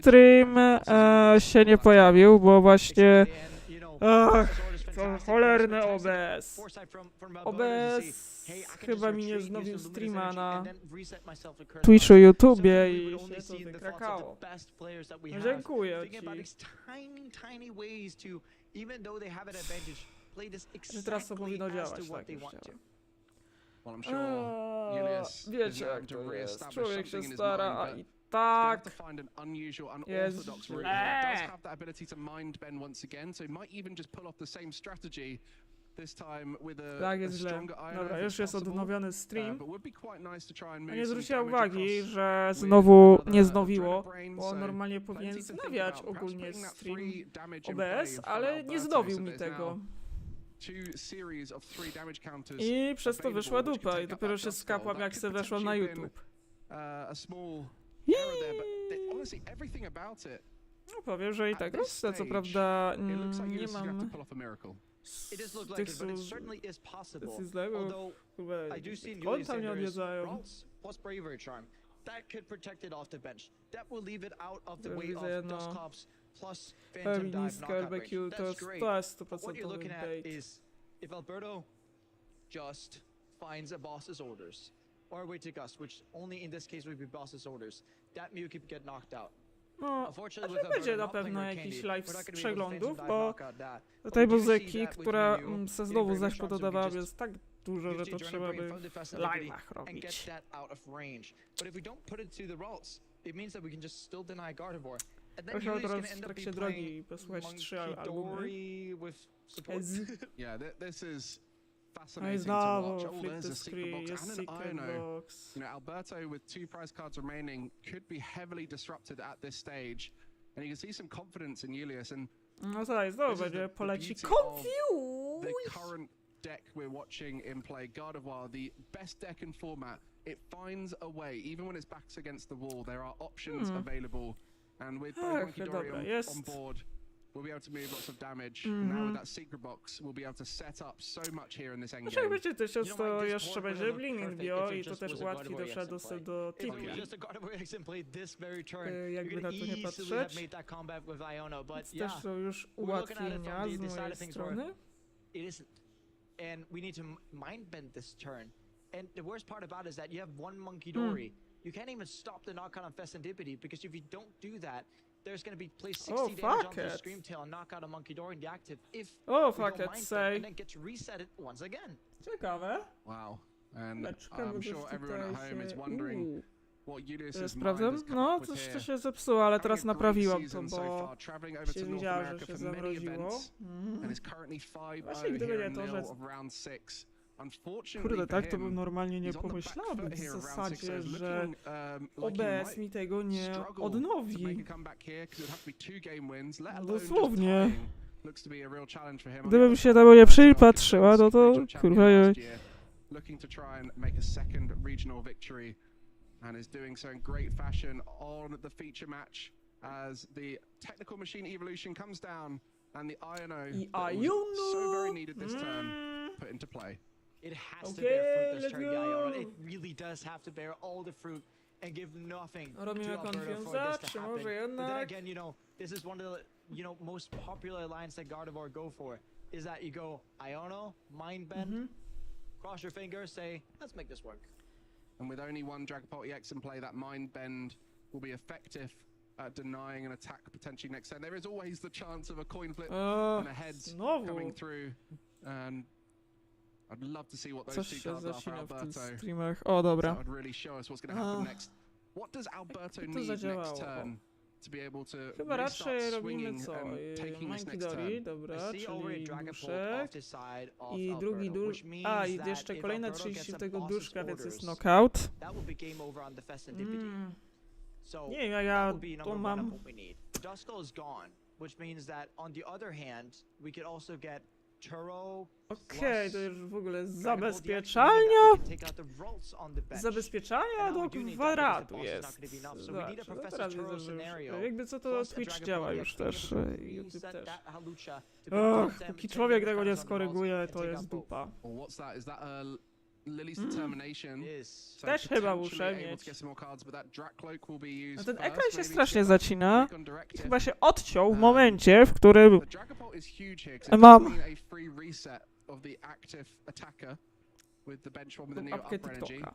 stream się nie pojawił, bo właśnie... Ach, to cholerne OBS. OBS chyba mi nie wznowił streama na Twitchu, YouTubie i się to wykrakało. No, dziękuję ci. Że teraz to powinno działać, tak już działa. Wiecie jak to jest, człowiek się stara, a i tak jest źle. Tak jest źle. Dobra, już jest odnowiony stream. A nie zwróciłem uwagi, że znowu nie znowiło, bo normalnie powinien wznawiać ogólnie stream OBS, ale nie znowił mi tego. I przez to wyszła dupa i dopiero się skapłam, jak se weszłam na YouTube. No powiem, że i tak rosnę, co prawda nie mam tych złego, chyba konta mnie odwiedzają. Widzę, no. Feministka barbecue to jest 100% bait. If Alberto just finds a boss's orders, or wait to Gust, which only in this case would be boss's orders, that Mew could get knocked out. No, a będzie na pewno jakiś live z przeglądów, bo tej muzyki, która se znowu zaś pododawała, jest tak dużo, że to trzeba by w live'ach robić. Proszę teraz w trakcie drogi posłuchać 3 albumy. No i znowu flip the screen, jest secret box. Alberto with 2 prize cards remaining could be heavily disrupted at this stage, and you can see some confidence in Julius. And no tak, znowu będzie poleci Confuse. The current deck we're watching in play, God of War, the best deck in format. It finds a way, even when its back's against the wall. There are options available, and with both Monkey Dory on board, we'll be able to move lots of damage. Now with that secret box, we'll be able to set up so much here in this endgame. Jak będzie 1000, to jeszcze będzie Blinging Bio i to też ułatwi dostęp do tipi. Jakby na to nie patrzeć. Więc też są już ułatwienia z mojej strony. And we need to mind bend this turn. And the worst part about it is that you have one Monkey Dory. You can't even stop the knockout on Festivity, because if you don't do that, there's going to be place 60 damage on the Screamtail and knock out a Monkey Dory in the active if you don't mind bend, and then get to reset it once again. Ciekawe. Wow. And I'm sure everyone at home is wondering what Julius's sprawdzam? No, coś to się zepsuło, ale teraz naprawiłam to, bo się widziała, że się zamroziło. Właśnie gdyby nie to, że... Kurde, tak to bym normalnie nie pomyślał w zasadzie, że OBS mi tego nie odnowi. Dosłownie. Gdybym się temu nie przypatrzyła, no to kurwa... And is doing so in great fashion on the feature match as the technical machine evolution comes down and the Iono so very needed this turn put into play. It has to bear fruit this turn, Iono. It really does have to bear all the fruit and give nothing to Alberto for this to happen. But then again, you know, this is one of the most popular lines that God of War go for, is that you go Iono, mind bend, cross your fingers, say, let's make this work. And with only one Dragapult EX in play, that Mind Bend will be effective at denying an attack potentially next turn. There is always the chance of a coin flip and a heads coming through. And I'd love to see what those two cards are for Alberto. O, dobra. That would really show us what's going to happen next. What does Alberto need next turn to be able to chyba raczej robimy co? Monkey Dory, dobra, czyli duszek i drugi dusz... A, i jeszcze kolejne 30 tego duszka, więc jest knockout. Nie, ja to mam... Okej, to już w ogóle zabezpieczalnia. Zabezpieczalnia do kwadratu jest. Dobrze, no teraz widzę, że już, jakby co to Twitch działa już też, YouTube też. Och, póki człowiek tego nie skoryguje, to jest dupa. Lily's determination. So Też chyba muszę potentially able mieć. to get some more cards, but that Drac Cloak will be No used ten first, ekran się maybe strasznie to zacina click on i directive. chyba się odciął w momencie, w którym The Dragapult is huge here 'cause it does mam mean a free reset of the active attacker with the bench one with the new apkę upper energy. TikToka.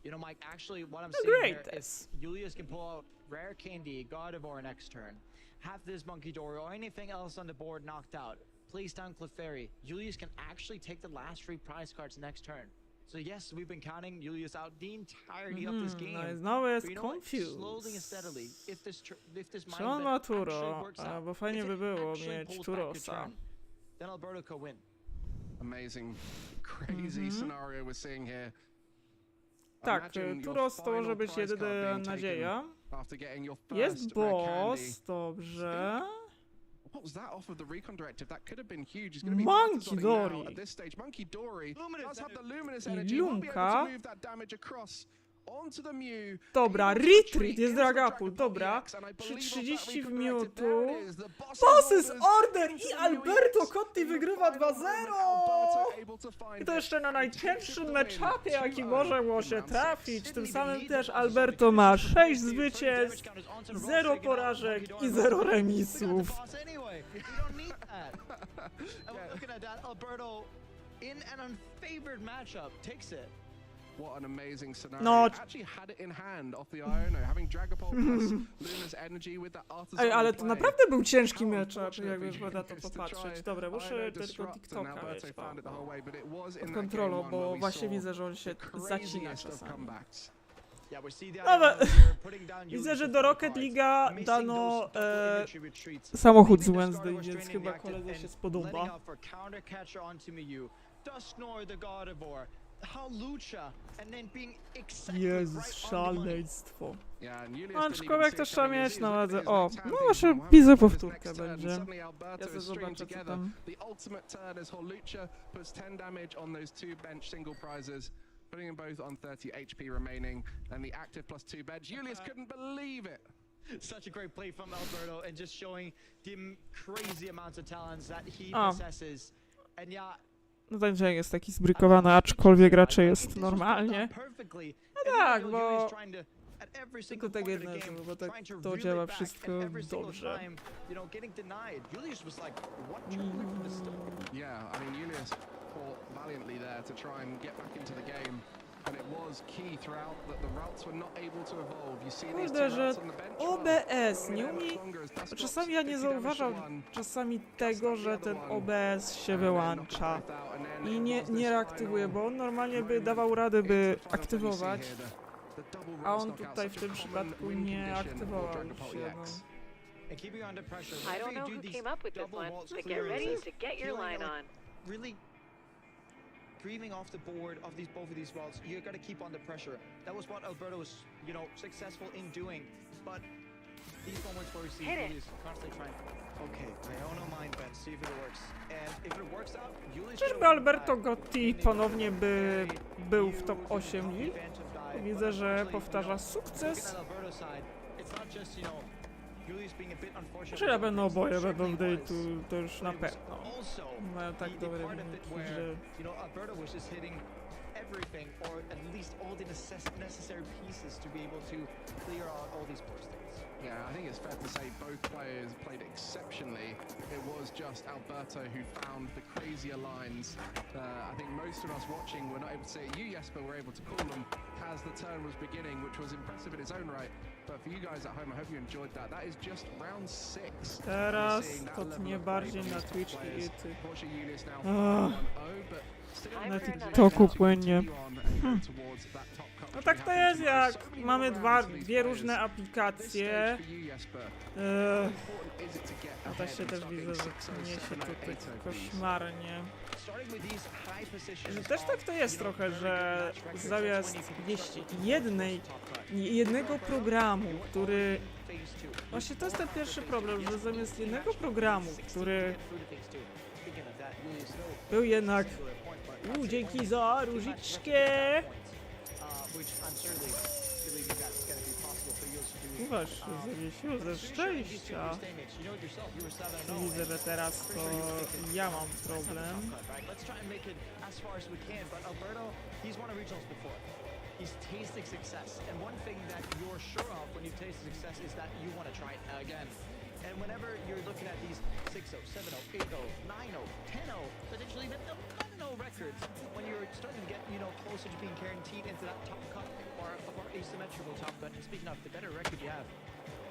You know, Mike, actually, what I'm The seeing here greatest. is Julius can pull out Rare Candy, God of War next turn, have this Monkey Dory or anything else on the board knocked out, place down Clefairy. Julius can actually take the last 3 prize cards next turn. So yes, we've been counting Julius out the entirety of this game. No i znowu jest But you know what? Slowly and confused. steadily, if this Czy on mind ma bet actually Turo? works A, out, bo fajnie if by it było actually mieć pulls back a Turosa. trend, then Alberto could win. Amazing, crazy scenario we're seeing here. Tak, Imagine your Turos to może final być prize card jedyna being nadzieja. taken after getting your Jest first rare candy. boss, dobrze. What was that off of the recon directive? That could have been huge. He's going to be Monkey martyrs on it Dory. now at this stage. Monkey Dory Luminous does have the energy. luminous I energy. Will be able to Lunka. move that damage across onto the Mew. Dobra, able to retreat retreat jest into the Dragapult, Dragapult dobra. EX, and I Przy believe 30 of w that recon directive, there minutu. it is. The boss's Boss's orders Order into i the Alberto Mew EX. Cotti In the wygrywa final 2-0. moment, Alberto able to find I to it. jeszcze na najcięższym Win. meczapie, jaki 2-0 może mu in się round trafić. six. Tym Didn't samym even need też the Alberto boss ma to 6 the zwycięstw, damage counters onto the 0 roll, taking out porażek Monkey Dory i 0 We got the remisów. boss anyway. We don't need that. And we're looking at that, Alberto in an unfavored matchup takes it. What an amazing scenario. No. Actually had it in hand off the Iono, having Dragapult plus Luna's energy with that artisan Ej, ale to play. naprawdę był ciężki How matchup, unfortunate jakby for można to Julius to popatrzeć. try Dobra, Iono muszę tylko disrupt, and TikToka Alberto mieć found it the whole way, but it was in pod that kontrolą, game one where bo we właśnie saw widzę, że on się the zacina craziest of czasami. comebacks. Yeah, we see the Dobra. Ionos here putting down Widzę, Julius że with do four Rocket cards, League'a missing dano those double inventory retreats. samochód z Leaving the Wednesday, Scarlet więc Strain chyba in the koledze active się and spodoba. letting out for counter catcher onto Miyu. Dusknor, the God of War. How Lucha, and then being exactly Jezus, right on the money. szaleństwo. Yeah, and Julius No, didn't aczkolwiek even też see it trzeba coming. mieć He's na looking uwadze. at his O, next hand no thinking, właśnie well, how widzę about this powtórkę next turn? będzie. Suddenly Alberto Ja sobie is stringing zobaczę, co together tam. the ultimate turn as Horlucha puts 10 damage on those 2 bench single prizes, putting them both on 30 HP remaining, and the active plus 2 bench. Julius couldn't believe it. Such a great play from Alberto and just showing the crazy amounts of talents that he O. possesses. And yeah, No ten dźwięk jest taki zbrykowany, aczkolwiek raczej jest normalnie. No tak, bo tylko tak jedno, bo tak to działa wszystko dobrze. Yeah, I mean, Julius fought valiantly there to try and get back into the game. And it was key throughout that the routes were not able to evolve. You see these Kurde, two że routes on the bench. OBS Well, nie much umie... longer as Dusk Czasami drops ja nie 50 damage to zauważam one. czasami tego, że ten OBS się wyłącza i nie reaktywuje, bo on normalnie by dawał radę, by aktywować, a on tutaj w tym przypadku nie aktywował się. No. I don't know who came up with this one, but get ready to get your line on. Really grieving off the board of both of these routes, you got to keep on the pressure. That was what Alberto was, successful in doing. But these moments where we see Julius constantly trying, okay, Iono mind bet, see if it works. And if it works out, Julius. Czyżby Alberto Gotti ponownie by był w top 8 Lille? Widzę, że powtarza sukces. Że ja będę oboje będą w dejtu, to już na pewno. Mają tak dobre wyniki, że... Everything, or at least all the necessary pieces to be able to clear out all these poor states. Yeah, I think it's fair to say both players played exceptionally. It was just Alberto who found the crazier lines. I think most of us watching were not able to say it. You, Jesper, were able to call them as the turn was beginning, which was impressive in its own right. But for you guys at home, I hope you enjoyed that. That is just round 6. Teraz to tnie bardziej na Twitch i YouTube. Na TikToku płynnie. No tak to jest, jak mamy dwie różne aplikacje. No to się też widzę, że mnie się tutaj koszmarnie. Że też tak to jest trochę, że zamiast jednego programu, który... Właśnie to jest ten pierwszy problem, że zamiast jednego programu, który był jednak... dzięki za różyczkę! Chyba się zawiesiło ze szczęścia. Widzę, że teraz to ja mam problem. He's tasting success, and one thing that you're sure of when you taste success is that you want to try it again. And whenever you're looking at these 6-0, 7-0, 8-0, 9-0, 10-0, potentially even 11-0 records, when you're starting to get, you know, closer to being guaranteed into that top cut or asymmetrical top cut, and speaking of, the better record you have,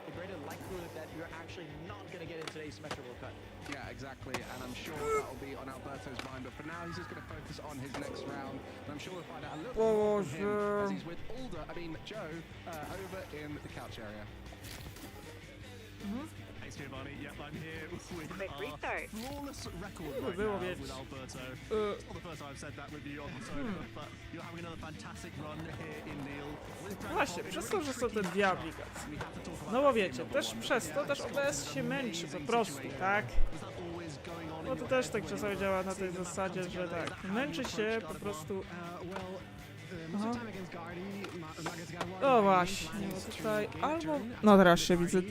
the greater likelihood that you're actually not going to get into the asymmetrical cut. Yeah, exactly, and I'm sure that'll be on Alberto's mind, but for now he's just going to focus on his next round, and I'm sure we'll find out a little bit more from him as he's with Joe over in the couch area. Thanks, Giovanni. Yep, I'm here with Quick restart. flawless record Ooh, right było now wiedzieć. with Alberto. It's not the first time I've said that with you on the sofa, but you're having another fantastic run here in Lille. Właśnie, przez to, że są te dwie aplikacje. No bo wiecie, też przez to też OBS się męczy po prostu, tak? Bo to też tak czasami działa na tej zasadzie, że tak, męczy się po prostu... Aha. O właśnie, bo tutaj albo... No teraz się widzę,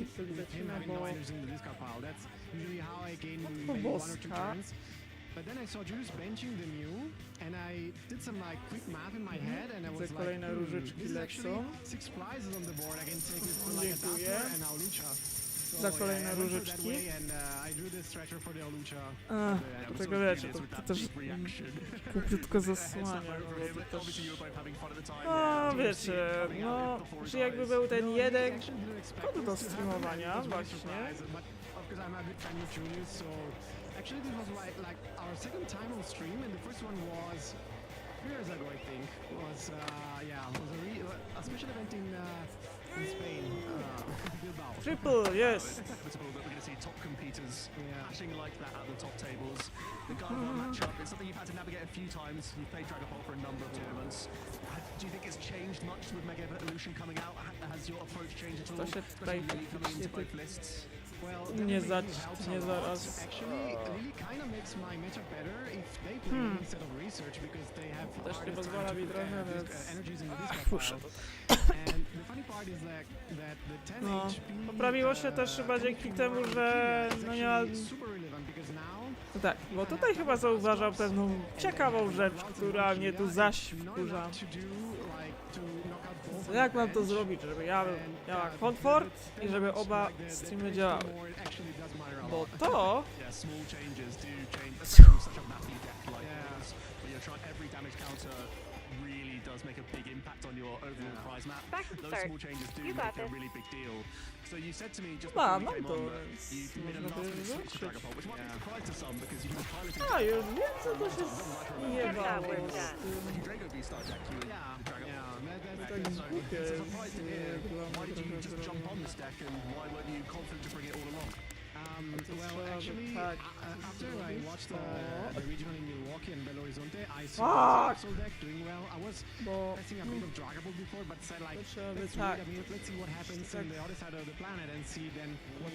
bo... Boska. Widzę, kolejne różyczki lecą. Dziękuję za kolejne różyczki. Do tego wiecie, to też krótko zasłania, no to też... No wiecie, no, że jakby był ten jeden kod do streamowania właśnie. Actually, this was like our second time on stream, and the first one was 3 years ago, I think. Was a special event in Spain, Bilbao. Triple, yes. Inevitable that we're going to see top competitors flashing like that at the top tables. The Gardevoir matchup, it's something you've had to navigate a few times. You've played Dragapult for a number of tournaments. Do you think it's changed much with Mega Evolution coming out? Has your approach changed at all? To się tutaj Coming into both lists? nie zaraz. Actually, really kind of makes my matchup better if they play instead of research, because they have Też nie hardest pozwala time mi to trochę, get więc... energies in the discard Muszę. pile. And the funny part is that the 10 No, HP poprawiło się też chyba dzięki temu, że no nie ma... super relevant, because now No tak, bo tutaj chyba zauważam pewną ciekawą rzecz, która mnie tu zaś wkurza. Jak mam to zrobić, żeby ja miała komfort i żeby oba streamy działały? Bo to... Yeah, small changes do change such a massive deck like yours, where you're trying every damage counter really does make a big impact on your overall prize map. Back to Those start. small changes do You make got a this. really big deal. So you said to me just Chyba, before we mam came to, on that więc you made a można last by minute switch to zobaczyć. Dragapult, which might be a surprise to some because you were piloting A, już wiem, co to się zjebało z tym. Drago V-Star deck, you were the Dragapult. Tak głupie It's a jest. surprise to hear. Why did you just jump on this deck and why weren't you confident to bring it all along? well, actually, after I watched the regional in Milwaukee and Belo Horizonte, I saw Fuck! Soul deck doing well. I was Bo... testing a bit of Dragapult before, but said like, To trzeba by let's tak. wait a minute, let's see what happens on the other side of the planet and see then what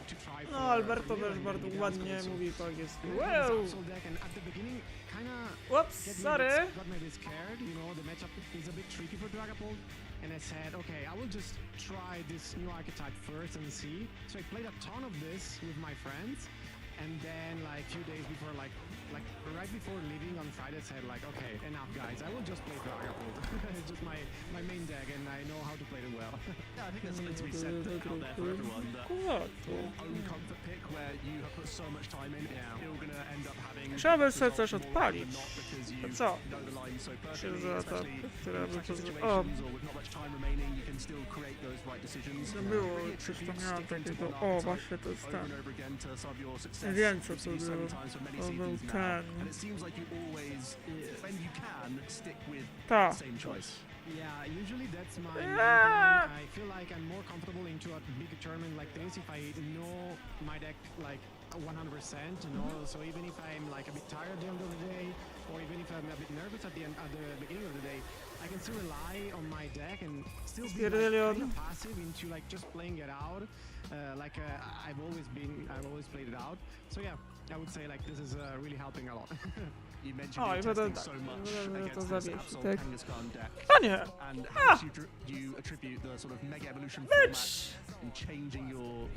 to try for. No, Alberto też bardzo ładnie mówi po angielsku. Wow! Soul deck, and at the beginning, kinda Ups, sorry! got me a bit scared. You know, the matchup is a bit tricky for Dragapult. And I said, okay, I will just try this new archetype first and see. So I played a ton of this with my friends. And then like few days before, like right before leaving on Friday, I said like, okay, enough guys, I will just play Dragapult. It's just my main deck and I know how to play it well. Yeah, I think there's something to be said out there for everyone that your own comfort pick where you have put so much time in, you're going to end up having Trzeba by sobie coś results more odpalić. often than not because you To co? know the line so Czy perfectly, za to, especially która by in pressure to... O, situations or with not much time remaining, you can still create those right decisions. to było, Really coś tam attribute miałam sticking to takiego... one O, archetype właśnie to jest over ten. and over again to some of your success. Nie wiem, co We've to seen so many było. times for many To był seasons now, ten. and it seems like you always, when you can, stick with Ta. the same choice. Yeah, usually that's my main Yeah. thing. I feel like I'm more comfortable into a big tournament like this if I know my deck like 100%, you know. So even if I'm like a bit tired at the end of the day, or even if I'm a bit nervous at the beginning of the day, I I can still rely on my deck and still be Spierdolion. kind of passive into like just playing it out, I've always played it out. So yeah, I would say like this is really helping a lot. You mentioned O, you're i będę testing tak, so much będę to against this zawiesić, Absol tak. Kangaskhan deck. A nie! And how do you attribute the sort of Mega Evolution format in changing your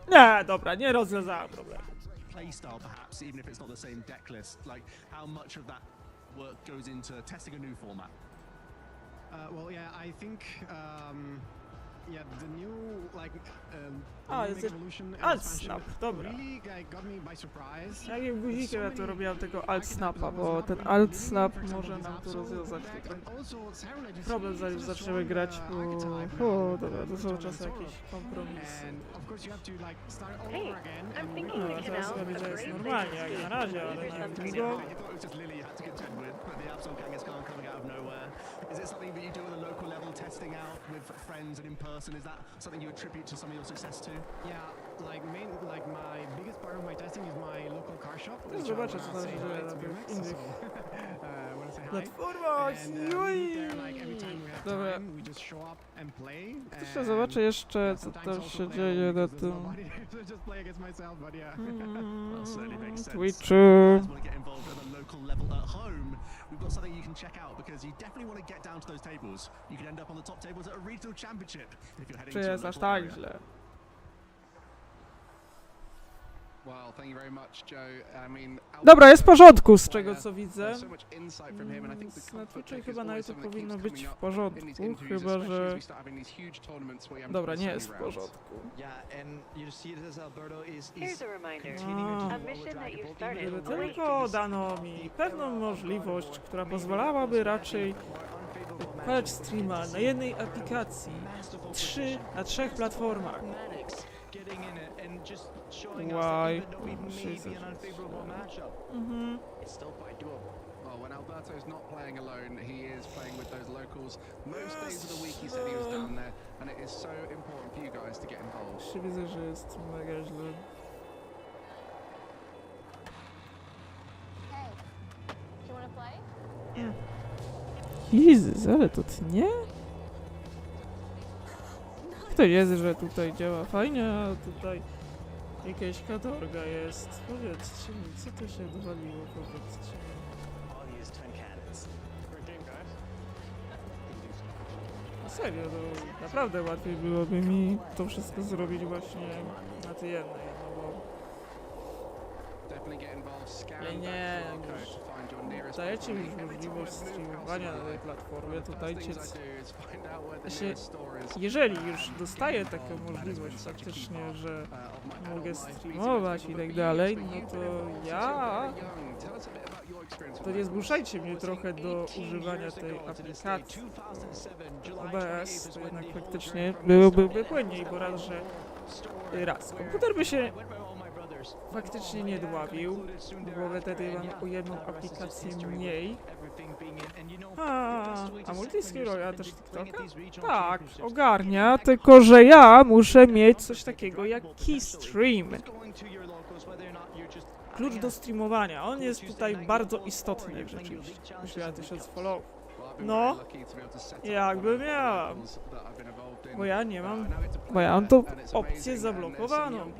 Nie, dobra, nie rozwiązałem problemu. playstyle, perhaps, even if it's not the same deck list? Like, how much of that work goes into testing a new format? Well, yeah, I think yeah, the new like Ah, new is Mega it Evolution alt expansion snap? Dobra. really like, got me by surprise. Jakim guzikiem So ja tu many robiłem tego alt archetypes snapa, that bo was ten up alt in snap Lille, for może example, nam tu this rozwiązać Absol tutaj deck, and also Saturn just problem, really zanim such a zaczniemy strong, grać, archetype bo... now, O, dobra, to są Return czasem of jakieś kompromisy. And of course you have to like start all Hey, over again I'm and thinking No, we can teraz out robię, a że jest great normalnie, place jak to na razie, ale use nie some wiem free długo. now. You thought it was just Lille you had to contend with, but the Absol Kangaskhan coming out of nowhere. Is it something that you do at the local level, testing out with friends and in person? Is that something you attribute to some of your success to? yeah, like my biggest part of my testing is my local car shop. Też which I zobaczę, wanna co tam say się hi dzieje to na tych BMX, innych so, wanna say hi. platformach. And we Juj! meet there, like every time we have Dobra, time, we just show up and play. jeszcze and zobaczę jeszcze, yeah, co sometimes tam also się play dzieje alone na because there's tym nobody to just play against myself, but yeah. That certainly makes sense. Twitchu. If you guys want to get involved at a local level at home, we've got something you can check out because you definitely want to get down to those tables. You can end up on the top tables at a regional championship if you're heading Czy to a jest aż local tak area. źle? Well, thank you very much, Joe. I mean, Dobra, jest w porządku z czego co widzę. There's so much insight from him, and I think the Na comfort Twitchu i check is chyba na always YouTube something that powinno keeps być coming w up porządku, in these interviews, chyba especially as że... we start having these huge tournaments where you have Dobra, to nie play jest so w many rounds. porządku. Yeah, and you see it as Alberto is Here's a reminder. continuing to do A well A with mission that you Dragon Ball, started even Gdyby though late. tylko dano mi pewną możliwość, która pozwalałaby raczej odpalać streama na jednej aplikacji 3 na 3 platformach. Why? Mhm. It's still quite doable. Well, when Alberto's not playing alone, he is playing with those locals. Most days of the week he said he was down there, and it is so important for you guys to get involved. Jeszcze widzę, że jest mega źle. Hey, do you want to play? Jezus, ale to tnie? To jest, że tutaj działa fajnie, a tutaj jakaś katorga jest. Powiedzcie mi, co to się odwaliło, powiedzcie mi. No serio, to naprawdę łatwiej byłoby mi to wszystko zrobić właśnie na tej jednej, no bo Definitely get involved. Scan Ale that nie, QR code już to find your nearest dajecie local mi league. Every time możliwość I move streamowania na tej elsewhere, platformie, one of to the first dajcie... things I do is find out where the Się, nearest store is. jeżeli już dostaję taką możliwość faktycznie, że mogę streamować i tak dalej, no to ja... To nie zmuszajcie mnie trochę do używania tej aplikacji. OBS to jednak faktycznie byłoby płynniej, bo raz komputer by się faktycznie nie dławił, bo wtedy mam o jedną aplikację mniej. A multiskill ja też TikToka? Tak, ogarnia, tylko że ja muszę mieć coś takiego jak keystream. Klucz do streamowania, on jest tutaj bardzo istotny rzeczywiście. Myślę, 1000 followów. No, jakby miałam. Bo ja nie mam, bo ja mam tą opcję zablokowaną.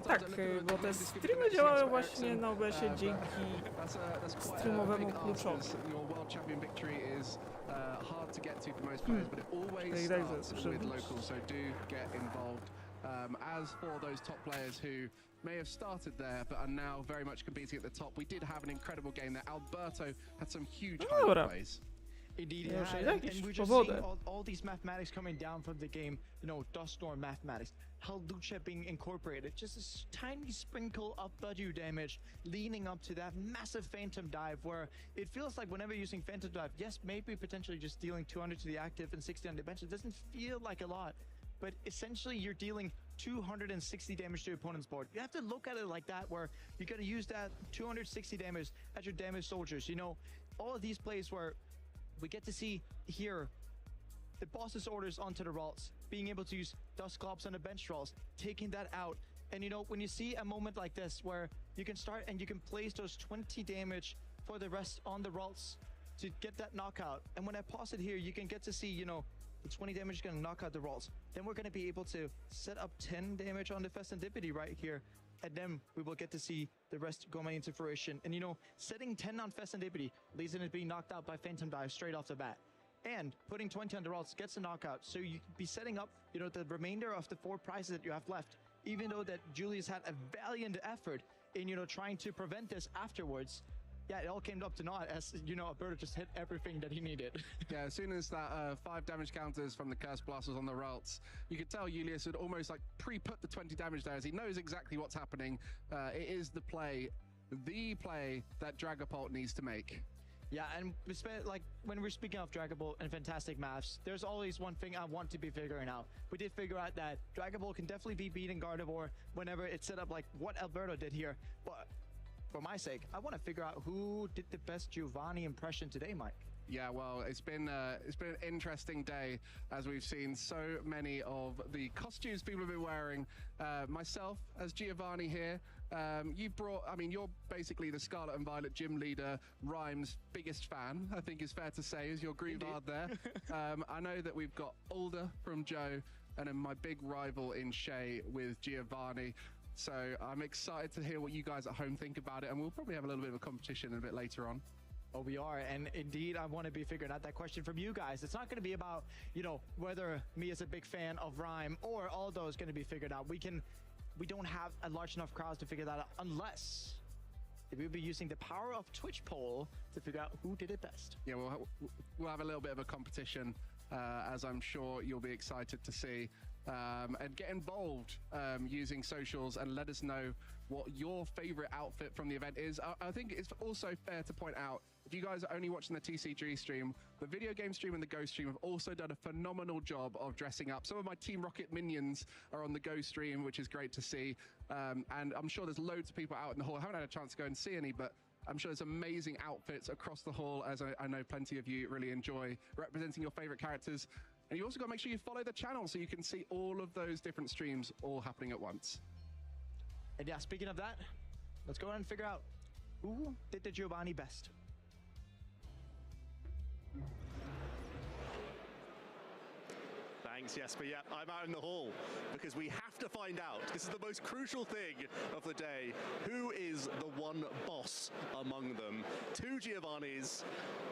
Tak, bo te streamy działają właśnie na OBS-ie dzięki streamowemu kluczowi. Daj zastrzelać. As for those top players who may have started there but are now very much competing at the top, we did have an incredible game there. Alberto had some huge highlight plays. Indeed, Ja yeah, już and jakieś we're just powody. seeing all these mathematics coming down from the game, you know, dust storm mathematics, how Lucha being incorporated, just a tiny sprinkle of W damage leading up to that massive Phantom Dive where it feels like whenever using Phantom Dive, yes, maybe potentially just dealing 200 to the active and 60 on defense, it doesn't feel like a lot, but essentially you're dealing 260 damage to your opponent's board. You have to look at it like that, where you gotta use that 260 damage at your damaged soldiers. You know, all of these plays where we get to see here the boss's orders onto the rolls, being able to use dust globs on the bench rolls, taking that out. And you know, when you see a moment like this where you can start and you can place those 20 damage for the rest on the rolls, to get that knockout. And when I pause it here, you can get to see, you know, the 20 damage is going to knock out the rolls. Then we're going to be able to set up 10 damage on the Festivity right here. And then we will get to see the rest going into fruition. And, you know, setting 10 on Festivity leads into being knocked out by Phantom Dive straight off the bat. And putting 20 on the rolls gets a knockout. So you can be setting up, you know, the remainder of the 4 prizes that you have left. Even though that Julius had a valiant effort in, you know, trying to prevent this afterwards. Yeah, it all came up to naught as, you know, Alberto just hit everything that he needed. Yeah, as soon as that 5 damage counters from the Curse Blast was on the Ralts, you could tell Julius had almost like pre-put the 20 damage there as he knows exactly what's happening. It is the play that Dragapult needs to make. Yeah, and like when we're speaking of Dragapult and fantastic maths, there's always one thing I want to be figuring out. We did figure out that Dragapult can definitely be beating Gardevoir whenever it's set up like what Alberto did here. But for my sake, I want to figure out who did the best Giovanni impression today, Mike. Yeah, well, it's been an interesting day as we've seen so many of the costumes people have been wearing. Myself as Giovanni here, you've brought, I mean, you're basically the Scarlet and Violet gym leader, Rhyme's biggest fan, I think is fair to say, is your Grievard there. I know that we've got Alder from Joe, and then my big rival in Shay with Giovanni. So I'm excited to hear what you guys at home think about it, and we'll probably have a little bit of a competition a bit later on. Oh, we are. And indeed, I want to be figuring out that question from you guys. It's not going to be about, you know, whether me as a big fan of Rhyme or Aldo is going to be figured out. We don't have a large enough crowd to figure that out unless we'll be using the power of Twitch poll to figure out who did it best. Yeah, we'll have a little bit of a competition, as I'm sure you'll be excited to see. And get involved using socials and let us know what your favorite outfit from the event is. I think it's also fair to point out, if you guys are only watching the TCG stream, the video game stream and the Go stream have also done a phenomenal job of dressing up. Some of my Team Rocket minions are on the Go stream, which is great to see. And I'm sure there's loads of people out in the hall. I haven't had a chance to go and see any, but I'm sure there's amazing outfits across the hall, as I know plenty of you really enjoy representing your favorite characters. And you also got to make sure you follow the channel so you can see all of those different streams all happening at once. And yeah, speaking of that, let's go ahead and figure out who did the Giovanni best. Thanks, Jesper. Yeah, I'm out in the hall because we have to find out. This is the most crucial thing of the day. Who is the one boss among them? 2 Giovannis.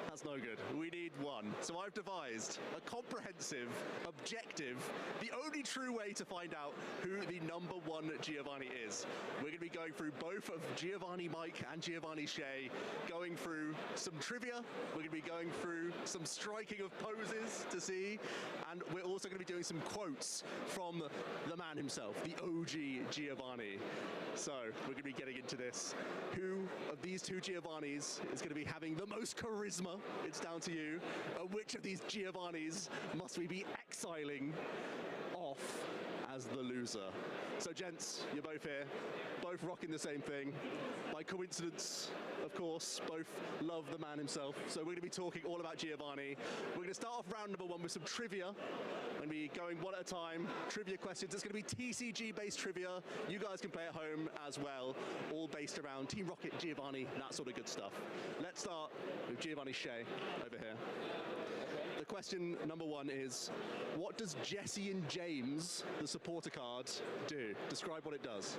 That's no good. We need one. So I've devised a comprehensive, objective, the only true way to find out who the #1 Giovanni is. We're going to be going through both of Giovanni Mike and Giovanni Shay, going through some trivia. We're going to be going through some striking of poses to see, and we're also going to be doing some quotes from the man himself, the OG Giovanni. So we're going to be getting into this. Who of these 2 Giovannis is going to be having the most charisma? It's down to you. Which of these Giovannis must we be exiling off as the loser? So gents, you're both here, both rocking the same thing. By coincidence, of course, both love the man himself. So we're going to be talking all about Giovanni. We're going to start off round #1 with some trivia. We're going to be going one at a time. Trivia questions. It's going to be TCG-based trivia. You guys can play at home as well, all based around Team Rocket, Giovanni, that sort of good stuff. Let's start with Giovanni Shay over here. The question #1 is, what does Jesse and James, the supporter card, do? Describe what it does.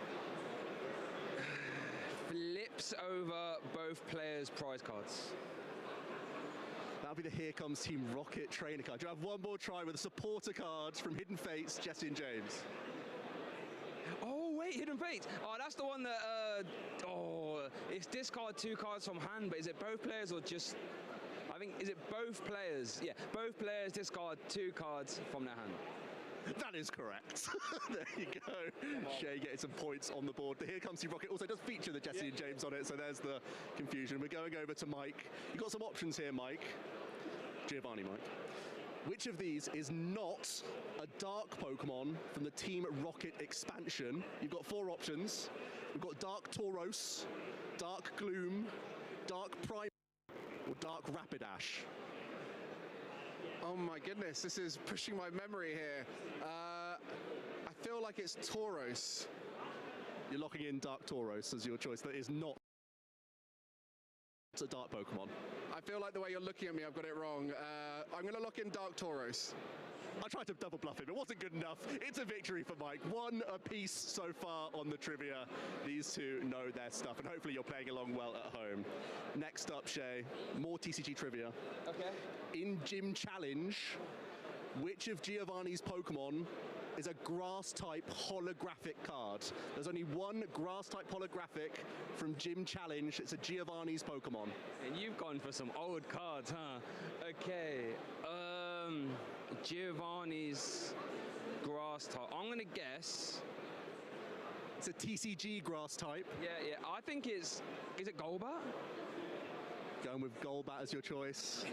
Flips over both players' prize cards. That'll be the Here Comes Team Rocket trainer card. Do you have one more try with a supporter card from Hidden Fates, Jesse and James? Oh, wait, Hidden Fates. Oh, that's the one that, it's discard 2 cards from hand, but is it both players or just... I think, is it both players? Yeah, both players discard 2 cards from their hand. That is correct. There you go. Shay getting some points on the board. The Here Comes Team Rocket also does feature the Jesse and James on it, so there's the confusion. We're going over to Mike. You've got some options here, Mike. Giovanni, Mike. Which of these is not a dark Pokemon from the Team Rocket expansion? You've got 4 options. We've got Dark Tauros, Dark Gloom, Dark Prime, or Dark Rapidash. Oh my goodness, this is pushing my memory here. I feel like it's Tauros. You're locking in Dark Tauros as your choice. That is not a dark Pokemon. I feel like the way you're looking at me, I've got it wrong. I'm going to lock in Dark Tauros. I tried to double bluff him. It wasn't good enough. It's a victory for Mike. One apiece so far on the trivia. These two know their stuff, and hopefully you're playing along well at home. Next up, Shay, more TCG trivia. Okay. In Gym Challenge, which of Giovanni's Pokemon is a grass-type holographic card? There's only one grass-type holographic from Gym Challenge. It's a Giovanni's Pokemon. And you've gone for some old cards, huh? Okay. Giovanni's grass type. I'm gonna guess. It's a TCG grass type. Yeah. I think is it Golbat? Going with Golbat as your choice.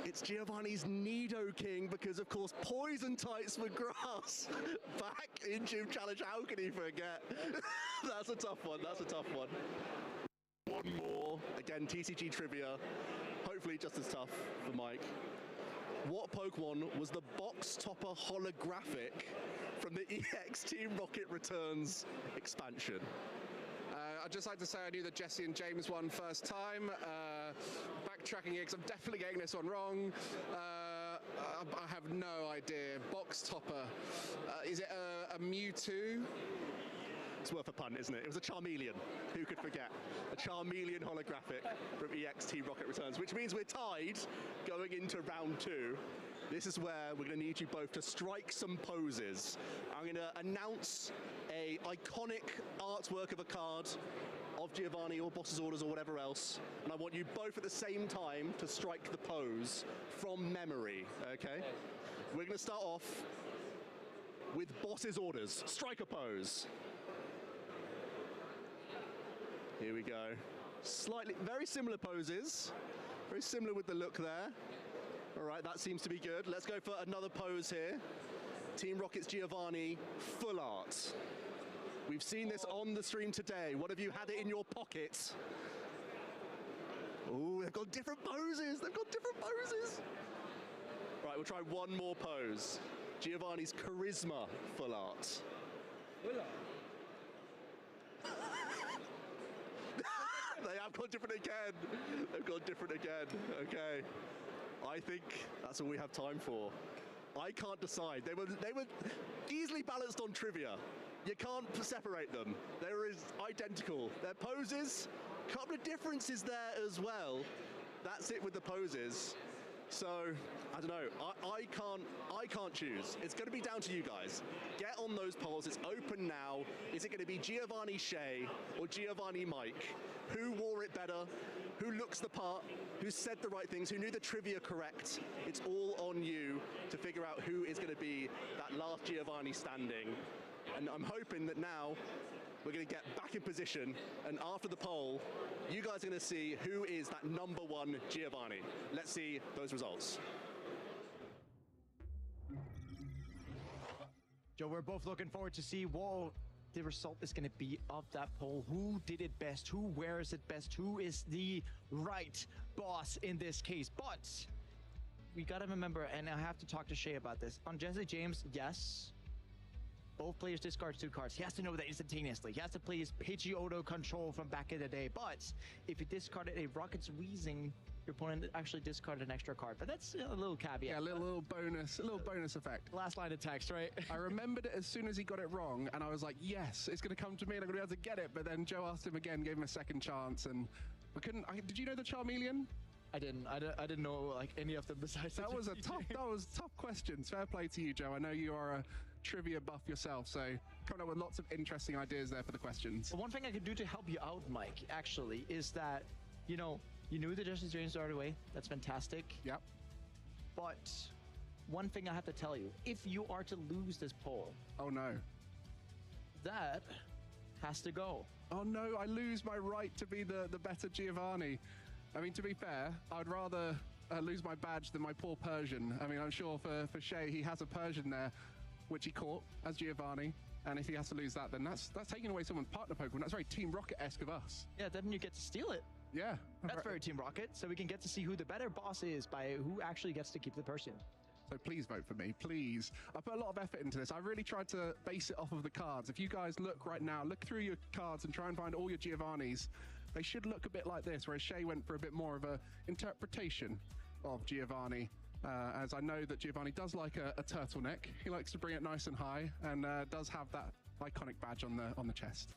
It's Giovanni's Nidoking because, of course, poison types for grass. Back in Gym Challenge, how can he forget? That's a tough one. That's a tough one. One more. Again, TCG trivia. Hopefully just as tough for Mike. What Pokemon was the box topper holographic from the EX Team Rocket Returns expansion? I'd just like to say I knew the Jesse and James one first time. Backtracking here, because I'm definitely getting this one wrong. I have no idea. Box topper. Is it a Mewtwo? It's worth a pun, isn't it? It was a Charmeleon. Who could forget? A Charmeleon holographic from EX Team Rocket Returns, which means we're tied going into round two. This is where we're going to need you both to strike some poses. I'm going to announce a iconic artwork of a card of Giovanni or Boss's Orders or whatever else, and I want you both at the same time to strike the pose from memory, okay? We're going to start off with Boss's Orders. Strike a pose. Here we go. Slightly, very similar poses. Very similar with the look there. All right, that seems to be good. Let's go for another pose here. Team Rocket's Giovanni, full art. We've seen this on the stream today. What have you had it in your pocket? Ooh, they've got different poses. They've got different poses. Right, we'll try one more pose. Giovanni's Charisma, full art. Full art. They have gone different again. They've gone different again. Okay. I think that's all we have time for. I can't decide. They were easily balanced on trivia. You can't separate them. They're identical. Their poses, couple of differences there as well. That's it with the poses. So, I don't know. I can't choose. It's going to be down to you guys. Get on those polls. It's open now. Is it going to be Giovanni Shay or Giovanni Mike? Who wore it better? Who looks the part? Who said the right things? Who knew the trivia correct? It's all on you to figure out who is going to be that last Giovanni standing. And I'm hoping that now we're going to get back in position, and after the poll, you guys are going to see who is that number one Giovanni. Let's see those results. Joe, we're both looking forward to see what the result is going to be of that poll. Who did it best? Who wears it best? Who is the right boss in this case? But we got to remember, and I have to talk to Shay about this. On Jesse James, yes, both players discard 2 cards. He has to know that instantaneously. He has to play his Pidgeotto control from back in the day. But if you discarded a Rocket's Wheezing, your opponent actually discarded an extra card. But that's a little caveat. Yeah, a little bonus effect. Last line of text, right? I remembered it as soon as he got it wrong, and I was like, yes, it's going to come to me, and I'm going to be able to get it. But then Joe asked him again, gave him a second chance, and we couldn't. Did you know the Charmeleon? I didn't know like any of them besides. That was tough questions. Fair play to you, Joe. I know you are a trivia buff yourself, so coming up with lots of interesting ideas there for the questions. One thing I could do to help you out, Mike, actually, is that, you knew the Justice James right away. That's fantastic. Yep. But one thing I have to tell you, if you are to lose this poll. Oh no. That has to go. Oh no, I lose my right to be the better Giovanni. I mean, to be fair, I'd rather lose my badge than my poor Persian. I mean, I'm sure for Shay, he has a Persian there, which he caught as Giovanni. And if he has to lose that, then that's taking away someone's partner Pokemon. That's very Team Rocket-esque of us. Yeah, then you get to steal it. Yeah. That's very Team Rocket. So we can get to see who the better boss is by who actually gets to keep the Persian. So please vote for me, please. I put a lot of effort into this. I really tried to base it off of the cards. If you guys look right now, look through your cards and try and find all your Giovannis. they should look a bit like this, whereas Shea went for a bit more of a interpretation of Giovanni. As I know that Giovanni does like a turtleneck. He likes to bring it nice and high, and does have that iconic badge on the chest.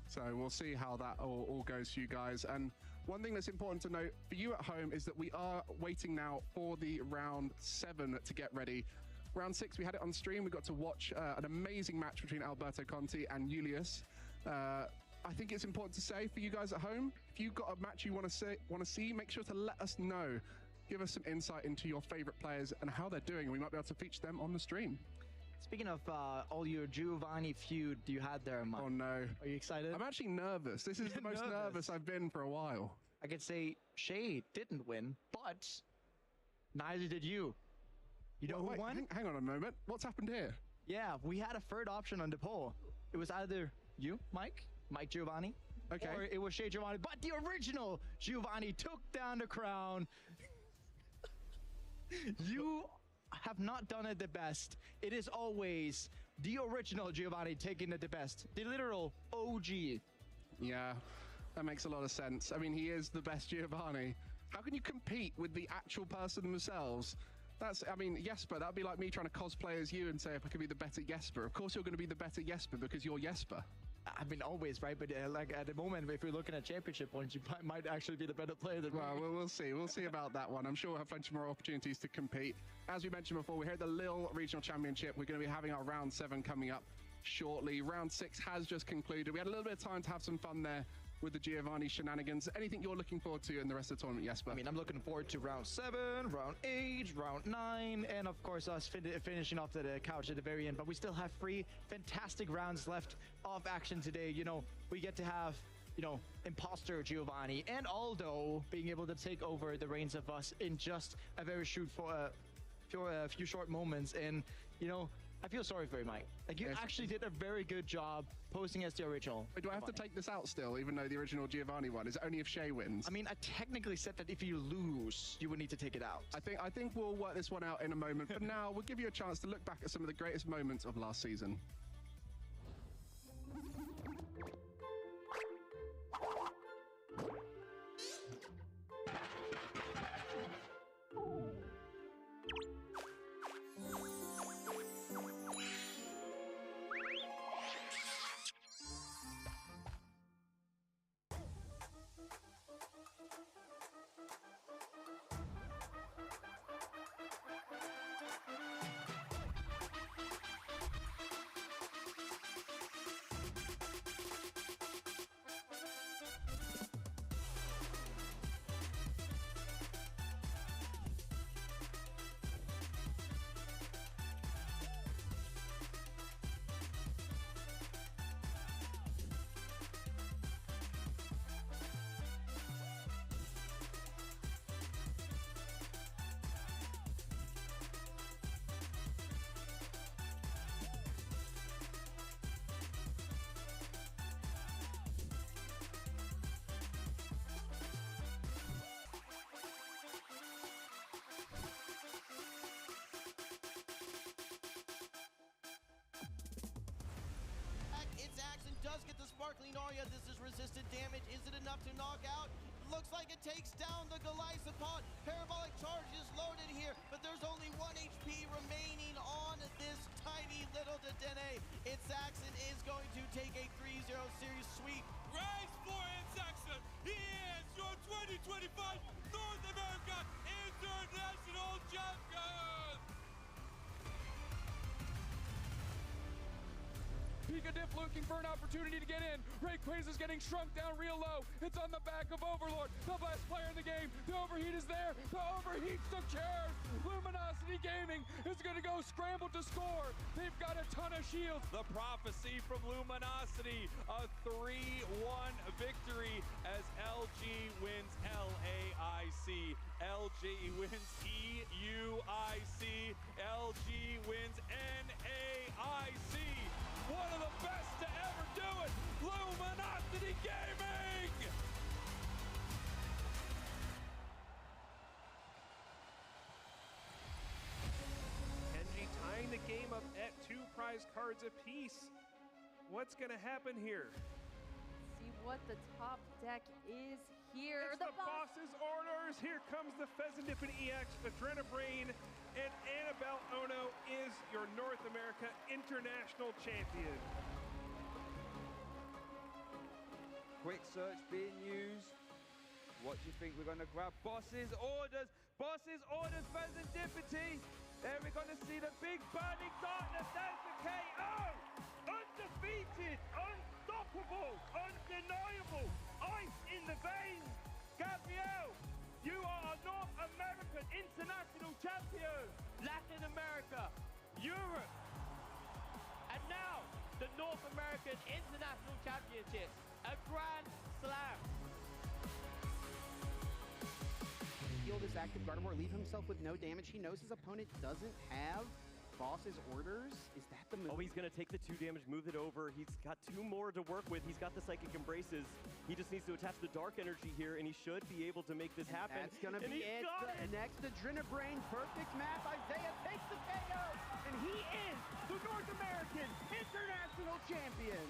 So we'll see how that all goes for you guys. And one thing that's important to note for you at home is that we are waiting now for the round 7 to get ready. Round 6, we had it on stream. We got to watch an amazing match between Alberto Conti and Julius. I think it's important to say for you guys at home, if you've got a match you want to see, make sure to let us know. Give us some insight into your favorite players and how they're doing. We might be able to feature them on the stream. Speaking of all your Giovanni feud you had there, Mike. Oh no. Are you excited? I'm actually nervous. This is the most nervous I've been for a while. I could say Shea didn't win, but neither did you. You know who won? Hang on a moment. What's happened here? Yeah, we had a third option on the poll. It was either you, Mike Giovanni, okay, or it was Shea Giovanni, but the original Giovanni took down the crown. You have not done it the best. It is always the original Giovanni taking it the best. The literal OG. Yeah, that makes a lot of sense. I mean, he is the best Giovanni. How can you compete with the actual person themselves? I mean, Jesper, that'd be like me trying to cosplay as you and say if I could be the better Jesper. Of course you're going to be the better Jesper because you're Jesper. I mean, always, right? But like at the moment, if you're looking at championship points, you might actually be the better player than me. Well, we'll see. We'll see about that one. I'm sure we'll have plenty more opportunities to compete. As we mentioned before, we're here at the Lille Regional Championship. We're going to be having our round 7 coming up shortly. Round 6 has just concluded. We had a little bit of time to have some fun there with the Giovanni shenanigans. Anything you're looking forward to in the rest of the tournament, Jesper? I mean, I'm looking forward to round 7, round 8, round 9, and of course us finishing off to the couch at the very end. But we still have 3 fantastic rounds left of action today. You know, we get to have, you know, imposter Giovanni and Aldo being able to take over the reins of us in just a very few short moments. And, you know, I feel sorry for you, Mike. Like, you actually did a very good job posing as the original. Wait, do I have to take this out still, even though the original Giovanni won? Is it only if Shea wins? I mean, I technically said that if you lose, you would need to take it out. I think we'll work this one out in a moment. For now, we'll give you a chance to look back at some of the greatest moments of last season. Does get the sparkling Arya. This is resistant damage. Is it enough to knock out? Looks like it takes down the Goliathopod. Parabolic charge is loaded here, but there's only 1 HP remaining on this tiny little Dedenne. Saxon is going to take a 3-0 series sweep. Rise for Saxon. He is your 2025 North America International Champion. Pika Diff looking for an opportunity to get in. Rayquaza is getting shrunk down real low. It's on the back of Overlord, the best player in the game. The overheat is there. The overheat secures. Luminosity Gaming is going to go scramble to score. They've got a ton of shields. The prophecy from Luminosity, a 3-1 victory as LG wins LAIC. LG wins EUIC. LG wins NAIC. One of the best to ever do it, Luminosity Gaming! Kenji tying the game up at 2 prize cards apiece. What's gonna happen here? See what the top deck is here. It's the boss's orders. Here comes the Pheasantipin EX, Adrenabrain, and Annabelle Ono is your North America International Champion. Quick search being used. What do you think we're going to grab? Boss's orders. Boss's orders, Pheasantipity. There we're going to see the big burning darkness. There's the KO. Undefeated, unstoppable, undeniable. Ice in the veins. Gabrielle, you are a North American International Champion. Latin America, Europe, and now the North American International Championships, a Grand Slam. Heal this active Gardevoir, leave himself with no damage. He knows his opponent doesn't have boss's orders. Is that the move? Oh, he's going to take the 2 damage, move it over. He's got 2 more to work with. He's got the Psychic Embraces. He just needs to attach the Dark Energy here, and he should be able to make this happen. That's going to be it. The next Adrenabrain, perfect map. Isaiah takes the KO, and he is the North American International Champion.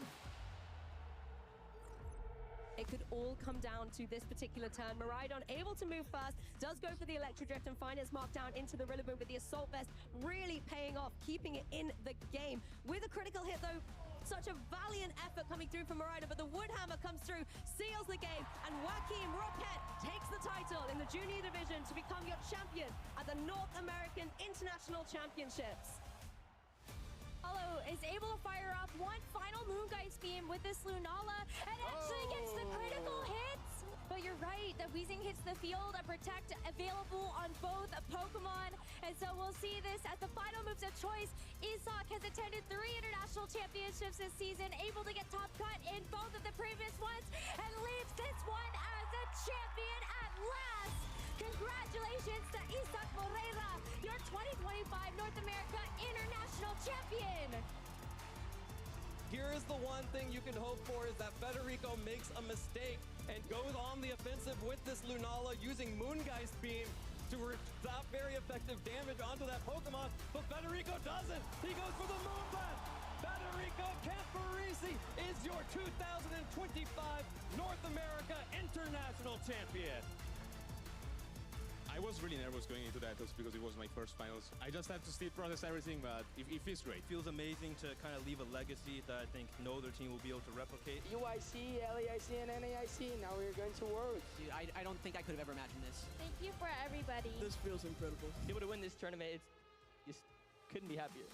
It could all come down to this particular turn. Miraidon able to move first, does go for the Electro Drift and find his mark down into the Rillaboom with the Assault Vest, really paying off, keeping it in the game. With a critical hit though, such a valiant effort coming through from Miraidon, but the Woodhammer comes through, seals the game, and Joaquim Roquette takes the title in the junior division to become your champion at the North American International Championships. Hollow is able to fire off one final Moongeist beam with this Lunala and actually gets the critical hits. But you're right, the Weezing hits the field, a Protect available on both Pokemon. And so we'll see this as the final moves of choice. Isak has attended 3 international championships this season, able to get top cut in both of the previous ones, and leaves this one as a champion at last. Congratulations to Isak Moreira, your 2025 North America International Champion. Here is the one thing you can hope for is that Federico makes a mistake and goes on the offensive with this Lunala using Moongeist Beam to stop very effective damage onto that Pokemon, but Federico doesn't. He goes for the Moon Blast. Federico Camporisi is your 2025 North America International Champion. I was really nervous going into that just because it was my first finals. I just had to still process everything, but it feels great. It feels amazing to kind of leave a legacy that I think no other team will be able to replicate. UIC, LAIC, and NAIC, now we're going to Worlds. Dude, I don't think I could have ever imagined this. Thank you for everybody. This feels incredible. Able to win this tournament, it's just couldn't be happier.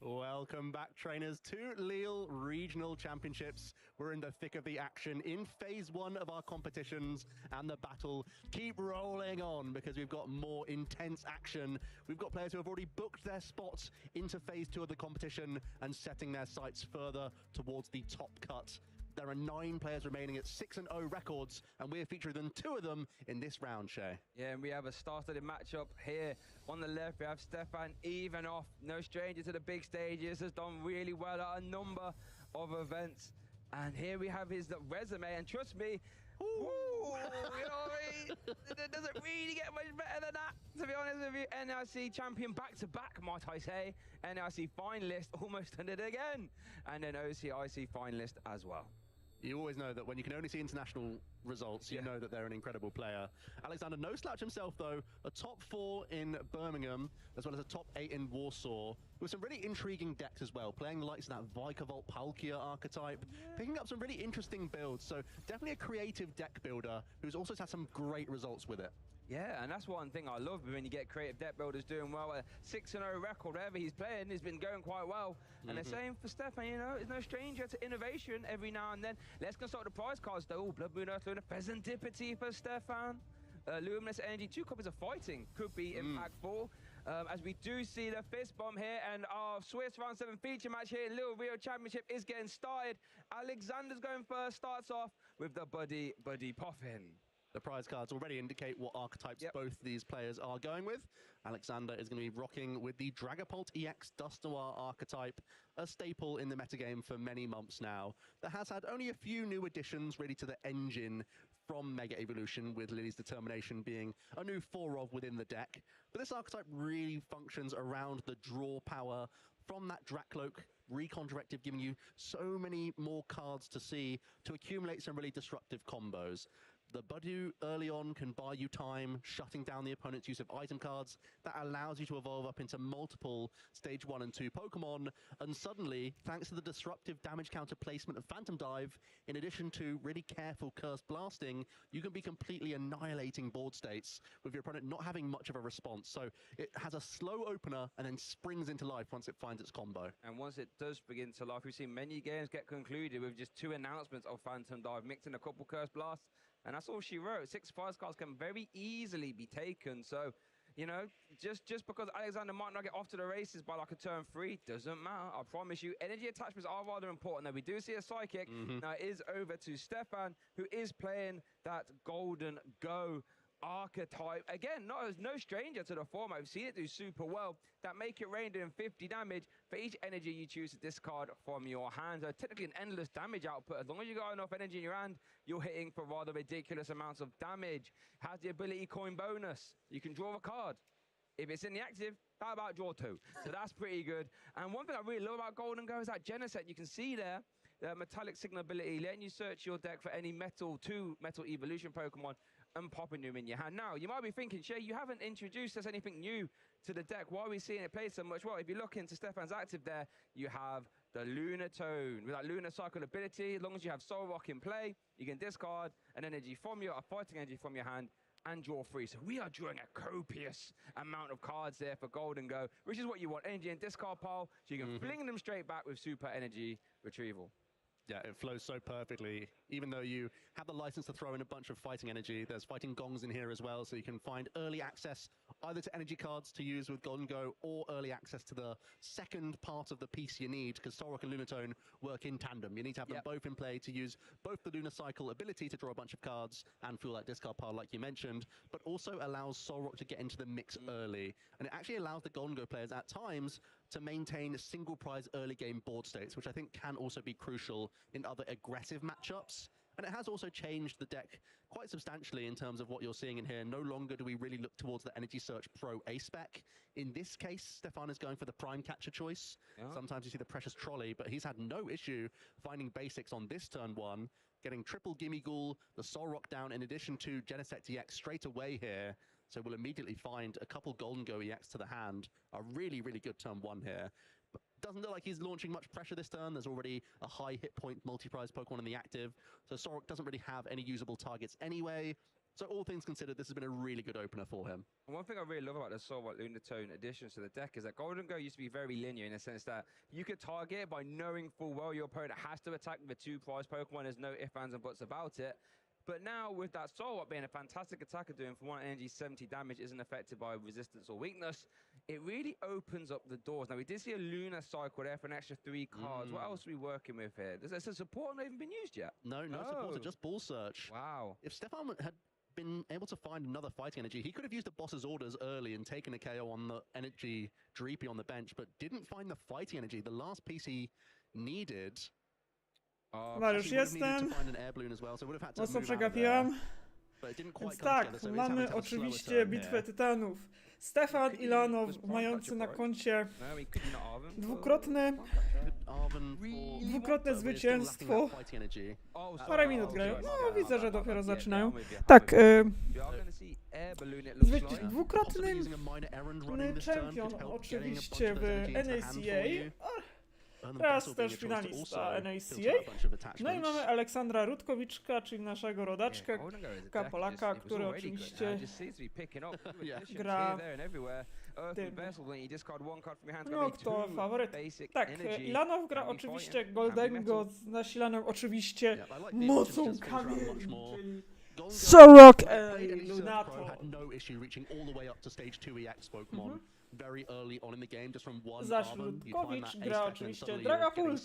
Welcome back, trainers, to Lille Regional Championships. We're in the thick of the action in phase 1 of our competitions, and the battle keep rolling on because we've got more intense action. We've got players who have already booked their spots into phase 2 of the competition and setting their sights further towards the top cut. There are 9 players remaining at 6-0 records, and we're featuring 2 of them in this round, Shay. Yeah, and we have a star-studded matchup here. On the left, we have Stefan Ivanov, no stranger to the big stages, has done really well at a number of events. And here we have his resume, and trust me, ooh, you know what I mean? It doesn't really get much better than that, to be honest with you. NIC champion back-to-back, might I say. NIC finalist, almost done it again. And then OCIC finalist as well. You always know that when you can only see international results, you know that they're an incredible player. Alexander, no slouch himself, though. A top 4 in Birmingham, as well as a top 8 in Warsaw, with some really intriguing decks as well, playing the likes of that Vikavolt Palkia archetype, picking up some really interesting builds. So definitely a creative deck builder who's also had some great results with it. Yeah, and that's one thing I love when you get creative deck builders doing well. A 6-0 record, wherever he's playing, has been going quite well. And the same for Stefan, you know, he's no stranger to innovation every now and then. Let's consult the prize cards, though. Blood Moon Earth Luna, Pheasantipity for Stefan. Luminous Energy, 2 copies of Fighting could be impactful. As we do see the fist bomb here, and our Swiss Round 7 feature match here in Lille Rio Championship is getting started. Alexander's going first, starts off with the Buddy Poffin. The prize cards already indicate what archetypes both these players are going with. Alexander is going to be rocking with the Dragapult EX Dust Noir archetype, a staple in the metagame for many months now, that has had only a few new additions really to the engine from Mega Evolution, with Lily's Determination being a new 4 of within the deck. But this archetype really functions around the draw power from that Drakloak Recon Directive, giving you so many more cards to see to accumulate some really disruptive combos. The Budu early on can buy you time, shutting down the opponent's use of item cards. That allows you to evolve up into multiple Stage 1 and 2 Pokemon. And suddenly, thanks to the disruptive damage counter placement of Phantom Dive, in addition to really careful Curse Blasting, you can be completely annihilating board states with your opponent not having much of a response. So it has a slow opener and then springs into life once it finds its combo. And once it does begin to life, we've seen many games get concluded with just 2 announcements of Phantom Dive, mixing a couple Curse Blasts. And that's all she wrote. 6 prize cards can very easily be taken. So, you know, just because Alexander might not get off to the races by like a turn 3, doesn't matter. I promise you, energy attachments are rather important. Now, we do see a Psychic. Now, it is over to Stefan, who is playing that Golden Go archetype. Again, no stranger to the format. We've seen it do super well. That Make It Rain doing 50 damage for each energy you choose to discard from your hand. So technically an endless damage output. As long as you got enough energy in your hand, you're hitting for rather ridiculous amounts of damage. Has the ability coin bonus. You can draw a card. If it's in the active, how about draw 2? So that's pretty good. And one thing I really love about Golden Go is that Geneset. You can see there the metallic signal ability, letting you search your deck for any metal evolution Pokemon and popping them in your hand. Now, you might be thinking, Shay, you haven't introduced us anything new to the deck. Why are we seeing it play so much? Well, if you look into Stefan's active there, you have the Lunatone. With that Lunar Cycle ability, as long as you have Soul Rock in play, you can discard an energy from a fighting energy from your hand and draw 3. So we are drawing a copious amount of cards there for Golden Go, which is what you want. Energy and discard pile, so you can fling them straight back with super energy retrieval. Yeah, it flows so perfectly. Even though you have the license to throw in a bunch of fighting energy, there's fighting gongs in here as well, so you can find early access either to energy cards to use with Golden Go or early access to the second part of the piece you need, because Solrock and Lunatone work in tandem. You need to have them both in play to use both the Lunar Cycle ability to draw a bunch of cards and fuel that discard pile like you mentioned, but also allows Solrock to get into the mix early. And it actually allows the Golden Go players at times to maintain single prize early game board states, which I think can also be crucial in other aggressive matchups. And it has also changed the deck quite substantially in terms of what you're seeing in here. No longer do we really look towards the Energy Search Pro A-Spec. In this case, Stefan is going for the Prime Catcher choice. Sometimes you see the Precious Trolley, but he's had no issue finding basics on this turn 1, getting triple Gimme Ghoul, the Soul Rock down, in addition to Genesect EX straight away here. So we'll immediately find a couple Golden Go EX to the hand. A really, really good turn 1 here. But doesn't look like he's launching much pressure this turn. There's already a high hit point multi-prize Pokemon in the active. So Solrock doesn't really have any usable targets anyway. So all things considered, this has been a really good opener for him. And one thing I really love about the Solrock Lunatone additions to the deck is that Golden Go used to be very linear in the sense that you could target by knowing full well your opponent has to attack with a 2-prize Pokemon. There's no ifs, ands, and buts about it. But now, with that Solrock being a fantastic attacker, doing for 1 energy 70 damage, isn't affected by resistance or weakness, it really opens up the doors. Now, we did see a Lunar Cycle there for an extra 3 cards. What else are we working with here? Does the support not even been used yet? No support, just Ball Search. Wow. If Stefan had been able to find another fighting energy, he could have used the boss's orders early and taken a KO on the energy Dreepy on the bench, but didn't find the fighting energy. The last piece he needed... Mariusz, jestem. Mocno przegapiłam. Więc tak, mamy oczywiście bitwę tytanów. Stefan Ilanow mający na koncie dwukrotne zwycięstwo. Parę minut grają. No widzę, że dopiero zaczynają. Tak, dwukrotny czempion oczywiście w NACA. Teraz też finalista NACA. No i mamy Aleksandra Rutkowiczka, czyli naszego rodaczka, Polaka, który oczywiście gra tym. No kto faworyt? Tak, Ilanow gra oczywiście Goldengo z nasilaną oczywiście mocą kamieni, czyli Sorok Lunato. Very early on in the game, just from one Zaś carbon, Rutkowicz gra oczywiście Dragapultem.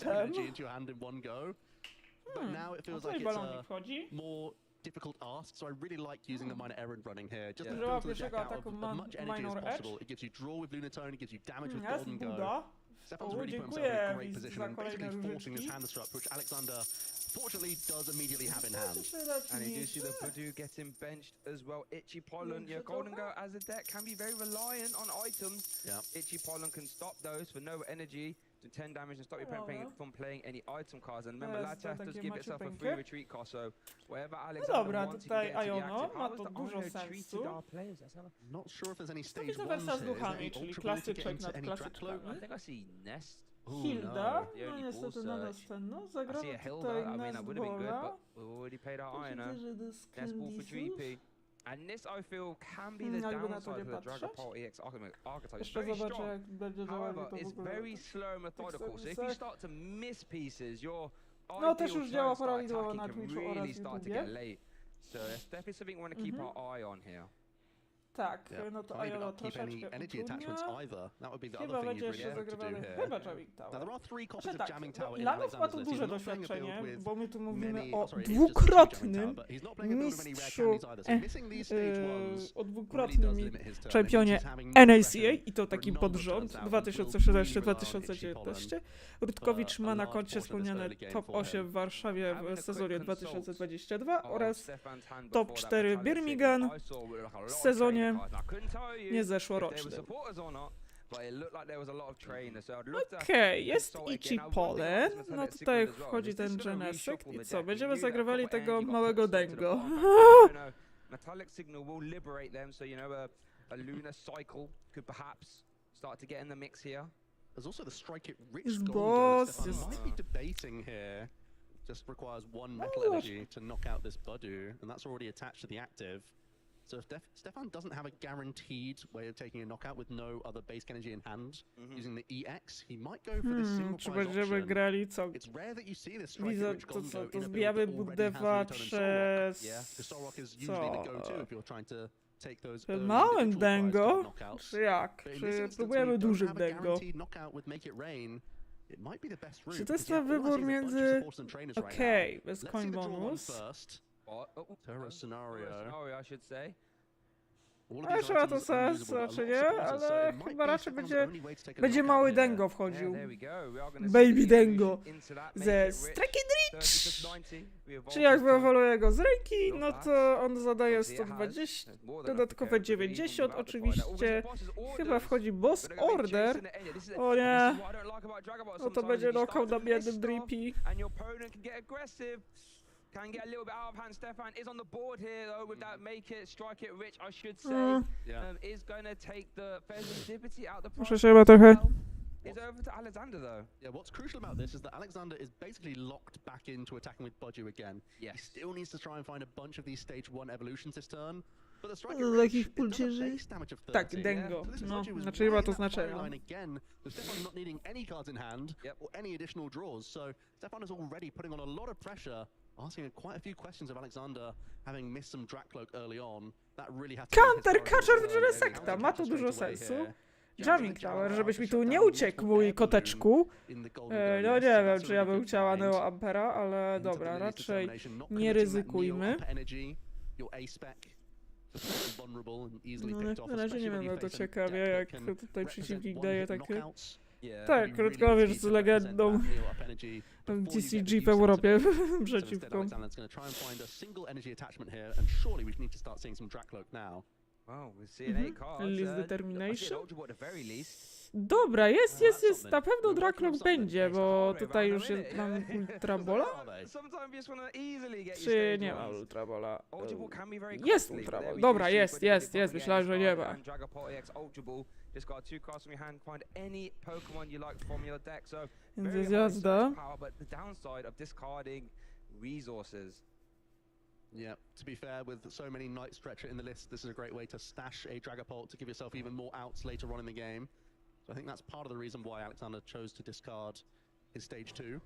But now it feels like it's a more difficult ask, so I really like using the minor errand running here. Just to build the deck out of as much energy as possible. It gives you draw with Lunatone, it gives you damage with Golden Go. Stefan's really put himself in a great position and basically forcing this hand disrupt, which Alexander fortunately does immediately have in hand. And you do see the Voodoo getting benched as well. Itchy Pollen, yeah, Golden Go as a deck can be very reliant on items. Itchy Pollen can stop those for no energy to 10 damage and stop you from playing any item cards. And remember, Lachas does give itself a free retreat cost, so wherever Alexander wants, he can get into the active. How is the Ono treated our players? Not sure if there's any stage To ones wersja z here. duchami, czyli klasyczek nad klasyczkami. I think I see Nest. Hilda, no niestety na następną, zagramy tutaj Nestbola. And this I feel can be the downside for the Dragapult EX archetype. Jeszcze zobaczę, jak będzie działać to w It's ogóle. very slow methodical, so if you start to miss pieces, your No też już działa prawidłowo na Twitchu oraz YouTubie. So it's definitely something we want to keep our eye on here. Tak, no to Ayola troszeczkę utrudnia. Chyba będzie jeszcze zagrywany chyba Jamming Tower. Znaczy tak, Ilanow ma tu duże doświadczenie, bo my tu mówimy o dwukrotnym mistrzu, o dwukrotnym czempionie NACA i to taki pod rząd 2016-2019. Rutkowicz ma na koncie wspomniane top 8 w Warszawie w sezonie 2022 oraz top 4 Birmingham w sezonie nie zeszłorocznym. Okej, jest Itchy Pollen, no tutaj wchodzi ten Genesek i co, będziemy zagrywali tego małego Dengo. Metallic signal will liberate them, so you know a lunar cycle could perhaps start to get in the mix here. There's also the strike it rich Golden. Stefan might be debating here. Just requires one metal energy to knock out this Budu, and that's already attached to the active. So if Stefan doesn't have a guaranteed way of taking a knockout with no other base energy in hand, using the EX, he might go for this single Czy prize będziemy option. grali co? It's rare that you see this strike Widzę, rich to Golden co, Go to in a build zbijamy that already Budewa has Lunatone przez... because Sorok is usually the go-to if you're trying to take those Przed early małym individual prizes Dengo? knockouts. Czy jak? But in Czy this instance, próbujemy when you don't dużym have a Dengo? guaranteed knockout with Make It Rain, it might be the best route, Czy to jest because ten all I see wybór is a bunch of między... supports and trainers right Okej, now. bez Let's coin see the draw one bonus. first. Terror scenario. I should say. Ale chyba to sens, czy nie? Ale chyba raczej będzie mały Dengo wchodził. Baby Dengo ze Striking Rich! Czy jak wyewoluuje go z ręki, no to on zadaje 120, dodatkowe 90 oczywiście. Chyba wchodzi Boss Order. O nie! No to będzie knockout na biednym Drippy. Can get a little bit out of hand. Stefan is on the board here though with that make it, strike it rich, I should say. Is going to take the Serendipity out the Muszę się chyba trochę... It's over to Alexander though. Yeah, what's crucial about this is that Alexander is basically locked back into attacking with Budu again. He still needs to try and find a bunch of these stage 1 evolutions this turn. But the strike Z jakich pulcierzy? Tak, Dengo. No, znaczy chyba to znaczenie. Again, with Stefan not needing any cards in hand or any additional draws, so Stefan is already putting on a lot of pressure, asking quite a few questions of Alexander, having missed some Drakloak early on. That really has to Counter Catcher w Genesekta, ma to dużo sensu. Jamming Tower, żebyś mi tu nie uciekł, mój koteczku. No nie wiem, czy ja bym chciała Neo Ampera, ale dobra, raczej nie ryzykujmy. No, na razie nie wiem, to ciekawie, jak tutaj przeciwnik daje takie... Tak, Rutkowicz z legendą TCG w Europie przeciwko. List Determination. Dobra, jest. Na pewno Draklock będzie, bo tutaj już jest, mam Ultrabola? Czy nie ma Ultrabola? Jest Ultrabol. Dobra, jest. Myślałem, że nie ma. Więc jest jazda. Yeah, to be fair, with so many Night Stretcher in the list, this is a great way to stash a Dragapult to give yourself even more outs later on in the game. So I think that's part of the reason why Alexander chose to discard his stage 2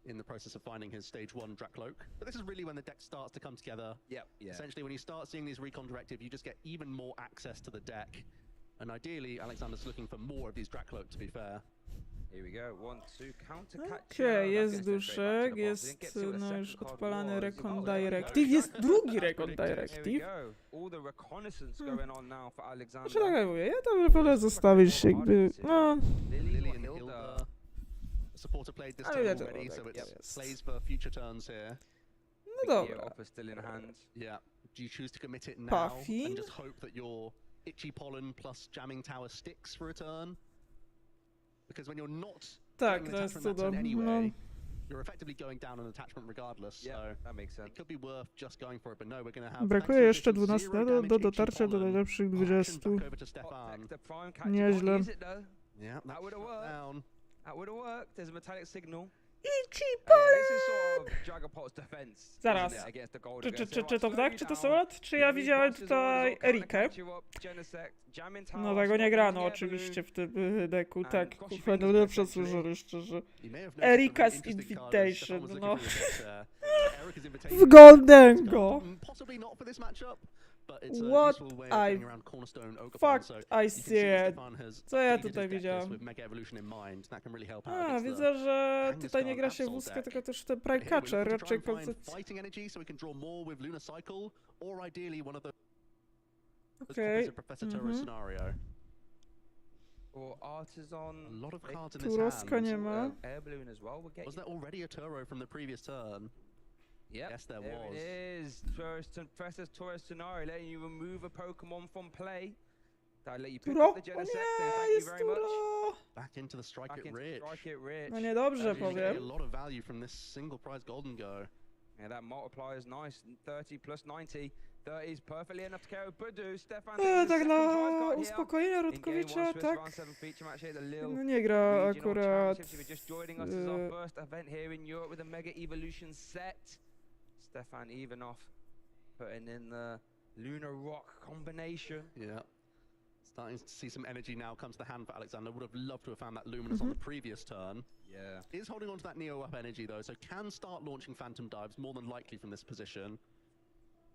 in the process of finding his stage 1 Drakloak. But this is really when the deck starts to come together. Yeah. Essentially, when you start seeing these Recon Directive, you just get even more access to the deck. And ideally, Alexander's looking for more of these Drakloak, to be fair. Here we go, 1-2, counter catch. Okej, jest duszek, jest no już odpalany Recon Directive, jest drugi Recon Directive. Znaczy tak mówię, ja to wolę zostawić jakby, no... Ale wiadomo, tak jest. No dobra. Puffy. Itchy Pollen plus Jamming Tower sticks for a turn. Because when you're not tak, to jest cudowne. Anyway, you're effectively going down an attachment regardless. Yeah, so that makes sense. It could be worth just going for it, but no, we're going to have. Brakuje jeszcze 12 do dotarcia do najlepszych 20. Nieźle. Yeah, that would have worked. That would have worked. There's a metallic signal. Itchy Pollen! This is sort of Dragapult's defense. Zaraz. Czy to tak? Czy to Solat? Czy ja widziałem tutaj Erikę? No tego nie grano oczywiście w tym deku, tak. Kurwa, no lepsze służory, szczerze. Erika's Invitation, no. W Goldengo! What I said. Co ja tutaj widziałem? A, widzę, że tutaj nie gra się wózka, tylko też ten Pride Catcher, raczej koncepcja. Okej. Turoska nie ma. Was there already a Turo from the previous turn? Yep, yes, there was. It is. Professor's Taurus scenario, letting you remove a Pokemon from play. That'll let you pick up the Genesect. Thank you very much. Back into the Strike It Rich. No niedobrze powiem. A lot of value from this single prize Golden Go. Yeah, that multiplier is nice. 30 plus 90. 30 is perfectly enough to carry Budu. Stefan. Tak na uspokojenie Rudkowicza, tak? No nie gra akurat. Stefan Ivanov putting in the Lunar Rock combination. Yeah. Starting to see some energy now comes to hand for Alexander. Would have loved to have found that Luminous on the previous turn. Yeah. Is holding on to that Neo up energy though, so can start launching Phantom Dives more than likely from this position.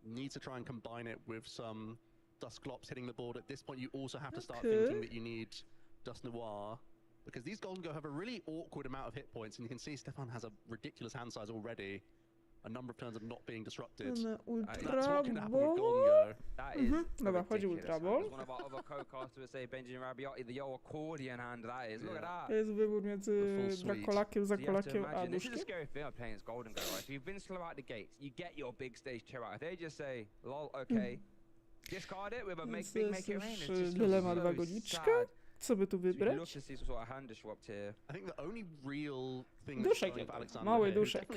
Needs to try and combine it with some Dusklops hitting the board. At this point you also have to start thinking that you need Dust Noir. Because these Golden Go have a really awkward amount of hit points, and you can see Stefan has a ridiculous hand size already. A number of turns of not being disrupted. Ultraball? Dobra, chodzi Ultraball. One of our other co-casters would say Benjamin Rabiot, the old accordion hand that is. Look at that. To jest wybór między Drakolakiem, Zakolakiem a This is the Duszkiem. scary thing of playing as Golden Go, right? If you've been slow out the gates, you get your big stage 2 out. If they just say, lol, okay, discard it with a make it rain. It's just dylemat wagoniczka. Co by tu wybrać? I think the only real thing Duszek, mały duszek.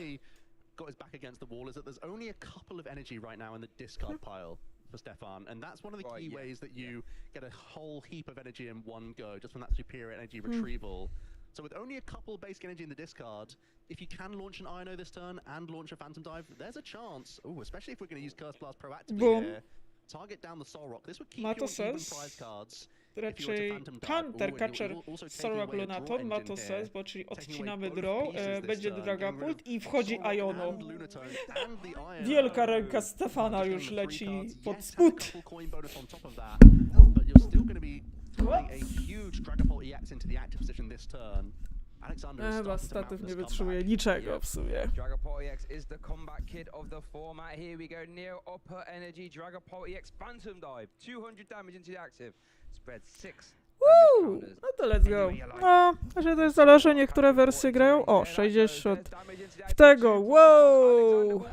Got his back against the wall is that there's only a couple of energy right now in the discard pile for Stefan, and that's one of the key ways that you get a whole heap of energy in one go, just from that superior energy retrieval. So with only a couple basic energy in the discard, if you can launch an Ino this turn and launch a Phantom Dive, there's a chance, especially if we're going to use Curse Blast proactively here, target down the Soul Rock. This would keep your even prize cards. Raczej Counter Catcher Sorok Lunaton ma to sens, bo czyli odcinamy draw, będzie Dragapult i wchodzi Iono. Wielka ręka Stefana już leci pod spód. Chyba statyw nie wytrzymuje niczego w sumie. Dragapult EX is the comeback kid of the format. Here we go, Neo upper energy, Dragapult EX Phantom Dive, 200 damage into the active. Spread 6 Woo! No to let's go. No, że to zależy, niektóre wersje grają. O, 60. W tego, wow!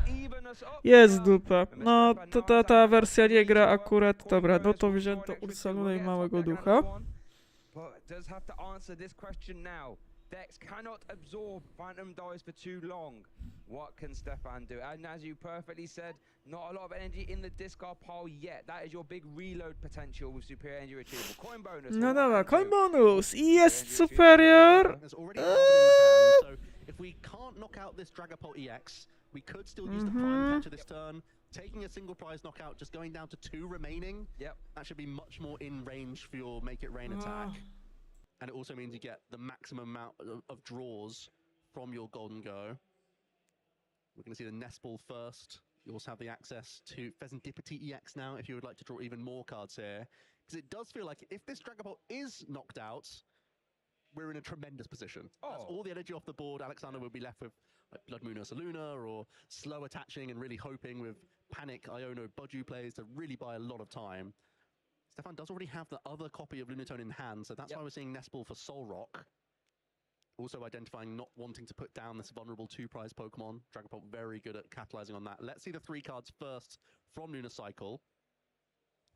Jest dupa. No, to ta wersja nie gra akurat. Dobra, no to wzięto Ursaluna i Małego Ducha. Dex cannot absorb Phantom Dives for too long. What can Stefan do? And as you perfectly said, not a lot of energy in the discard pile yet. That is your big reload potential with superior energy retrieval. Coin bonus. No dobra, coin bonus. I jest superior. So if we can't knock out this Dragapult EX, we could still use the prime catcher this turn. Taking a single prize knockout, just going down to 2 remaining. Yep. That should be much more in range for your Make It Rain attack. And it also means you get the maximum amount of draws from your Golden Go. We're going to see the Nest Ball first. You also have the access to Pheasantipity EX now if you would like to draw even more cards here. Because it does feel like if this Dragapult is knocked out, we're in a tremendous position. That's all the energy off the board. Alexander will be left with like Blood Moon Ursaluna or slow attaching and really hoping with Panic Iono Budju plays to really buy a lot of time. Stefan does already have the other copy of Lunatone in hand, so that's why we're seeing Nest Ball for Soul Rock. Also identifying not wanting to put down this vulnerable 2-prize Pokemon. Dragapult very good at capitalizing on that. Let's see the 3 cards first from Lunacycle.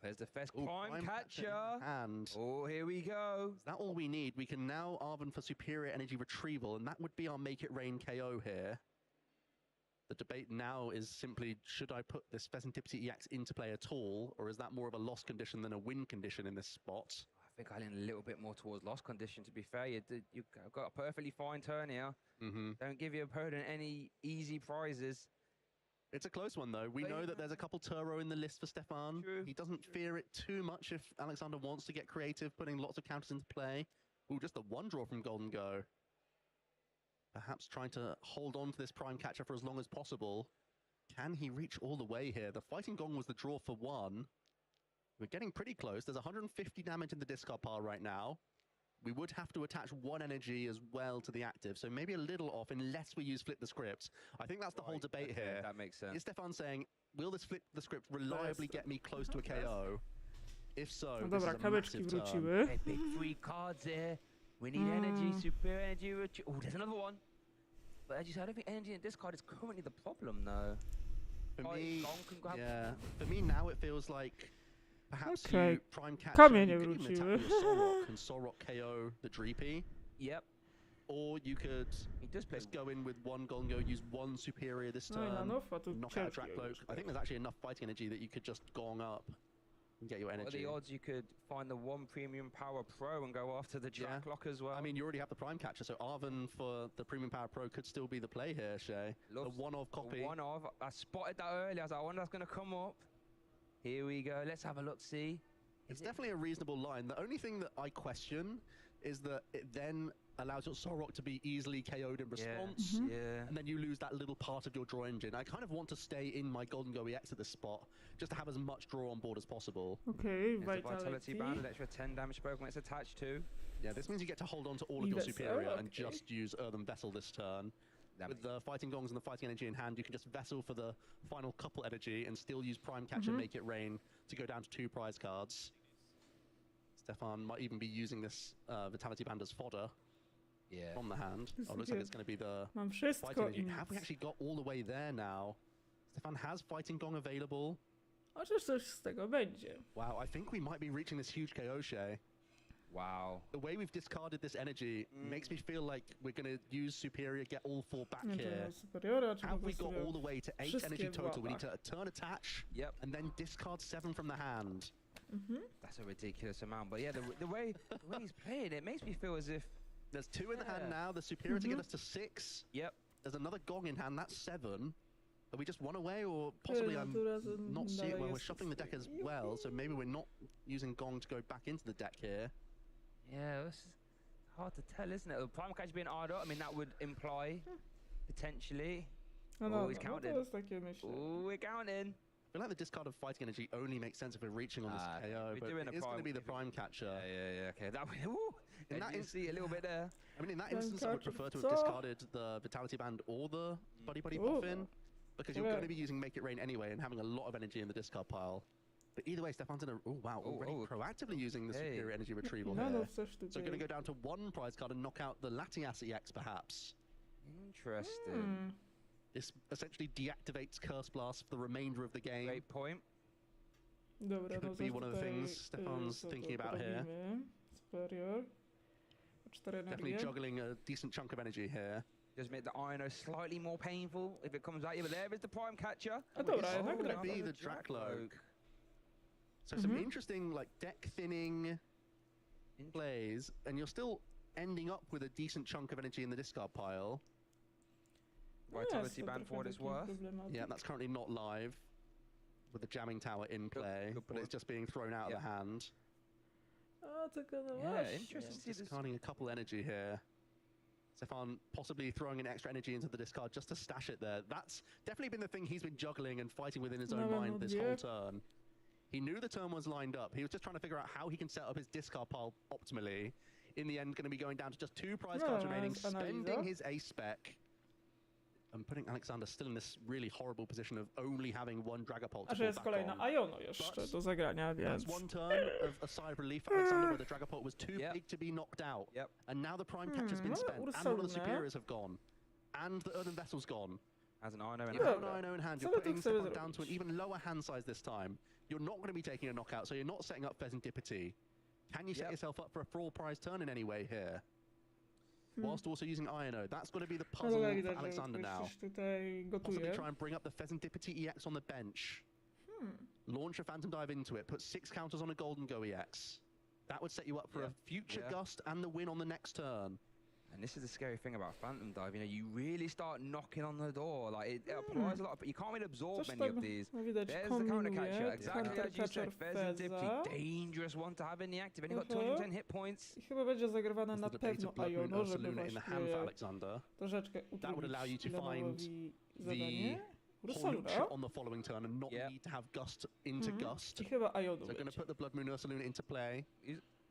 There's the first prime catcher. And here we go. Is that all we need? We can now Arven for superior energy retrieval, and that would be our Make It Rain KO here. The debate now is simply, should I put this Pheasantipity EX into play at all, or is that more of a loss condition than a win condition in this spot? I think I lean a little bit more towards loss condition, to be fair. You've got a perfectly fine turn here. Don't give your opponent any easy prizes. It's a close one, though. We know that there's a couple Turo in the list for Stefan. True. He doesn't fear it too much if Alexander wants to get creative, putting lots of counters into play. Ooh, just the 1 draw from Golden Go. Perhaps trying to hold on to this prime catcher for as long as possible. Can he reach all the way here? The Fighting Gong was the draw for 1. We're getting pretty close. There's 150 damage in the discard pile right now. We would have to attach 1 energy as well to the active, so maybe a little off unless we use Flip the Script. I think that's the whole debate here. That makes sense. Is Stefan saying, will this Flip the Script reliably get me close to a KO? If so, No this dobra, is a kamyczki massive turn. wróciły. Okay, big 3 cards here. We need energy, superior energy. Oh, there's another one. But as you said, I don't think energy in this card is currently the problem, though. For me, for me now it feels like perhaps Okay. you prime catch Kamienie you could even wróciły. attack your Solrock and Solrock KO the Dreepy. Yep. Or you could just go in with 1 Gongo, use 1 superior this No i turn, na nowa tu knock out a ciężkie Dracloak. już I think there's actually enough fighting energy that you could just gong up and get your What are energy. the odds you could find the 1 Premium Power Pro and go after the Dracloak as well? I mean, you already have the Prime Catcher, so Arven for the Premium Power Pro could still be the play here, Shay. The one-of copy. The one-of. I spotted that earlier. I was like, I wonder that's going to come up. Here we go. Let's have a look, see. It's definitely a reasonable line. The only thing that I question is that it then allows your Solrock to be easily KO'd in response, and then you lose that little part of your draw engine. I kind of want to stay in my Golden Go EX at this spot, just to have as much draw on board as possible. Okay, There's the Vitality Band, an extra 10 damage Pokemon it's attached to. Yeah, this means you get to hold on to all of your superior and just use Earthen Vessel this turn. With the Fighting Gongs and the Fighting Energy in hand, you can just Vessel for the final couple energy and still use Prime Catcher, Make It Rain to go down to 2 prize cards. Stefan might even be using this Vitality Band as fodder from the hand. Oh, looks like it's going to be the Mam wszystko Fighting Energy. i Have we actually got all the way there now? Stefan has Fighting Gong available. Chociaż coś z tego będzie. Wow, I think we might be reaching this huge KO, Shay. Wow. The way we've discarded this energy makes me feel like we're going to use Superior, get all 4 back Nie, to here. superiora, czy po Have we prostu got all the way to 8 wszystkie energy w total? We need łapach. to turn attach, and then discard 7 from the hand. That's a ridiculous amount. But yeah, the way he's playing, it makes me feel as if... There's 2 in the hand now. The Superior to get us to 6. Yep. There's another Gong in hand. That's 7. Are we just 1 away, or possibly I'm not seeing? Well, we're shuffling the deck as well, so maybe we're not using Gong to go back into the deck here. Yeah, it's hard to tell, isn't it? The Prime Catch being hard up, I mean, that would imply, potentially... No he's dobra, no counting. to jest takie myślę. We're counting. I feel like the discard of Fighting Energy only makes sense if we're reaching on this KO, but it is going to be the Prime Catcher. Yeah, okay. That in that instance, a little bit there. I mean, in that Prime instance, I would Catcher prefer to for have co? discarded the Vitality Band or the Buddy Buddy Oh. Puffin, because you're going to be using Make It Rain anyway and having a lot of energy in the discard pile. But either way, Stefan's in a... Oh, wow, already proactively using the superior energy retrieval No, here. no, coś So tutaj. going to go down to one prize card and knock out the Latias EX, perhaps. Interesting. This essentially deactivates Curse Blast for the remainder of the game. Great point. Dobra, Could no be coś one of the tutaj, things Stefan's co thinking to about here. robimy. Superior. 4 Definitely energie. juggling a decent chunk of energy here. Just make the Ino slightly more painful if it comes out. Yeah, but there is the prime catcher. A dobra, It's jednak going to Drakloak. be the Drakloak. So some interesting like deck thinning plays, and you're still ending up with a decent chunk of energy in the discard pile. Vitality band for what it's worth. Yeah, that's currently not live with the jamming tower in play, but it's just being thrown out of the hand. A, tylko no Yeah, właśnie. interesting to see this. Discarding a couple energy here. Stefan possibly throwing an extra energy into the discard just to stash it there. That's definitely been the thing he's been juggling and fighting within his own mind this whole turn. He knew the turn was lined up. He was just trying to figure out how he can set up his discard pile optimally. In the end, going to be going down to just 2 prize cards remaining, spending his ace spec, and putting Alexander still in this really horrible position of only having 1 Dragapult to A że fall jest back kolejna on. Iono jeszcze do zagrania, więc... That's one turn of a sigh of relief for Alexander where the Dragapult was too big to be knocked out. And now the prime catcher's been spent, and all of the superiors have gone. And the earthen vessel's gone. As an Ino in You hand. have an Ino in hand. Co You're my tu putting chcemy Stefan down to an zrobić? even lower hand size this time. You're not going to be taking a knockout, so you're not setting up Pheasantipity. Can you set yourself up for a full prize turn in any way here? Whilst also using Ino. That's got to be the No puzzle dobra, for widać, że Alexander ktoś now. coś tutaj Possibly gotuje. try and bring up the Pheasantipity EX on the bench. Launch a Phantom Dive into it. Put 6 counters on a Golden Go EX. That would set you up for a future gust and the win on the next turn. And this is the scary thing about Phantom Dive. You know, you really start knocking on the door. Like it applies a lot, but you can't really absorb Coś many tam, of these. no widać, There's the counter catcher. kombinuje. Exactly as you said. Pheasantipity, Feza. dangerous one to have in the active. And you've got 210 hit points. I chyba będzie zagrywane na The debate pewno of Blood Moon Iono, żeby Ursaluna in the hand for właśnie Alexander. troszeczkę That would allow you utrudnić to find Leonowi the zadanie. Holucha Ursaluna. on the following turn and not need to have Gust into Gust. I chyba Iono So going to put the Blood Moon Ursaluna into play.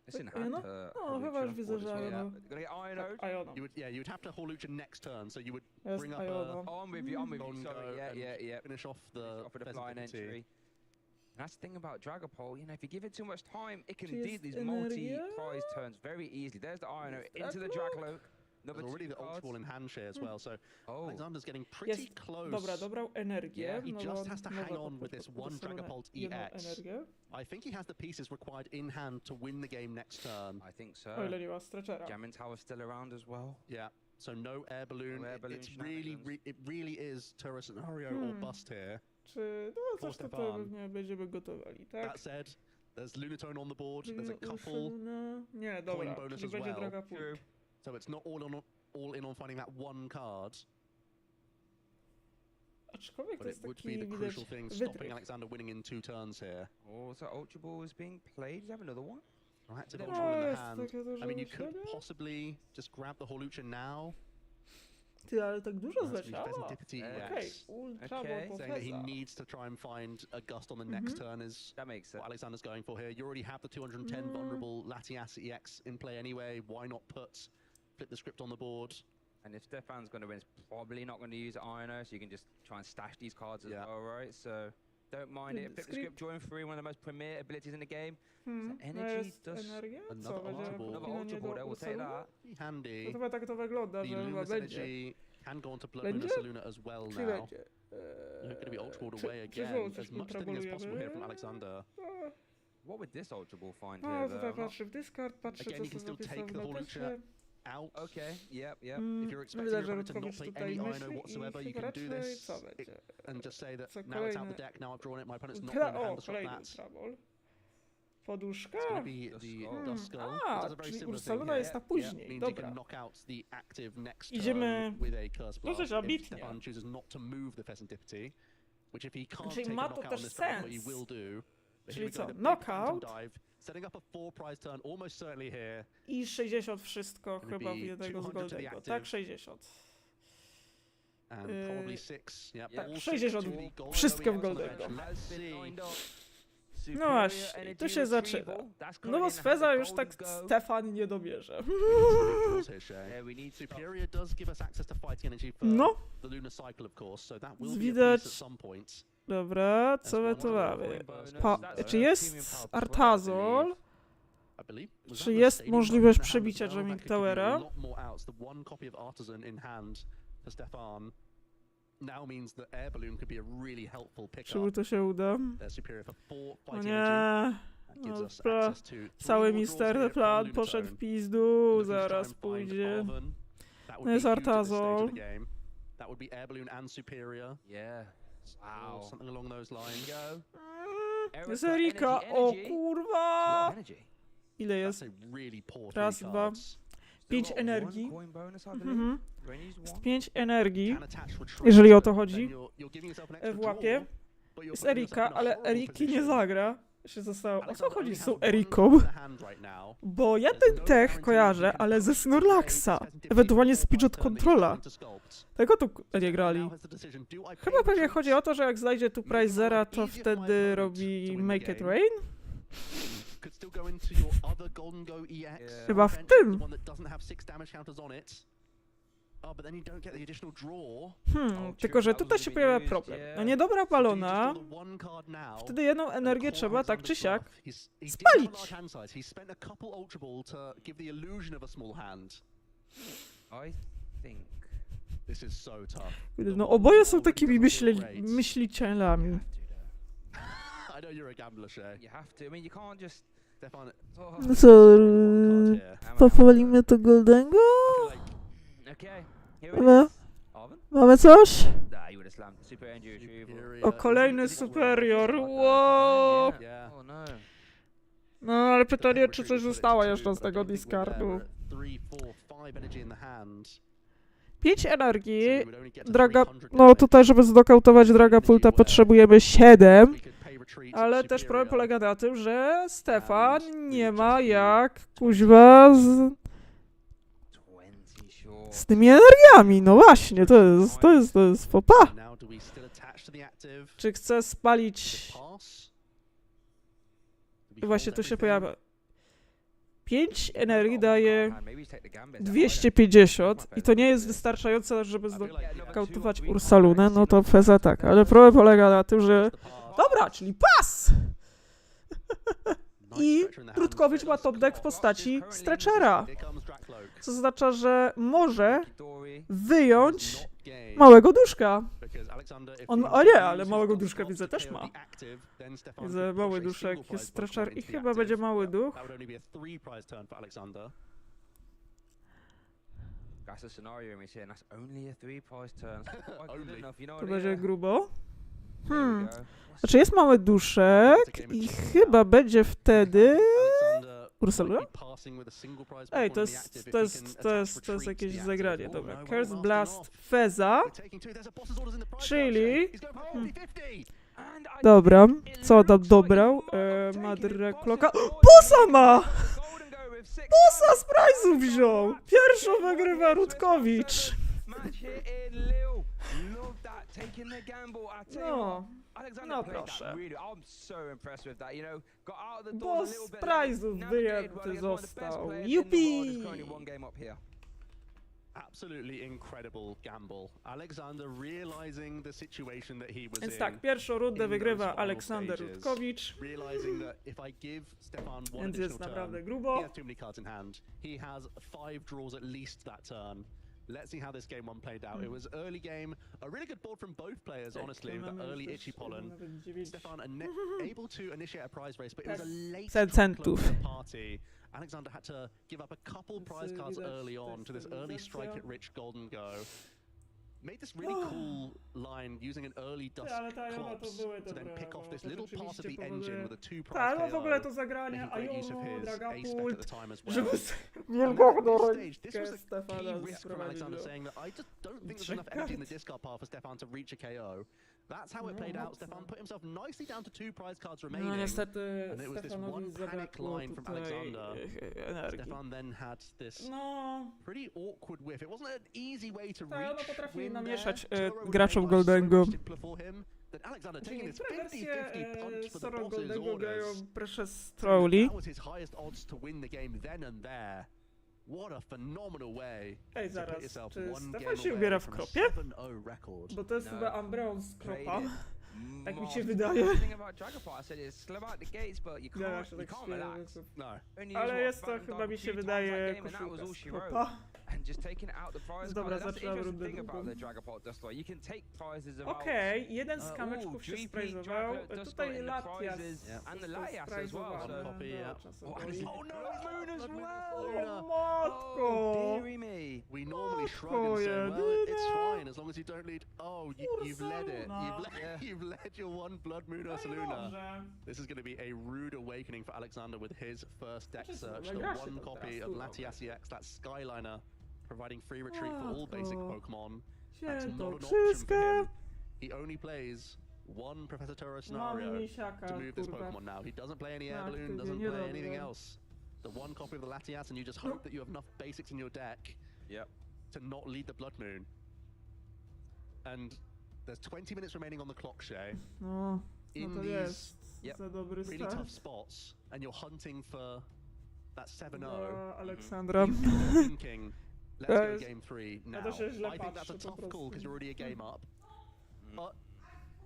It's in Tak, hand. no, no chyba już widzę, że Iono. Gonna get Ino. Tak, Iono. You would, yeah, you would have to Holucha next turn, so you would Jest bring up Iono. Oh, I'm with you. I'm with you. Golden Sorry. Go Yeah, and yeah. finish off the Off with a flying Pheasantipity. entry. And that's the thing about Dragapult, you know, if you give it too much time, it can Czy deal jest these energia? multi-prize turns very easily. There's the Ino into the Dragloak. There's already the Ultra Ball in hand share as well, so Oh. Alexander's getting pretty Jest, close. dobra, dobrał energię. Yeah, he no just bo has to nowa hang on with this one Ursaluna Dragapult jedną EX. energię. I think he has the pieces required in hand to win the game next turn. I think so. O ile nie ma Stretchera. Jamming Tower's still around as well. Yeah, so no air balloon. No air balloon It's really, it really is Turret Scenario or bust here. Czy no coś Stefan. tutaj pewnie będziemy gotowali, tak? That said, there's Lunatone on the board. There's a couple Ursaluna. Nie, dobra, bonus czyli as będzie well. Dragapult. So it's not all in on finding that one card, Aczkolwiek but to it jest would taki, be the widać, crucial thing stopping wytrych. Alexander winning in 2 turns here. Oh, so Ultra Ball is being played. Does he have another one? Active No, Ultra Ball in the jest hand. takie duże I mean, you could myślenie. possibly just grab the Holucha now. Ty, ale tak dużo That's really zleciało. Pheasantipity Okej, EX. Ultra Okay. Ball po Saying that he Feza. needs to try and find a gust on the next turn is That makes sense. what Alexander's going for here. You already have the 210 vulnerable Latias EX in play anyway. Why not flip the script on the board? And if Stefan's going to win, it's probably not going to use Ino, so you can just try and stash these cards as well, right? So don't mind it. Flip the script, drawing free, one of the most premier abilities in the game. So energy Jest does... energia? Co, Another będzie Ultra Ball. Another popinanie Ultra Ball, do we'll take Ursaluna? that. Handy. To chyba tak to wygląda, The że chyba Luminous będzie. Energy can go on to Blood Moon Będzie? Ursaluna as well Czy now. będzie? You're going to be Ultra Balled Czy- away czy again. znowu coś As much thinning as possible here from ultrabolujemy? Alexander. What would this Ultra Ball find No, here, tutaj though? patrzy w discard, patrzy Again, co you can sobie still zapisał take w the whole notesie. out. Okay, yep. If you're No expecting widać, your że opponent to not Rutkowicz play tutaj any myśli Ino i whatsoever, you chyba can do raczej co this będzie? and just say that Co now it's out kolejny- the deck, now I've drawn it, my opponent's not going to hand us Kolejny that. Ultra Ball. Poduszka? It's going to be the Dust Skull. It A, does a very czyli similar thing Ursaluna here. jest na później, Means you dobra. can knock out the active next Idziemy turn with a Curse Blast dosyć if ambitnie. Stefan chooses not to move the Pheasantipity, which if he can't Czyli take a ma to knockout też on this turn, what he sens. will do. But Czyli here we go, co, the big knockout? Phantom Dive, setting up a 4 prize turn, almost certainly here. I 60 wszystko Gonna chyba w be jednego z 200 to the Goldego. active. Tak, 60. And probably 6. Yep, tak, all 60 6 to the Golden wszystko w Goes on the Goldego. bench. Let's see. No właśnie, tu się zaczyna. No bo z Feza już tak Stefan nie dobierze. Superior does give us access to fighting energy for No. the lunar cycle, of course, so that will be a Widać piece at some point. Dobra, co my tu mamy? Czy jest Artazol? Czy jest możliwość przebicia Jamming Towera? Czy mu to się uda? O nie. Dobra. Cały misterny plan poszedł w pizdu, zaraz pójdzie. No jest Artazol. Jest Erika, o kurwa! Ile jest? Raz, dwa. 5 energii. Jest 5 energii, jeżeli o to chodzi. W łapie. Jest Erika, ale Eriki nie zagra. Się zostało. O co chodzi z tą Eriką? Bo ja ten tech kojarzę, ale ze Snorlaxa. Ewentualnie z Pidgeot Controla. Tego tu nie grali. Chyba pewnie chodzi o to, że jak znajdzie tu Prizera, to wtedy robi Make It Rain? Chyba w tym. Tylko że tutaj się pojawia problem. No niedobra balona, wtedy jedną energię trzeba tak czy siak spalić. No oboje są takimi myślicielami. No co, powolimy to Goldego? Mamy coś? O, kolejny superior, wow! No, ale pytanie, czy coś zostało jeszcze z tego discardu? 5 energii, no tutaj, żeby zdokautować Dragapulta, potrzebujemy 7. Ale też problem polega na tym, że Stefan nie ma jak, kuźwa, z tymi energiami. No właśnie, to jest popa. Czy chce spalić? Właśnie tu się pojawia. 5 energii daje 250 i to nie jest wystarczające, żeby zdokautować Ursalunę, no to feza tak, ale problem polega na tym, że dobra, czyli pas! I Rutkowicz ma top deck w postaci Stretchera, co oznacza, że może wyjąć małego duszka. O nie, ale małego duszka widzę też ma. Widzę mały duszek, jest Stretcher i chyba będzie mały duch. To będzie grubo. Znaczy jest mały duszek i chyba będzie wtedy... Ursaluna? Ej, to jest jakieś zagranie, dobra. Curse Blast Feza, czyli... Dobra, co tam dobrał? Madre Clocka... Bossa ma! Bossa z Prize'u wziął! Pierwszą wygrywa Rutkowicz. No proszę. Bo z Prize'u wyjęty został. Yupi! Absolutely incredible gamble. Alexander realizing the situation that he was Więc tak, pierwszą rundę wygrywa Aleksander Rutkowicz. Więc jest naprawdę grubo. He has too many cards in hand. He has 5 draws at least that turn. Let's see how this game one played out. It was early game, a really good board from both players, honestly, with the early Itchy Pollen. Stefan able to initiate a prize race, but it was a late close to the party. Alexander had to give up a couple prize cards early on to this early strike-it-rich Golden Go. Made this really cool line using an early dusk clops to then pick off this little part of the engine with a 2-prize KO. W ogóle to zagranie, a Dragapult, żeby This was a key risk from Alexander saying that I just don't think there's enough energy in the discard pile for Stefan to reach a KO. That's how it played out. Stefan put himself nicely down to 2 prize cards remaining. No niestety and it was this one panic line from Alexander. Stefan then had this pretty awkward whiff. It wasn't an easy way to reach win namieszać graczom Goldego. Czyli niektóre wersje Sorrow Goldego grają Precious Trolli. What a phenomenal way. Ej, zaraz, czy Stefan się ubiera w kropie? Bo to jest chyba Umbreon z kropa. Tak mi się wydaje. Ale jest to chyba mi się wydaje koszulka z Kopa. Dobra, zaczynam rundę drugą. Okej, jeden z kamyczków się sprajzował. Tutaj Latias został sprajzowany. Oh no, Moon as well! O matko! We normally shrug and say, well, it's fine as long as you don't lead. Oh, you've led it. You've led your one blood moon Ursaluna. This is going to be a rude awakening for Alexander with his first deck search. The one copy of Latias EX, that Skyliner, providing free retreat for all basic Pokemon. That's not an option for him. He only plays one Professor Turo scenario to move this Pokemon now. He doesn't play any Air Balloon, doesn't play anything else. The one copy of the Latias, and you just hope that you have enough basics in your deck to not lead the Blood Moon. And there's 20 minutes remaining on the clock, Shay. In these really tough spots, and you're hunting for that 7-0. Alexandra. You're thinking, let's go game 3 now. I think that's a tough call because you're already a game up. But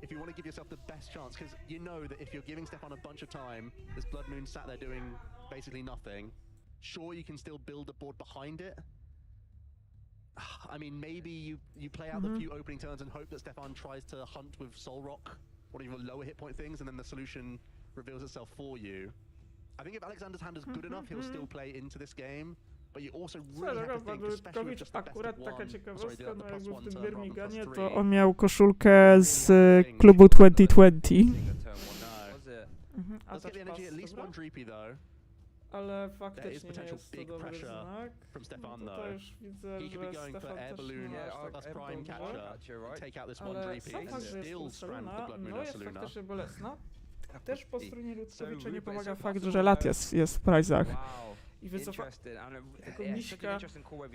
if you want to give yourself the best chance, because you know that if you're giving Stefan a bunch of time, this Blood Moon sat there doing basically nothing. Sure, you can still build a board behind it. I mean, maybe you play out the few opening turns and hope that Stefan tries to hunt with Soul Rock or even lower hit point things, and then the solution reveals itself for you. I think if Alexander's hand is good enough, he'll still play into this game. But you also really have to think, especially with just the best akurat of taka one, ciekawostka, the no plus jakby w one tym turn rather than Birminghanie plus to three. on miał koszulkę z klubu 2020. Let's get the energy, at least one Dreepy though. Ale There is faktycznie nie potential jest to big dobry pressure znak. from Stefan Tutaj though. już widzę, He could be że going for Stefan Air też nie Balloon ma aż plus tak Prime Catcher and take out this one ale Dreepy sam and fakt, że still jest strand the Ursaluna, Blood Moon no jest Ursaluna. faktycznie bolesna. Też po stronie Rutkowicza nie pomaga fakt, że Latias jest w prizach. I wycofa tego Miśka,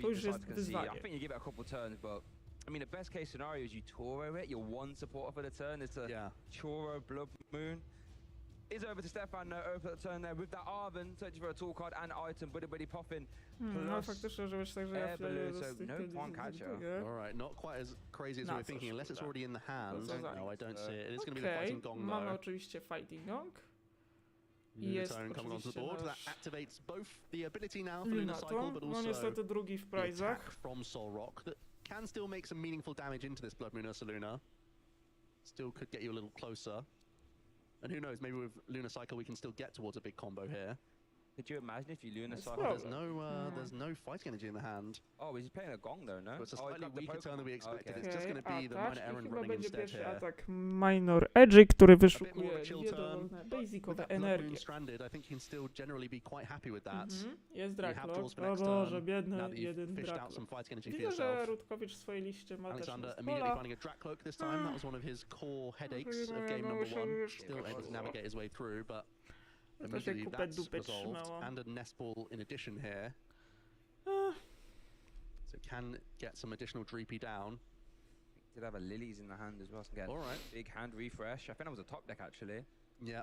to już jest wyzwanie. I mean, the best case scenario is you Toro it, you're one supporter for the turn, it's a Choro Blood Moon. Is over to Stefan, no, over the turn there with that Arven, searching for a tool card and item, buddy popping. No faktycznie, że wiesz, tak, że ja Alright, not quite as crazy as we were thinking, unless it's already in the hand. No, I don't see it. It is going to be the Fighting Gong mamy though. oczywiście Fighting Gong. Lunatone coming onto the board. That activates both the ability now for Lunar Cycle, but also niestety drugi w the prizach. attack from Soul Rock that can still make some meaningful damage into this Blood Moon Ursaluna. Still could get you a little closer. And who knows, maybe with Lunar Cycle we can still get towards a big combo here. Could you imagine if you Lunar Cycle? There's no fighting energy in the hand. Oh, he's playing a Gong though, no? So it's a slightly weaker turn than we expected. It's just going to be the minor errand Chyba running będzie instead pierwszy here. atak Minor Edgy, który wyszukuje dwie dowolne basicowe energie. Stranded, I think you can still generally be quite happy with that. Jest You have Draklock, draws for o next Boże, turn, biedny now that you've jeden fished out Draklock. some fighting energy for Widzę, że yourself. Rutkowicz w swojej liście ma też Alexander immediately finding a Drakloak this time. That was one of his core headaches of game number 1. Still able to navigate his way through, but immediately that's resolved. And a Nest Ball in addition here. So can get some additional Dreepy down. Did have a Lilies in the hand as well. So again, big hand refresh. I think that was a top deck actually. Yeah.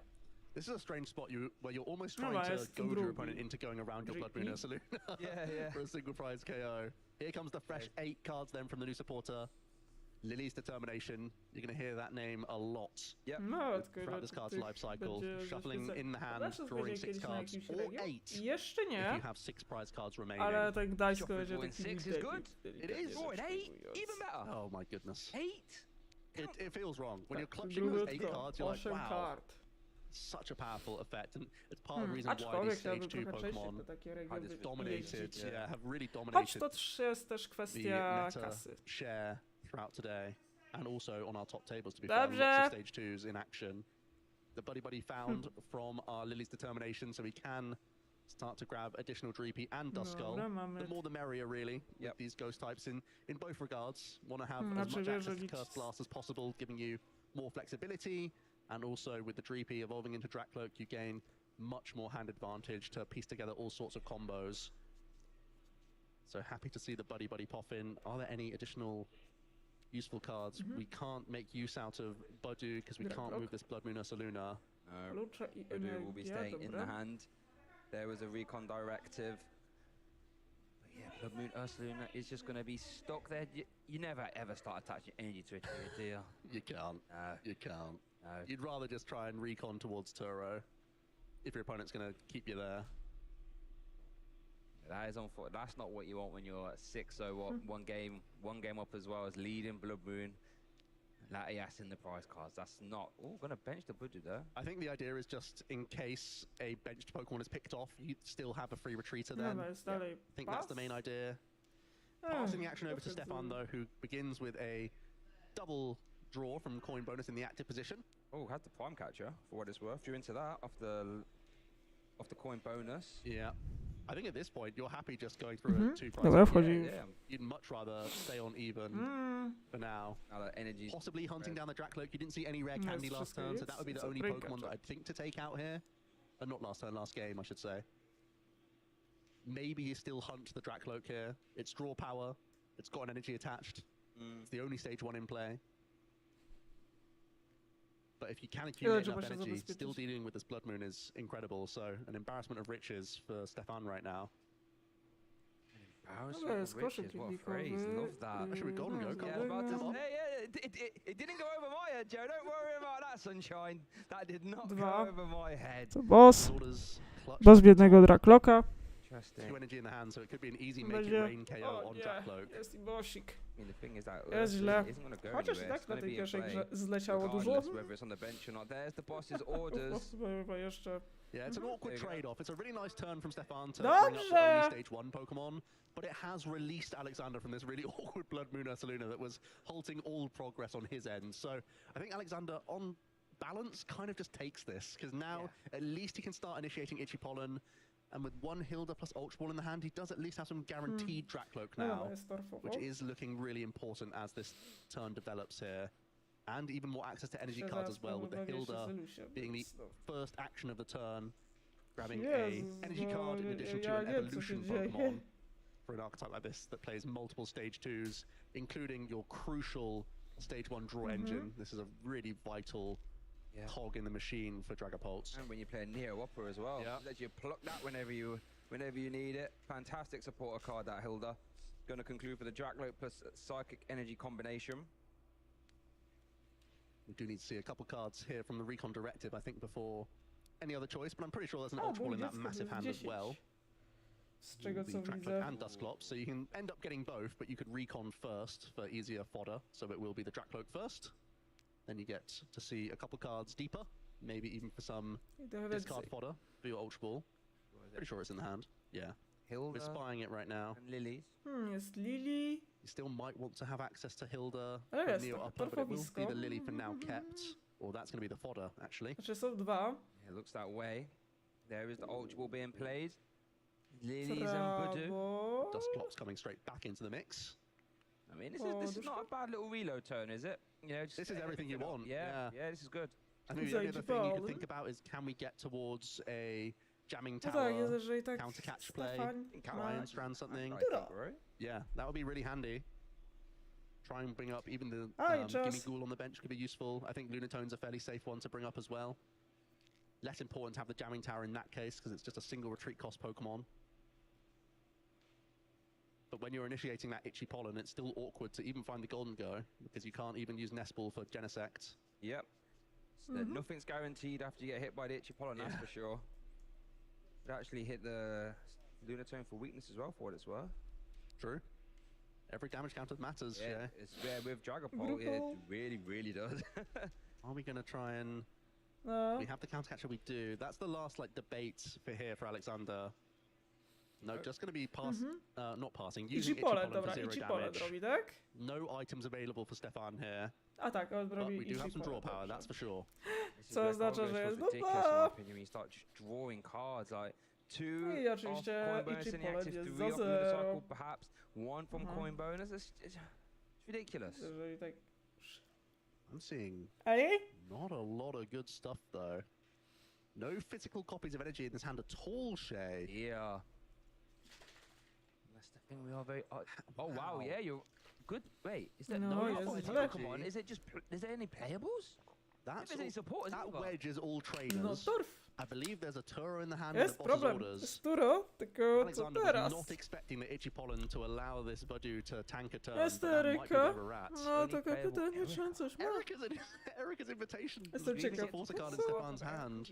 This is a strange spot where you're almost trying to goad your opponent into going around your Blood Moon Ursaluna for a single prize KO. Here comes the fresh 8 cards then from the new supporter. Lily's Determination. You're going to hear that name a lot throughout this card's life cycle. Shuffling in the hand, drawing 6 cards, or 8 Jeszcze nie. if you have 6 prize cards remaining. Ale tak Gdańsko będzie taki 6 is good. It is. Oh, an 8, even better. Oh my goodness. 8? It feels wrong. When you're clutching those 8 cards, you're like, wow. Card. Such a powerful effect, and it's part of the reason why these stage 2 Pokemon have dominated, have really dominated jest też the kwestia meta kasy. share throughout today, and also on our top tables, to be fair, lots of stage 2s in action. The Buddy found from our Lily's Determination, so we can start to grab additional Dreepy and Duskull. The more the merrier, really, with these ghost types in both regards. Want to have as much access to Cursed Blast as possible, giving you more flexibility. And also with the Dreepy evolving into Drakloak, you gain much more hand advantage to piece together all sorts of combos. So happy to see the Buddy pop in. Are there any additional useful cards? We can't make use out of Budu because we can't move this Blood Moon Ursaluna. Budu will be staying in the hand. There was a recon directive. Yeah, Blood Moon Ursaluna is just going to be stuck there. You never ever start attaching energy to it, do you? You can't. No. You can't. No. You'd rather just try and recon towards Turo if your opponent's going to keep you there. That is unfortunate. That's not what you want when you're 6-0 up, one game up as well as leading Blood Moon. Latias in the prize cards. That's not. Oh, going to bench the budget there. I think the idea is just in case a benched Pokemon is picked off, you still have a free retreater then. I think that's the main idea. Passing the action over to Stefan though, who begins with a double draw from coin bonus in the active position. Oh, had the Prime Catcher for what it's worth. You're into that off the coin bonus. Yeah. I think at this point, you're happy just going through a 2 prize. You'd much rather stay on even for now. Now that energy. Possibly hunting down the Dracloak. You didn't see any rare candy last turn, so that would be the only Pokemon that I'd think to take out here. Not last turn, last game, I should say. Maybe you still hunt the Dracloak here. It's draw power. It's got an energy attached. It's the only stage 1 in play. But if you can accumulate enough energy, still dealing with this Blood Moon is incredible. So an embarrassment of riches for Stefan right now. Embarrassment of riches, what a phrase. Love that. Actually, with Golden Go, come on. It didn't go over my head, Joe. Don't worry about that, Sunshine. That did not go over my head. To boss. Biednego Dracloka. Two energy in the hand, so it could be an easy make it rain KO on Dracloak. Jest i bossik. I mean, the thing is that jest źle. isn't going to go Chociaż i anywhere. tak na tej pierwszej grze zleciało dużo. Whether it's on the bench or not. There's the boss's orders. Yeah, it's an awkward trade-off. It's a really nice turn from Stefan to bring up the only stage 1 Pokemon, but it has released Alexander from this really awkward Blood Moon Ursaluna that was halting all progress on his end. So I think Alexander, on balance, kind of just takes this, because now at least he can start initiating Itchy Pollen, and with 1 Hilda plus Ultra Ball in the hand, he does at least have some guaranteed Dracloak now, which is looking really important as this turn develops here. And even more access to energy cards as well, with the Hilda being the first action of the turn, grabbing a energy card in addition to an evolution Pokemon for an archetype like this that plays multiple stage 2s, including your crucial stage 1 draw engine. This is a really vital cog in the machine for Dragapult. And when you play a Neo Upper as well, let you pluck that whenever you need it. Fantastic supporter card, that Hilda. Going to conclude for the Dracloak plus Psychic Energy combination. We do need to see a couple cards here from the Recon Directive, I think, before any other choice, but I'm pretty sure there's an Ultra Ball in that massive hand as well. Z czego co widzę. And Dusclops, so you can end up getting both, but you could Recon first for easier fodder, so it will be the Dracloak first. Then you get to see a couple cards deeper, maybe even for some discard fodder for your Ultra Ball. Pretty sure it's in the hand. Yeah. Hilda. We're spying it right now. And Lilies. Jest Lily. You still might want to have access to Hilda, jest Neo Upper, but it will be the Lily for now kept. Or that's going to be the fodder, actually. Znaczy są 2. It looks that way. There is the Ultra Ball being played. Lilies and Voodoo. Dusclops coming straight back into the mix. I mean, this is not a bad little reload turn, is it? You know, this is everything you want. Yeah, this is good. I think the only other thing you can think about is, can we get towards a jamming tower, counter catch play, try and strand something? Yeah, that would be really handy. Try and bring up even the Gimme Ghoul on the bench could be useful. I think Lunatone's a fairly safe one to bring up as well. Less important to have the jamming tower in that case, because it's just a single retreat cost Pokemon. But when you're initiating that Itchy Pollen, it's still awkward to even find the Golden Go, because you can't even use Nest Ball for Genesect. Yep. So nothing's guaranteed after you get hit by the Itchy Pollen, that's for sure. It actually hit the Lunatone for weakness as well, for what it's worth. True. Every damage counter matters. Yeah, it's with Dragapult, it really, really does. Are we going to try and... We have the counter catcher, we do. That's the last debate for Alexander. No, just going to be not passing. Using Itchy Pollen for 0 damage. Robi, tak? No items available for Stefan here. A tak, on robi we do have some draw power, that's for sure. Co oznacza, że jest ridiculous in my opinion when you start just drawing cards like 2 I oczywiście coin bonus in the active, 3 off motorcycle, perhaps 1 from coin bonus. It's ridiculous. I'm seeing not a lot of good stuff though. No physical copies of energy in this hand at all, Shay. Yeah. That's the thing, we are very... Oh, wow, yeah, you're... Good. Wait, is that come on? Is it just? Is there any playables? That's any support? That wedge is all trainers. No, turf. I believe there's a Turo in the hand Jest of the boss's problem orders. z Turo, tylko co Alexander teraz? was not expecting the Itchy Pollen to allow this Budu to tank a turn, Jest but that might be Eryka. where we're at. No, takie pytanie, czy on coś ma? Erika's invitation Jestem leaving ciekaw. a force card in Co? Stefan's hand.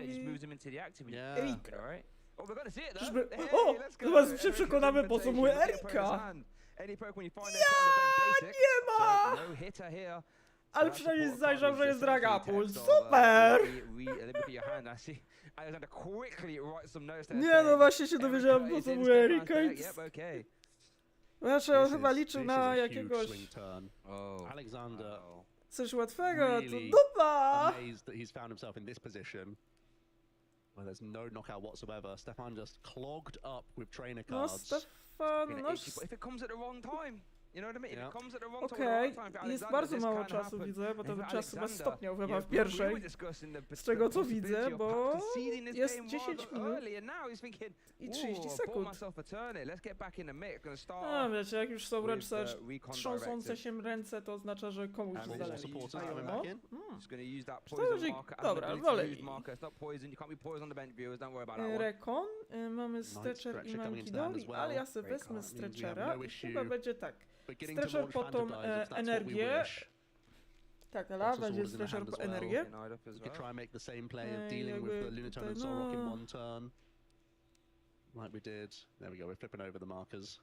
Just moves him into the active. Erika. Right? Oh, we're gonna see it though. Czyżby... Hey, O! let's go. Zaraz się Erika's przekonamy, po co mu invitation. Look at Erika! Poker's hand. Any poke when you find it on the bench basic. Nie ma! So, no hitter here. Ale przynajmniej zajrzał, że jest Dragapult. Super! Nie, no właśnie się dowiedziałem, po co mu Erika. Znaczy, on chyba liczył na jakiegoś Alexander coś łatwego, to really dupa! amazed that he's found himself in this position where there's no knockout whatsoever. Stefan just clogged up with trainer No, cards. Stefan, no... If it comes at the wrong time. You know what I mean? Yeah. If it comes at the wrong Okej, time for jest Alexander, bardzo this mało can czasu, happen. widzę, bo ten And czas chyba Alexander, stopniał chyba yeah, w we pierwszej. were discussing the Z tego co possibility widzę, of bo conceding this jest game 10 rather minut early, and now he's thinking, i 30 bought sekund. myself a turn here. Let's get back in the mix. Gonna start A wiecie, jak już są with, ręce recon trząsące directive. się ręce, to oznacza, że komuś And zależy. also A coming no? back in. Just gonna use that To poison będzie- marker. dobra, and wolę. use marker. It's not poison. You can't be poisoned on the bench, viewers. Don't worry about that one. Rekon, mamy Stretcher i Stretcher coming into hand Mankidori, as well. ale ja sobie Great wezmę card. Means we have Stretchera no i issue chyba będzie tak. beginning to Stretcher launch po Phantom tą Dives if that's what we energię. wish. Tak, Boss's ale będzie orders in the Stretcher hand po as well. energię. We could try and make the same play of Ej, dealing with the jakby Lunatone and tutaj, Solrock in no. one turn. Like we did. There we go, we're flipping over the markers.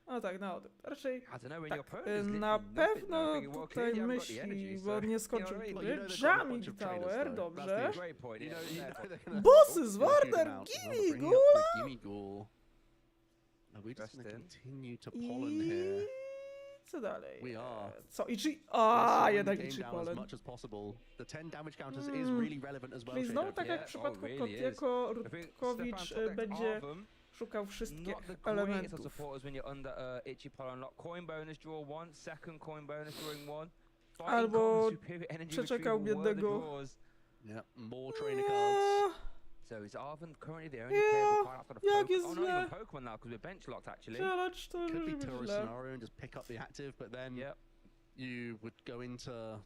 No tak, no raczej I don't know, when tak, your opponent is na literally nothing, pewno though. Thinking, well, tutaj clearly I haven't got the myśli, energy, bo so, nie you skończył know what I mean? gry. Well, you know they've got a bunch Jamming of trainers, Tower, though. dobrze. That's the Great point. You know, they're gonna Bossy z do a huge Warder, amount. gimme Bringing up gula! the gimme ghoul. Are we just gonna continue to pollen here? I co dalej? We are. Co? Ichi... Let's A, slow jednak the game Ichi down as Polen. much as possible. The 10 damage counters is really relevant as well. Czyli znowu Shadow. tak jak w przypadku Kotiego, Rutkowicz będzie szukał wszystkich Not the greatest of elementów. supporters when you're under Itchy Pollen lock. Coin bonus draw one, second coin bonus drawing one. Fighting Albo common superior energy przeczekał retrieval were the biednego. draws. Yeah, more trainer cards. So is Arven currently the only playable card after the jak jest Oh, not źle. even Pokemon now because we're bench locked actually. Przelacz to Could może be być Turo źle. scenario and just pick up the active, but then you would go into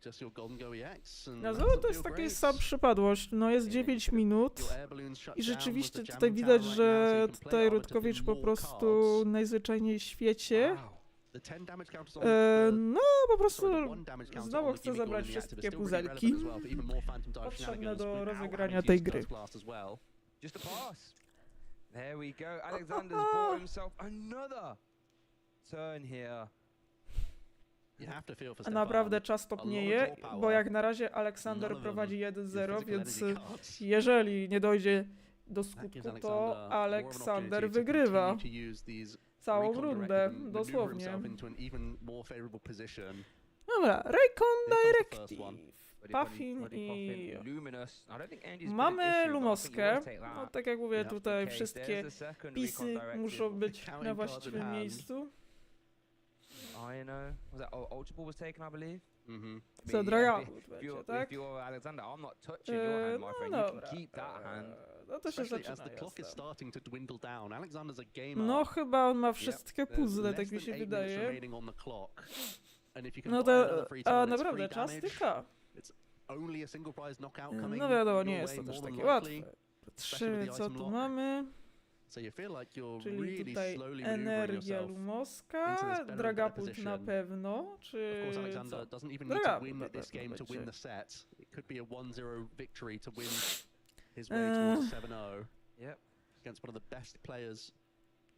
just your Golden Go EX and No that znowu doesn't to jest feel taka great. sam przypadłość, no jest 9 minut Your air balloons shut i down rzeczywiście with the tutaj jamming widać, tower że right now, so you can play tutaj Arbiter Rutkowicz in po more prostu cards. najzwyczajniej w świecie. The 10 damage counters on the No po prostu sorry, the one damage counter znowu on the chce gimme ghoul zabrać in the active is wszystkie still really puzelki relevant as well for even more Phantom Dive potrzebne shenanigans do without rozegrania having to tej use gry. Dust Blast as well. Just a pass. There we go. Alexander's bought himself another turn here. You have to feel for A Stefan. naprawdę czas A lot topnieje, of draw bo power. jak na razie Aleksander None of them prowadzi use 1-0, physical więc energy cards. jeżeli nie dojdzie do That gives skutku, to more of an Aleksander opportunity to wygrywa continue to use these całą recon rundę, directive and maneuver dosłownie. himself into an even more favorable position. Dobra, Recon Here comes the first Directive, one. Puffin i... Luminous. I don't think Andy's been an Mamy issue, but I think you Lumoskę, wanna take that. no tak jak mówię, Yeah. tutaj Okay, wszystkie there's the second pisy recon directive. muszą być Counting na cards in właściwym hand. miejscu. I know. Was that Ultra Ball was taken, I believe? Mhm. Co, Dragapult będzie, tak? If you're Alexander, I'm not touching your hand, my friend. No You can dobra, keep that hand. no to się Especially as zaczyna, the clock is jasne. starting to dwindle down. Alexander's a gamer. No chyba on ma wszystkie There's puzzle, less tak mi than się 8 minutes wydaje. remaining on the clock. And if you can No buy another to, free a turn, it's naprawdę free czas damage. tyka. It's only a single prize knockout coming No wiadomo, your nie way jest to more też than takie likely, łatwe. especially 3, with the co item tu lock. mamy? So you feel like you're Czyli really tutaj slowly maneuvering energia yourself into Lumoska, this better and better Dragapult na position. pewno, Of czy course, Alexander co? doesn't even need to Dragapult win na this pewno game to win będzie. the set. It could be a 1-0 victory to win his way towards 7-0 Yep. against one of the best players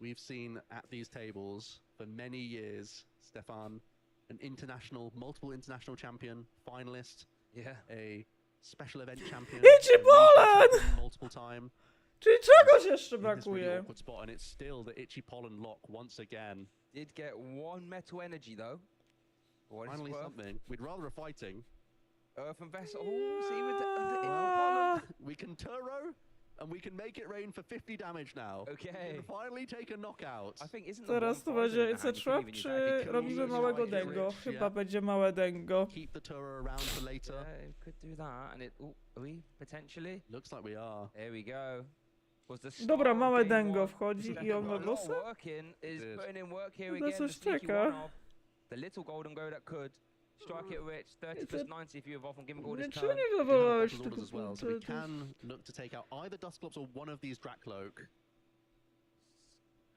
we've seen at these tables for many years. Stefan, an multiple international champion, finalist, Yeah. a special event champion, Itchy a regional Pollen! champion multiple time. Czyli czegoś jeszcze In this really brakuje? awkward spot, and it's still the Itchy Pollen lock once again. Did get one metal energy though. For what it's Finally worth. something. We'd rather a fighting. Earthen vessel. Oh, see with the Itchy Pollen. We can Turo, and we can make it rain for 50 damage now. Okay. We can finally take a knockout. I think isn't Teraz to będzie It's Trap, czy robimy małego Dengo? Chyba będzie małe Dengo. Keep the Turo around for later. Yeah, it could do that, and it. Ooh, are we potentially? Looks like we are. There we go. Was the start Dobra, of małe game Dengo one. wchodzi Stefan i on got ma a lot of bossa? work in, is Did. putting in work here No again. The coś sneaky czeka. one-off. The little golden go that could. Strike it rich, 30 plus 90 if you evolve from Gimmick Orders Niczego turn. nie Orders wywołałeś orders tego as well, so we punktu. can look to take out either Dustclops or one of these Drakloak.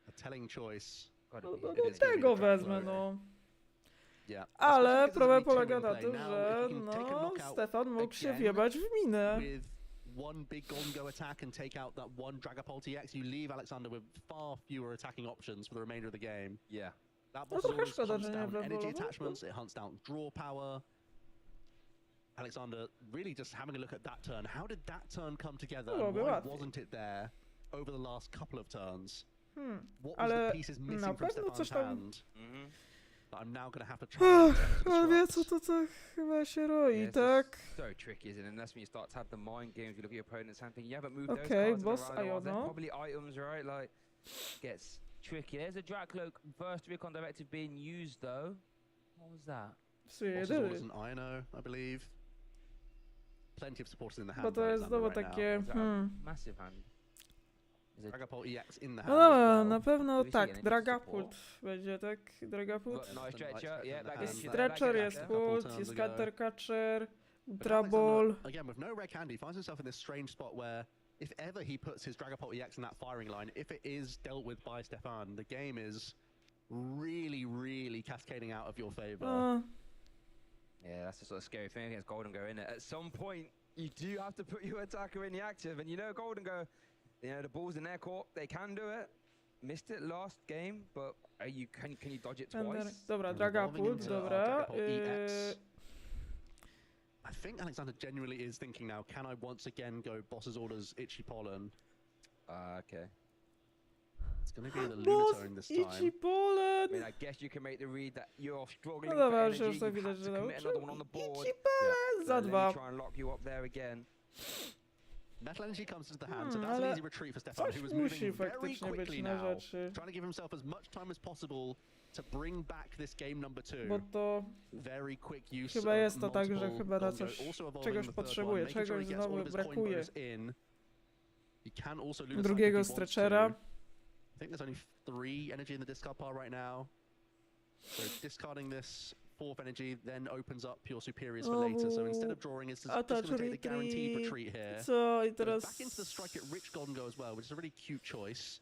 A telling choice. No It to is gonna be tego the wezmę, Drakloak. no. Yeah. Ale Especially because problem there's only polega two na in tym, play. Now, że if you can take a no, knockout Stefan mógł się again wjebać w minę. with one big Golden Go attack and take out that one Dragapult EX, you leave Alexander with far fewer attacking options for the remainder of the game. Yeah. That No boss trochę always szkoda, hunts że nie down energy wywolował. attachments, it hunts down draw power. Alexander really just having a look at that turn. How did that turn come together? And Byłoby why łatwiej. wasn't it there over the last couple of turns? What was Ale the pieces na missing from pewno Stefan's coś tam... hand? That I'm now going to have to try and attempt to A wie disrupt. co to chyba się roi, Yeah, it's tak? just so tricky, isn't it? And that's when you start to have the mind games. You look at your opponent's hand thinking, you haven't moved those Okay, cards in a boss row. They're Iono. probably items, right? Like, gets tricky. There's a Drakloak first recon directive being used, though. What was that? Psuje Boss's jedyny. orders and Iono, I believe. Plenty of supporters in the hand. Bo to for jest Alexander znowu right now. takie... Is that a massive hand? Is it Dragapult EX in the hand No as dobra, well. na pewno Do we see tak, any Dragapult będzie, tak? Dragapult? Got nice stretcher. Yeah, that Jest gets you there. Stretcher, That jest gets you there. Pult, turns jest ago. Countercatcher, But Ultra Ball. Alexander, again, with no red candy, finds himself in this strange spot where if ever he puts his Dragapult EX in that firing line, if it is dealt with by Stefan, the game is really, really cascading out of your favor. Yeah, that's the sort of scary thing against Golden Go, isn't it? At some point, you do have to put your attacker in the active, and you know Golden Go, you know, the ball's in their court, they can do it. Missed it last game, but can you dodge it twice? Dobra, And Dragapult, evolving into dobra. Dragapult EX. I think Alexander genuinely is thinking now, can I once again go Boss's Orders, Itchy Pollen? Okay. It's going to be the Boss, Lunatone this Itchy time. Pollen! I mean, I guess you can make the read that you're struggling No for dobra, energy, już you to have widać, to że commit nauczył. another one on the board. Itchy Pollen! Za Let me dwa. try and lock you up there again. Metal Energy comes into the hand, so that's an ale easy retreat for Stefan, coś who was musi moving very faktycznie być quickly na now, rzeczy. trying to give himself as much time as possible to bring back this game number 2. Bo to Very quick use chyba of jest to tak, że multiple chyba na Gonzo, coś, also evolving czegoś the third potrzebuje, one, making sure he czegoś gets all znowu of his coin brakuje. bonus in. He can also lose Drugiego if he wants stretchera. to. I think there's only 3 energy in the discard pile right now. So discarding this 4th energy then opens up your superiors for later. So instead of drawing, it's just going to take the guaranteed retreat here. Co? I Goes teraz... back into the strike at Rich Golden Go as well, which is a really cute choice.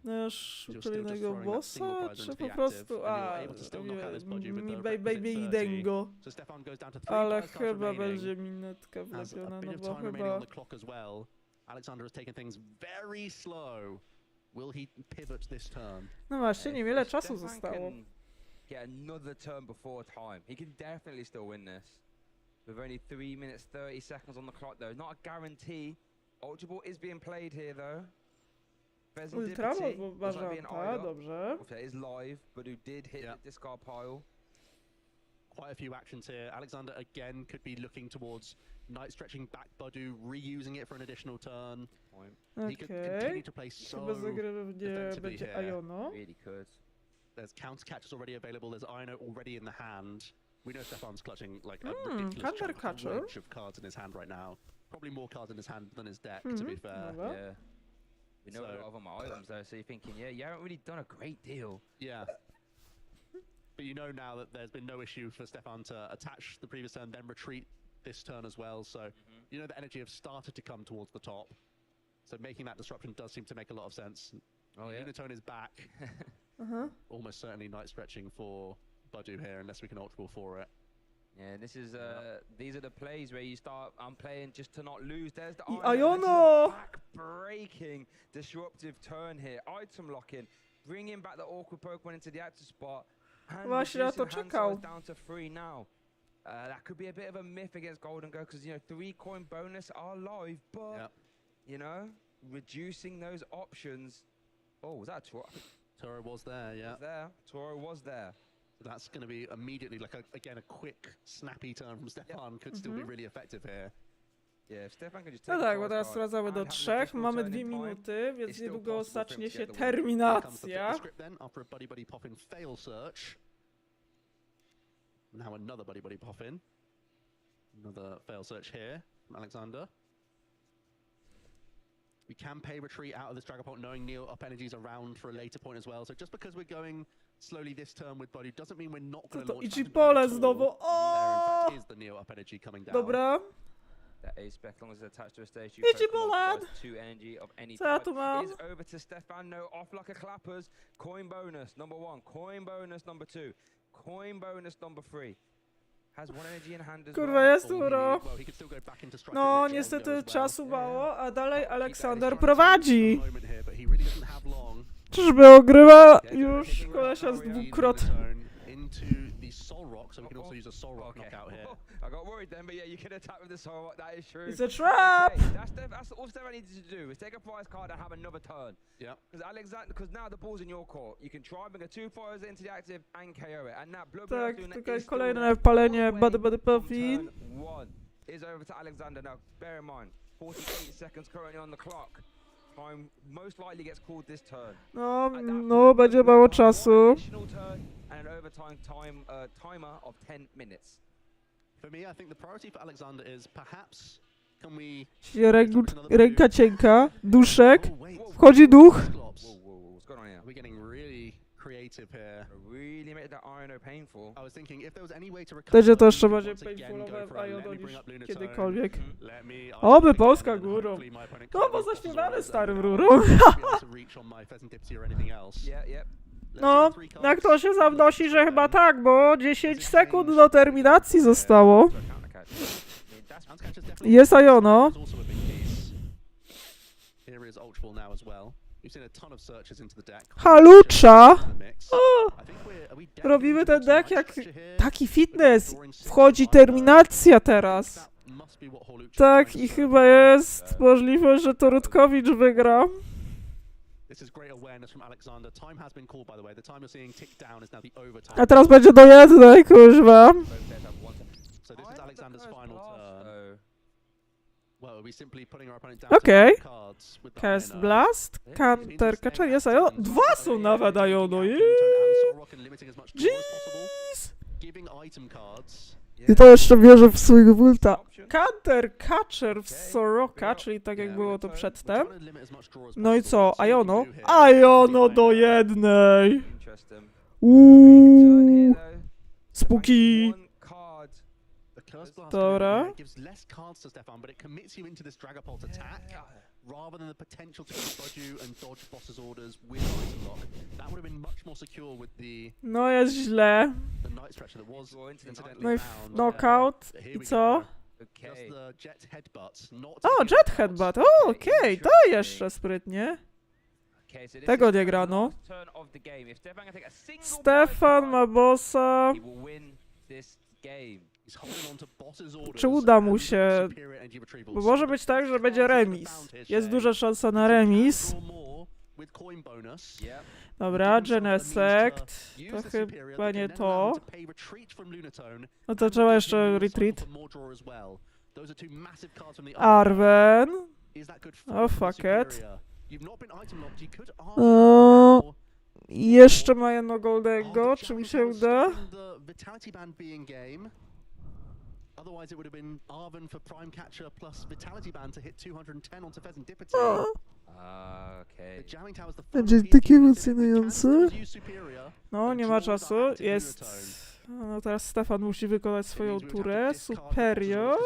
Nasz You're still just kolejnego throwing that single bossa, prize czy into po the prostu... active, and you're able to still knock out this budgie with mi the baby requisite 30. dengo. So Stefan goes down to 3 Ale prize cards chyba remaining. będzie minutka Has a wlepiona, bit no of bo time remaining chyba... on the clock as well. Alexander has taken things very slow. Will he pivot this turn? No właśnie, niewiele czasu Stefan zostało. can get another turn before time. He can definitely still win this. With only 3 minutes 30 seconds on the clock though. Not a guarantee. Ultra Ball is being played here though. Ultra Ball uważam, dobrze. That is live, but who did hit the discard pile. Quite a few actions here. Alexander again could be looking towards night stretching back Badu, reusing it for an additional turn. He could continue to play so Chyba zagrywnie defensively będzie here. Iono. Really could. There's counter catches already available. There's Ino already in the hand. We know Stefan's clutching like a counter ridiculous catcher. bunch of cards in his hand right now. Probably more cards in his hand than his deck, to be fair. Yeah. We know a lot of them are items though, so you're thinking, yeah, you haven't really done a great deal. Yeah. But you know now that there's been no issue for Stefan to attach the previous turn, then retreat this turn as well. So you know the energy have started to come towards the top. So making that disruption does seem to make a lot of sense. Oh yeah. Unitone is back. Almost certainly night stretching for Badu here, unless we can Ultra Ball for it. Yeah, this is these are the plays where you start. I'm playing just to not lose. There's the Iono! back-breaking disruptive turn here. Item locking, bringing back the awkward Pokemon into the active spot. And Właśnie na to reducing hand czekał. size down to 3 now. That could be a bit of a myth against Golden Go because you know 3 coin bonus are live, but you know reducing those options. Oh, was that a Toro? Toro was there, yeah. Was there. Toro was there. So that's going to be immediately like again a quick, snappy turn from Stefan could still be really effective here. Yeah, Stefan can just No take tak, the bo teraz card wracamy do and have an 3, additional mamy turn 2 in time. minuty, więc It's still niedługo possible for him zacznie to się get the win. terminacja. The script then after a Buddy Buddy pop in fail search. Now another Buddy Buddy pop in. Another fail search here from Alexander. We can pay retreat out of this Dragapult, knowing Neo up energies around for a later point as well. So just because we're going slowly this turn with body doesn't mean we're not going to launch. Idzie pole znowu. There, in fact, is the Neo up energy coming down. Dobra. That A spec long as it's attached to a stage. Idzie pole. 2 energy of any Co ja type. tu mam? Is over to Stefano off like a clappers. Coin bonus number 1. Coin bonus number 2. Coin bonus number 3. Has 1 energy in hand as Kurwa, well. jest Uro. No, niestety czasu mało, a dalej Aleksander prowadzi. Czyżby ogrywa już kolesia z dwukrot. I got worried then, but yeah, you can attack with the soul rock, that is true. It's a trap! Okay, that's all Stefan needs to do, is take a prize card and have another turn. Yeah. Because now the ball's in your court. You can try and bring a 2 fires into the active and KO it. And now Blood Tak, tutaj kolejne palenie Body Puffy. Turn 1 is over to Alexander. Now, bear in mind, 48 seconds currently on the clock. Time most likely gets called this turn. No, będzie mało czasu. Additional turn and an overtime timer of 10 minutes. For me, I think the priority for Alexander is perhaps can we... Ręka cienka, duszek, wchodzi duch. What's going on here? We're getting really creative here. Really made that Iono painful. I was thinking if there was any way to recover... Będzie to jeszcze bardziej painfulowe w Iono niż kiedykolwiek. Oby Polska górą. No bo zaśpiewamy starym rurą. No, jak to się zawnosi, że chyba tak, bo 10 sekund do terminacji zostało. Jest Iono. Halucza! O! Robimy ten deck jak taki fitness. Wchodzi terminacja teraz. Tak, i chyba jest możliwość, że to Rutkowicz wygra. A teraz będzie do jednej, kuźwa. Okej. Cast Blast, Counter Catcher, jest Iono. 2 są nawet Iono. Jeez. I to jeszcze bierze w swojego ulta. Counter Catcher w Soroka, czyli tak jak było to przedtem. No i co? Iono? Iono do jednej! Spooky! Dobra. Rather than the potential to dodge you and dodge boss's orders with item lock. That would have been much more secure with the... No jest źle. The night stretcher that was incidentally No i found. knockout. I co? Just the jet headbutt. O, jet headbutt. O, okej, to jeszcze sprytnie. Tego nie grano. Stefan ma bossa. Czy uda mu się? Bo może być tak, że będzie remis. Jest duża szansa na remis. Dobra, Genesect. To chyba nie to. No to trzeba jeszcze retreat. Arwen. Oh fuck it. Jeszcze ma jedno goldego, czy mi się uda? Otherwise, it would have been Arven for Prime Catcher plus Vitality Band to hit 210 onto Pheasant Dipper. Okay. Będzie takie emocjonujące. No, nie ma czasu. Jest... No teraz Stefan musi wykonać swoją turę. Superior.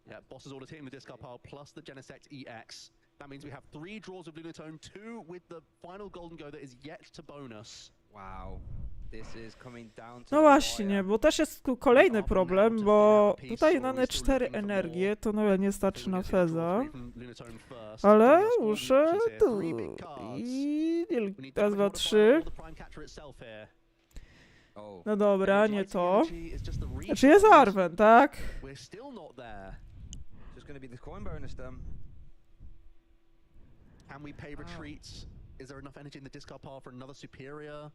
Yeah, boss's order hitting the discard pile plus the Genesect EX. That means we have 3 draws of Lunatone, 2 with the final golden go that is yet to bonus. Wow. No właśnie, bo też jest tu kolejny problem, bo tutaj mamy 4 energie, to nawet nie starczy na Feza. Ale muszę tu. I raz, 2, 3. No dobra, nie to. Znaczy jest Arwen, tak? Can we pay retreats? Is there enough energy in the discard pile for another superior?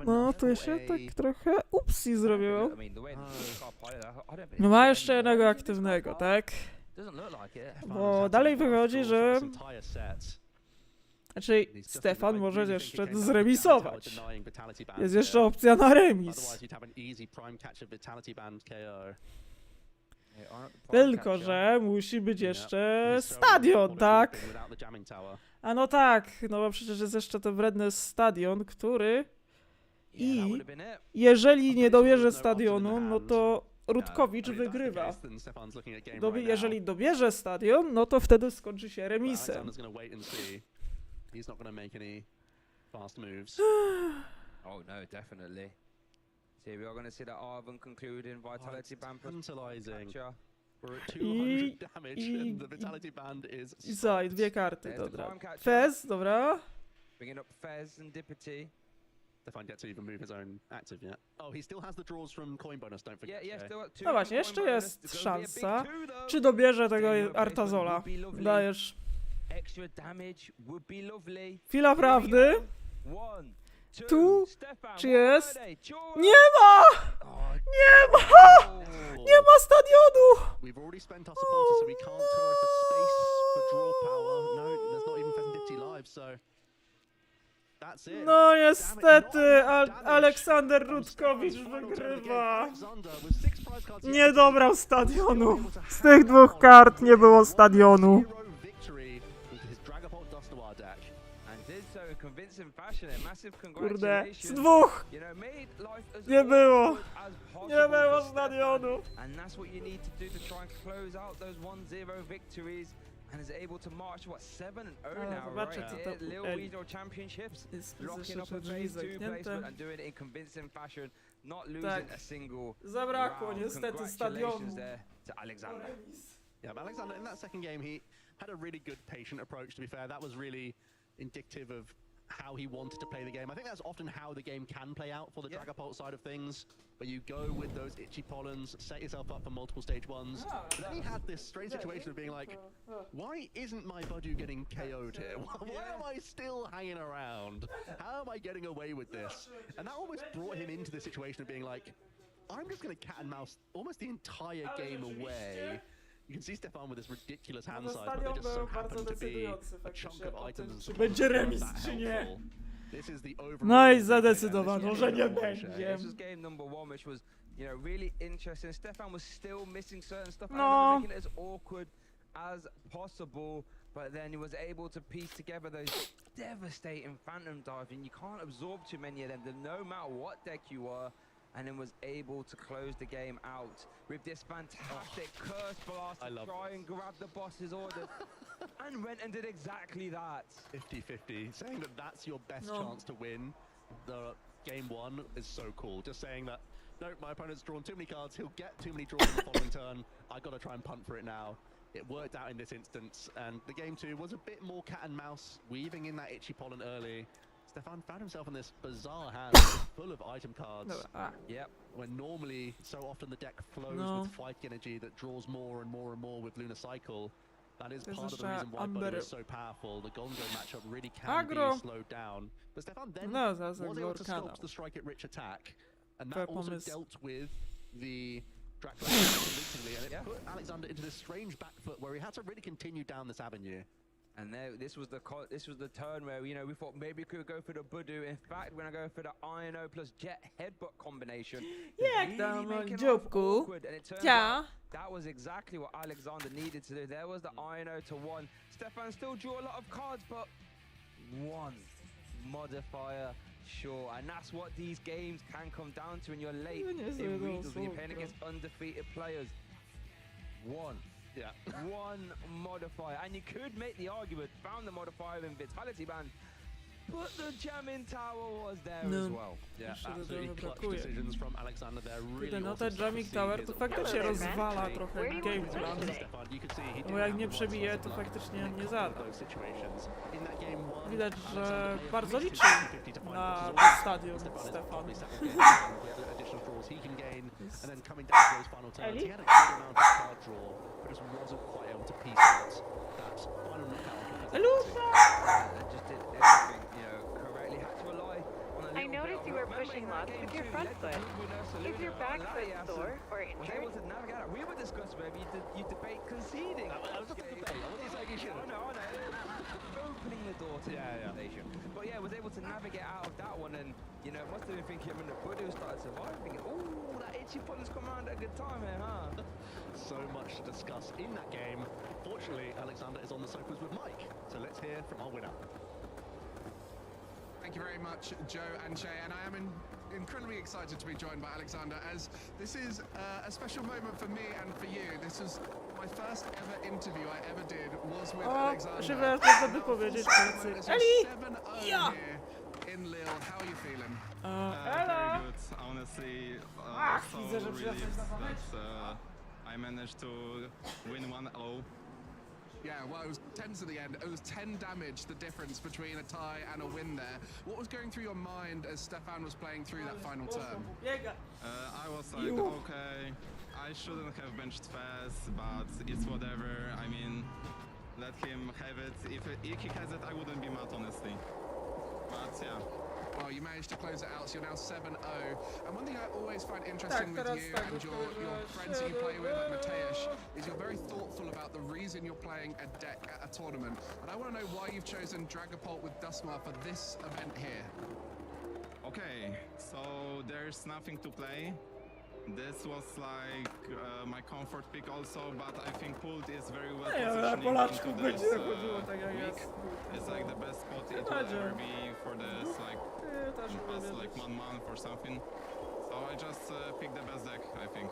No, to się tak trochę upsi zrobiło. No ma jeszcze jednego aktywnego, tak? Bo dalej wychodzi, że... Znaczy, Stefan może jeszcze zremisować. Jest jeszcze opcja na remis. Tylko, że musi być jeszcze stadion, tak? A no tak, no bo przecież jest jeszcze ten wredny stadion, który... I jeżeli nie dobierze stadionu, no to Rutkowicz wygrywa. Jeżeli dobierze stadion, no to wtedy skończy się remisem. Oh no, definitely. So we are going to see that Arvin concluding Vitality Band capture. I co, i dwie karty, dobra. Fez, dobra. Bringing up Fez and Dippity. Stefan gets to even move his own active yet. Oh, he still has the draws from coin bonus, don't forget. No właśnie, jeszcze jest szansa. Czy dobierze tego Artazola? Dajesz. Chwila prawdy. Tu? Czy jest? Nie ma! Nie ma! Nie ma stadionu! We've already spent our supporters, so we can't turret for space for draw power. No, there's not even Fezendipty live, so that's it. No niestety, Aleksander Rutkowicz wygrywa. Nie dobrał stadionu. Z tych dwóch kart nie było stadionu. Kurde, z dwóch! Nie było! Nie było stadionu! And is able to march to what 7-0 now, right? Lille Regional Championships, locking up a phase 2 placement and doing it in convincing fashion, not losing a single Zabrakło round. niestety stadionu. Congratulations there to Alexander. Yeah, but Alexander in that second game he had a really good patient approach, to be fair. That was really indicative of how he wanted to play the game. I think that's often how the game can play out for the Dragapult side of things, where you go with those itchy pollens, set yourself up for multiple stage ones. But then he had this strange situation of being like, why isn't my Budu getting KO'd here? Why am I still hanging around? How am I getting away with this? And that almost brought him into the situation of being like, I'm just going to cat and mouse almost the entire game away. You can see Stefan with this ridiculous hand size, but they just so happen to be a chunk of items. Czy będzie remis, czy nie? No i zadecydowano, że nie będzie. This was game number 1, which was, you know, really interesting. Stefan was still missing certain stuff, No. making it as awkward as possible, but then he was able to piece together those devastating phantom dives, and you can't absorb too many of them, no matter what deck you are. And then was able to close the game out with this fantastic curse blast to try and grab the boss's order. And went and did exactly that. 50-50, saying that that's your best chance to win the game 1 is so cool. Just saying that, no, my opponent's drawn too many cards, he'll get too many draws in the following turn, I gotta try and punt for it now. It worked out in this instance, and the game 2 was a bit more cat and mouse, weaving in that itchy pollen early. Stefan found himself in this bizarre hand full of item cards. Yep. When normally, so often the deck flows with fight energy that draws more and more and more with Lunar Cycle. That is part of the reason why Budu is so powerful. The Gongo matchup really can be slowed down. But Stefan then was able to sculpt the Strike It Rich attack. And that also dealt with the Dracula convincingly. And it put Alexander into this strange back foot where he had to really continue down this avenue. And this was the turn where, you know, we thought maybe we could go for the Budu. In fact, we're gonna go for the INO plus Jet headbutt combination. Jak tam, dzióbku? That was exactly what Alexander needed to do. There was the INO to 1. Stefan still drew a lot of cards, but 1 modifier. Sure, and that's what these games can come down to when you're late in regionals, when you're playing against undefeated players. 1. Yeah. 1 modifier, and you could make the argument, found the modifier in Vitality Band, but the jamming tower was there as well. Yeah, absolutely clutch decisions from Alexander there. Really no ten jamming tower to faktycznie rozwala trochę game plan. Bo jak nie przebije, to faktycznie nie zada. Widać, że bardzo liczy na ten stadion Stefan. Eli? Elusza! I noticed you were pushing lots with your front foot. Is your back foot sore or injured? We were discussing whether you debate conceding. I was just a debate. I wasn't saying you should. No. Opening the door to station. But yeah, was able to navigate out of that one, and you know, must have been thinking when the Buddha started surviving, thinking, oh, that itchy pull has come around at a good time here, huh? So much to discuss in that game. Fortunately, Alexander is on the sofas with Mike, so let's hear from our winner. Thank you very much, Joe and Shay, and I am incredibly excited to be joined by Alexander, as this is a special moment for me and for you. This was my first ever interview I ever did was with Alexander. Się wreszcie sobie powiedzieć Polscy. Eli! 7-0 Ja! here in Lille. How are you feeling? Ela! Very good, honestly. So widzę, że relieved przyjechałeś na that I managed to win 1-0. Yeah, well, it was 10 to the end. It was 10 damage, the difference between a tie and a win there. What was going through your mind as Stefan was playing through that final turn? I was like, okay, I shouldn't have benched fast, but it's whatever. I mean, let him have it. If he has it, I wouldn't be mad, honestly. But yeah. Well, you managed to close it out, so you're now 7-0. And one thing I always find interesting with you and your friends that you play with, like Mateusz, is you're very thoughtful about the reason you're playing a deck at a tournament. And I want to know why you've chosen Dragapult with Dustmar for this event here. Okay, so there's nothing to play. This was like my comfort pick also, but I think Pult is very well positioned into this week. It's like the best spot it will ever be for this like past like 1 month or something. So I just picked the best deck, I think.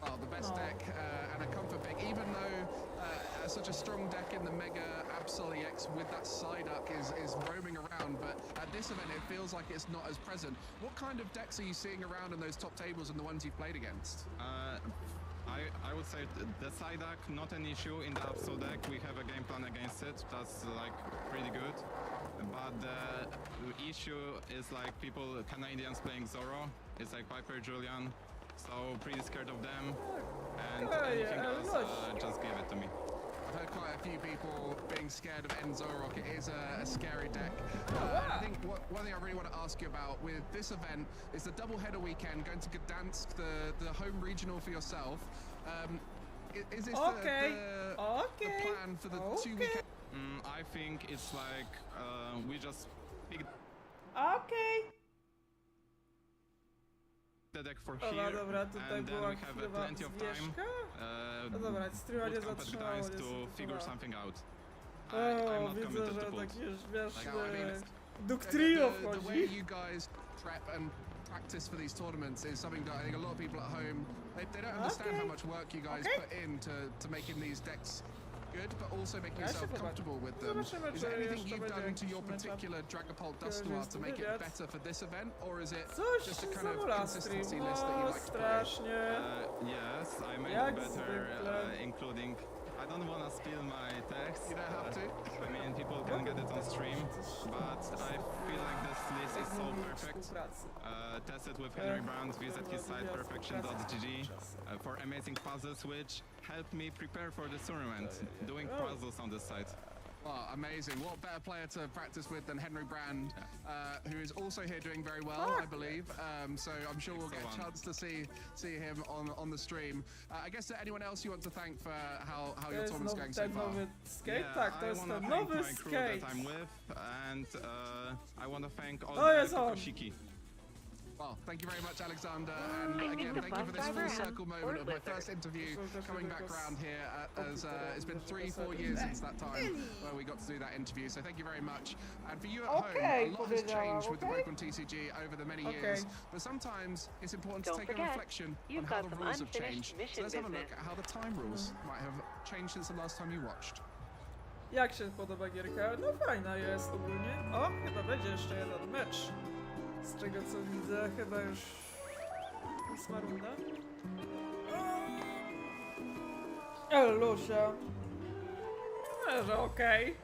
Well, the best deck and a comfort pick, even though such a strong deck in the Mega Absol EX with that Psyduck is roaming around, but at this event it feels like it's not as present. What kind of decks are you seeing around in those top tables and the ones you've played against? I would say the Psyduck, not an issue in the Absol deck. We have a game plan against it, that's like pretty good. But the issue is like people, Canadians playing Zoro. It's like Piper, Julian. So pretty scared of them, and anything else, just give it to me. I've heard quite a few people being scared of Enzorok. It is a scary deck. I think one thing I really want to ask you about with this event is the double-header weekend, going to Gdansk, the home regional for yourself. Is this the plan for the 2 weekends? I think it's like we just picked the deck for here, and then we have plenty of time both competitors to figure something out. I'm not committed to Pult. The way you guys prep and practice for these tournaments is something that I think a lot of people at home, they don't understand how much work you guys put into making these decks good, but also making yourself comfortable with them. Is there anything you've done to your particular Dragapult Dustmar to make it better for this event, or is it just a kind of consistency list that you like to play? Yes, I made it better, including... I don't want to spill my text. You don't have to. I mean, people can get it on stream, but I feel like this list is so perfect. Tested with Henry Brand, visit his site perfection.gg for amazing puzzles, which helped me prepare for this tournament, doing puzzles on this site. Well, amazing. What better player to practice with than Henry Brand, who is also here doing very well, I believe. So I'm sure we'll get a chance to see him on the stream. I guess anyone else you want to thank for how your tournament's going so far? I want to thank my crew that I'm with, and I want to thank all the Kokoshiki. Well, thank you very much, Alexander, and again, thank you for this full circle moment of my first interview coming back around here, as it's been 3-4 years since that time where we got to do that interview, so thank you very much. And for you at home, a lot has changed with the Pokemon TCG over the many years, but sometimes it's important to take a reflection on how the rules have changed. So let's have a look at how the time rules might have changed since the last time you watched. Jak się podoba gierka? No fajna jest ogólnie. O, chyba będzie jeszcze jeden mecz. Z czego co widzę, chyba już 8 runda. Lusia. Że okej.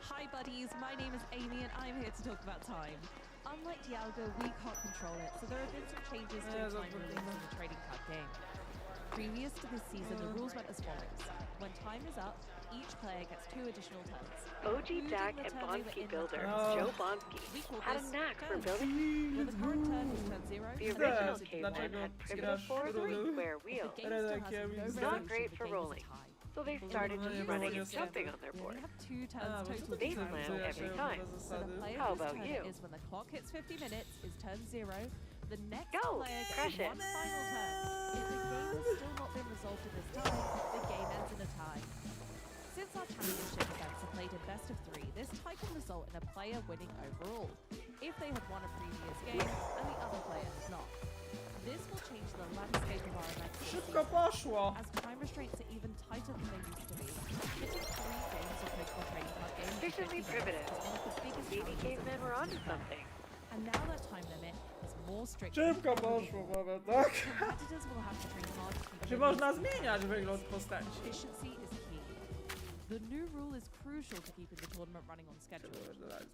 Hi buddies, my name is Amy and I'm here to talk about time. Unlike Dialga, we can't control it, so there have been some changes to the time release in the trading card game. Previous to this season, the rules went as follows. When time is up, each player gets 2 additional turns. OG deck and Bonski builder, Joe Bonski, had a knack for building. When the current turn is turn 0, The original K1 had primitive 4-3 square wheels. Not great for rolling, so they started just running and jumping on their board. have 2 turns total. They plan every time. So the player How whose about turn you? it is when the clock hits 50 minutes is turn 0. The next Go! player gets Crush it! 1 final turn. If the game has still not been resolved at this time, the game ends in a tie. Since our championship events are played in best of 3, this tie can result in a player winning overall, if they had won a previous game and the other player has not. This will change the landscape of our events this Szybko season, poszło! as time restraints are even tighter than they used to be. Hitting 3 games of Pokemon Trading Card games in Efficiently 50 primitive. minutes is one of the biggest Baby challenges cavemen were onto players something. and now that time limit is more strict. Szybko poszło, powiem, tak? Competitors will have to train hard to Czy można zmieniać wygląd postaci? efficiency is key. The new rule is crucial to keeping the tournament running on schedule.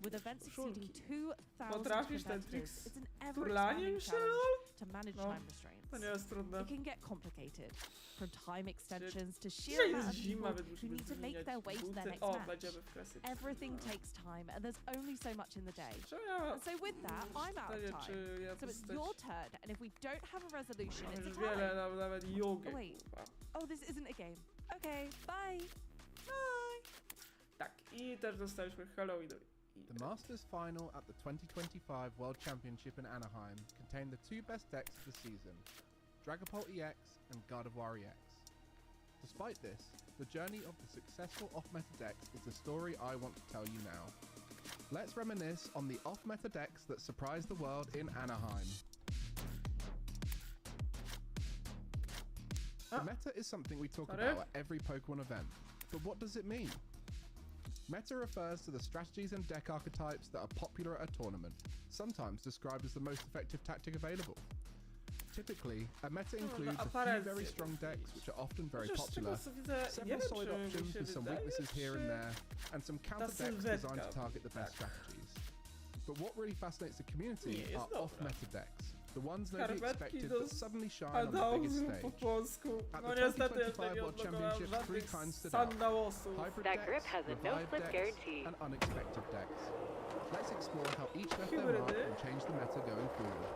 With events exceeding 2,000 Potrafisz ten competitors, trik it's an z turlaniem ever-expanding się, challenge to manage No, time restraints. to nie jest trudne. It can get complicated, from time extensions to sheer Dzisiaj amount jest of zima, people więc who musimy need to make zmieniać their way to their buty. next O, match. będziemy w klasyce. Everything takes time, and there's only so much in the day. And so with that, I'm out Pytanie, of czy time. ja So it's postać- your turn, and if we don't have a resolution, Mam it's już a wiele, tie. nawet jogi. Oh, wait. kurwa. Oh, this isn't a game. Okay, bye. Tak, i też dostaliśmy Halloween. The Masters final at the 2025 World Championship in Anaheim contained the 2 best decks of the season, Dragapult EX and Gardevoir EX. Despite this, the journey of the successful off-meta decks is the story I want to tell you now. Let's reminisce on the off-meta decks that surprised the world in Anaheim. The meta is something we talk about at every Pokemon event, but what does it mean? Meta refers to the strategies and deck archetypes that are popular at a tournament, sometimes described as the most effective tactic available. Typically, a meta includes a few very strong decks which are often very popular, several solid options with some weaknesses here and there, and some counter decks designed to target the best strategies. But what really fascinates the community are off-meta decks, the ones nobody expected that suddenly shine on the biggest stage. At the 2025 World Championship, 3 kinds stood out: hybrid That grip decks, has a revived no-slip decks, guarantee. and unexpected decks. Let's explore how each left their mark and change the meta going forward.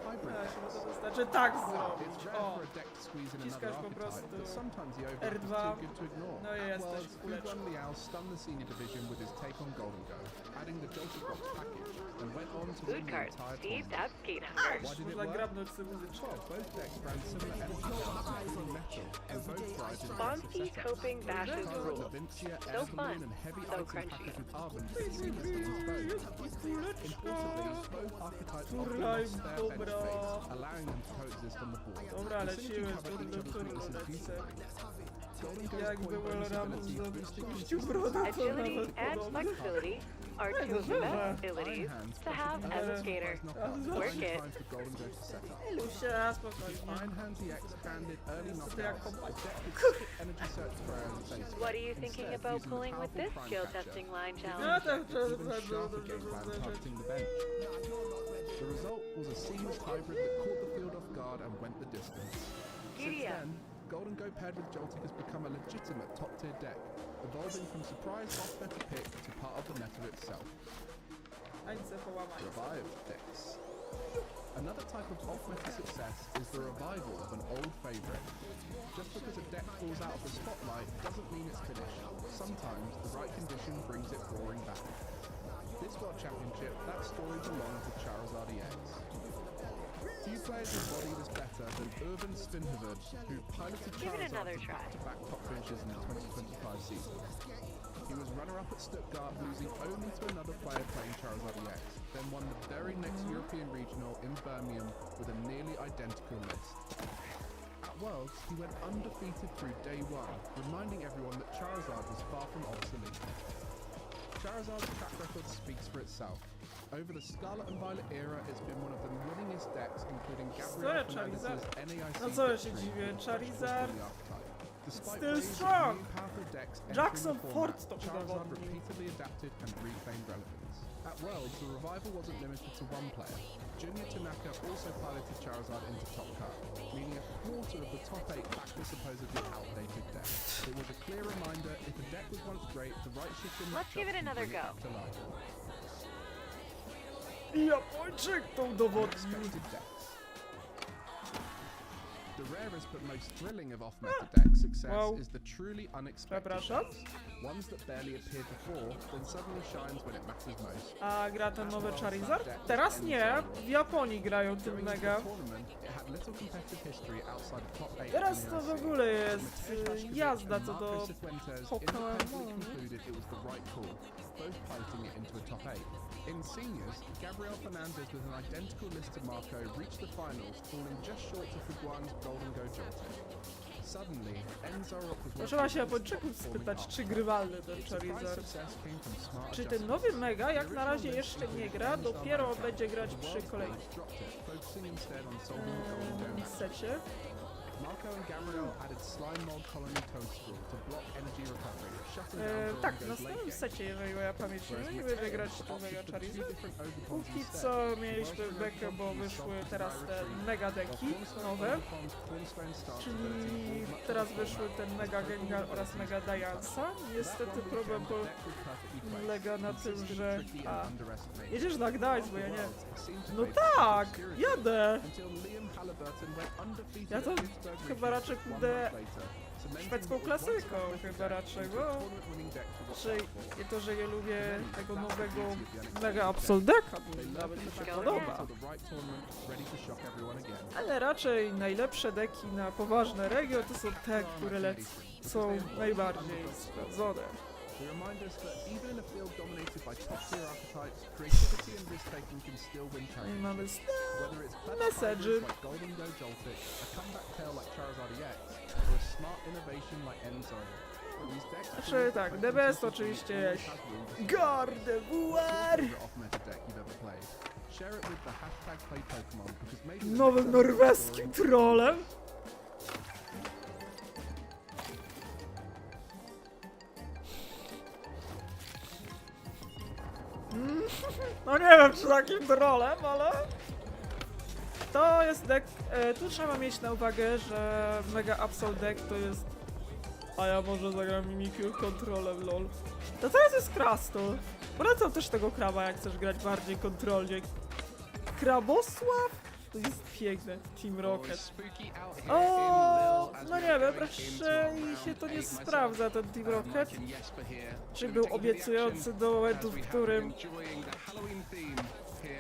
Hybrid decks. Znaczy tak zrobić. It's rare O, for a deck to squeeze in another wciskasz po archetype, prostu but sometimes the overlap is R2. too good to ignore. No i At jesteś Worlds, w kuleczku. Fuguan Liao stunned the senior division with his take on Golden Go, adding the Jolty Box package, and went on to Food win the cart entire speeds tournament. up skate hunger. Why did it Można work? grabnąć sobie muzyczkę. Well, both decks ran similar energy cards, including metal, and both thrived in Bonski aggressive coping setups. bashes Cards like rule. Levincia, So Air fun, Balloon, and heavy so item crunchy. package with Arven seamlessly into both. Importantly, both archetypes often Turlaj, lost their bench dobra. space, allowing them to coexist on the board. Dobra, The lecimy, synergy covered each other's turno, weaknesses lecę. beautifully. Golden Go's Jakby coin bonus Ramus ability zrobił boosted puścił brodę, to Agility nawet and podobnie. flexibility are two of the best abilities to have as a skater. Work it. time for Golden Go to set up. Lusia, spokojnie. Iron Hand DX banded early Niestety jak knockouts. The kompa- deck could skip energy search throw and face What are you instead thinking using about the pulling with powerful this prime skill catcher. testing line No challenge? tak, Even sharper game plan targeting the bench. The result was a seamless hybrid that caught the field off guard and went the distance. Since Giddy up. then, Golden Go paired with Joltik has become a legitimate top-tier deck, evolving from surprise off-meta pick to part of the meta itself. Tańce połamać. Revived decks. Another type of off-meta success is the revival of an old favourite. Just because a deck falls out of the spotlight doesn't mean it's finished. Sometimes the right condition brings it roaring back. This World Championship, that story belonged to Charizard EX. Few players embody this better than Urban Spinhavard, who piloted Give it Charizard another to try. back-to-back top finishes in the 2025 season. He was runner-up at Stuttgart, losing only to another player playing Charizard EX, then won the very next European Regional in Birmingham with a nearly identical list. At Worlds, he went undefeated through day one, reminding everyone that Charizard was far from obsolete. Charizard's track record speaks for itself. Over the Scarlet and Violet era, it's been one of the winningest decks, including Gabriel Fernandez's NAIC No co ja się victory, dziwię, which Charizard was the archetype. Despite still waves of strong. new powerful decks entering Jackson the format, Ford to Charizard udowodnił. repeatedly adapted and reclaimed relevance. At Worlds, the revival wasn't limited to one player. Junior Tanaka also piloted Charizard into top cut, meaning a quarter of the top 8 backed the supposedly outdated deck. It was a clear reminder, if a deck was once great, the right shift in Let's give it another go. to life. Japończyk to udowodnił. Unexpected decks. The rarest but most thrilling of off-meta deck success is the truly unexpected decks. Ones that barely appeared before, then suddenly shines when it matters most. A gra ten nowy Charizard? Teraz nie, w Japonii grają tym mega. Teraz to w ogóle jest jazda co do Pokémon. Both piloting it into a top 8. In seniors, Gabriel Fernandez with an identical list to Marco reached the finals, falling just short of Fuguan's Golden Go Jolting. Suddenly, Enzorok was Trzeba się Japończyków spytać, czy grywalny ten Charizard. Czy ten nowy Mega jak na razie jeszcze nie gra, dopiero będzie grać przy kolejnym secie. Marco and Gabriel added Slime Mold Colony Toadstool to block energy recovery, shutting down Tak, w następnym secie, jeżeli moja pamięć nie myli, będzie grać tu Mega Charizard. Póki co mieliśmy bekę, bo wyszły teraz te Mega Deki nowe. Czyli teraz wyszły ten Mega Gengar oraz Mega Diansa. Niestety problem polega na tym, że... jedziesz na Gdańsk, bo ja nie... No tak! Jadę! Ja to chyba raczej kurde szwedzką klasyką chyba raczej, bo nie to, że ja lubię tego nowego Mega Absol Decka, bo nawet mi się podoba. Ale raczej najlepsze deki na poważne regio to są te, które są najbardziej sprawdzone. To remind us that even in a field dominated by top-tier archetypes, creativity and risk-taking can still win championships. Whether it's clever ideas like Golden Go Joltic, a comeback tail like Charizard EX, or a smart innovation like Enzorok. Znaczy tak, the best oczywiście Gardevoir! Nowym norweskim trollem. No nie wiem czy takim trollem, ale to jest deck, tu trzeba mieć na uwagę, że Mega Absol Deck to jest, a ja może zagram Mimikyu kontrolem lol. To teraz jest Krasnol. Polecam też tego kraba jak chcesz grać bardziej kontrolnie. Krabosław? To jest piękne, Team Rocket. O, no nie wiem, raczej się to nie sprawdza ten Team Rocket. Czy był obiecujący do momentu, w którym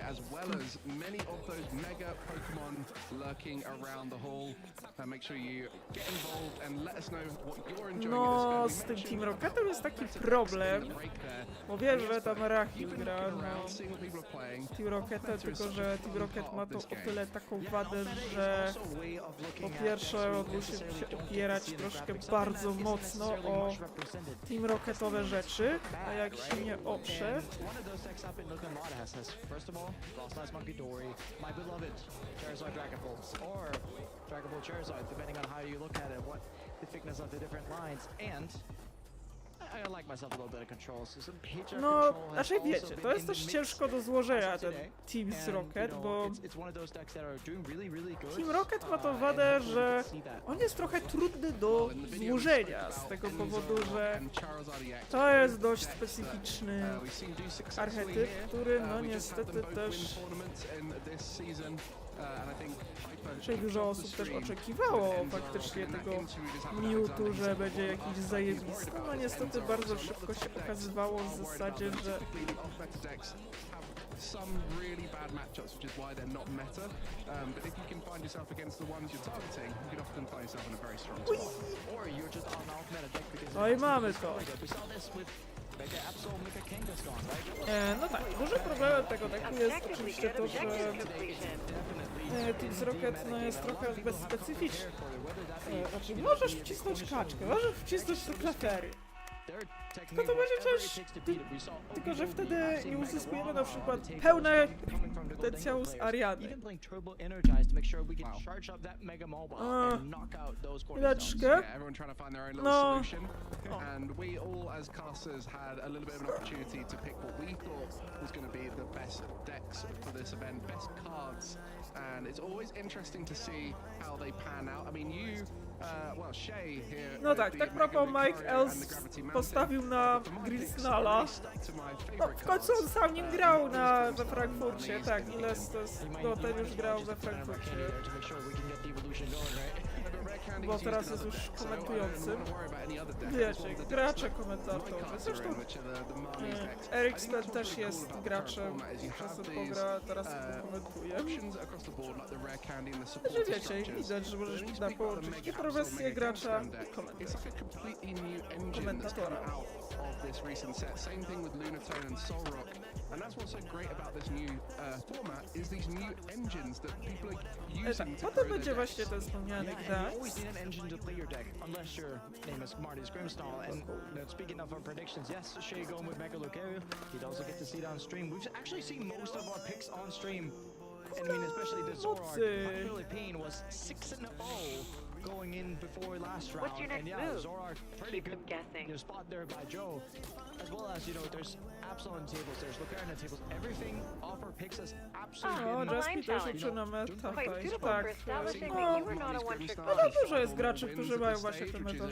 as well as many of those mega Pokemon lurking around the hall. Make sure you get involved and let us know what you're enjoying. No, z tym Team Rocketem jest taki problem, bo wiesz, że tam Rahil gra Team Rocketem, tylko że Team Rocket ma to o tyle taką wadę, że po pierwsze musi się opierać troszkę bardzo mocno o Team Rocketowe rzeczy, a jak się nie oprze, Lost Eyes Monkey Dory, my beloved Charizard Dragon Balls, or Dragon Ball Charizard, depending on how you look at it, what the thickness of the different lines, and I like myself a little bit of controls. no, raczej wiecie, to jest też ciężko do złożenia ten Team Rocket, bo Team Rocket ma tą wadę, że on jest trochę trudny do złożenia, z tego powodu, że to jest dość specyficzny archetyp, który no niestety też raczej dużo osób też oczekiwało faktycznie tego Mewtwo, że będzie jakiś zajebisty, no niestety bardzo szybko się okazywało w zasadzie, że some really bad matchups, which is why they're not meta. But if you can find yourself against the ones you're targeting, you can often find yourself in a very strong spot. Or you're just on off-meta deck because no i mamy to. We saw this with Mega Absol, Mega Kangaskhan, right? No tak, dużym problemem tego decku jest oczywiście to, że Team Rocket no jest trochę bezspecyficzny. Znaczy możesz wcisnąć kaczkę, możesz wcisnąć te klatery. Tylko to będzie też... Tylko że wtedy nie uzyskujemy na przykład potencjału z Ariany. Even playing Turbo Energize to make sure we can charge up that Mega Mobile and knock out those cornerstones. Chwileczkę. Yeah, everyone trying to find their own little No. solution. And we all, as casters, had a little bit of an opportunity to pick what we thought was going to be the best decks for this event, best cards. And it's always interesting to see how they pan out. I mean, you, well, Shay here. No tak, tak propos Mike Els postawił na Grisnala. No, w końcu on sam nim grał we Frankfurcie, tak, ile to jest, no ten już grał we Frankfurcie. Bo teraz jest już komentującym. Wiecie, gracze komentatorzy. Zresztą Eriksen też jest graczem. Czasem pogra, teraz komentuje. Że wiecie, widać, że możesz połączyć i profesję gracza i komentatora. Same thing with Lunatone and Soul Rock, and that's what's so great about this new format is these new engines that people are using to Potem będzie właśnie ten wspomniany Gdańsk. Always need an engine to play your deck, unless your name is Marty's Grimstall. And speaking of our predictions, yes, Shay going with Mega Lucario. He'd also get to see it on stream. We've actually seen most of our picks on stream. And I mean, especially the Zorark. Philippine was 6-0 going in before last round. What's your next and yeah, move? Zorark, pretty Keep good them guessing. There's spot there by Joe. As well as, you know, there's Absalon tables, there's Lucario tables. Everything off our picks has absolutely O, been Jaspi też uczyna meta, Quite tak. suitable for establishing that you were not a one-trick No pony. dużo jest graczy, którzy mają właśnie te meta.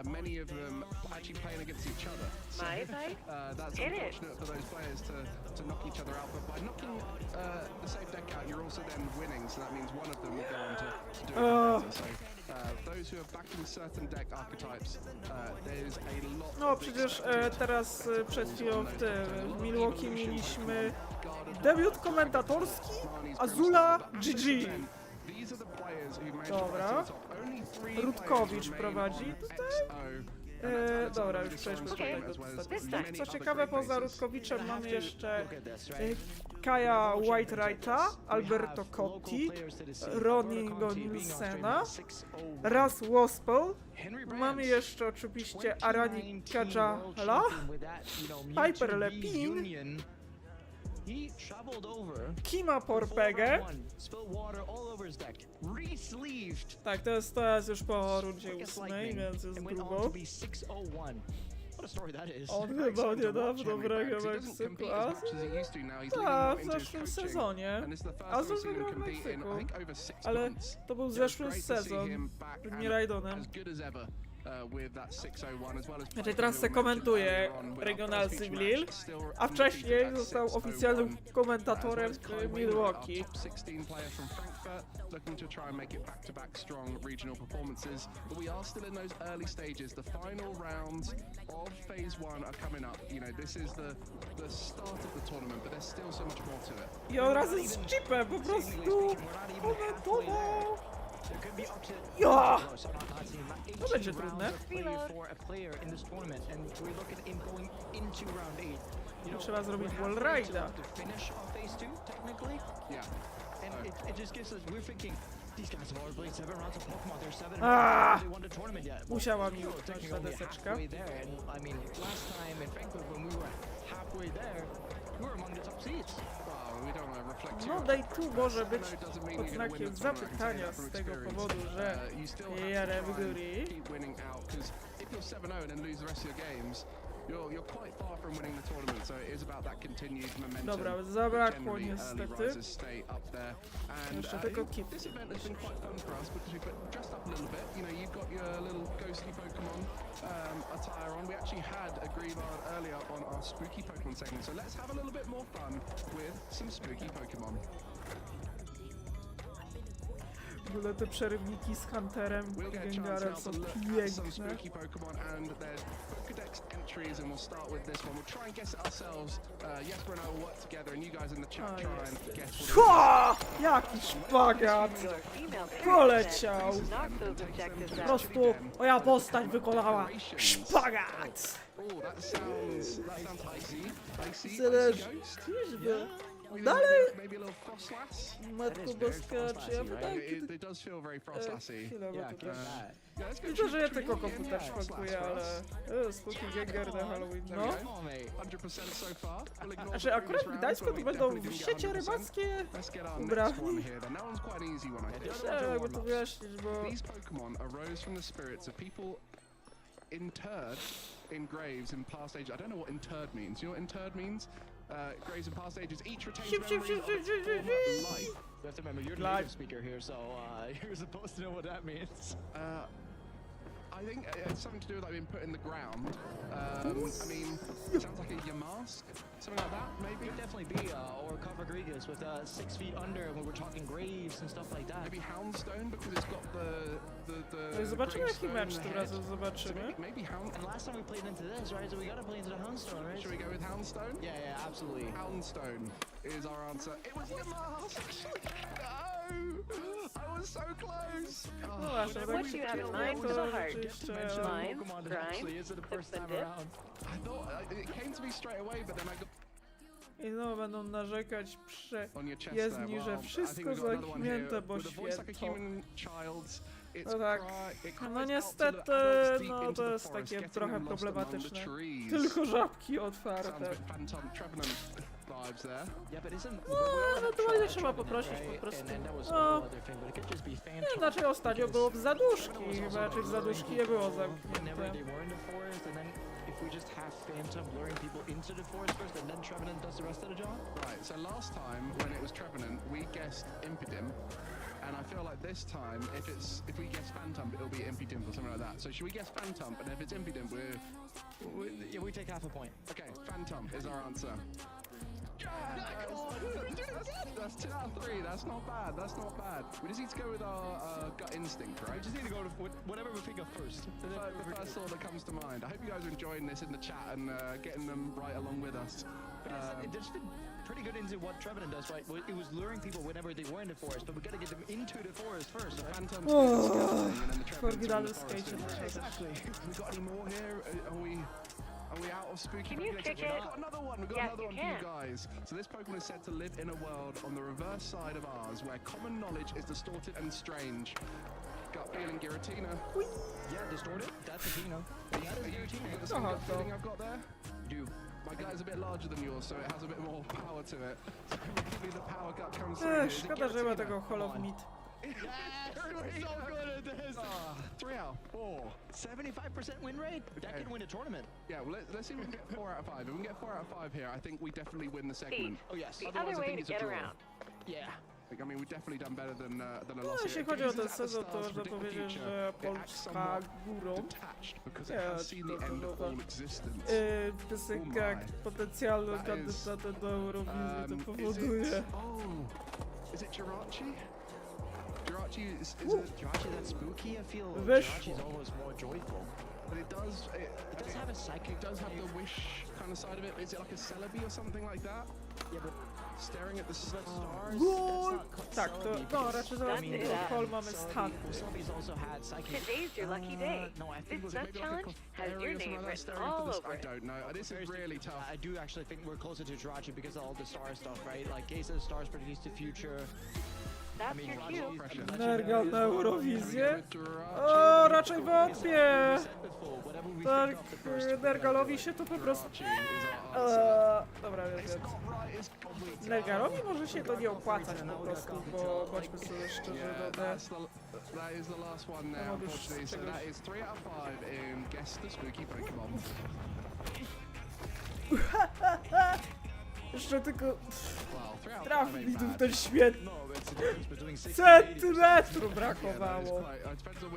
Many of them actually playing against each other. So, My side? that's In it. unfortunate for those players to knock each other out. But by knocking the safe deck out, you're also then winning. So that means one of them will go on to do it better. So those who are backing certain deck archetypes, there's a lot. No przecież teraz przed chwilą w Milwaukee mieliśmy debiut komentatorski Azula GG. Dobra. Rutkowicz prowadzi tutaj. Dobra, już przejdźmy do tego. Co ciekawe, poza Rutkowiczem mamy jeszcze Kaja Whiterighta, Alberto Cotti, Roniego Nielsena, Raz Wospel. Mamy jeszcze oczywiście Arani Kajala, Piper Lepin, Kima Porpegę. Tak, to jest już po rundzie 8, więc jest grubo. On chyba niedawno brał w Meksyku. Tak, w zeszłym sezonie. Azul wygrał w Meksyku. Ale to był zeszły sezon z Miraidonem. Znaczy teraz se komentuje regionalcy w Lille, a wcześniej został oficjalnym komentatorem w Milwaukee. Looking to try and make it back-to-back strong regional performances, but we are still in those early stages. The final rounds of Phase 1 are coming up. You know, this is the start of the tournament, but there's still so much more to it. I on razem z Chipem po prostu komentował. Ja! To będzie trudne. Trzeba zrobić wallride'a. Musiała mi utknąć ta deseczka. No daj tu może być pod znakiem zapytania z tego powodu, że jadę w góry. Dobra, zabrakło niestety. Jeszcze tylko kip. W ogóle te przerywniki z Hunterem i Gengarem są piękne. Entries and we'll start with this one. We'll try and guess it ourselves. Jesper and I will work together and you guys in the chat try and guess what Ha! Jaki szpagat! Poleciał! Po prostu moja postać wykonała szpagat! Oh, that sounds icy. Czyżby? Dalej! Maybe a little frost lass. Matko boska, czy ja wydaje, It does feel very frost lassy. chwilowo to też. let's go Widzę, że ja trick or tylko treating. komputer szwankuje, ale... Spooky Gengar na Halloween, There we no. go. 100% so far. We'll ignore Znaczy the akurat w previous Gdańsku rounds to where we będą definitely didn't siecie get 100%. rybackie Let's get our next ubrani. one here. Then that one's quite an easy one, I think. Ja jakby to wyjaśnić, bo... These Pokemon arose from the spirits of people interred in graves in past ages. I don't know what interred means. You know what interred means? Graves in past ages each retains memories of its former life. You have to remember, you're the native speaker here, so you're supposed to know what that means. I think it's something to do with like being put in the ground. I mean, it sounds like a Yamask, something like that, maybe. Could definitely be, or Covergregas with 6 feet under when we're talking graves and stuff like that. Maybe Houndstone because it's got the No i zobaczymy jaki gravestone mecz in the tym head. razem zobaczymy. Maybe Hound. And last time we played into this, right? So we gotta play into the Houndstone, right? Should we go with Houndstone? Yeah, absolutely. Houndstone is our answer. It was Yamask. No, I was so close. No właśnie, tak What do you have in mind for the heart? rzeczywiście... Mine, Pokemon that grind, actually is it the first time suspended. around. I thought it came to me straight away, but then I got I znowu będą narzekać on your chest jest there. niże Well, I think wszystko we've got another one here zamknięte, bo with a voice like a święto. human child's. It's No tak, it no cries out niestety, to the adults deep no into to the jest forest, takie getting trochę them lost among the problematyczne. trees. Tylko żabki Sounds a otwarte. bit Phantom Trevenant vibes there. Yeah, but isn't... No, ewentualnie trzeba poprosić po prostu. No, nie, znaczy ostatnio było w zaduszki, chyba, czy w zaduszki nie było Whenever zamknięte. they were in the forest, and then if we just have Phantom luring people into the forest first, and then Trevenant does the rest of the job? Right, so last time when it was Trevenant, we guessed Impidimp. And I feel like this time, if we guess Phantump, it'll be Impidimp or something like that. So should we guess Phantump? And if it's Impidimp, Yeah, we take half a point. okay. Phantump is our answer. That's 2 out of 3. That's not bad. That's not bad. We just need to go with our gut instinct, right? We just need to go with whatever we think of first. The first thought that comes to mind. I hope you guys are enjoying this in the chat and getting them right along with us. It just fit pretty good into what Trevenant does, right? It was luring people whenever they were in the forest, but we gotta get them into the forest first. The Phantom's Oh, disgusting, and then the Trevenant's in oryginalny the forest. skate. Exactly. We got any more here? Are we out of spooky Can you Pokemon? kick We've it? got another one. We've got Yes, another you one for you can. guys. So this Pokemon is said to live in a world on the reverse side of ours, where common knowledge is distorted and strange. Gut feeling, Giratina. Yeah, distorted. That's a Pino. Are you the same gut feeling I've got there? Do. My gut is a bit larger than yours, so it has a bit more power to it. So maybe the power gut comes through. here. Is it Szkoda, że nie ma Giratina? tego Hall of Meat. Yes, we're so good at this. 3 out of 4. 75% win rate. That can win a tournament. Yeah, well, let's see if we can get 4 out of 5. If we can get 4 out of 5 here, I think we definitely win the segment. Oh yes. The Otherwise, other I way think to it's a get draw. around. Yeah. I mean, we've definitely done better than a No, loss jeśli here. chodzi o Gazes ten at the sezon, to stars można predict the powiedzieć, future. że It acts Polska somewhat górą. detached because it Nie, has seen to the end of nowa all existence. piosenka jak potencjalną kandydatę do Eurowizji to powoduje. Is it Jirachi? Jirachi is Jirachi that spooky? I feel Wish. Jirachi's almost more joyful. But it does have a psychic. It does have the wish kind of side of it. Is it like a Celebi or something like that? Yeah, but staring at the stars. Gol! Tak, to no, raczej zaraz Hall mamy stan. Celebi's also had psychic. Today's your lucky day. No, I think This nut challenge has your name written all over I it. don't know. This is really tough. I do actually think we're closer to Jirachi because of all the star stuff, right? Like Gaze of the Stars predicts the future. That's your cue. Nergal na Eurowizję? O, raczej wątpię! Tak, Nergalowi się to po prostu... Dobra, więc... Nergalowi może się to nie opłacać po prostu, bo bądźmy sobie szczerzy, no That is the last one now, unfortunately. So that is 3 out of 5 in Guess the Spooky Pokemon. Jeszcze tylko... Well, Traf mi tu w ten świat. Centymetru brakowało. Depends on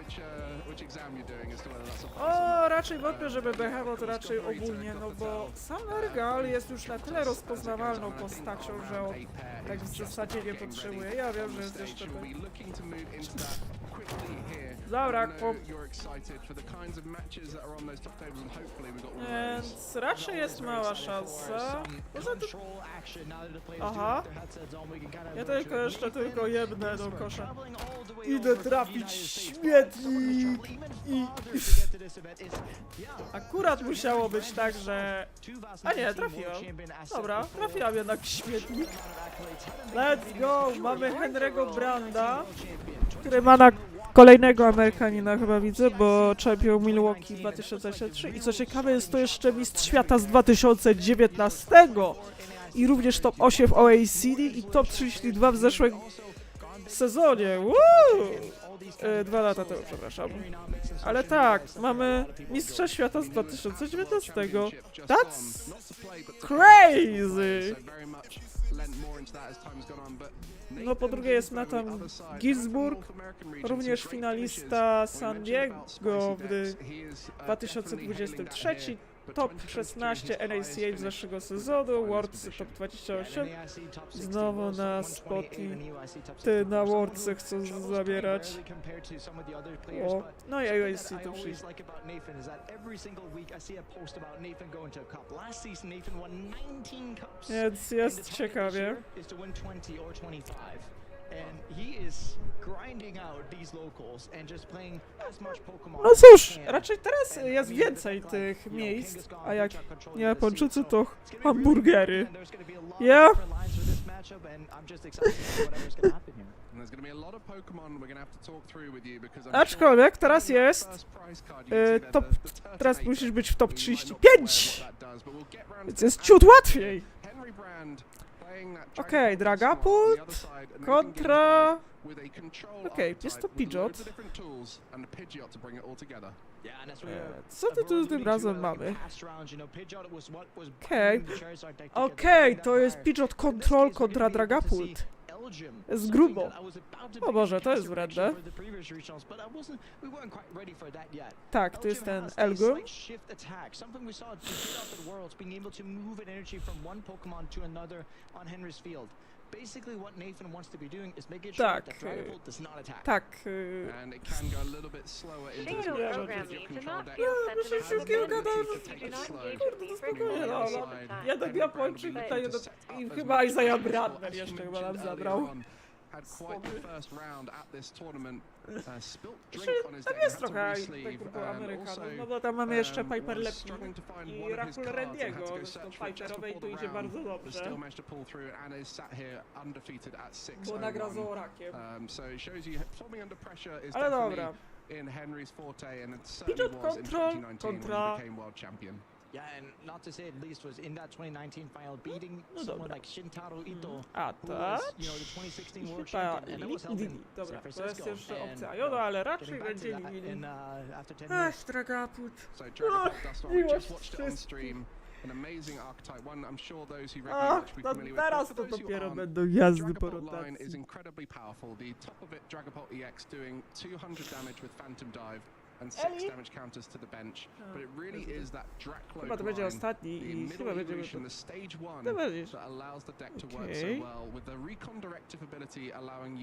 which exam you're doing as to whether that's a O, raczej wątpię, żeby Behemoth raczej ogólnie, no bo sam Nergal jest już na tyle rozpoznawalną postacią, że on tak w zasadzie nie potrzebuje. Ja wiem, że jest jeszcze to... Zabrakło. Więc raczej jest mała szansa. Poza tym... Aha. Ja tylko jeszcze jebnę do kosza. Idę trafić śmietnik i... Akurat musiało być tak, że... A nie, trafiłem. Dobra, trafiłam jednak w śmietnik. Let's go! Mamy Henry'ego Branda, który ma na kolejnego Amerykanina chyba widzę, bo champion Milwaukee 2023 i co ciekawe jest to jeszcze mistrz świata z 2019 i również top 8 w OECD i top 32 w zeszłym sezonie. Woo! 2 lata temu, przepraszam. Ale tak, mamy mistrza świata z 2019. That's crazy! No po drugie jest Nathan Ginsburg, również finalista San Diego w 2023, top 16 NACA z zeszłego sezonu, Worlds top 28, znowu na spoty, ty na Worldsy chcą zabierać. O, no i AOC to wszystko. Więc jest ciekawie. No cóż, raczej teraz jest więcej tych miejsc, a jak nie Japończycy to hamburgery. Ja? Aczkolwiek teraz jest top, teraz musisz być w top 35, więc jest ciut łatwiej. Okej, Dragapult kontra... Okej, jest to Pidgeot. Co ty tu tym razem mamy? Okej, to jest Pidgeot Control kontra Dragapult. Jest grubo. O Boże, to jest wredne. Tak, to jest ten Elgum. Tak. Tak. Wszystkiego gadałem, jeden Japończyk i chyba Isaiah Bradner jeszcze chyba nam zabrał. Tam jest trochę tego Amerykanów, no bo tam mamy jeszcze Piper Lepkin i Rahul Rendiego, zresztą Piperowej tu idzie bardzo dobrze. Bo nagra z Orakiem. Ale dobra. Pidgeot Control kontra... Yeah, and not to say at least was in that 2019 final beating someone like Shintaro Ito, who was, you know, the 2016 world champion, and that was held in San Francisco. No ale raczej będzie Lille. Ach, Dragapult. Ach, teraz to dopiero będą jazdy po rotacji. Chyba to będzie ostatni i chyba będzie... To będzie... Okej.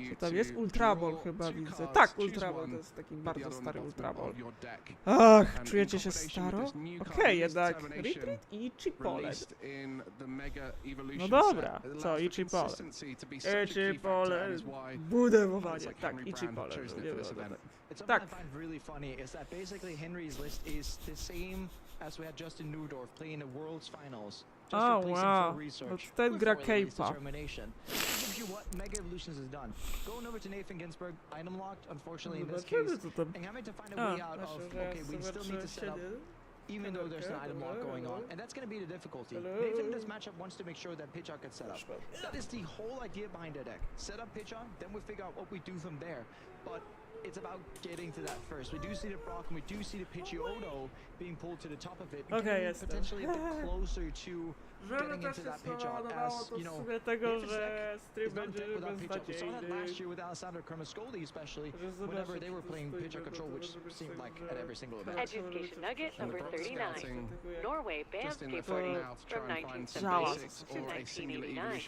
Co tam jest? Ultra Ball chyba widzę. Tak, Ultra Ball to jest taki bardzo stary Ultra Ball. Ach, czujecie się staro? Okej, jednak Retreat i Chipolet. No dobra, co? I Chipolet. Chipolet. Budowanie, tak, i Chipolet. It's something I find really funny is that basically Henry's list is the same as we had Justin Newdorf playing the World's Finals. Oh wow, ten gra Cape'a. Gives you what Mega Evolutions has done. Going over to Nathan Ginsburg, item locked, unfortunately in this case, and having to find a way out of, okay, we still need to set up, even though there's an item lock going on, and that's going to be the difficulty. Nathan in this matchup wants to make sure that Pidgeot gets set up. That is the whole idea behind the deck. Set up Pidgeot, then we figure out what we do from there. But it's about getting to that first. We do see the Brock and we do see the Pidgeotto being pulled to the top of it. Okay, potentially a bit closer to getting into that Pidgeot as, you know, we saw that last year with Alessandro Kramascoli especially, whenever they were playing Pidgeot Control, which seemed like at every single event. Education Nugget number 39. Norway bans skateboarding from 1976 to 1989.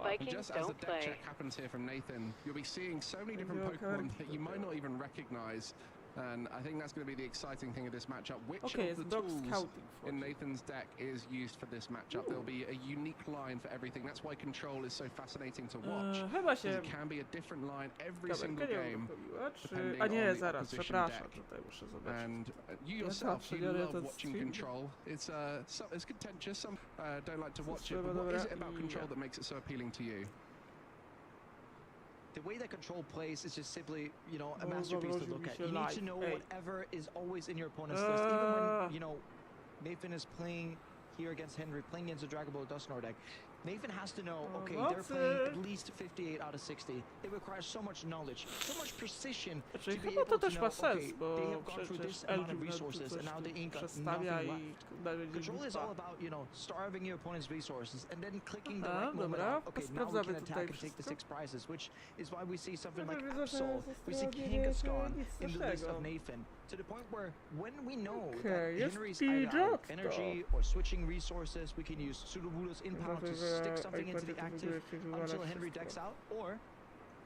Vikings don't play. Happens here from Nathan. You'll be seeing so many different Pokemon that you might not even recognize. And I think that's going to be the exciting thing of this matchup. Which of the tools in Nathan's deck is used for this matchup? There'll be a unique line for everything. That's why Control is so fascinating to watch. It can be a different line every single game, depending on the opposition deck. And you yourself, you love watching Control. It's contentious. Some don't like to watch it. But what is it about Control that makes it so appealing to you? The way that Control plays is just simply, you know, a masterpiece to look at. You need to know whatever is always in your opponent's list. Even when, you know, Nathan is playing here against Henry, playing against a Dragon Ball Dust Nordic, Nathan has to know, okay, they're playing at least 58 out of 60. It requires so much knowledge, so much precision to be able to know, okay, they have gone through this amount of resources and now they ain't got nothing left. Control is all about, you know, starving your opponent's resources and then clicking the right moment out. Okay, now we can attack and take the 6 prizes, which is why we see something like Absol, we see Kangaskhan in the list of Nathan. To the point where when we know that Henry's either out of energy or switching resources, we can use Sudowoodo's Impound to stick something into the active until Henry decks out, or,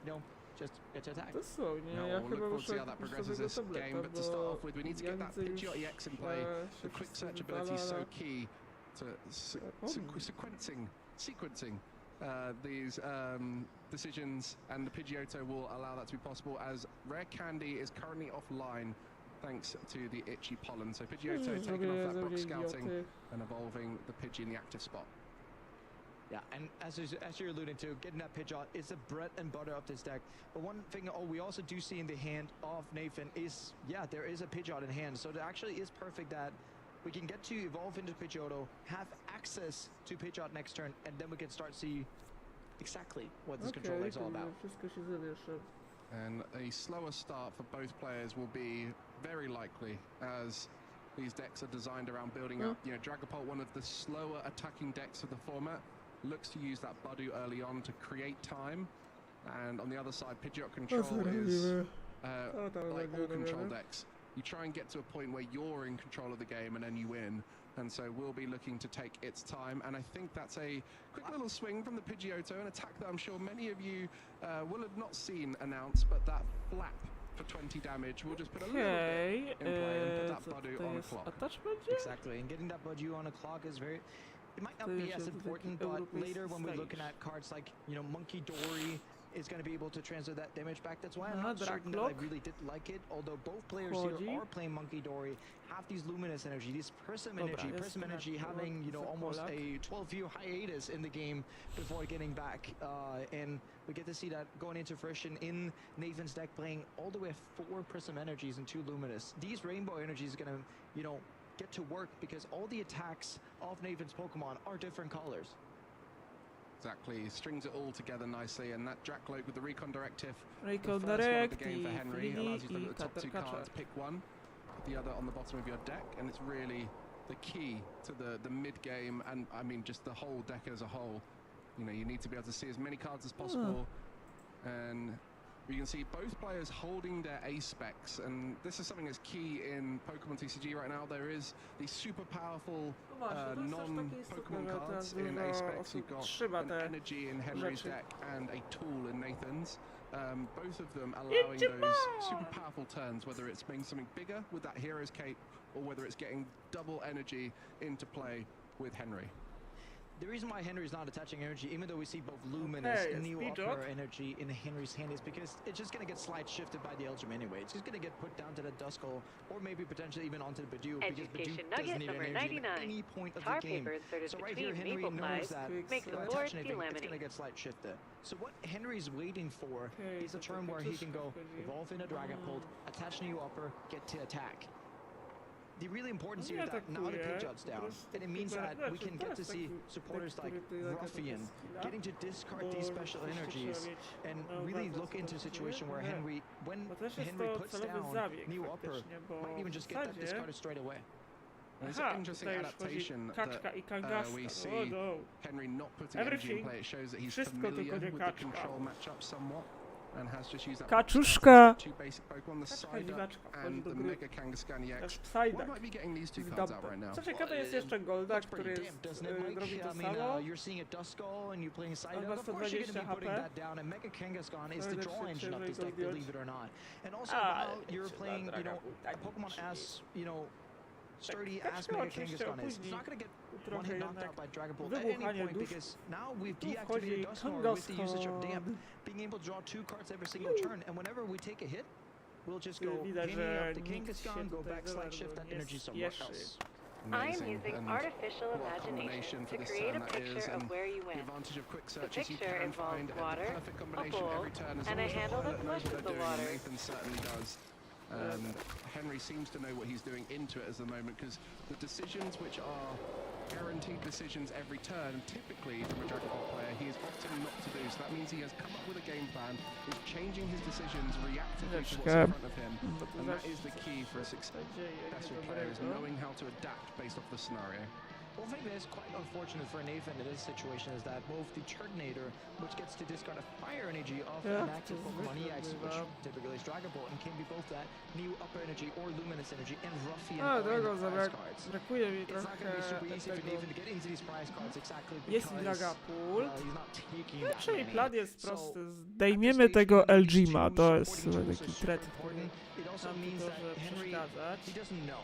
you know, just get to attack. We'll look forward to see how that progresses this game, but to start off with, we need to get that Pidgeot EX in play. The quick search ability is so key to sequencing these decisions, and the Pidgeotto will allow that to be possible, as Rare Candy is currently offline thanks to the itchy pollen. So Pidgeotto taking off that Brock Scouting and evolving the Pidgey in the active spot. Yeah, and as you're alluding to, getting that Pidgeot is the bread and butter of this deck. But one thing we also do see in the hand of Nathan is, yeah, there is a Pidgeot in hand. So it actually is perfect that we can get to evolve into Pidgeotto, have access to Pidgeot next turn, and then we can start to see exactly what this control is all about. And a slower start for both players will be very likely, as these decks are designed around building up. You know, Dragapult, one of the slower attacking decks of the format, looks to use that Budu early on to create time. And on the other side, Pidgeot Control is like all control decks. You try and get to a point where you're in control of the game and then you win. And so we'll be looking to take its time. And I think that's a quick little swing from the Pidgeotto, an attack that I'm sure many of you will have not seen announced, but that flap for 20 damage, we'll just put a little bit in play and put that Budu on the clock. Exactly, and getting that Budu on a clock is very... It might not be as important, but later when we're looking at cards like, you know, Monkey Dory is going to be able to transfer that damage back. That's why I'm not certain that I really did like it, although both players here are playing Monkey Dory, have these Luminous energy, this Prism energy having, you know, almost a 12-view hiatus in the game before getting back, and we get to see that going into fruition in Nathan's deck, playing all the way 4 Prism energies and 2 Luminous. These Rainbow energies are going to, you know, get to work because all the attacks of Nathan's Pokemon are different colors. Exactly, strings it all together nicely, and that Dracloak with the Recon Directive, Recon the first one of the game for Henry, allows you to look at the top 2 cards, pick one, put the other on the bottom of your deck, and it's really the key to the mid-game, and I mean just the whole deck as a whole. You know, you need to be able to see as many cards as possible, and you can see both players holding their A-specs, and this is something that's key in Pokemon TCG right now. There is these super powerful non-Pokemon cards in A-specs. You've got an energy in Henry's deck and a tool in Nathan's. Both of them allowing those super powerful turns, whether it's making something bigger with that Hero's Cape, or whether it's getting double energy into play with Henry. The reason why Henry's not attaching energy, even though we see both Luminous and New Upper energy in Henry's hand, is because it's just going to get slide shifted by the Eldrim anyway. It's just going to get put down to the Duskull, or maybe potentially even onto the Bidoof, because Bidoof doesn't need energy at any point of the game. So right here, Henry knows that attaching anything, it's going to get slide shifted. So what Henry's waiting for is a turn where he can go evolve into Dragapult, attach New Upper, get to attack. The really important here is that now the Pidgeot's down, and it means that we can get to see supporters like Ruffian getting to discard these special energies and really look into a situation where Henry, when Henry puts down New Upper, might even just get that discarded straight away. It's an interesting adaptation that we see Henry not putting energy in play. It shows that he's familiar with the control matchup somewhat. and has just used that Kaczuszka. two basic Pokemon, the Kaczka Psyduck dziwaczka wchodzi and do the gry. Mega Kangaskhan EX. Też Why Psyduck. might be getting these two Z cards out dumpem. right now? Co ciekawe jest jeszcze Goldak, który jest Doesn't it, Mike? robi to I mean, samo. you're seeing a Duskull and you're playing Psyduck. ma Of course, you're 120 going to be putting HP. that down, and Mega Kangaskhan is No the i draw lepszy engine of jeżeli this go deck, zdjąć. believe it or not. And also, A, while you're się playing, da, you know, tak Pokemon się- as, you know, sturdy Kaczka as Mega oczywiście Kangaskhan is, it's opóźni not going to get one trochę hit knocked jednak out by Dragon Ball at any wybuchanie point dusz. because now we've Tu deactivated wchodzi Dusknoir with the usage of Kangaskhan. Damp, being able to draw 2 cards every single turn, and whenever we take a hit, we'll just go Widać, penny że up the nikt Kangaskhan, się go tutaj back, za slash bardzo shift that nie energy somewhere spieszy. else. I'm Amazing, using and artificial what a imagination combination to for this create a turn that picture is, of and where you the went. advantage of quick The search is you picture can involves find water, the perfect a combination bowl, every turn as and long a as the handle that pilot knows what flushes they're the doing, and water. Nathan certainly does. Henry seems to know what he's doing into it at the moment, because the decisions which are guaranteed decisions every turn, typically from a Dragon Ball player, he is opting not to do. So that means he has come up with a game plan, is changing his decisions reactively to what's in front of him, and that is the key for a successful player, is knowing how to adapt based off the scenario. One thing that is quite unfortunate for Nathan in this situation is that both the Turtonator, which gets to discard a fire energy of an active Pokemon EX, which typically is Dragon Ball, and can be both that new upper energy or luminous energy, and Ruffian A, are in tego the prize cards. brakuje mi It's not trochę going to be super easy for tego. Nathan to get into these prize cards exactly Jest because, i Dragapult. well, he's not taking No, that czyli many. plan jest So, prosty. Zdejmiemy tego Elgima. To jest taki threat, który it also nam means tu that może Henry, przeszkadzać. he doesn't know.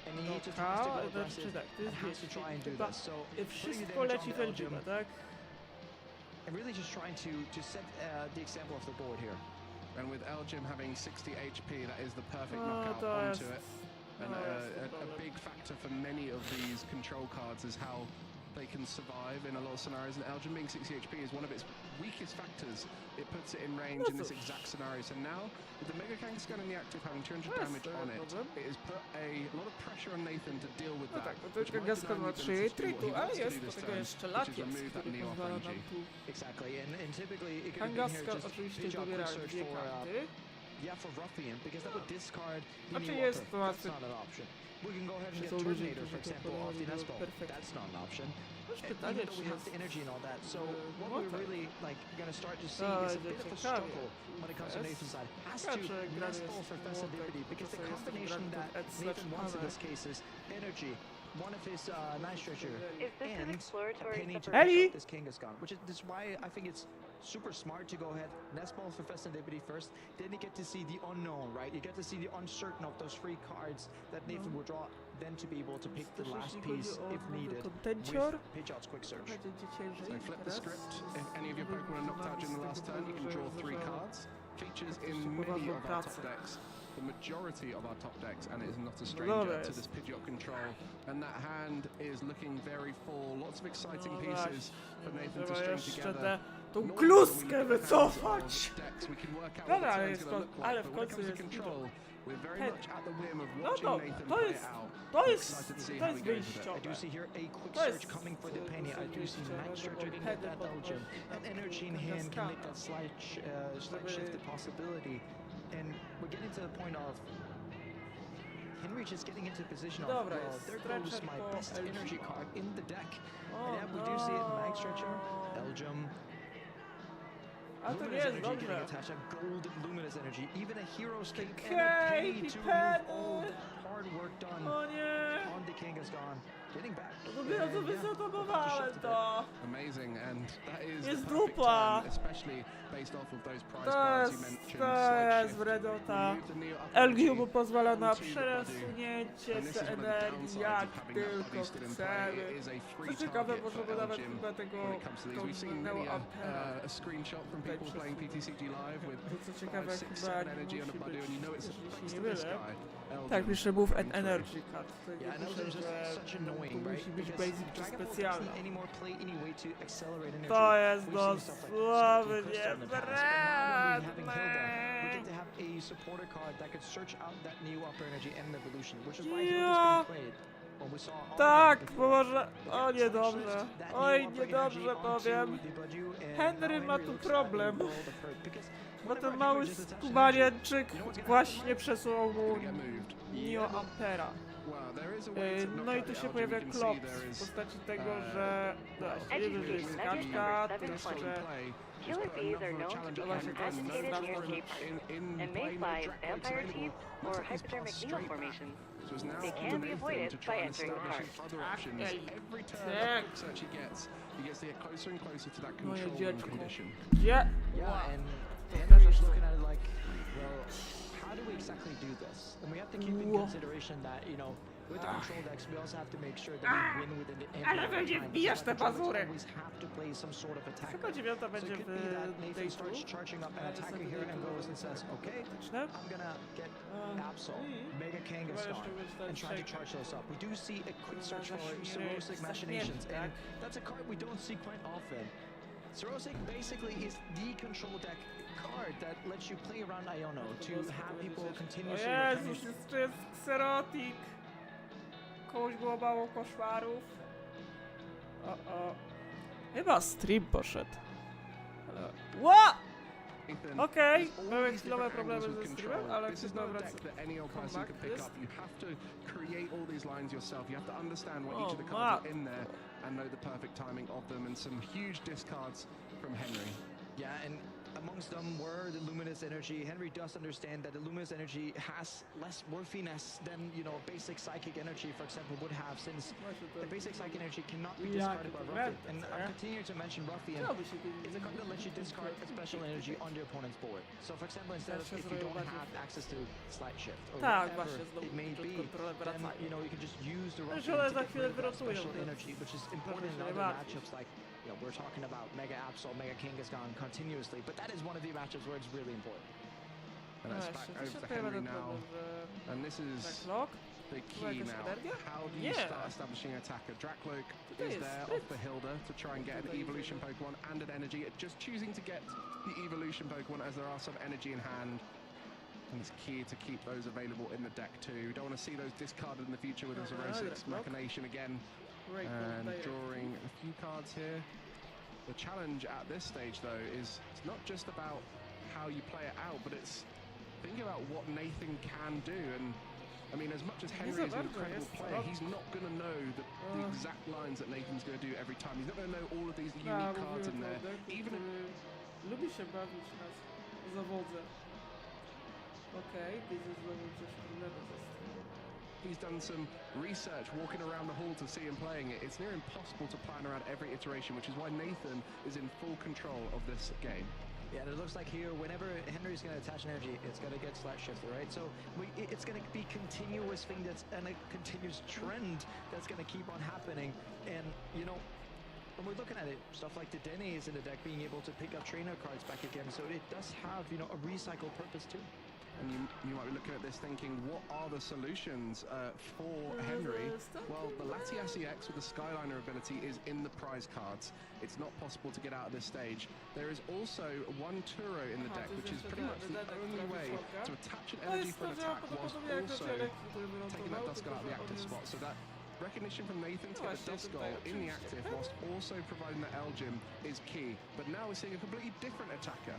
And he just Dobra, has to go znaczy aggressive tak, to and jest has to try and do chyba this. So wszystko putting the leci w damage on the Elgima, Elgim, tak? and really just trying to set the example of the board here. And with Elgim having 60 HP, that is the perfect No, knockout to onto jest- it. And a big factor for many of these control cards is how they can survive in a lot of scenarios. And Elgin being 60 HP is one of its weakest factors. It puts it in range in this exact scenario. So now, with the Mega Kangaskhan in the active having 200 damage on it, it has put a lot of pressure on Nathan to deal with No that. tak, bo to which might Kangaskhan deny ma the 3 ability to do tritu, what he ale wants to jest do do this tego turn, jeszcze which is Latias, remove that który Neo pozwala nam energy. tu... Exactly, and typically it could have been here Kangaskhan just oczywiście pitch out dobiera quick search dwie for karty. yeah, for Ruffian, because that would discard the Znaczy new jest upper. to That's łatwy. not an option. We can go ahead and Że get są ludzie, Turtonator, for którzy to example, off the podali do Nespo. perfektu. That's not an option. Też And pytanie, even though czy we have jest... the energy and all that, so what no we're tak. really like going to start to see To is a będzie bit of a ciekawie. struggle when it comes to Jest. Nathan's side. Has to Ciekawe, grany Nespo jest for młotek, festivity, because to the jest combination grany that pod Nathan wants in Hammer. this case is energy, one of his Night Stretcher, Is this an and a exploratory penny to separation? Ellie! pick up this Kangaskhan, which is this is why I think it's super smart to go ahead, Nestball for festivity first, then you get to see the unknown, right? You get to see the uncertain of those free cards that Nathan will draw, then to be able to pick the last piece if needed with pitch outs quick search. So flip the script. If any of your Pokemon are knocked out during the last turn, you can draw 3 cards. Features in many of our top decks, the majority of our top decks, and it is not a stranger to this Pidgeot control. And that hand is looking very full. Lots of exciting pieces for Nathan to string together. Tą kluskę wycofać! Dobra, ale jest ale w końcu jest We're very much at the whim of no watching dobra, Nathan to play jest, it out. to jest Excited to see how he goes with it. wyjściowe. I do see here a quick To search jest coming for the penny. I do see Night Stretcher can get that Elgin. And energy in hand can make that slight shift the possibility. And we're getting to the point of Henry just getting into a position of, Dobra, well, jest there goes stretcher my po best Elgim. energy card in the deck. O, And yeah, we do see it in Night Stretcher, Elgim, A to nie luminous jest energy getting dobrze. attached, a gold luminous energy, even a hero's cape and a Okej, penny to Pipeny. remove all the hard work done O nie! on the Kangaskhan. Getting back. Dopiero co wyzotowałem to! Amazing, and that is Jest the perfect dupa. turn, especially based off of those prize To cards you jest, mentioned. to Slight jest shift. wredota. Remove the Neo upper Elgiu energy pozwala na onto the przesunięcie And this is where the energii downside jak of having that tylko body still in play. chcemy. It is a free Co ciekawe, target możemy for nawet Elgim chyba tego when it comes to these. We've seen many a screenshot from people playing PTCG live with To co ciekawe, 5, 6, chyba 7 energy nie on a musi body, być, and you know it's jeżeli się thanks nie to this mylę. guy. Elgim Tak, pisze move and coming through. energy card. Tutaj Yeah, and pisze, Elgim's just że such to annoying, musi right? być Because basic czy Dragon Ball specjalna. doesn't anymore play any way to accelerate energy. To jest We've seen no stuff like słaby, Sparky Crystal in the past, but now when we having Hilda, we get to have a supporter card that could search out that new upper energy and evolution, which is why Hilda's being played. When we saw all Tak, of them bo może... before. O, niedobrze. That Oj, new upper niedobrze energy powiem. onto the Badu, and Henry now ma Henry tu looks at problem. a world of hurt, because Bo whenever ten mały Henry just attached skubaniańczyk energy, you know what's gonna właśnie happen, Mike? przesunął mu Get moved. Neo Ampera. No i tu się pojawia klops w postaci tego, że wiemy, że jest skaczka, tylko że Killer bees are known to be domesticated near Cape Park and may fly in vampire teeth or hypodermic needle formations. They can be avoided by entering the park. Every turn search he gets to get closer and closer to that controlling condition. Yeah, and Henry's looking at it like, well, how do we exactly do this? And we have to keep in consideration that, you know, with the control decks, we also have to make sure that we win within the ale we mnie wbijasz te pazury! always have to play some sort of attack. Chyba 9 będzie w Nathan starts charging up an attacker here and goes and says, okay, I'm gonna get Absol, Mega Kangaskhan, and try to charge those up. We do see a quick search for Cerosic Machinations, and that's a card we don't see quite often. Cerosic basically is the control deck card that lets you play around Iono to have people continuously Jezus, jeszcze jest Xerotic! Komuś było mało koszmarów. Chyba stream poszedł. Ła! Okej, były chwilowe problemy ze streamem, ale chyba wraca. Comeback jest. And know the perfect timing of them, and some huge discards from Henry. Yeah, and amongst them were the Luminous Energy. Henry does understand that the Luminous Energy has less worthiness than, you know, basic Psychic Energy, for example, would have, since the basic Psychic Energy cannot be discarded by Ruffian. And I'm continuing to mention Ruffian. It's a card that lets you discard a special energy on your opponent's board. So, for example, instead of if you don't have access to Slide Shift, or whatever it may be, then, you know, you can just use the Ruffian to get rid of that special energy, which is important in other matchups like, you know, we're talking about Mega Absol, Mega Kangaskhan continuously, but that is one of the matchups where it's really important. And that's back over to Henry now. And this is the key now. How do you start establishing an attacker? Drakloak is there off the Hilda to try and get an evolution Pokemon and an energy. Just choosing to get the evolution Pokemon as there are some energy in hand. And it's key to keep those available in the deck too. We don't want to see those discarded in the future with a Xerosic's Machination again. And drawing a few cards here. The challenge at this stage though is it's not just about how you play it out, but it's thinking about what Nathan can do. And I mean, as much as Henry is an incredible player, he's not going to know the exact lines that Nathan's going to do every time. He's not going to know all of these unique cards in there. Even if... Lubi się bawić nas w zawodze. Okej, widzę znowu coś problemu ze streamem. He's done some research walking around the hall to see him playing it. It's near impossible to plan around every iteration, which is why Nathan is in full control of this game. Yeah, and it looks like here, whenever Henry's going to attach energy, it's going to get Slash Shifted, right? So it's going to be continuous thing that's and a continuous trend that's going to keep on happening. And, you know, when we're looking at it, stuff like the Denny is in the deck, being able to pick up trainer cards back again. So it does have, you know, a recycle purpose too. And you might be looking at this thinking, what are the solutions for Henry? Well, the Latias EX with the Skyliner ability is in the prize cards. It's not possible to get out of this stage. There is also one Turo in the deck, which is pretty much the only way to attach an energy for an attack whilst also taking that Duskull out of the active spot. So that recognition from Nathan to get the Duskull in the active whilst also providing the Elgin is key. But now we're seeing a completely different attacker.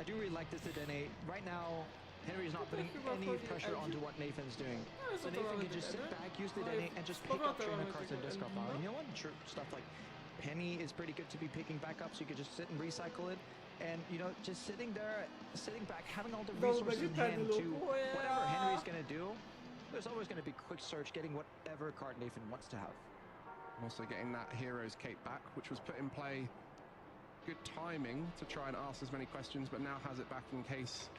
I do really like this Dedenne. Right now, Henry's not putting any pressure onto what Nathan's doing. So Nathan can just sit back, use the Dedenne, and just pick up trainer cards and discard power. And you know what? Sure, stuff like Penny is pretty good to be picking back up, so you can just sit and recycle it. And, you know, just sitting there, sitting back, having all the resources in hand to whatever Henry's going to do, there's always going to be quick search, getting whatever card Nathan wants to have. Also getting that Hero's Cape back, which was put in play. Good timing to try and ask as many questions, but now has it back in case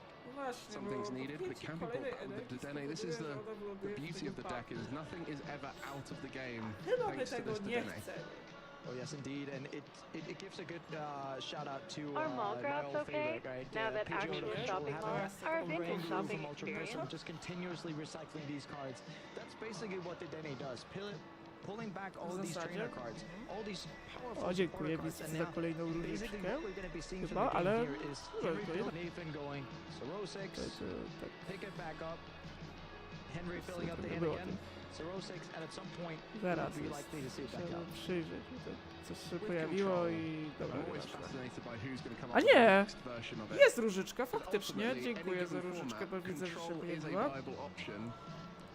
something's needed. But it can be brought back with the Dedenne. This is the beauty of the deck, is nothing is ever out of the game thanks to this Dedenne. Oh yes, indeed, and it gives a good shout out to Are mall grabs okay? favorite, right? Now that actual shopping malls are a vintage shopping experience. Just continuously recycling these cards. That's basically what the Dedenne does. Pulling back all these trainer cards, all these powerful dziękuję za kolejną różniczkę. Chyba, ale Nathan going Cerosix, pick it back up. Henry filling up the hand again. Cerosix, and at some point zaraz be likely to see it back up. Przyjrzeć, tutaj coś się pojawiło i dobra. A nie! Jest różyczka, faktycznie. Dziękuję za różyczkę, bo widzę, że się pojawiła.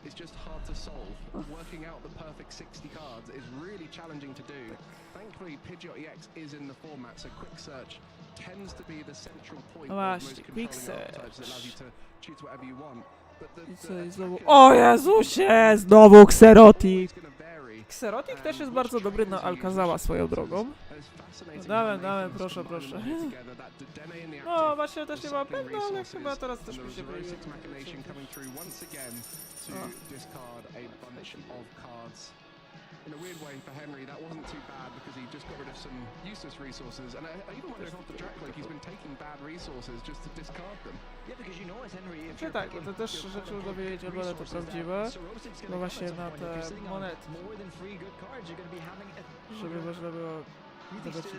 is just hard to solve. Working out the perfect 60 cards is really challenging to do. Thankfully, Pidgeot EX is in the format, so quick search tends to be the central point of most controlling archetypes that allows you to choose whatever you want. O Jezusie, znowu Xerotik. Xerotik też jest bardzo dobry na Alcazała swoją drogą. Dałem, proszę. No właśnie też nie ma pewno, ale chyba teraz też mi się wyjdzie. In a weird way for Henry, that wasn't too bad because he just got rid of some useless resources. And I even wonder if off the track, like he's been taking bad resources just to discard them. Yeah, because you know as Henry, if Czy tak, to też rzeczy można wiedzieć, ale to prawdziwe. No właśnie na te monety. Żeby można było zobaczyć.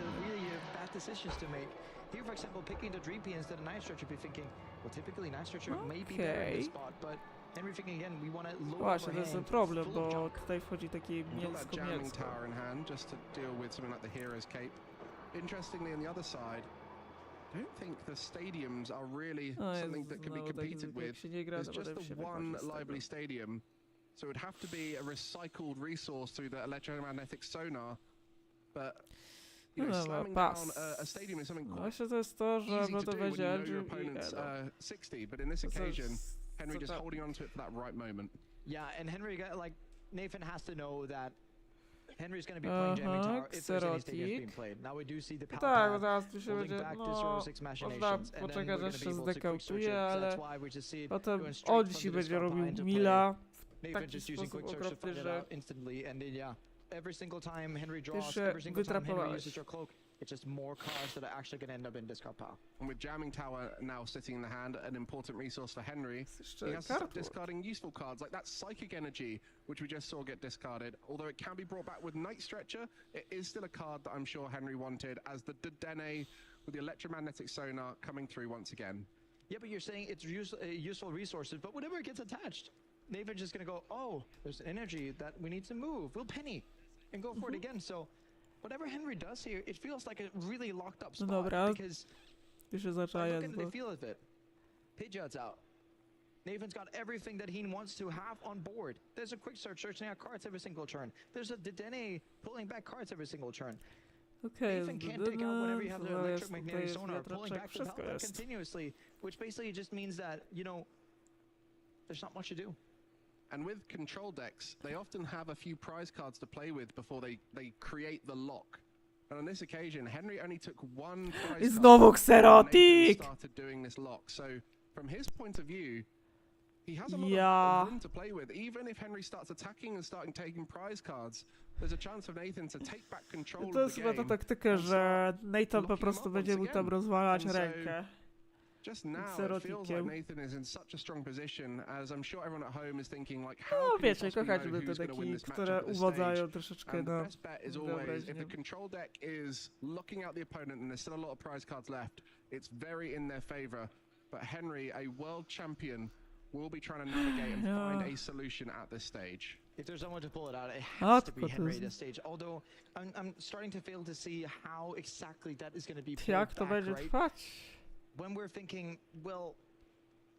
Here, for example, picking the Dreepy instead of Night Stretcher, be thinking, well, typically Night Stretcher may be better in this spot, but Henry thinking again, we want to lower Właśnie, to jest ten problem, bo tutaj wchodzi taki mięcko-mięcko. Tower in hand just to deal with something like the Hero's Cape. Interestingly, on the other side, I don't think the stadiums are really something that can be competed with. There's just the one lively stadium, so it would have to be a recycled resource through the electromagnetic sonar, but you know, slamming down a stadium is something quite easy to do when you know your opponent's 60, but in this occasion, Henry just holding on to it for that right moment. Yeah, and Henry, like, Nathan has to know that Henry's going to be playing Jamming Tower if there's any stadiums being played. Now we do see the power holding back this Euro 6 machinations, and then we're going to be able to quick search it, so that's why we just see it going straight from the discard behind to play. Nathan just using quick search to find it out instantly, and then, yeah, every single time Henry draws, every single time Henry uses your cloak, it's just more cards that are actually going to end up in discard pile. And with Jamming Tower now sitting in the hand, an important resource for Henry, he has to start discarding useful cards like that Psychic Energy, which we just saw get discarded. Although it can be brought back with Night Stretcher, it is still a card that I'm sure Henry wanted, as the Dedenne with the electromagnetic sonar coming through once again. Yeah, but you're saying it's useful resources, but whenever it gets attached, Nathan's just going to go, oh, there's energy that we need to move. We'll penny and go for it again. So whatever Henry does here, it feels like a really locked up spot because look at the feel of it. Pidgeot's out. Nathan's got everything that he wants to have on board. There's a quick search searching out cards every single turn. There's a Dedenne pulling back cards every single turn. Nathan can't take out whenever you have the electromagnetic sonar pulling back the power continuously, which basically just means that, you know, there's not much to do. And with control decks, they often have a few prize cards to play with before they create the lock. And on this occasion, Henry only took one prize Znowu card Xerotik! and started doing this lock. So from his point of view, he has a lot of room to play with. Even if Henry starts attacking and taking prize cards, there's a chance for Nathan to take back control of the game. To jest chyba ta taktyka, że Nathan po prostu będzie mu tam rozwalać rękę. Just now, it feels like Nathan is in such a strong position, as I'm sure everyone at home is thinking, like, how No can wiecie, he possibly kochać know te who's going to win deki, this które matchup at this uwodzają stage? troszeczkę And the na best bet is always, if the control deck is looking out the opponent and there's still a lot of prize cards left, it's very in their favor. But Henry, a world champion, will be trying to navigate and find a solution at this stage. If there's someone to pull it out, it has to be Henry at this stage. Although I'm starting to fail to see how exactly that is going to be pulled back, right? When we're thinking, well,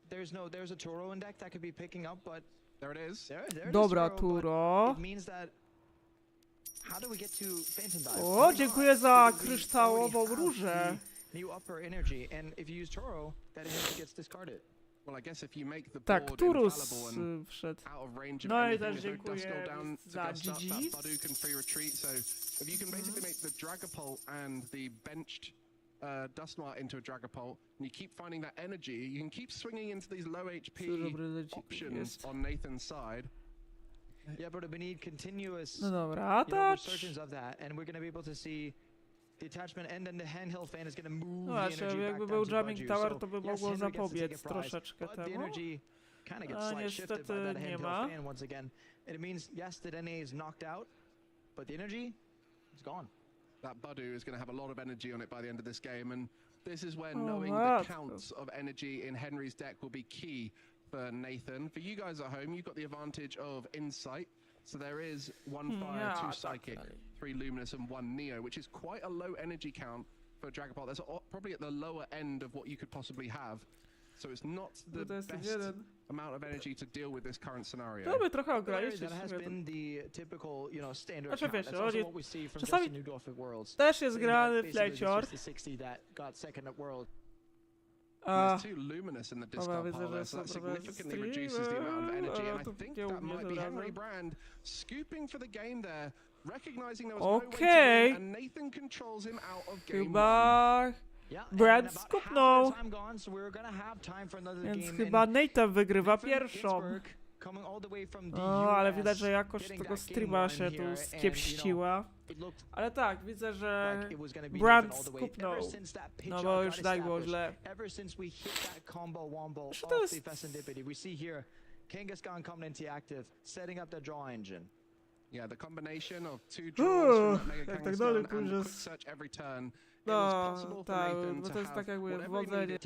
there's a Turo in deck that could be picking up, but there it is. Dobra, Turo. It means that how do we get to Phantom Dive? O, dziękuję za kryształową różę. New upper energy, and if you use Turo, that energy gets discarded. Well, I guess if you make the Tak, board Turus infallible and wszedł. out of range of No i anything, też there's no dziękuję Duskull down to za gust up, GG. that Badu can free retreat, so if you can basically make the Dragapult and the benched Duskmart into a Dragapult, and you keep finding that energy, you can keep swinging into these low HP options on Nathan's side. Yeah, but we need continuous No dobra, resurgence of that, and we're going to be able to see the attachment, and then the handheld fan is going to move No the właśnie, energy back jakby down był to Jamming Budgie. Tower, to by Yes, mogło Henry gets to take zapobiec a prize, troszeczkę but the temu. energy kind of gets A slight shifted by niestety that nie handheld ma. fan once again. And it means, yes, the DNA is knocked out, but the energy is gone. That Badu is going to have a lot of energy on it by the end of this game, and this is where knowing the counts of energy in Henry's deck will be key for Nathan. For you guys at home, you've got the advantage of Insight. So there is 1 Fire, 2 Psychic, 3 Luminous, and 1 Neo, which is quite a low energy count for Dragapult. That's probably at the lower end of what you could possibly have. So it's not the best 21. amount of energy to deal with this current scenario. To by trochę ograniczyć. That has been the typical, you know, standard Znaczy, count. wiesz, That's also oni what we see from czasami Justin Newdorf at Worlds. też jest So, you grany know, basically flecior. it's just the 60 that got second at Worlds. There's too luminous in the discard widzę, pile there, że so that są trochę significantly reduces the amount of energy, and I tu think kieł that mnie might be zarazem. Henry Brand scooping for the game there, recognizing there was no way to Okej. win, and Nathan controls him out of game one. Chyba Brad skupnął. Więc chyba Nathan wygrywa pierwszą. O, ale widać, że jakość tego streama się tu skiepściła. Ale tak, widzę, że Brand skupnął. No bo już tak było źle. Czy to jest... Kangaskhan coming into active, setting up the draw engine. Yeah, the combination of two draws from Mega jak tak Kangaskhan dalej and quick pójdzie. search every turn. No, tak, bo to jest tak jakby wodzenie.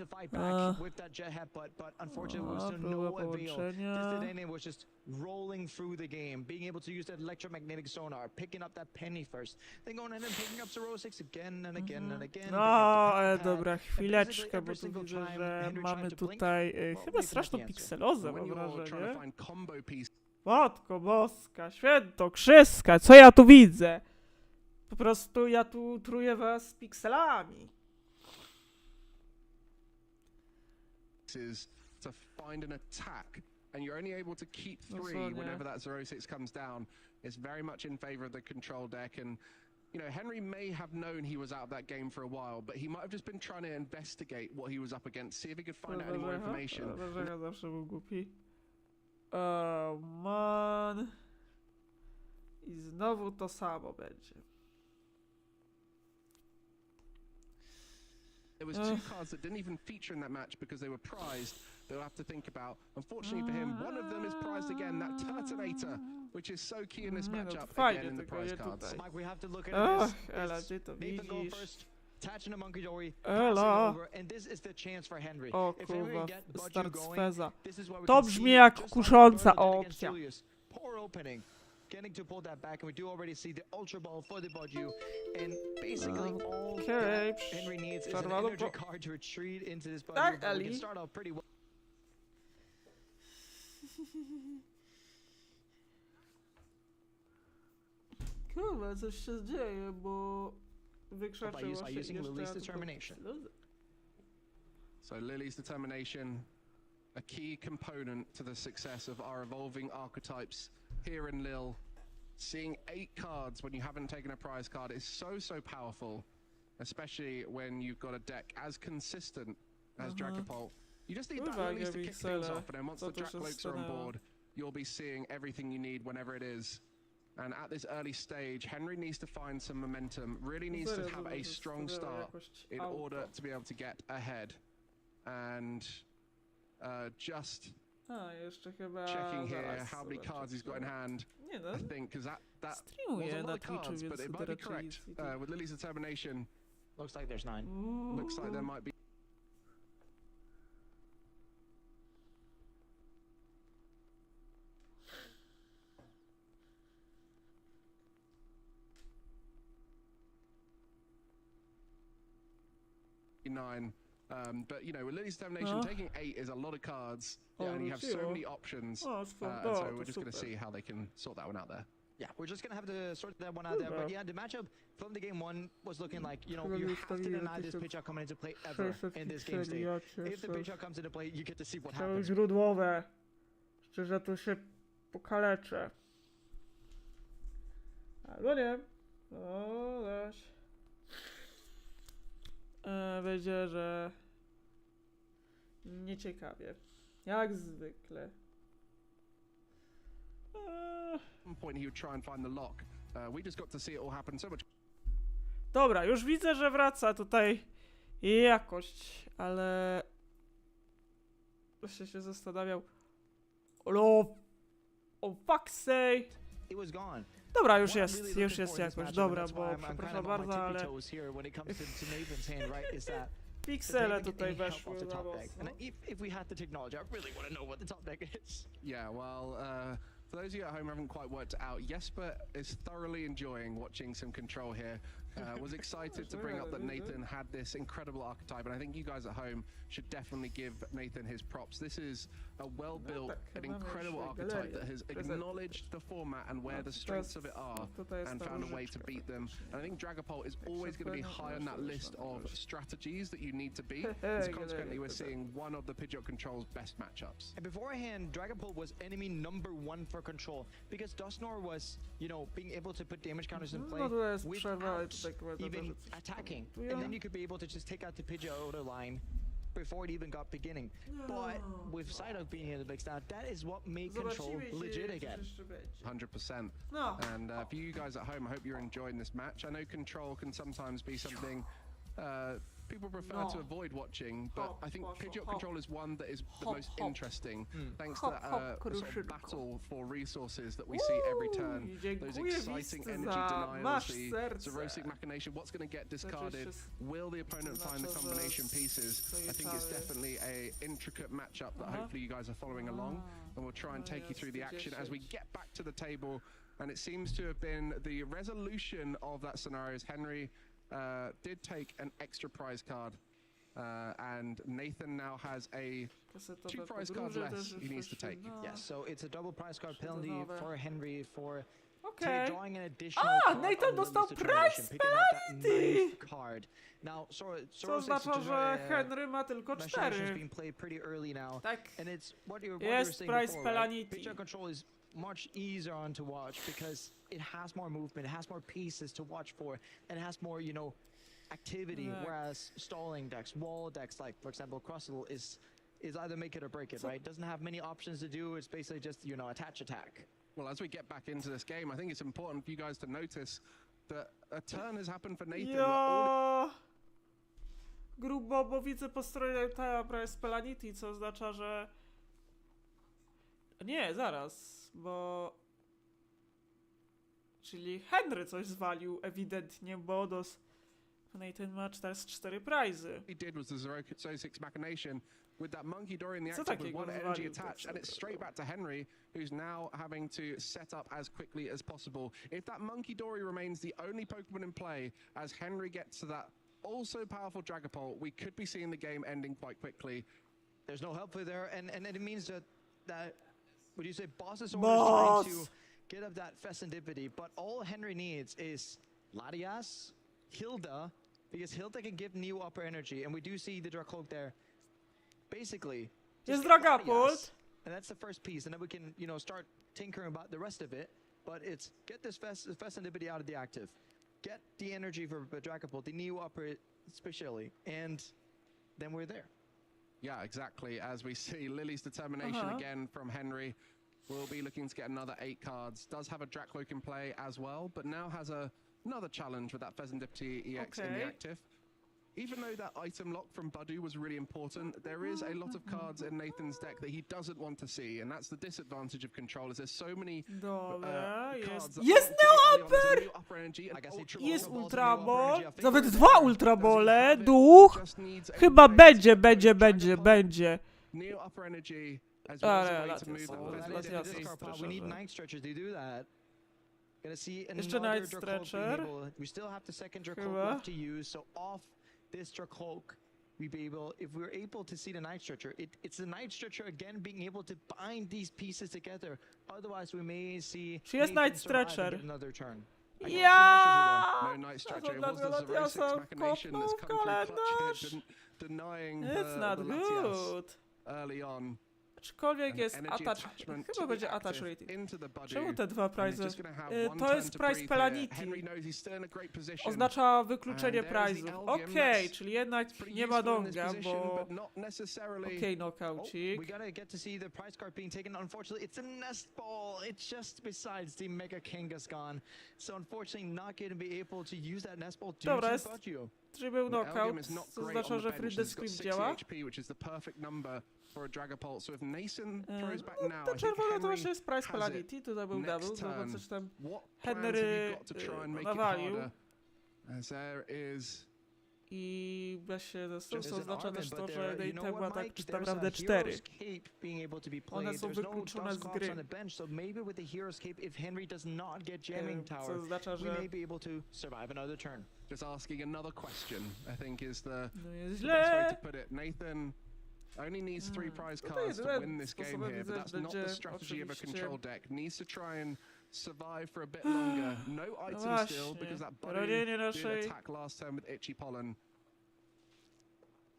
Było połączenie. was just rolling through the game, being able to use that electromagnetic sonar, picking up that penny first, then going in and picking up 06 again and again and again. No, ale dobra, chwileczkę, bo tu widzę, że mamy tutaj chyba straszną pikselozę, mam wrażenie. Matko boska, świętokrzyska, co ja tu widzę? Po prostu ja tu truję was pikselami. To find an attack, and you're only able to keep 3 whenever that 06 comes down. It's very much in favor of the control deck, and you know, Henry may have known he was out of that game for a while, but he might have just been trying to investigate what he was up against, see if he could find out any more information. Ja zawsze był głupi. Oh man. I znowu to samo będzie. There was 2 cards that didn't even feature in that match because they were prized. They'll have to think about. Unfortunately for him, one of them is prized again, that Turtonator, which is so key in this matchup again in the prize cards. Mike, we have to look at Ela, ty to widzisz. Attaching a monkey dory, Ela. over, and this is the chance for Henry. O If Henry kurwa, get Budgie start going, Feza. this is what we To can brzmi see jak just kusząca like Bernard against opcja. Julius. Poor opening. Getting to pull that back, and we do already see the Ultra Ball for the Budgie, and basically all that Henry needs is an energy card to retreat into this Budgie. But we can start off pretty well. Kurwa, coś się dzieje, bo wykrzaczyło się using Lily's determination. So Lily's determination, a key component to the success of our evolving archetypes here in Lille. Seeing 8 cards when you haven't taken a prize card is so powerful, especially when you've got a deck as consistent as Dragapult. You just need that Lilies to kick things off, and then once the Dracloaks are on board, you'll be seeing everything you need whenever it is. And at this early stage, Henry needs to find some momentum, really needs to have a strong start in order to be able to get ahead. And just checking here how many cards he's got in hand. I think because that was a lot of cards, but it might be correct with Lily's determination. Looks like there's 9. Looks like there might be. Nine. But you know, with Lily's determination, taking 8 is a lot of cards, and you have so many options. And so we're just going to see how they can sort that one out there. Yeah, we're just going to have to sort that one out there. But yeah, the matchup from the game 1 was looking like, you know, you have to deny this pitch out coming into play ever in this game state. If the pitch out comes into play, you get to see what happens. Źródłowe. Szczerze, to się pokaleczę. Albo nie. O, weź. Będzie, że nieciekawie. Jak zwykle. Point he would try and find the lock. We just got to see it all happen so much. Dobra, już widzę, że wraca tutaj jakość, ale jeszcze się zastanawiał. O fuck's sake. It was gone. Dobra, już jest jakoś. Dobra, bo przepraszam bardzo, ale piksele tutaj weszły na mocno. Yeah, well, for those of you at home who haven't quite worked it out, Jesper is thoroughly enjoying watching some control here. Was excited to bring up that Nathan had this incredible archetype, and I think you guys at home should definitely give Nathan his props. This is a well-built and incredible archetype that has acknowledged the format and where the strengths of it are and found a way to beat them. And I think Dragapult is always going to be high on that list of strategies that you need to beat. So consequently, we're seeing one of the Pidgeot Control's best matchups. And beforehand, Dragapult was enemy #1 for control because Dusknoir was, you know, being able to put damage counters in play without even attacking. And then you could be able to just take out the Pidgeot auto line before it even got beginning. But with Psyduck being in the mix now, that is what made control legit again. 100%. And for you guys at home, I hope you're enjoying this match. I know control can sometimes be something people prefer to avoid watching, but I think Pidgeot Control is one that is the most interesting, thanks to that sort of battle for resources that we see every turn. Those exciting energy denials, the Zerosic Machination, what's going to get discarded? Will the opponent find the combination pieces? I think it's definitely a intricate matchup that hopefully you guys are following along, and we'll try and take you through the action as we get back to the table. And it seems to have been the resolution of that scenario as Henry did take an extra prize card, and Nathan now has a 2 prize cards less he needs to take. Yes, so it's a double prize card penalty for Henry for drawing an additional card Nathan dostał prize penalty card. Now, co oznacza, że Henry ma tylko 4. Being played pretty early now. Tak. And it's what you're Jest saying prize before, penalty. right? Pidgeot Control is much easier on to watch because it has more movement, it has more pieces to watch for, and it has more, you know, activity. Whereas stalling decks, wall decks, like for example Crustle, is either make it or break it, right? Doesn't have many options to do. It's basically just, you know, attach, attack. Well, as we get back into this game, I think it's important for you guys to notice that a turn has happened for Nathan. Grubo, bo widzę po stronie prize penalty, co oznacza, że nie, zaraz, bo czyli Henry coś zwalił ewidentnie, bo Nathan ma 4 prizy. He did was the Zerosic Machination with that Monkey Dory in the active with 1 energy attached, and it's straight back to Henry, who's now having to set up as quickly as possible. If that Monkey Dory remains the only Pokemon in play as Henry gets to that also powerful Dragapult, we could be seeing the game ending quite quickly. There's no help for there, and it means that would you say Boss's order is trying to get up that Festivity, but all Henry needs is Latias, Hilda, because Hilda can give new upper energy, and we do see the Dracloak there. Basically, jest Dragapult, and that's the first piece, and then we can, you know, start tinkering about the rest of it. But it's get this Festivity out of the active, get the energy for Dragapult, the new upper especially, and then we're there. Yeah, exactly. As we see Lily's determination again from Henry, will be looking to get another 8 cards. Does have a Dracloak in play as well, but now has another challenge with that Festivity EX in the active. Even though that item lock from Budu was really important, there is a lot of cards in Nathan's deck that he doesn't want to see, and that's the disadvantage of control, is there's so many cards. Jest Neo Upper! Jest Ultra Ball, nawet 2 Ultra Bole, duch, chyba będzie. Neo Upper Energy as well as a way to move that. We need Night Stretchers to do that. Gonna see Jeszcze another Night Dracloak Stretcher. being able, we still have the second Dracloak left to use, so off this Dracloak, we be able, if we're able to see the Night Stretcher, it's the Night Stretcher again being able to bind these pieces together. Otherwise, we may see Night Stretcher. Another turn. No Night Stretcher. It was the Zerosic Machination that's come through clutch here, denying the Latias early on. Aczkolwiek jest attach, chyba będzie attach rating. Czemu te 2 prizy? To jest prize penalty. Oznacza wykluczenie prizów. Okej, czyli jednak nie ma donga, bo knockoucik. We gotta get to see the prize card being taken. Unfortunately, it's a nest ball. It's just besides the Mega Kangaskhan. So unfortunately, not going to be able to use that nest ball due to the Budu. Czyli był knockout, co oznacza, że free descript działa. For a Dragapult, so if Nathan throws back now, to czerwone to właśnie jest prize penalty, tutaj był double, bo coś tam Henry nawalił. As there is I właśnie to There's an oznacza Arvin, też but to, there, że you know tak what, naprawdę Mike? tak There's a naprawdę Hero's 4. Cape being able to be One played. są There's no wykluczone z Dusclops gry. on the bench, so maybe with the Hero's Cape, if Henry does not get jamming Co tower, oznacza, we że may be able to survive another turn. Just asking another question, I think, is the no jest the best way źle. to put it. Nathan only needs 3 prize Tutaj cards to jedynym win this game sposobem here, but widzę, that's not the będzie strategy of a oczywiście- control deck. Needs to try and survive for a bit longer. No items still, właśnie. because that buddy Ranienie did naszej- attack last turn with Itchy Pollen.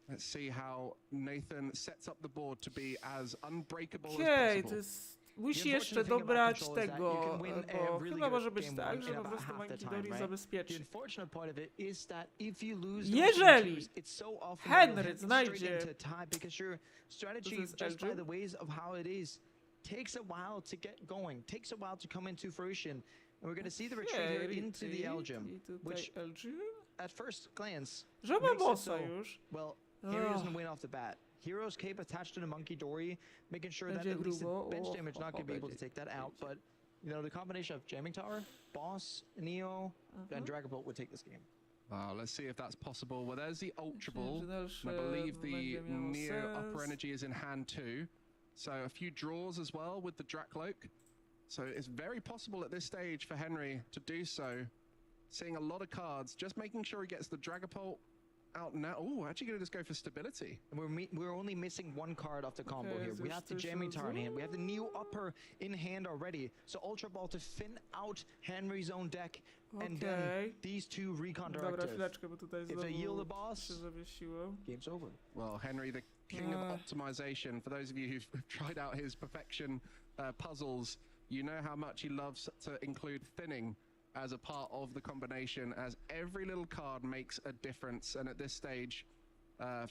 Let's see how Nathan sets up the board to be as unbreakable as Okej, possible. to jest... Musi jeszcze dobrać tego, bo chyba może być game tak, one że in po about prostu half the Monkey time, Dory right? zabezpieczy. The unfortunate part of it is that if you lose those Jeżeli twos, it's so often that Henry you'll head znajdzie- straight into a tie because your strategy, To jest just by Elgin? the ways of how it is, takes a while to get going, takes a while to come into fruition. And we're going to see the retreat here into the Elgin, I tutaj which Elgin? at first glance Że ma makes it bossa so, już. well, Henry Ugh. doesn't win off the bat. Hero's Cape attached to the Monkey Dory, making sure that Będzie at least grubo. the bench O, damage not going to be able to take that out. But, you know, the combination of Jamming Tower, Boss, Neo, and Dragon Bolt would take this game. Let's see if that's possible. Well, there's the Ultra Ball. że dalsze I believe the będzie miało Neo upper sens. energy is in hand too. So a few draws as well with the Drakloak. So it's very possible at this stage for Henry to do so. Seeing a lot of cards, just making sure he gets the Dragapult out now. Oh, actually going to just go for stability. And we're only missing one card off the combo Okay, here. We have the Jamming Tower in hand. We have the Neo upper in hand already. So Ultra Ball to thin out Henry's own deck. And then Okej. these two Recon Dobra, Directive. chwileczkę, bo tutaj If they yield the znowu boss, się zawiesiło. game's over. Well, Henry, the king of optimization. For those of you who've tried out his perfection puzzles, you know how much he loves to include thinning as a part of the combination, as every little card makes a difference. And at this stage,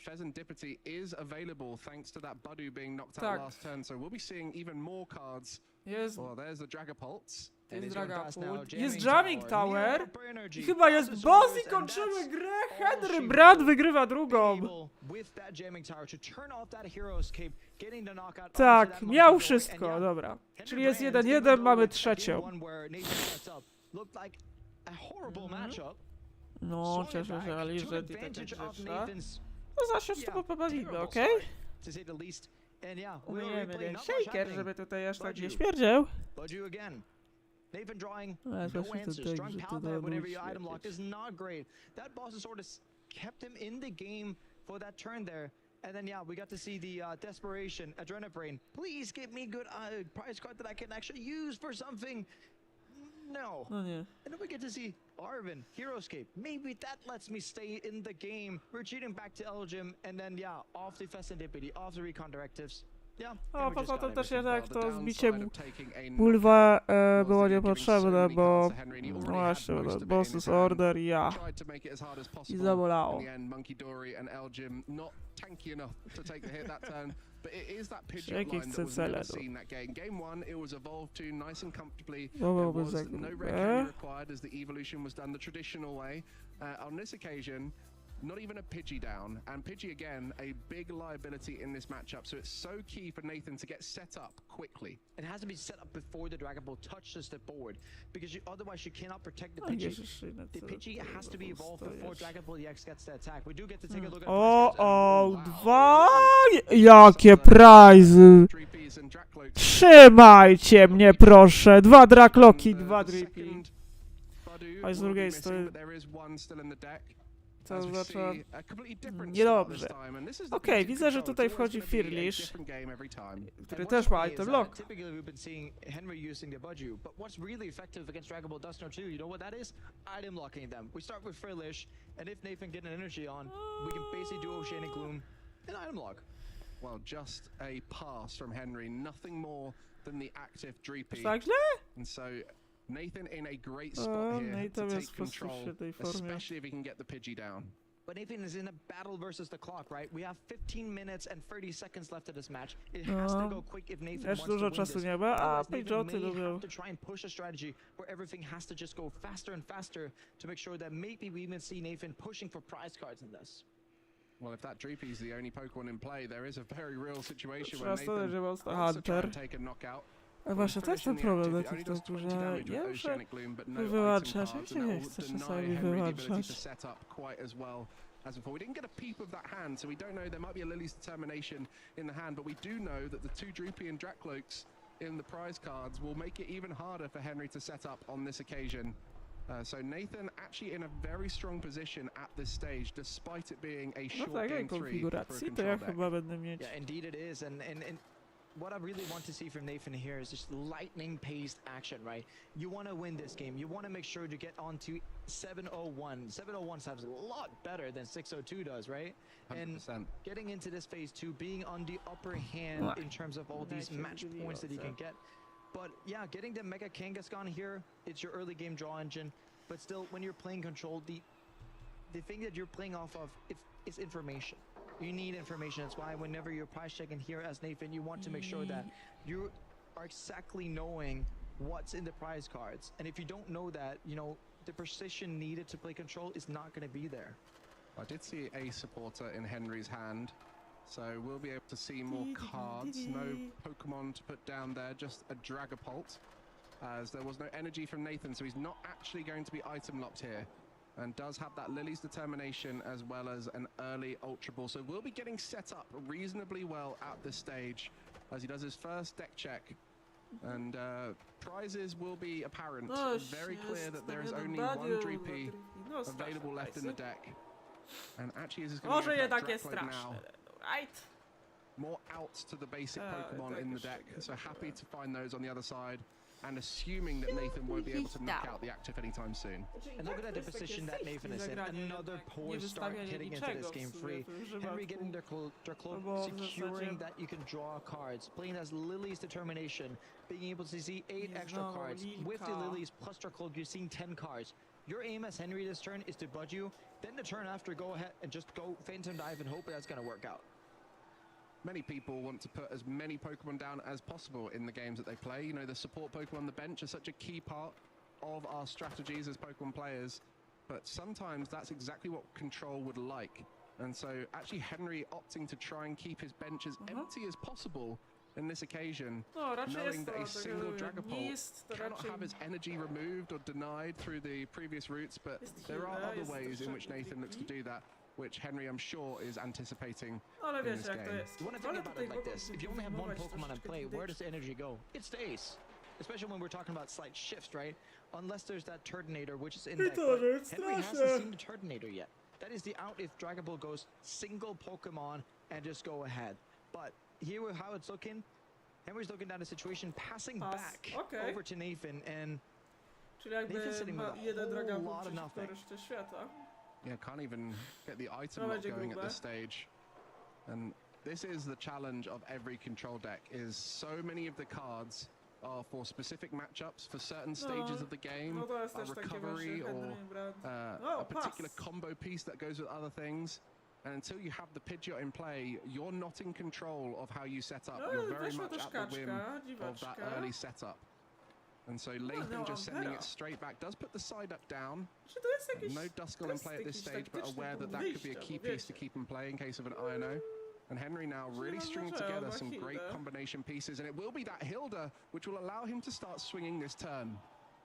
Pheasantipity is available thanks to that Budu being knocked out Tak. last turn. So we'll be seeing even more cards. Jest, Well, there's the Dragapults. jest he's going fast now. Dragapult, Jamming jest Jamming Neo Tower upper energy. i chyba jest Passes boss orders, i kończymy and grę. that's all Henry she Brat wrote. wygrywa drugą. Able with that Jamming Tower to turn off that Hero's Cape, getting the knockout onto Tak, that Monkey miał Dory, wszystko, and yeah, dobra. Henry Czyli jest Brands, 1-1, even mamy though trzecią. game one where Nathan sets up looked like a horrible matchup, No, swung it cieszę back, się, Ali, took że ty tak advantage of grzesza. Nathan's, To zaś się z yeah, tobą pobawimy, terrible okej? start, to say the least. And yeah, we'll Umyjemy replay ten not much shaker, happening. żeby tutaj aż tak nie Budu. śmierdział. Budu again. Nathan drawing Ale no zwłaszcza answers. tutaj, Strong że to Palpad whenever da your item lock śmierdzieć. is not great. That boss has sort of kept him in the game for that turn there. And then yeah, we got to see the desperation, Adrenabrain. Please give me good prize card that I can actually use for something. No. No nie. And then we get to see Arvin, Heroescape. Maybe that lets me stay in the game. Retreating back to Elgin, and then yeah, off the Pheasantipity, off the Recon Directives. Yeah. O, Henry poza just tym got też everything. jednak to Well, the zbicie downside of taking a Bulwa knockout było was that you're giving so niepotrzebne, many bo cards to Henry, and he no already właśnie, had most bo of it in Bosses his hand. Order i ja. Tried to make it as hard as I possible. zabolało. In the end, Monkey Dory and Elgin not tanky enough to take the hit that turn. But it is that Pidgeot Jakie line that chce was cele, never no. seen that game. Game one, it was evolved to nice and comfortably. To There byłoby was za no red grube. candy required as the evolution was done the traditional way. On this occasion, not even a Pidgey down, and Pidgey again a big liability in this matchup. So it's so key for Nathan to get set up quickly. It has to be set up before the Dragon Ball touches the board, because otherwise you cannot protect the A Pidgey. Jezus, na The co Pidgey ty has to be evolved before stojesz? Dragon Ball EX gets the attack. We do get to take a look at O, prize cards. o, dwa! Jakie prajzy! Dreepies and Drakloaks. Trzymajcie mnie proszę! 2 Drakloki, 2 Drippy. Second Budu A z will be drugiej missing, strony but there is one still in the deck. to As we oznacza see a completely different niedobrze. start this time, and this is the Okej, beauty of widzę, że control. tutaj It's always wchodzi gonna be a Firlish, different game every time. który And też what's ma funny item is, lock. typically we've been seeing Henry using the Budu, but what's really effective against Dragon Ball Duster 2, you know what that is? Item locking them. We start with Firlish, and if Nathan get an energy on, we can basically do Oceanic Gloom and item lock. Well, just a pass from Henry, nothing more than the active Dreepy. Tak źle? And so Nathan in a great spot here to Nathan take jest w control, świetnej formie. especially if he can get the Pidgey down. But Nathan is in a battle versus the clock, right? We have 15 minutes and 30 seconds left of this match. It has to go quick if Nathan Też wants to dużo win czasu this. nie ma, a Otherwise, Nathan Pidgeoty may lubią. have to try and push a strategy where everything has to just go faster and faster to make sure that maybe we even see Nathan pushing for prize cards in this. Well, if that Dreepy is the only Pokemon in play, there is a very real situation Trzeba where Nathan stanąć, że mocno wants to try Hunter. and take a knockout. A właśnie to jest ten problem na TikToku, że ja muszę wyłączać, jak się nie chce czasami wyłączać. as before. We didn't get a peep of that hand, so we don't know. There might be a Lily's Determination in the hand, but we do know that the 2 Droopy and Drakloaks in the prize cards will make it even harder for Henry to set up on this occasion. So Nathan actually in a very strong position at this stage, despite it being a short game 3 for a control deck. Yeah, indeed it is, and what I really want to see from Nathan here is just lightning-paced action, right? You want to win this game. You want to make sure to get onto 701. 701 sounds a lot better than 602 does, right? 100%. And getting into this phase 2, being on the upper hand in terms of all these match points that you can get. But yeah, getting the Mega Kangaskhan here, it's your early game draw engine. But still, when you're playing control, the thing that you're playing off of is information. You need information. That's why whenever you're prize checking here as Nathan, you want to make sure that you are exactly knowing what's in the prize cards. And if you don't know that, you know, the precision needed to play control is not going to be there. I did see a supporter in Henry's hand, so we'll be able to see more cards. No Pokemon to put down there, just a Dragapult, as there was no energy from Nathan, so he's not actually going to be item locked here. And does have that Lily's Determination as well as an early Ultra Ball. So we'll be getting set up reasonably well at this stage as he does his first deck check. And prizes will be apparent. Very clear that there is only 1 Dreepy available left in the deck. And actually is going to be now. Right. More outs to the basic Pokemon in the deck. So happy to find those on the other side. And assuming that Nathan won't be able to knock out the active anytime soon. And look at the position that Nathan is in. Another poor start getting into this game free. Henry getting their cloak, securing that you can draw cards, playing as Lily's Determination, being able to see 8 extra cards. With the Lily's plus their cloak, you're seeing 10 cards. Your aim as Henry this turn is to budge you, then the turn after go ahead and just go Phantom Dive and hope that's going to work out. Many people want to put as many Pokemon down as possible in the games that they play. You know, the support Pokemon on the bench are such a key part of our strategies as Pokemon players, but sometimes that's exactly what Control would like. And so actually Henry opting to try and keep his bench as empty as possible in this occasion, knowing that a single Dragapult cannot have his energy removed or denied through the previous routes, but there are other ways in which Nathan looks to do that, which Henry, I'm sure, is anticipating in this game. You want to think about it like this. If you only have 1 Pokemon in play, where does the energy go? It stays. Especially when we're talking about slight shifts, right? Unless there's that Turtonator, which is in deck. Henry hasn't seen the Turtonator yet. That is the out if Dragon Ball goes single Pokemon and just go ahead. But here with how it's looking, Henry's looking down the situation, passing back over to Nathan, and Nathan's sitting with a whole lot of nothing. Yeah, can't even get the item lock going at this stage. And this is the challenge of every control deck, is so many of the cards are for specific matchups, for certain stages of the game, a recovery or a particular combo piece that goes with other things. And until you have the Pidgeot in play, you're not in control of how you set up. You're very much at the whim of that early setup. And so Lathan just sending it straight back, does put the side up down. No Duskull in play at this stage, but aware that that could be a key piece to keep in play in case of an INO. And Henry now really stringing together some great combination pieces, and it will be that Hilda which will allow him to start swinging this turn.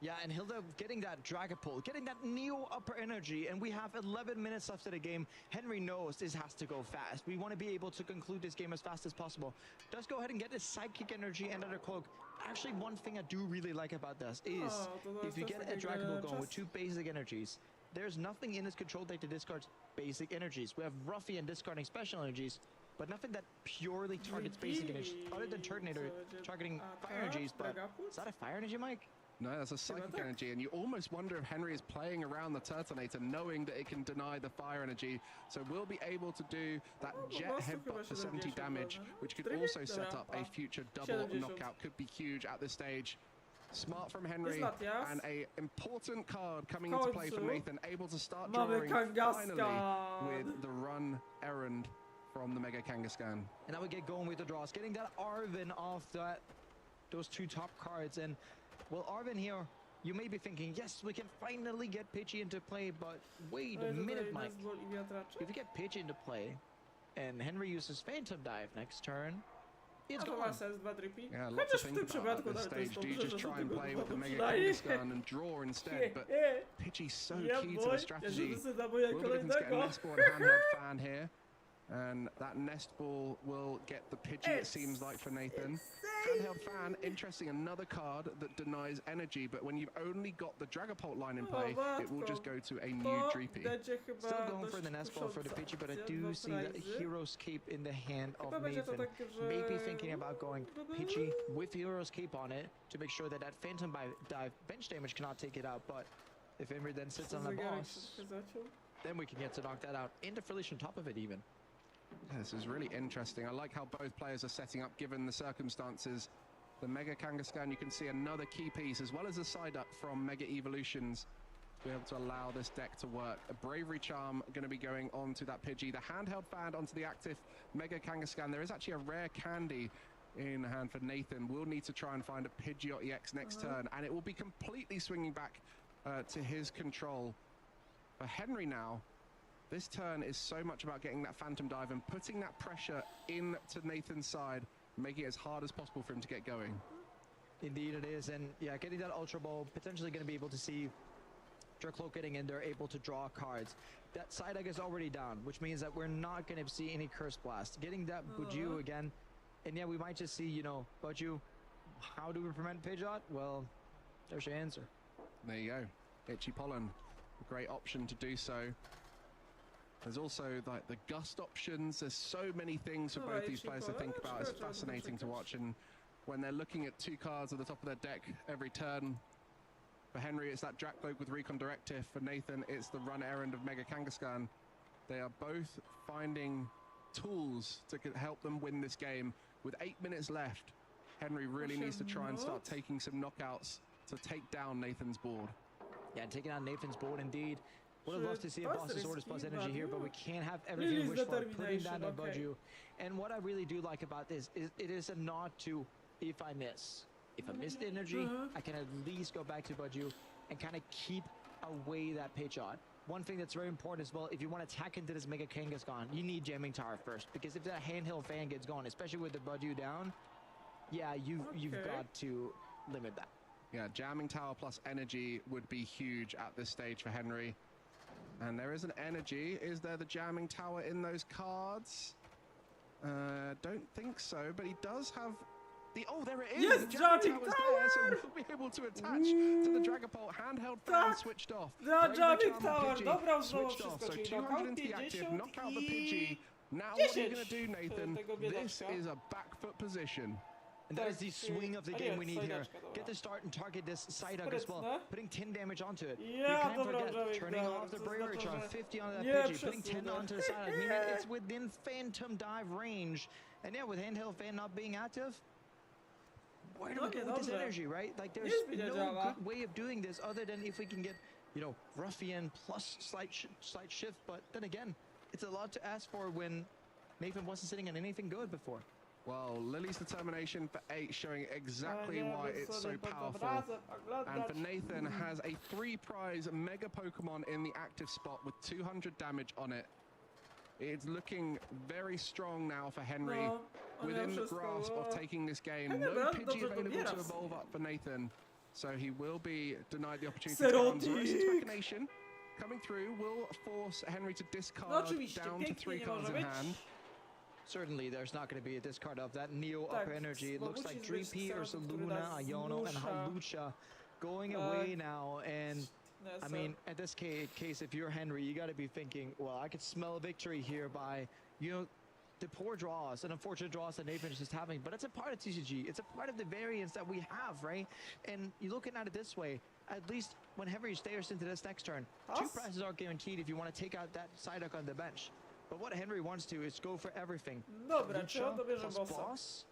Yeah, and Hilda getting that Dragapult, getting that Neo upper energy, and we have 11 minutes left of the game. Henry knows this has to go fast. We want to be able to conclude this game as fast as possible. Does go ahead and get his Psychic energy and another cloak. Actually, one thing I do really like about this is if you get a Dragapult going with 2 basic energies, there's nothing in this control deck that discards basic energies. We have Ruffian discarding special energies, but nothing that purely targets basic energies, other than Turtonator targeting fire energies. But is that a fire energy, Mike? No, that's a Psychic energy, and you almost wonder if Henry is playing around the Turtonator, knowing that it can deny the fire energy. So we'll be able to do that Jet Headbutt for 70 damage, which could also set up a future double knockout. Could be huge at this stage. Smart from Henry, and a important card coming into play for Nathan, able to start drawing finally with the run errand from the Mega Kangaskhan. And now we get going with the draws, getting that Arven off those 2 top cards. And well, Arven here, you may be thinking, yes, we can finally get Pidgey into play, but wait a minute, Mike. If you get Pidgey into play, and Henry uses Phantom Dive next turn, It's A to ma sens, 2 drippy. Yeah, lots Chociaż to w think tym about at przypadku this nawet to jest stage. Do you dobrze, just że try and tego play with the Mega przynajmniej. Kangaskhan and draw instead? But Pidgey's so Yeah, key to boy. the strategy. Ja się decyduję moje Will be looking to get a kolejnego. nest ball and handheld fan here. And that nest ball will get the Pidgey, it seems like, for Nathan. Handheld fan, interesting, another card that denies energy, but when you've only got the Dragapult line in play, it will just go to a new Dreepy. Still going for the nest ball for the Pidgey, but I do see that Hero's Cape in the hand of Nathan. Maybe thinking about going Pidgey with Hero's Cape on it to make sure that that Phantom Dive bench damage cannot take it out, but if Henry then sits on the boss, then we can get to knock that out. Into Felicia on top of it even. Yeah, this is really interesting. I like how both players are setting up given the circumstances. The Mega Kangaskhan, you can see another key piece as well as a side up from Mega Evolutions to be able to allow this deck to work. A Bravery Charm going to be going on to that Pidgey. The handheld fan onto the active Mega Kangaskhan. There is actually a rare candy in hand for Nathan. We'll need to try and find a Pidgeot EX next turn, and it will be completely swinging back to his control. For Henry now, this turn is so much about getting that Phantom Dive and putting that pressure into Nathan's side, making it as hard as possible for him to get going. Indeed it is, and yeah, getting that Ultra Ball, potentially going to be able to see Drakloak getting in there, able to draw cards. That Psyduck is already down, which means that we're not going to see any Curse Blast. Getting that Buju again, and yeah, we might just see, you know, Buju, how do we prevent Pidgeot? Well, there's your answer. There you go. Itchy Pollen, a great option to do so. There's also like the gust options. There's so many things for both these players to think about. It's fascinating to watch, and when they're looking at 2 cards at the top of their deck every turn, for Henry it's that Drakloak with Recon Directive. For Nathan it's the run errand of Mega Kangaskhan. They are both finding tools to help them win this game. With 8 minutes left, Henry really needs to try and start taking some knockouts to take down Nathan's board. Yeah, taking out Nathan's board indeed. Would have loved to see a boss's Sword plus energy here, but we can't have everything wish for. Putting that on Buju. And what I really do like about this is it is a nod to, if I miss the energy, I can at least go back to Buju and kind of keep away that Pidgeot. One thing that's very important as well, if you want to attack into this Mega Kangaskhan, you need Jamming Tower first, because if that handheld fan gets gone, especially with the Buju down, yeah, you've got to limit that. Yeah, Jamming Tower plus energy would be huge at this stage for Henry. And there is an energy. Is there the Jamming Tower in those cards? Don't think so, but he does have the... Oh, there it is! Yes, the Jamming Jamming Tower's Tower! there, so we'll be able to attach to the Dragapult. Handheld fan switched off. The Jamming Tower, Pidgey dobra, znowu switched off. wszystko, So czyli 200 into the active, knock out the Pidgey. Now what are you going to do, Nathan? This is a back foot position. And that is the swing of the game we need here. Get the start and target this Psyduck as well. Putting 10 damage onto it. You can't forget turning off the Bravery Charm, 50 onto that Pidgey, putting 10 onto the Psyduck, meaning it's within Phantom Dive range. And yeah, with handheld fan not being active, where do we go with this energy, right? Like there's no good way of doing this other than if we can get, you know, Ruffian plus slight shift. But then again, it's a lot to ask for when Nathan wasn't sitting on anything good before. Well, Lily's determination for 8 showing exactly why it's so powerful. And for Nathan has a 3-prize Mega Pokemon in the active spot with 200 damage on it. It's looking very strong now for Henry within the grasp of taking this game. No Pidgey available to evolve up for Nathan, so he will be denied the opportunity to go on. Zoroark's Machination coming through will force Henry to discard down to 3 cards in hand. Certainly, there's not going to be a discard of that Neo upper energy. It looks like Dreepy, Ursaluna, Iono, and Hawlucha going away now. And I mean, at this case, if you're Henry, you got to be thinking, well, I could smell a victory here by, you know, the poor draws and unfortunate draws that Nathan is just having. But it's a part of TCG. It's a part of the variance that we have, right? And you're looking at it this way. At least when Henry stares into this next turn, 2 prizes are guaranteed if you want to take out that Psyduck on the bench. But what Henry wants to is go for everything. Dobra, czy on dobierze bossa?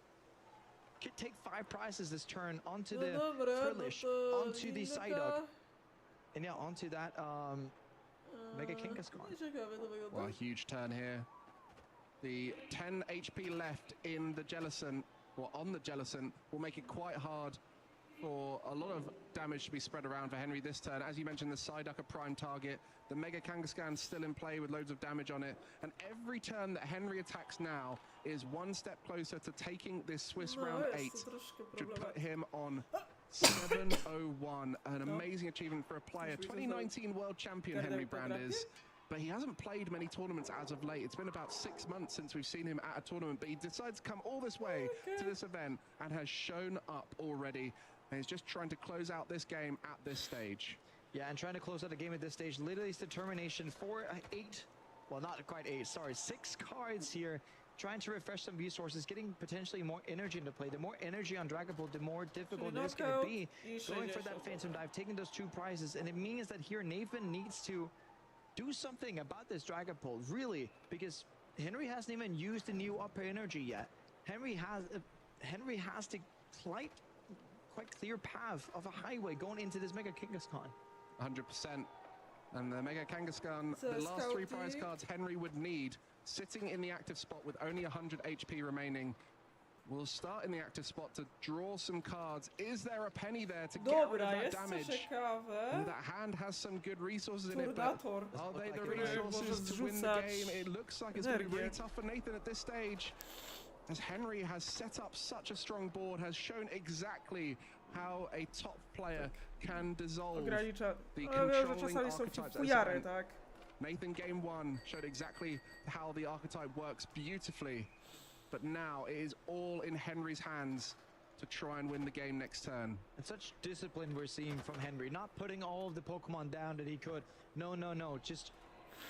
Could take 5 prizes this turn onto the Frillish, onto the Psyduck, and yeah, onto that Mega Kangaskhan. Well, a huge turn here. The 10 HP left in the Jellicent, or on the Jellicent, will make it quite hard for a lot of damage to be spread around for Henry this turn. As you mentioned, the Psyduck a prime target. The Mega Kangaskhan still in play with loads of damage on it. And every turn that Henry attacks now is one step closer to taking this Swiss round 8, which would put him on 7-0-1. An amazing achievement for a player. 2019 world champion Henry Brand is. But he hasn't played many tournaments as of late. It's been about 6 months since we've seen him at a tournament, but he decides to come all this way to this event and has shown up already. And he's just trying to close out this game at this stage. Yeah, and trying to close out the game at this stage. Literally, his determination for 8, well, not quite 8, sorry, 6 cards here. Trying to refresh some resources, getting potentially more energy into play. The more energy on Dragon Ball, the more difficult it is going to be going for that Phantom Dive, taking those 2 prizes. And it means that here Nathan needs to do something about this Dragon Ball, really, because Henry hasn't even used the new upper energy yet. Henry has the quite clear path of a highway going into this Mega Kangaskhan. 100%. And the Mega Kangaskhan, the last 3 prize cards Henry would need, sitting in the active spot with only 100 HP remaining, will start in the active spot to draw some cards. Is there a penny there to get rid of that damage? And that hand has some good resources in it, but are they the resources to win the game? It looks like it's going to be really tough for Nathan at this stage, as Henry has set up such a strong board, has shown exactly how a top player can dissolve the controlling archetypes. Nathan game 1 showed exactly how the archetype works beautifully. But now it is all in Henry's hands to try and win the game next turn. And such discipline we're seeing from Henry, not putting all of the Pokemon down that he could. No, just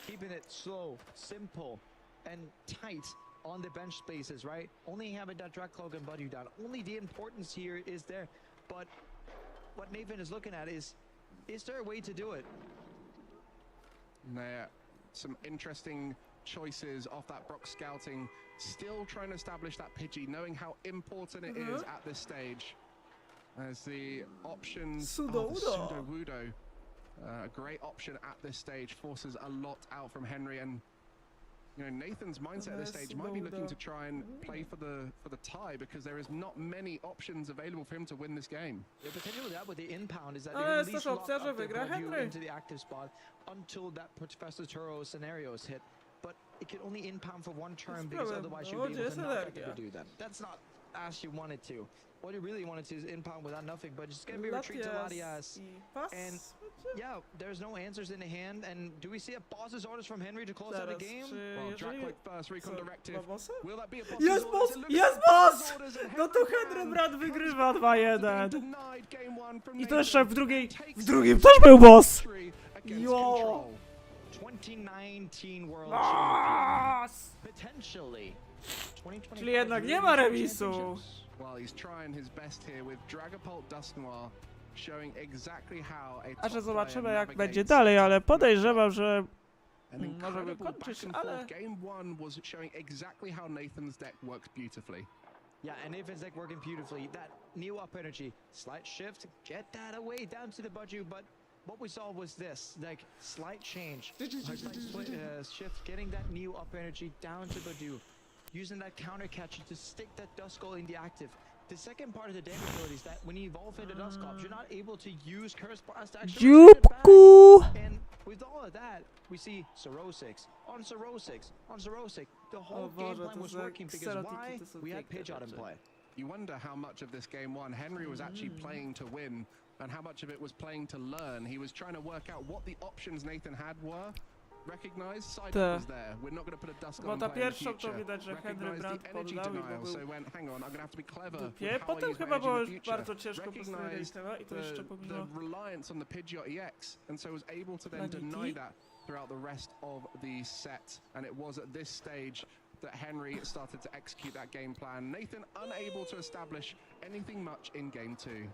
keeping it slow, simple, and tight on the bench spaces, right? Only having that Dracloak and Buddy down. Only the importance here is there. But what Nathan is looking at is there a way to do it? There, some interesting choices off that Brock scouting, still trying to establish that Pidgey, knowing how important it is at this stage. As the options, Sudowoodo, a great option at this stage, forces a lot out from Henry. And you know, Nathan's mindset at this stage might be looking to try and play for the tie, because there is not many options available for him to win this game. Yeah, potentially that with the impound is that they at least lock up the Badu into the active spot until that Professor Turo scenario is hit. But it can only impound for 1 turn, because otherwise you'd be able to knock out the Badu then. That's not as you wanted to. What you really wanted to is impound without nothing, but it's going to be retreat to Latias. And yeah, there's no answers in the hand. And do we see a boss's orders from Henry to close out the game? Well, Dracloak first, Recon Directive. Will that be a boss's Jest orders? boss! Jest boss! No to Henry Brand wygrywa 2-1. I to jeszcze w drugim też był boss! Jo! 2019 World Champion. Potentially. Czyli jednak nie ma remisu. Well, he's trying his best here with Dragapult Dusknoir, showing exactly how a A że zobaczymy jak będzie dalej, ale podejrzewam, że może wykończyć, ale... Game 1 was showing exactly how Nathan's deck works beautifully. Yeah, and Nathan's deck working beautifully. That new up energy, slight shift, get that away down to the Badu, but what we saw was this, like, slight change, shift, getting that new up energy down to Badu, using that counter catcher to stick that Duskull in the active. The second part of the damage ability is that when you evolve into Duskull, you're not able to use Curse Blast to actually return it back. And with all of that, we see Sorosix on Sorosix on Sorosix. The whole game plan was working because why? We had Pidgeot in play. You wonder how much of this game 1 Henry was actually playing to win, and how much of it was playing to learn. He was trying to work out what the options Nathan had were. Recognize Psyduck was there. We're not going to put a Duskull in play in the future. Recognize the energy denial, so went, hang on, I'm going to have to be clever with how I use my energy in the future. Recognize the reliance on the Pidgeot EX, and so was able to then deny that throughout the rest of the set. And it was at this stage that Henry started to execute that game plan. Nathan unable to establish anything much in game 2.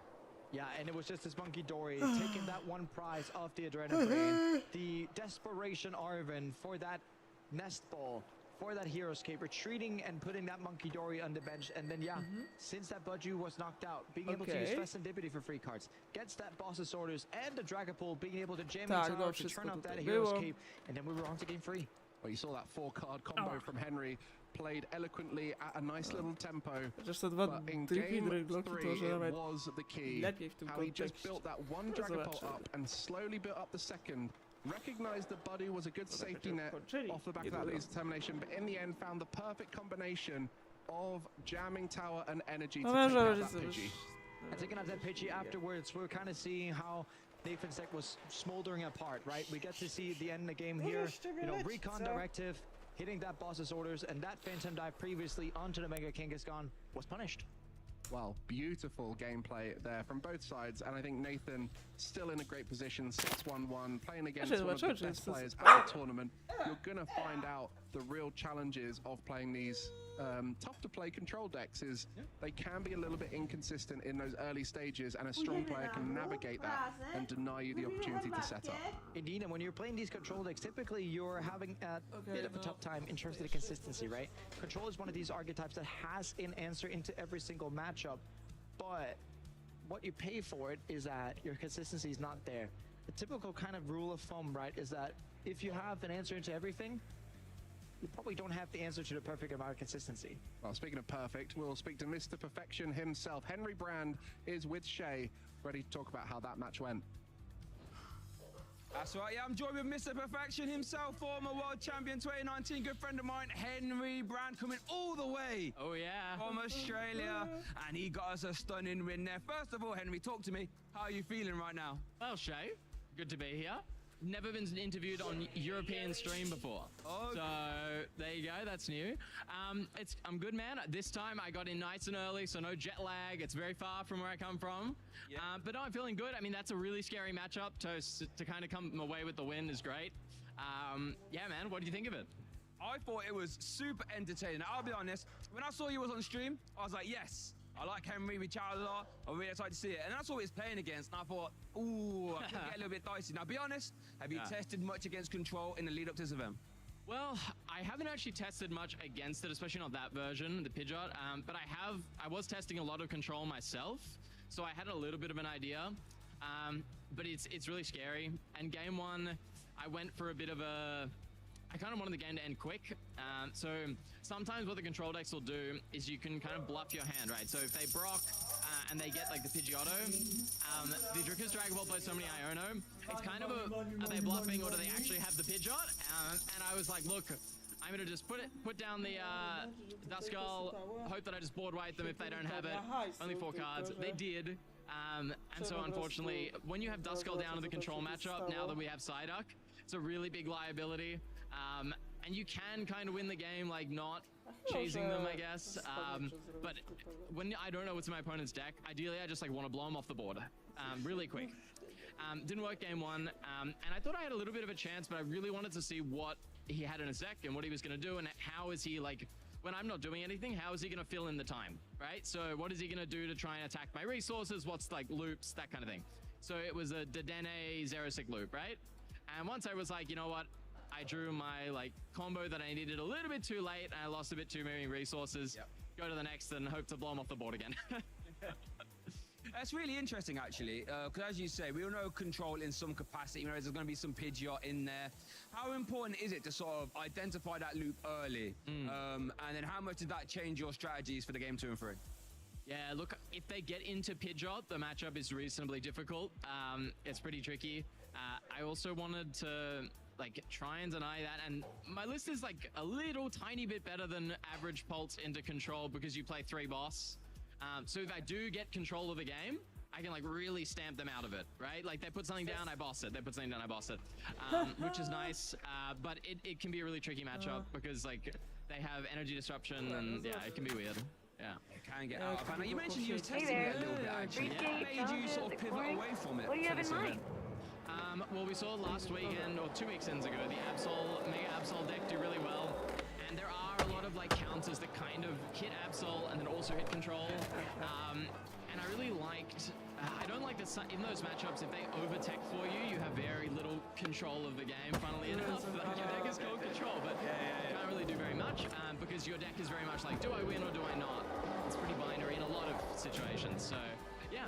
Yeah, and it was just this Monkey Dory taking that 1 prize off the Adrenaline. The Desperation Arven for that Nest Ball, for that Hero's Cape, retreating and putting that Monkey Dory on the bench. And then, yeah, since that Badu was knocked out, being able to use Festivity for free cards, gets that Boss's Orders and the Dragapult, being able to jam into tower to turn up that Hero's Cape. And then we were on to game 3. Well, you saw that 4-card combo from Henry, played eloquently at a nice little tempo. Chociaż te dwa But in triki game drygloki to, 3, że it nawet was the key. lepiej w tym How he just kontekście. built that one No Dragapult zobaczymy. up and slowly built up the second. Recognized that Buddy was a good safety net off the back of that niedługo. laser determination, but in the end found the perfect combination of jamming tower and energy to No take może out być that Pidgey. And taking out that Pidgey afterwards, we're kind of seeing how Nathan's deck was smoldering apart, right? We get to see the end of the game here. You know, recon directive, hitting that boss's orders, and that Phantom dive previously onto the Mega King is gone, was punished. Well, beautiful gameplay there from both sides, and I think Nathan still in a great position, 6-1-1, playing against one of the best players at the tournament. You're gonna find out the real challenges of playing these tough-to-play control decks is they can be a little bit inconsistent in those early stages, and a strong player can navigate that and deny you the opportunity to set up. Indeed, and when you're playing these control decks, typically you're having a bit of a tough time in terms of the consistency, right? Control is one of these archetypes that has an answer into every single matchup, but what you pay for it is that your consistency is not there. The typical kind of rule of thumb, right, is that if you have an answer into everything, you probably don't have the answer to the perfect amount of consistency. Well, speaking of perfect, we'll speak to Mr. Perfection himself. Henry Brand is with Shay, ready to talk about how that match went. That's right, yeah, I'm joined with Mr. Perfection himself, former world champion 2019, good friend of mine, Henry Brand, coming all the way from Australia, and he got us a stunning win there. First of all, Henry, talk to me. How are you feeling right now? Well, Shay, good to be here. Never been interviewed on European stream before. So there you go, that's new. I'm good, man. This time I got in nice and early, so no jet lag. It's very far from where I come from. But no, I'm feeling good. I mean, that's a really scary matchup. To kind of come away with the win is great. Yeah, man, what do you think of it? I thought it was super entertaining. I'll be honest, when I saw you was on stream, I was like, yes, I like Henry, we chatted a lot. I'm really excited to see it. And that's what he was playing against, and I thought, ooh, I could get a little bit dicey. Now, be honest, have you tested much against Control in the lead up to this event? Well, I haven't actually tested much against it, especially not that version, the Pidgeot. But I was testing a lot of Control myself, so I had a little bit of an idea. But it's really scary. And game one, I went for a bit of a... I kind of wanted the game to end quick. So sometimes what the control decks will do is you can kind of bluff your hand, right? So if they Brock and they get like the Pidgeotto, the Dracus Dragon Ball plays so many Iono, it's kind of are they bluffing or do they actually have the Pidgeot? And I was like, look, I'm gonna just put down the Duskull, hope that I just board wipe them if they don't have it. Only 4 cards. They did. And so unfortunately, when you have Duskull down to the control matchup, now that we have Psyduck, it's a really big liability. And you can kind of win the game, like not chasing them, I guess. But when I don't know what's in my opponent's deck, ideally I just like want to blow them off the board really quick. Didn't work game one, and I thought I had a little bit of a chance, but I really wanted to see what he had in his deck and what he was going to do, and how is he like, when I'm not doing anything, how is he going to fill in the time, right? So what is he going to do to try and attack my resources? What's like loops, that kind of thing. So it was a Dedenne Xerosic loop, right? And once I was like, you know what? I drew my like combo that I needed a little bit too late, and I lost a bit too many resources. Go to the next and hope to blow him off the board again. That's really interesting, actually, because as you say, we all know Control in some capacity. You know, there's going to be some Pidgeot in there. How important is it to sort of identify that loop early? And then how much did that change your strategies for the game 2 and 3? Yeah, look, if they get into Pidgeot, the matchup is reasonably difficult. It's pretty tricky. I also wanted to like try and deny that, and my list is like a little tiny bit better than average Pulse into Control because you play 3 boss. So if I do get control of the game, I can like really stamp them out of it, right? Like they put something down, I boss it. They put something down, I boss it, which is nice. But it can be a really tricky matchup because like they have energy disruption, and yeah, it can be weird. Yeah, it can get out of hand. You mentioned you was testing it a little bit, actually. What made you sort of pivot away from it? What do you have in mind? Well, we saw last weekend, or 2 weekends ago, the Mega Absol deck do really well. And there are a lot of like counters that kind of hit Absol and then also hit Control. And I really liked, I don't like that in those matchups, if they overtech for you, you have very little control of the game, funnily enough. Like, your deck is called Control, but you can't really do very much because your deck is very much like, do I win or do I not? It's pretty binary in a lot of situations. So yeah,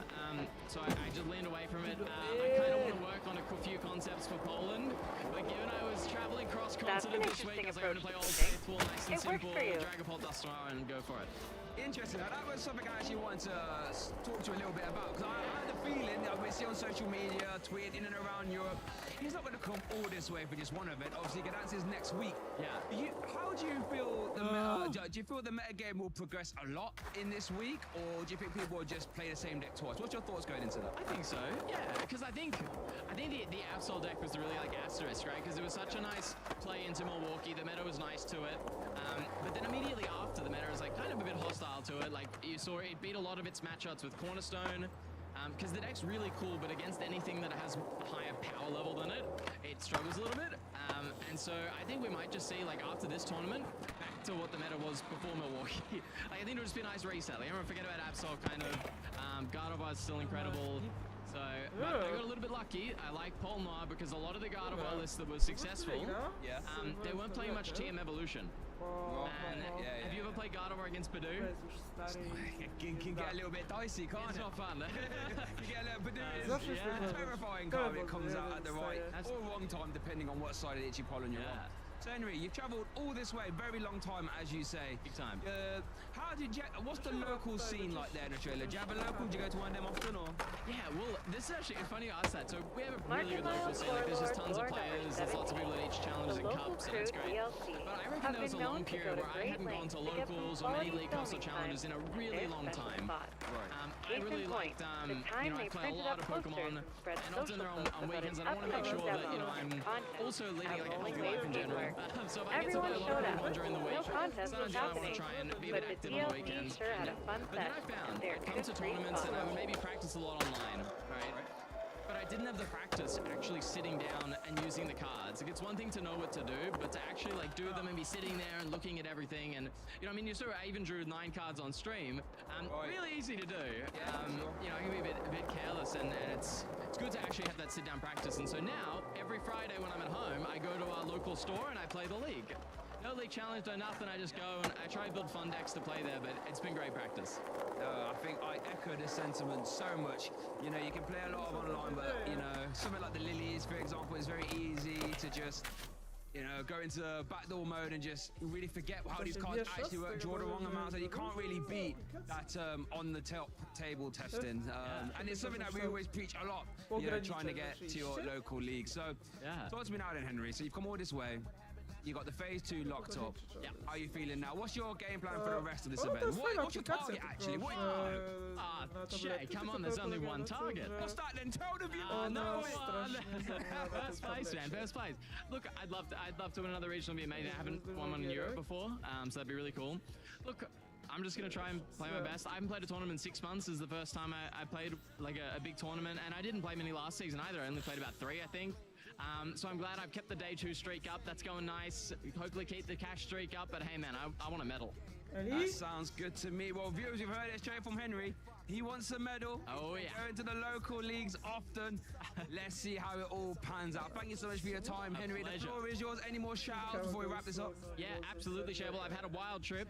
So I just leaned away from it. I kind of want to work on a few concepts for Poland, but given I was traveling cross-continent this week, I was going to play Old Faithful, nice and simple, Dragapult Dust tomorrow, and go for it. Interesting. Now, that was something I actually wanted to talk to you a little bit about, because I had the feeling that we see on social media, tweeting in and around Europe, he's not going to come all this way for just one event. Obviously, Gdansk is next week. Yeah. How do you feel the meta? Do you feel the meta game will progress a lot in this week, or do you think people will just play the same deck twice? What's your thoughts going into that? I think so. Yeah, because I think the Absol deck was really like asterisk, right? Because it was such a nice play into Milwaukee. The meta was nice to it, but then immediately after, the meta was like kind of a bit hostile to it. Like you saw, it beat a lot of its matchups with Cornerstone. Because the deck's really cool, but against anything that has a higher power level than it, it struggles a little bit. And so I think we might just see, like, after this tournament, back to what the meta was before Milwaukee. Like, I think it'll just be a nice reset. Like, everyone forget about Absol, kind of. Gardevoir is still incredible. So, but I got a little bit lucky. I like Pol Noir because a lot of the Gardevoir lists that were successful, they weren't playing much TM Evolution. And have you ever played Gardevoir against Badu? Can get a little bit dicey, can't it? It's not fun. You get a little Badu is a terrifying card. It comes out at the right or wrong time, depending on what side of the itchy pollen you're on. So Henry, you've travelled all this way, very long time, as you say. Big time. What's the local scene like there in Australia? Do you have a local? Do you go to one of them often, or? Yeah, well, this is actually funny you ask that. So we have a really good local scene. Like, there's just tons of players. There's lots of people that each challenges and cups, and it's great. But I reckon there was a long period where I hadn't gone to locals or many league cups or challenges in a really long time. I really liked, you know, I play a lot of Pokemon, and often they're on weekends, and I want to make sure that, you know, I'm also leading like a healthy life in general. So if I get to play a lot of Pokemon during the week, sometimes you know, I want to try and be a bit active on the weekends. But then I found I come to tournaments and I would maybe practice a lot online, right? But I didn't have the practice actually sitting down and using the cards. Like, it's one thing to know what to do, but to actually like do them and be sitting there and looking at everything. And you know, I mean, you saw I even drew 9 cards on stream. Really easy to do. You know, I can be a bit careless, and it's good to actually have that sit down practice. And so now every Friday when I'm at home, I go to our local store and I play the league. No league challenge, no nothing. I just go and I try to build fun decks to play there, but it's been great practice. I think I echo this sentiment so much. You know, you can play a lot of online, but, you know, something like the Lilies, for example, is very easy to just, you know, go into backdoor mode and just really forget how these cards actually work, draw the wrong amounts, and you can't really beat that on the top table testing. And it's something that we always preach a lot, you know, trying to get to your local league. So, talk to me now then, Henry. So you've come all this way. You got the phase 2 locked up. How are you feeling now? What's your game plan for the rest of this event? What's your target actually? Jay, come on, there's only one target. What's that then? Tell the viewers. No one. First place, man. First place. Look, I'd love to win another regional. Be amazing. I haven't won one in Europe before, so that'd be really cool. Look, I'm just gonna try and play my best. I haven't played a tournament in 6 months. This is the first time I played like a big tournament, and I didn't play many last season either. I only played about 3, I think. So I'm glad I've kept the day 2 streak up. That's going nice. Hopefully keep the cash streak up. But hey, man, I want a medal. That sounds good to me. Well, viewers, you've heard it straight from Henry. He wants a medal. Oh, yeah. Going to the local leagues often. Let's see how it all pans out. Thank you so much for your time, Henry. The floor is yours. Any more shout-outs before we wrap this up? Yeah, absolutely, Shable. I've had a wild trip.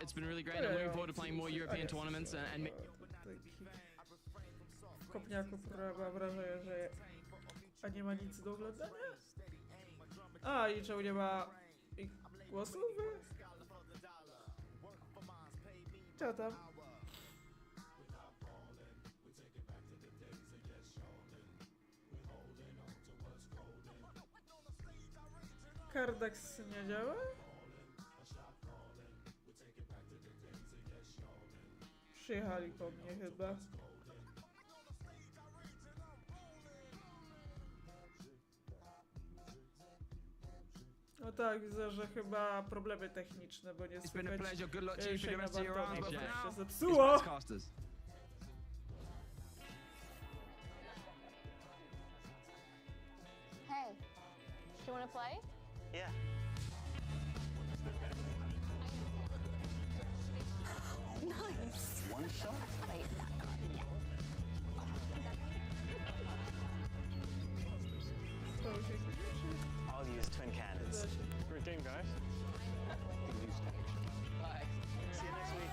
It's been really great. I'm looking forward to playing more European tournaments and Kopniaków, która ma wrażenie, że a nie ma nic do oglądania? A, i czemu nie ma ich głosów? Co tam? Kardax nie działa? Przyjechali po mnie chyba. No tak, widzę, że chyba problemy techniczne, bo nie słychać się na bandonie, bo się zepsuło! Hey, do you want to play? Yeah. Nice. One shot? Wait, yeah. I'll use twin cannons. Great game, guys. Bye. See you next week.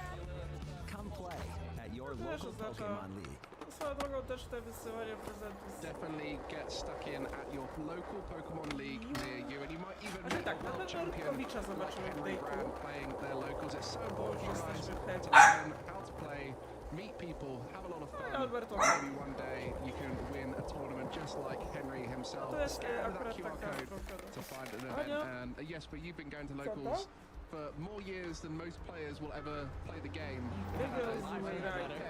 Come play at your local Pokemon League. swoją drogą też te wysyłanie prezentów. Definitely get stuck in at your local Pokemon League near you, and you might even Ale meet tak, a world nawet champion Rurkowicza like zobaczymy w Henry tej Brand playing their locals. It's so Bo już important, guys, jesteśmy to pewni. learn how to play, meet people, have a lot of fun. Alberto. Maybe one day you can win a tournament just like Henry himself. To jest Scan that akurat QR taka code trochę. to find an Ania? event. And yes, but you've been going to Co locals to? for more years than most players will ever play the game. Yeah,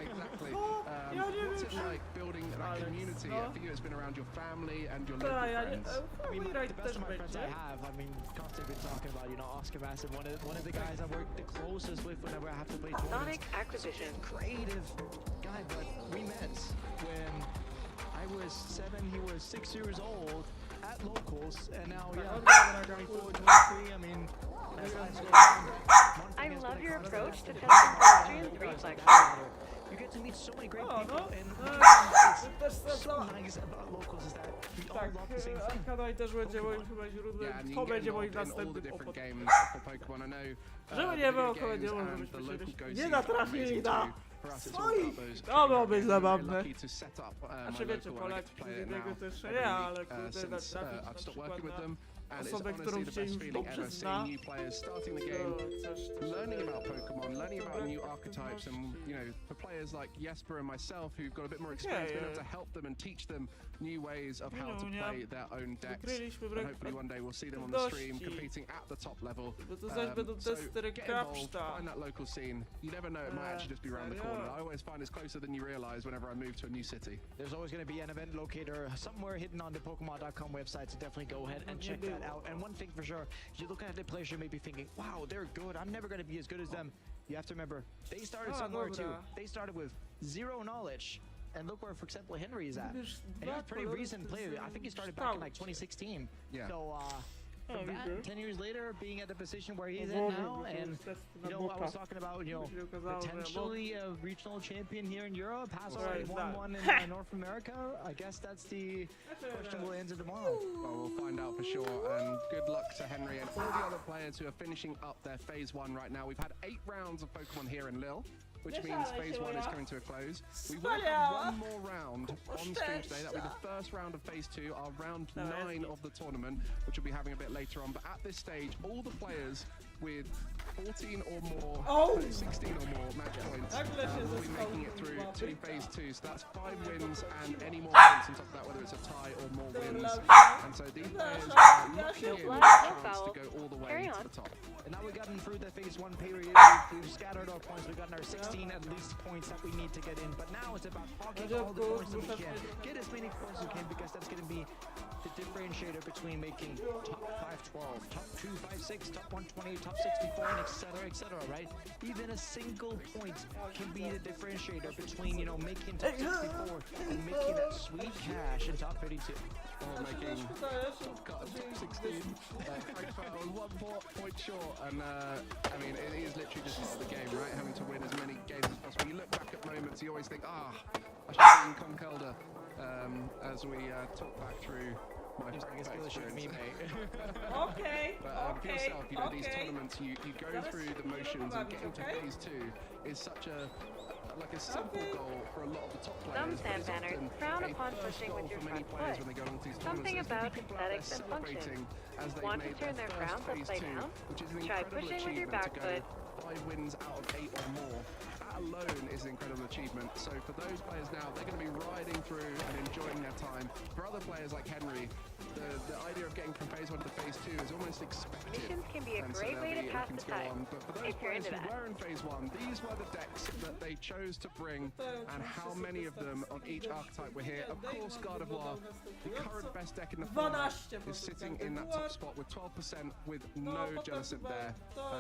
exactly. What's it like building that community? For you, it's been around your family and your local friends. I mean, the best of my friends I have, I mean, constantly been talking about, you know, Oscar Massive, one of the guys I work the closest with whenever I have to play tournaments. Sonic acquisition. Creative guy, but we met when I was 7, he was 6 years old at locals, and now, yeah, 24, 23, I mean, as life's going on, I love your approach to testing pedestrians' reflexes. you get to meet so many great O, people, no. and Też what's so nice about locals is that we all Tak, love the same thing. Kanaj też będzie moim chyba źródłem. Yeah, and you To can get będzie moim involved in all the następnym different opon. games for Pokemon. I know Żeby the nie było video games komediowo, and the żebyśmy local się go nie scenes are natrafili amazing na too. For us, it's all swoich. about those To miało training być games. I'm very zabawne. lucky to set up Znaczy my wiecie, local where I Polak get to play it innego now to jeszcze every nie, week, ale kurde, since trafić na I've stopped przykład working with na them. And it's osobę, którą honestly the się best już feeling dobrze ever zna. seeing new players starting the game, learning about Pokemon, learning about new archetypes, and you know, for players like Jesper and myself who've got a bit more experience, being able to help them and teach them new ways of how to play their own decks. And hopefully one day we'll see them on the stream competing at the top level. Bo to zaś będą So testery get involved, Krapszta. find that local scene. You never know, it might actually just be around the corner. I always find it's closer than you realize whenever I move to a new city. There's always going to be an event locator somewhere hidden on the Pokemon.com website, so definitely go ahead and check that out. And one thing for sure, if you look at the players, you may be thinking, wow, they're good. I'm never going to be as good as them. You have to remember, they started somewhere too. They started with zero knowledge. And look where, for example, Henry is at. And he's a pretty recent player. I think he started back in like 2016. Yeah. So, from that, 10 years later, being at the position where he's at now, and you know, I was talking about, you know, potentially a regional champion here in Europe, has already won one in North America. I guess that's the question we'll answer tomorrow. Well, we'll find out for sure, and good luck to Henry and all the other players who are finishing up their phase 1 right now. We've had 8 rounds of Pokemon here in Lille, which means phase 1 is coming to a close. We will have one more round on stream today. That'll be the first round of phase 2, our round 9 of the tournament, which we'll be having a bit later on. But at this stage, all the players with 14 or more, 16 or more match points will be making it through to phase 2. So that's 5 wins and any more points on top of that, whether it's a tie or more wins. And so these players are looking in with a chance to go all the way to the top. And now we've gotten through the phase 1 period. We've scattered our points. We've gotten our 16 at least points that we need to get in. But now it's about hogging all the points that we can. Get as many points as we can, because that's going to be the differentiator between making top 512, top 256, top 120, top 64, and etc., right? Even a single point can be the differentiator between, you know, making top 64 and making that sweet cash in top 32. Or making top 16. I was 1 point short, and I mean, it is literally just part of the game, right? Having to win as many games as possible. You look back at moments, you always think, I should have been Conkelda, as we talk back through my experience. Me, mate. Okay. But for yourself, you know, these tournaments, you go through the motions, and getting to phase 2 is such a simple goal for a lot of the top players. Some sand banners frown upon pushing with your front foot. Something about aesthetics and function. Want to turn their frowns upside down? Try pushing with your back foot. 5 wins out of 8 or more. That alone is an incredible achievement. So for those players now, they're going to be riding through and enjoying their time. For other players like Henry, the idea of getting from phase 1 to phase 2 is almost expected. Missions can be a And so great way to they'll be pass looking the to go time, on. But for those if you're players into who that. were in phase 1, these were the decks that they chose to bring, and how many of them on each archetype were here. Of course, Gardevoir, the current best deck in the format, is sitting in that top spot with 12% with no Jellicent there,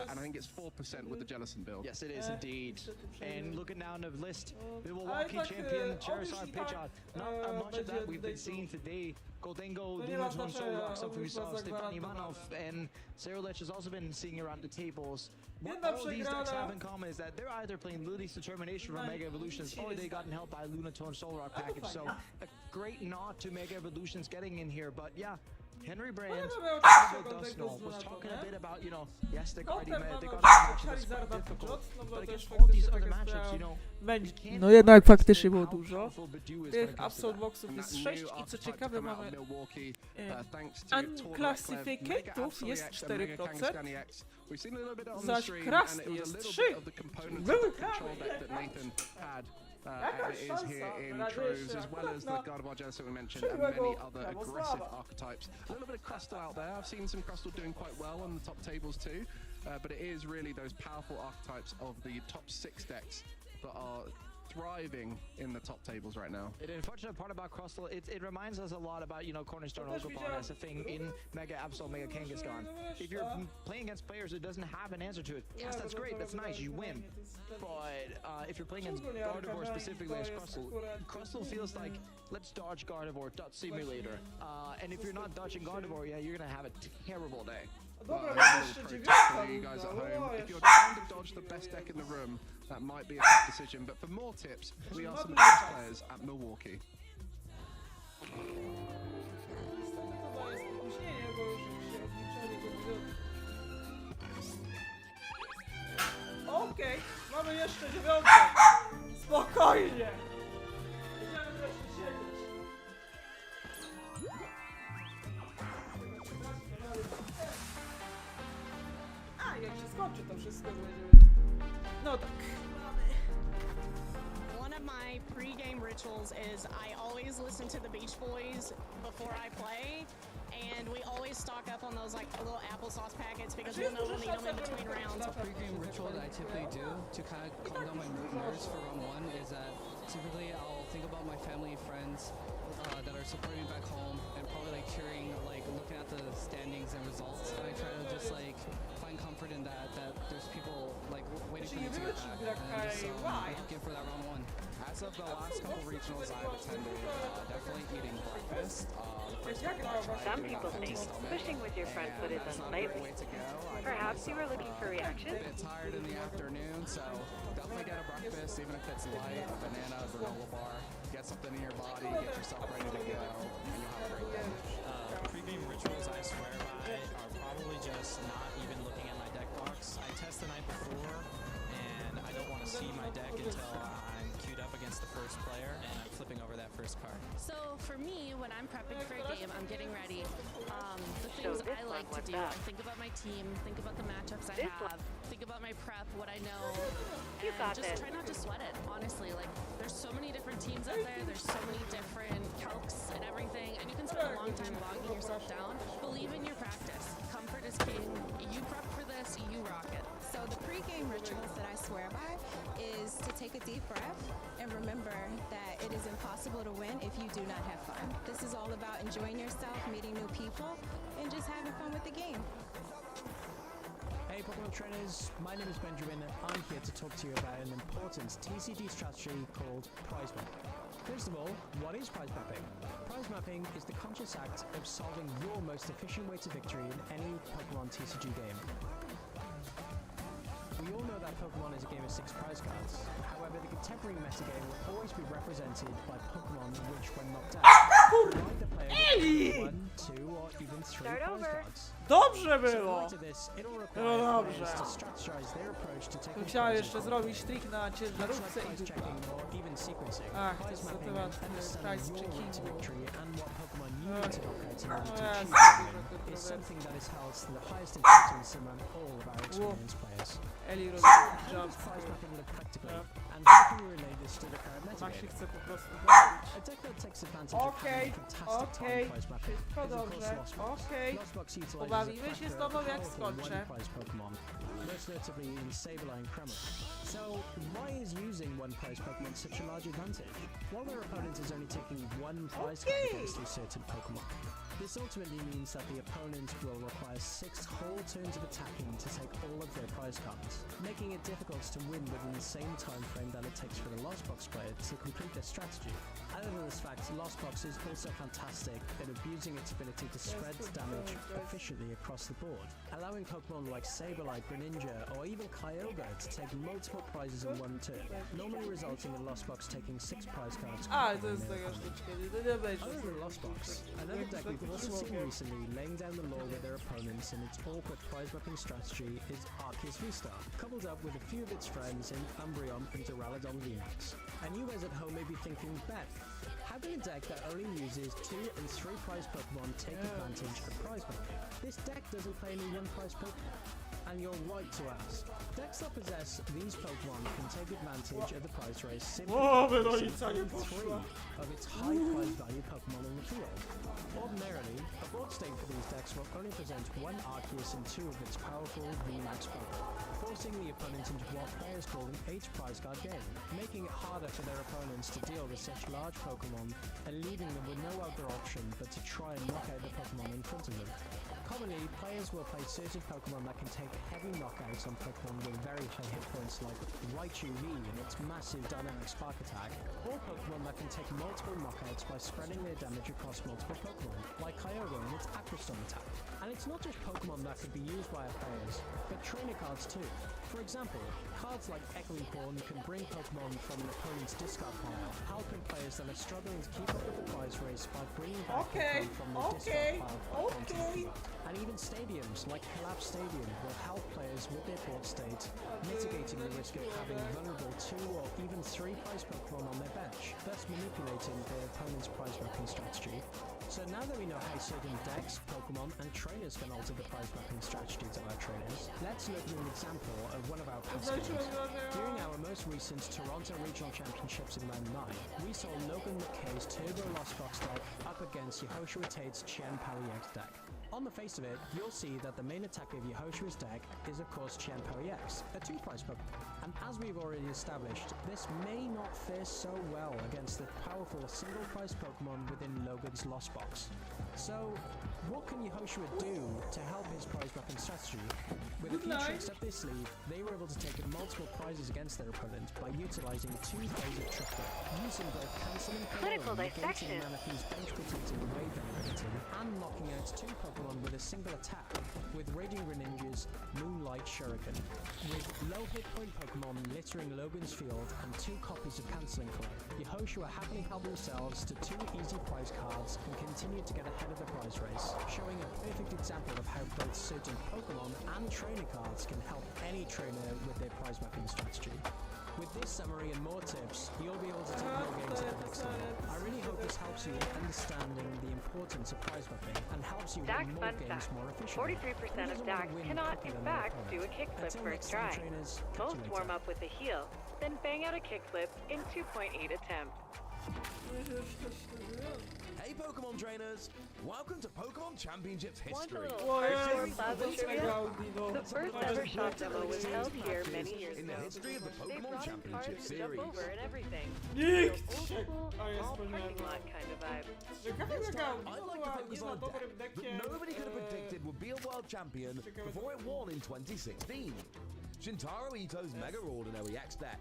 and I think it's 4% with the Jellicent build. Yes, it is indeed. And looking down the list, the Milwaukee champion, Charizard Pidgeot. Not much of that we've been seeing today. Goldengo, Lunaton, Solrock, something we saw Stefan Ivanov, and Cerulech has also been seeing around the tables. What all these decks have in common is that they're either playing Lily's Determination from Mega Evolutions, or they gotten help by Lunaton Solrock package. So a great nod to Mega Evolutions getting in here, but yeah, Henry Brand, mamy oczywiście also does kontekst know, was na talking to, a nie? bit about, you know, yes, the Cardi Potem the mamy Cardi oczywiście match is quite Charizarda difficult, Pidgeot, no bo but też against all these faktycznie other tak matchups, jest, you know, będzie, can't no jednak faktycznie underestimate było how dużo. powerful Bidoo is when Tych it comes to absolute that. boxów And jest that 6 new i co archetype ciekawe to come out mamy of Milwaukee, thanks to unclassificatów jest 4%, We've seen a little bit on the zaś stream, krasny and it was jest a 3. little bit of the components of the control deck that Nathan had. And it is here in Troves, as well as the Gardevoir Jealous that we mentioned, and many other aggressive archetypes. A little bit of Crustle out there. I've seen some Crustle doing quite well on the top tables too, but it is really those powerful archetypes of the top 6 decks that are thriving in the top tables right now. The unfortunate part about Crustle, it reminds us a lot about, you know, Cornerstone Ogopan as a thing in Mega Absol, Mega Kangaskhan. If you're playing against players who doesn't have an answer to it, yes, that's great, that's nice, you win. But if you're playing against Gardevoir specifically as Crustle feels like, let's dodge Gardevoir, dot simulator. And if you're not dodging Gardevoir, yeah, you're gonna have a terrible day. Dobra, For you guys at home, if you're trying to dodge the best deck in the room, that might be a tough decision. But for more tips, we are some of the best players at Milwaukee. Okej, mamy jeszcze 9. Spokojnie. Będziemy wreszcie siedzieć. A, jak się skończy to wszystko, to będziemy... No tak. One of my pre-game rituals is I always listen to the Beach Boys before I play, and we always stock up on those like little applesauce packets because we know we'll need them in between rounds. The pre-game ritual that I typically do to kind of calm down my nerves for round one is that typically I'll think about my family and friends that are supporting me back home and probably like cheering, like looking at the standings and results, and I try to just like find comfort in that there's people like waiting for me to get back, and just looking for that round one. As of the last couple regionals I've attended, definitely eating breakfast. Some people think pushing with your front foot is unsightly. Perhaps you were looking for reaction? A bit tired in the afternoon, so definitely get a breakfast, even if it's light, a banana, a granola bar. Get something in your body, get yourself ready to go, and you'll have a great day. Pre-game rituals I swear by are probably just not even looking at my deck box. I test the night before, and I don't want to see my deck until I'm queued up against the first player, and I'm flipping over that first card. So for me, when I'm prepping for a game, I'm getting ready. The things I like to do, I think about my team, think about the matchups I have, think about my prep, what I know, and just try not to sweat it, honestly. Like, there's so many different teams out there, there's so many different calcs and everything, and you can spend a long time bogging yourself down. Believe in your practice. Comfort is king. You prep for this, you rock it. So the pre-game rituals that I swear by is to take a deep breath and remember that it is impossible to win if you do not have fun. This is all about enjoying yourself, meeting new people, and just having fun with the game. Hey Pokemon trainers, my name is Benjamin and I'm here to talk to you about an important TCG strategy called prize mapping. First of all, what is prize mapping? Prize mapping is the conscious act of solving your most efficient way to victory in any Pokemon TCG game. We all know that Pokemon is a game of 6 prize cards. However, the contemporary metagame will always be represented by Pokemon which, when knocked out, provide the player with 1, 2, or even 3 prize cards. Dobrze było! So to this, it'll No require dobrze. players to strategize their approach to taking Chciałem prizes jeszcze from zrobić the trik board. na Much ciężarówce like i prize dupa. checking or even sequencing, Ach, to prize jest mapping temat and understanding prize your route to checkingu. victory and what Pokemon you need to knock out in order to No achieve jasne, that win trochę is kontrowersji. something that is held to the highest importance among all of our experienced players. Eli robi How jump. does prize mapping look practically, and how can we relate this to the current Maxi metagame? chce po prostu A deck that takes advantage of having fantastic time prize mapping wszystko is of course dobrze, Lostbox. okej. Lostbox utilizes a Pobawimy się z plethora tobą of jak powerful skończę. one prize Pokemon, most notably in Sableye and Kreml. So why is using one prize Pokemon such a large advantage? While their opponent is only taking one prize card against a certain Pokemon, this ultimately means that the opponent will require 6 whole turns of attacking to take all of their prize cards, making it difficult to win within the same time frame that it takes for the Lostbox player to complete their strategy. Other than this fact, Lostbox is also fantastic at abusing its ability to spread damage efficiently across the board, allowing Pokemon like Sableye, Greninja, or even Kyogre to take multiple prizes in one turn, normally resulting in Lostbox taking 6 prize cards. A, to jest taka sztuczka, nie będzie. Other than Lostbox, another deck we've we've also seen recently laying down the law with their opponents in its awkward prize whipping strategy is Arceus V-Star, coupled up with a few of its friends in Umbreon and Duraludon VMAX. And you guys at home may be thinking, Beth, how can a deck that only uses 2 and 3 prize Pokemon take advantage of prize whipping? This deck doesn't play any 1 prize Pokemon. And you're right to ask. Decks that possess these Pokemon can take advantage of the prize race simply by placing 3 of its high prize value Pokemon in the field. Ordinarily, a board state for these decks will only present 1 Arceus and 2 of its powerful VMAX Pokemon, forcing the opponent into what players call an H prize guard game, making it harder for their opponents to deal with such large Pokemon and leaving them with no other option but to try and knock out the Pokemon in front of them. Commonly, players will play certain Pokemon that can take heavy knockouts on Pokemon with very high hit points like Raichu V and its massive dynamic spark attack, or Pokemon that can take multiple knockouts by spreading their damage across multiple Pokemon, like Kyogre and its Aqua Storm attack. And it's not just Pokemon that could be used by our players, but trainer cards too. For example, cards like Echoing Horn can bring Pokemon from an opponent's discard pile, helping players that are struggling to keep up with the prize race by bringing back Pokemon from the discard pile back onto the field. And even stadiums like Collapse Stadium will help players with their board state, mitigating the risk of having vulnerable 2 or even 3 prize Pokemon on their bench, thus manipulating their opponent's prize whipping strategy. So now that we know how certain decks, Pokemon, and trainers can alter the prize whipping strategies of our trainers, let's look at an example of one of our past games. During our most recent Toronto Regional Championships in Round 9, we saw Logan McKay's Turbo Lost Box deck up against Yehoshua Tate's Chen X deck. On the face of it, you'll see that the main attack of Yehoshua's deck is of course Chen X, a 2 prize Pokemon. And as we've already established, this may not fare so well against the powerful single prize Pokemon within Logan's Lost Box. So, what can Yehoshua do to help his prize weapon strategy? With a few tricks up their sleeve, they were able to take multiple prizes against their opponent by utilizing 2 phases of Trick Play, using both cancelling Clinical dissection. Manathee's bench protecting wave ability, and knocking out 2 Pokemon with a single attack, with Raging Greninja's Moonlight Shuriken. With low hit point Pokemon littering Logan's field and 2 copies of Cancelling Claw, Yehoshua happily helped themselves to 2 easy prize cards and continued to get ahead of the prize race, showing a perfect example of how both certain Pokemon and trainer cards can help any trainer with their prize mapping strategy. With this summary and more tips, you'll be able to take more games at the next level. I really hope this helps you in understanding the importance of prize mapping and helps you win more games more efficiently. 43% of Dax cannot, in fact, do a kickflip first try. Most warm up with a heel, then bang out a kickflip in 2.8 attempts. Hey Pokemon trainers! Welcome to Pokemon Championships history. The first ever shot demo was held here many years ago. In the history of the They Pokemon brought in cars Championship to jump series. over and everything. Nikt! Old school, all parking lot kind of vibe. This time, I'd like to focus on a deck that nobody could have predicted would be a world champion before it won in 2016. Shintaro Ito's Mega Ordinary X deck.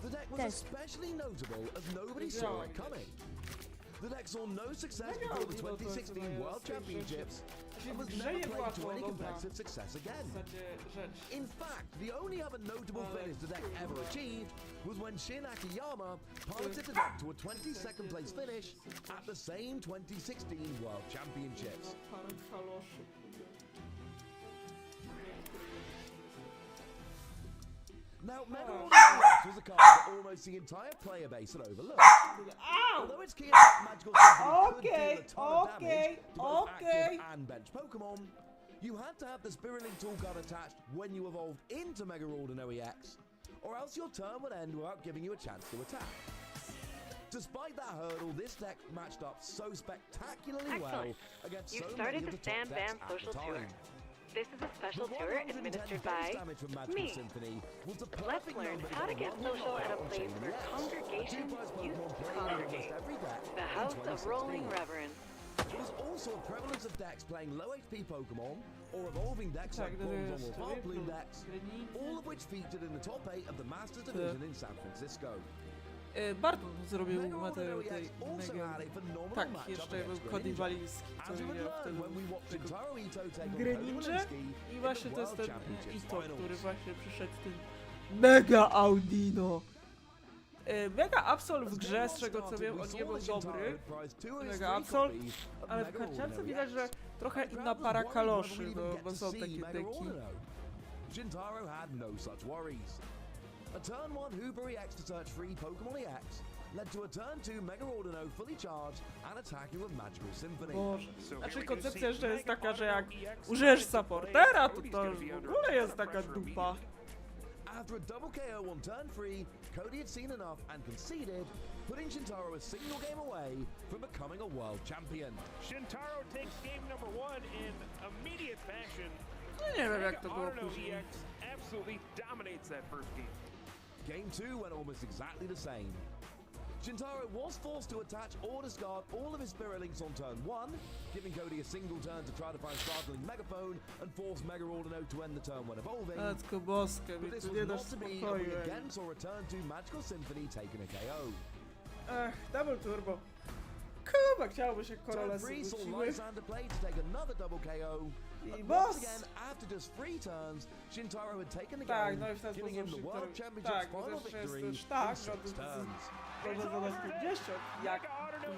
The deck was especially notable as nobody saw it coming. The deck saw no success before the 2016 World Championships and was never played to any competitive success again. In fact, the only other notable finish the deck ever achieved was when Shin Akiyama piloted the deck to a 22nd place finish at the same 2016 World Championships. Now, Mega Ordinary was a card that almost the entire player base had overlooked. Although its key attack magical symphony could deal a ton of damage to both active and bench Pokemon, you had to have the Spirit Link tool card attached when you evolved into Mega Ordinary X, or else your turn would end without giving you a chance to attack. Despite that hurdle, this deck matched up so spectacularly well against You've so started many the of the top Stan decks Bam at the Social Tour. time. This is a special But tour 110 administered base by damage from Magical me. Symphony was the Let's perfect learn number how to to get one social at a on place Chain where React. congregations Two-prize used Pokemon to played in almost congregate. every deck The in House of 2016. Rolling Reverence. There was also a prevalence of decks playing low HP Pokemon or evolving decks like Bronzong or Vileplume decks, all of which featured in the top 8 of the Masters Division in San Francisco. Barton zrobił materiał tej mega... Tak, jeszcze był Cody Walijski, który grał wtedy tego Greninja i właśnie to jest ten Ito, który właśnie przyszedł tym Mega Audino. Mega Absol w grze, z czego co wiem, on nie był dobry. Mega Absol, ale w karciance widać, że trochę inna para kaloszy, no, bo są takie deki. Shintaro had no such worries. A turn 1 Hooper EX to search free Pokemon EX led to a turn 2 Mega Ordino fully charged and attacking with Magical Symphony. Boże. Znaczy koncepcja jeszcze jest taka, że jak użyjesz supportera, to już w ogóle jest taka dupa. After a double KO on turn 3, Cody had seen enough and conceded, putting Shintaro a single game away from becoming a world champion. Shintaro takes game number 1 in immediate fashion. Nie wiem jak to było później. Absolutely dominates that first game. Game 2 went almost exactly the same. Shintaro was forced to attach or discard all of his Spirit Links on turn 1, giving Cody a single turn to try to find Startling Megaphone and force Mega Ordino to end the turn when evolving. Matko boskie, But mi this tu was nie dasz not to be, and spokoju. we again saw a turn 2 Magical Symphony taking a KO. Double turbo. Kuba, chciałoby się Turn korolesy 3 saw wróciły. Lysander play to take another double KO. I And boss! once again, after just 3 turns, Shintaro had taken the Tak, game, no i w ten giving him sposób the World Shintaro... Championship's Tak, bo final też jest victory też tak, in że 6 turns. może zadać 50, jak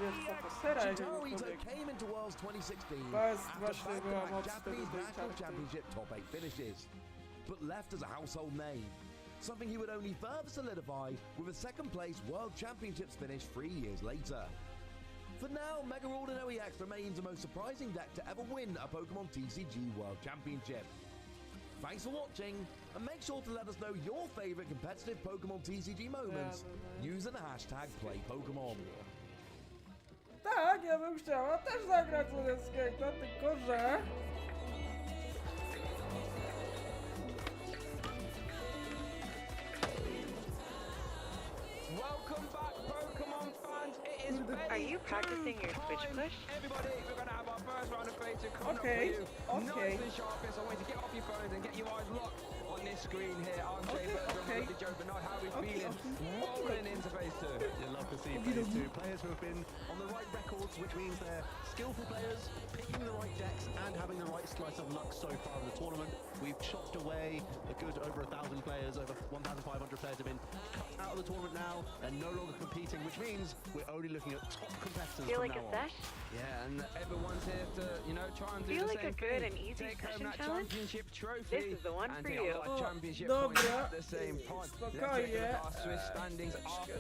wiesz co postera, Shintaro Ito jakiegokolwiek. came into Worlds 2016 To jest after właśnie była back-to-back moc wtedy Japanese tej National czarty. Championship top 8 finishes, but left as a household name, something he would only further solidify with a second place World Championships finish 3 years later. For now, Mega Ordino EX remains the most surprising deck to ever win a Pokemon TCG World Championship. Thanks for watching, and make sure to let us know your favourite competitive Pokemon TCG moments using the hashtag PlayPokemon. Tak, ja bym chciała też zagrać Ludenskiego, tylko że... Welcome back, Pokemon fans. It is ready. Are you practicing your switch push? Everybody, we're going to have our first round of faces coming Okay, up for you. okay. Nice and sharp, so I want you to get off your phones and get your eyes locked on this screen here. I'm Jay Bertram, okay. Lovely Joe Bernard. How are we feeling? Rolling into phase 2. You love to see phase 2. Players who have been on the right records, which means they're skillful players, picking the right decks and having the right slice of luck so far in the tournament. We've chopped away a good over 1,000 players, over 1,500 players have been cut out of the tournament now and no longer competing, which means we're only looking at top competitors Feel from like now a on. sesh? Yeah, and everyone's here to, you know, try and do Feel the like a same good thing. and easy Take home session that challenge? championship trophy. This is the one and for take you. all that championship Dobra. points at the same time. Let's take a Spokojnie. look at our Swiss standings after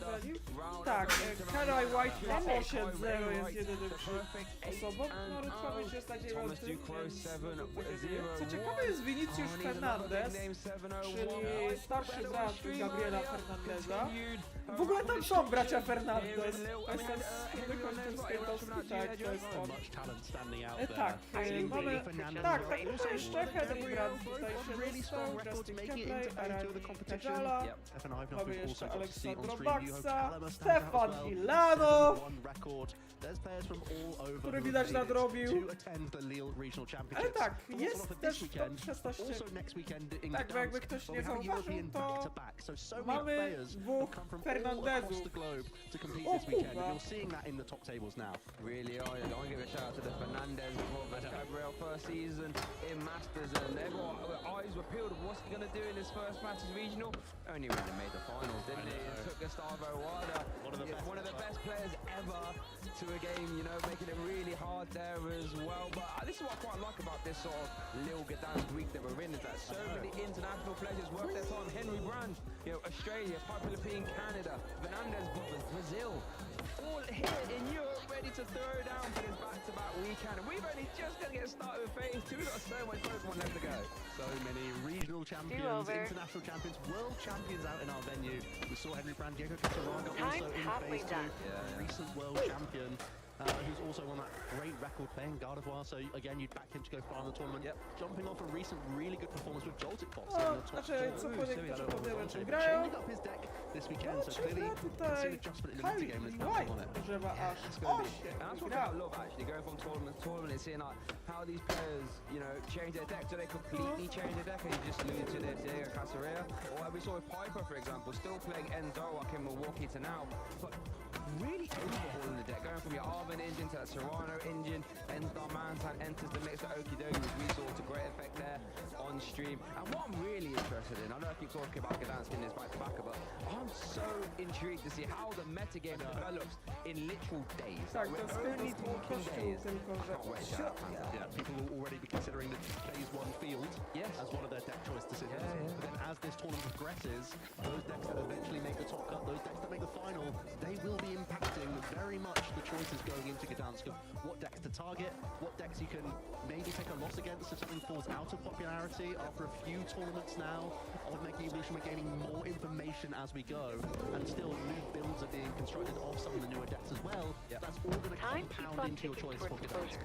round Tak, Karol White ma That's 8-0, jest right. jedynym The perfect eight osobą, and który trwa oh. się stać Thomas 9, Ducros, więc 7-0. co ciekawe jest Vinicius Fernandez, czyli starszy brat Gabriela Fernandeza. W ogóle tam są bracia Fernandez. To jest ten skróty kończyńskiego tak, to jest on. Much talent standing out there. Tak, mamy, Fernandez tak, as tak, well. to jeszcze Henry Brand tutaj się Really dostał, strong record to Justin make it Kepley, into phase 2 of the competition. Kajala, Stefan Ivanov, mamy we've jeszcze also got to see on Aleksandro stream. You hope Baxa, Kalama stands out Stefan as well. Milano, 7-1 record. There's players from all over który who widać have made it nadrobił. to attend the Lille Regional Ale Championships. tak, But what's jest on offer też this top weekend, 16. also next weekend in Tak, bo jakby Gdansk, ktoś where nie we have a zauważył, European to back-to-back. So many mamy players dwóch come from all Fernandezów. across the globe to compete O this weekend. kurwa. You're seeing that in the top tables now. Really are. I want to give a shout out to the Fernandez performance. Gabriel first season in Masters, and everyone eyes were peeled. What's he going to do in his first Masters regional? Only really made the finals, didn't he? And took Gustavo Wada, one of the best players ever, to a game, you know, making it really hard there as well. But this is what I quite like about this sort of Lille Gdansk week that we're in, is that so many international players worth their time. Henry Brand, you know, Australia, Piper Lepine, Canada, Fernandez Brothers, Brazil, all here in Europe, ready to throw down for this back-to-back weekend. And we've only just going to get started with phase 2. We've got so much Pokemon left to go. So many regional champions, Do-over. international champions, world champions out in our venue. We saw Henry Brand, Diego Casaraga also Time's in halfway phase 2. done. Recent world champion. Who's also won that great record playing Gardevoir, so again you'd back him to go far in the tournament. Jumping off a recent really good performance with Joltik Fox in the top Znaczy, co two. niektórzy powiemy, czy grają? Changing up his deck this weekend, so Czy clearly gra you can see tutaj the adjustment in the mid game and it's White on it. używa aż It's going to be, 8 and that's what gra. I love actually, going from tournament to tournament and seeing like how these players, you know, change their deck. Do they completely change their deck, and you just alluded to this, Diego Casarea, or like we saw with Piper, for example, still playing Enzo like in Milwaukee to now, but really overhauling the deck, going from your Arvin in, into that Serrano engine, and Darmantan enters the mix with Okidogi, which we saw to great effect there on stream. And what I'm really interested in, I know I keep talking about Gdansk in this back-to-back, but I'm so intrigued to see how the metagame develops in literal days. Tak, We're to only skrót talking kościół, days. tylko że... Can't wait to have that. Yeah, people will already be considering the phase one field as one of their deck choice decisions. But then as this tournament progresses, those decks that eventually make the top cut, those decks that make the final, they will be impacting very much the choices going into Gdansk of what decks to target, what decks you can maybe take a loss against if something falls out of popularity. After a few tournaments now of Mega Evolution, we're gaining more information as we go, and still new builds are being constructed of some of the newer decks as well. That's all going to compound into your choice for Gdansk.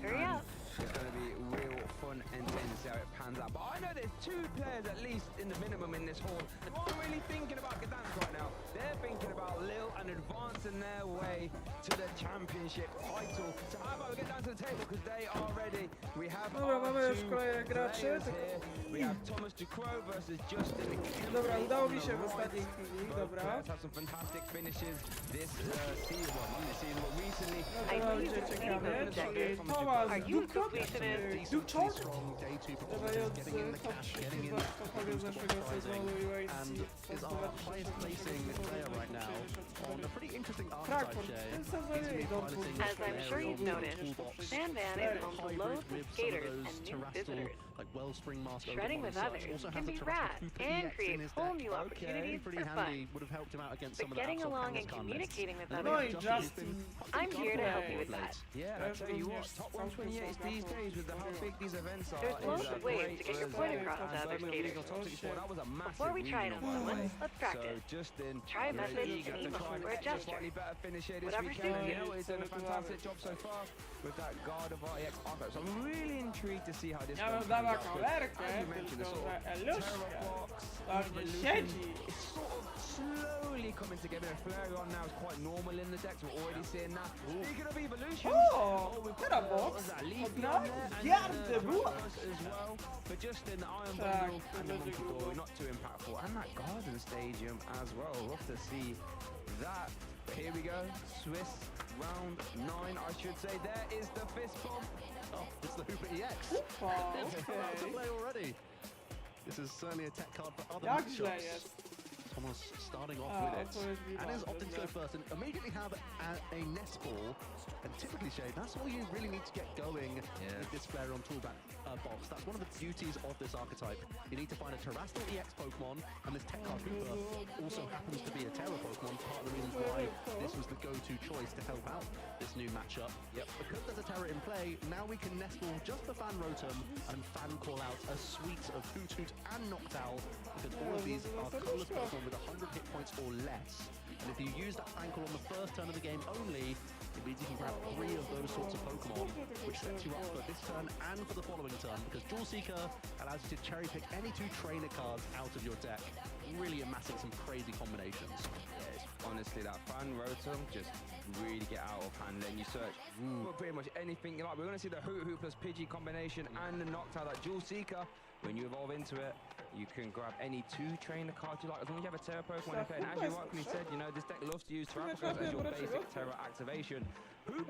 Hurry up. It's going to be real fun and intense how it pans out. But I know there's 2 players at least in the minimum in this hall that aren't really thinking about Gdansk right now. They're thinking about Lille and advancing their way to the championship title. So how about we get down to the table because they are ready. We have Dobra, mamy już 2 kolejnych graczy. players here. We have Thomas Ducroix versus Justin. Dobra, udało mi się w ostatniej chwili, dobra. Have some fantastic finishes this season. This season, but recently. No to będzie ciekawie, czyli Thomas Ducroix, grający w Stockholmie zeszłego sezonu is our highest placing player right now on a pretty interesting Frankfurt archetype w tym sezonie idą As I'm sure you've noticed, Sandvan is home to loads of skaters and new visitors. Shredding with others can be rad and create whole new opportunities for fun. But getting along and communicating with others, I'm here to help you with that. Yeah, I tell you what, top 128 these days with how big these events are. There's loads of ways to get your point across to other skaters. Before we try it on someone, let's practice. Try a message, an emoji, or a gesture. Whatever suits you. He's done a fantastic job so far with that guard of REX archive. So I'm really intrigued to see how this Ja bym dawał kalerkę, tylko że Eluszka tam nie siedzi. It's sort of slowly coming together. Flareon now is quite normal in the decks. We're already seeing that. Speaking of evolution, teraz box, odna, gardy była. as well. But just in the Iron Bundle and the Monkey Door, not too impactful. And that Garden Stadium as well. Love to see that. But here we go. Swiss round 9, I should say. There is the fist bump. Oh, it's the Hooper EX. To play already. This is certainly a tech card for other matchups. Thomas starting off with it, and is opting to go first and immediately have a nest ball. And typically, Shade, that's all you really need to get going with this Flareon toolback box. That's one of the beauties of this archetype. You need to find a Terrestrial EX Pokemon, and this tech card Hooper also happens to be a Terra Pokemon, part of the reasons why this was the go-to choice to help out this new matchup. Because there's a Terra in play, now we can nest ball just the Fan Rotom and Fan Call out a suite of Hoot Hoot and Noctowl, because all of these are colorless Pokemon with 100 hit points or less. And if you use that Fan Call on the first turn of the game only, it means you can grab 3 of those sorts of Pokemon, which sets you up for this turn and for the following turn, because Jewel Seeker allows you to cherry pick any 2 trainer cards out of your deck, really amassing some crazy combinations. Honestly, that Fan Rotom just really get out of hand. Then you search for pretty much anything you like. We're going to see the Hoot Hoot plus Pidgey combination and the Noctowl, that Jewel Seeker. When you evolve into it, you can grab any 2 trainer cards you like, as long as you have a Terra Pokemon in play. And as you rightfully said, you know, this deck loves to use Terrapagos as your basic Terra activation. Who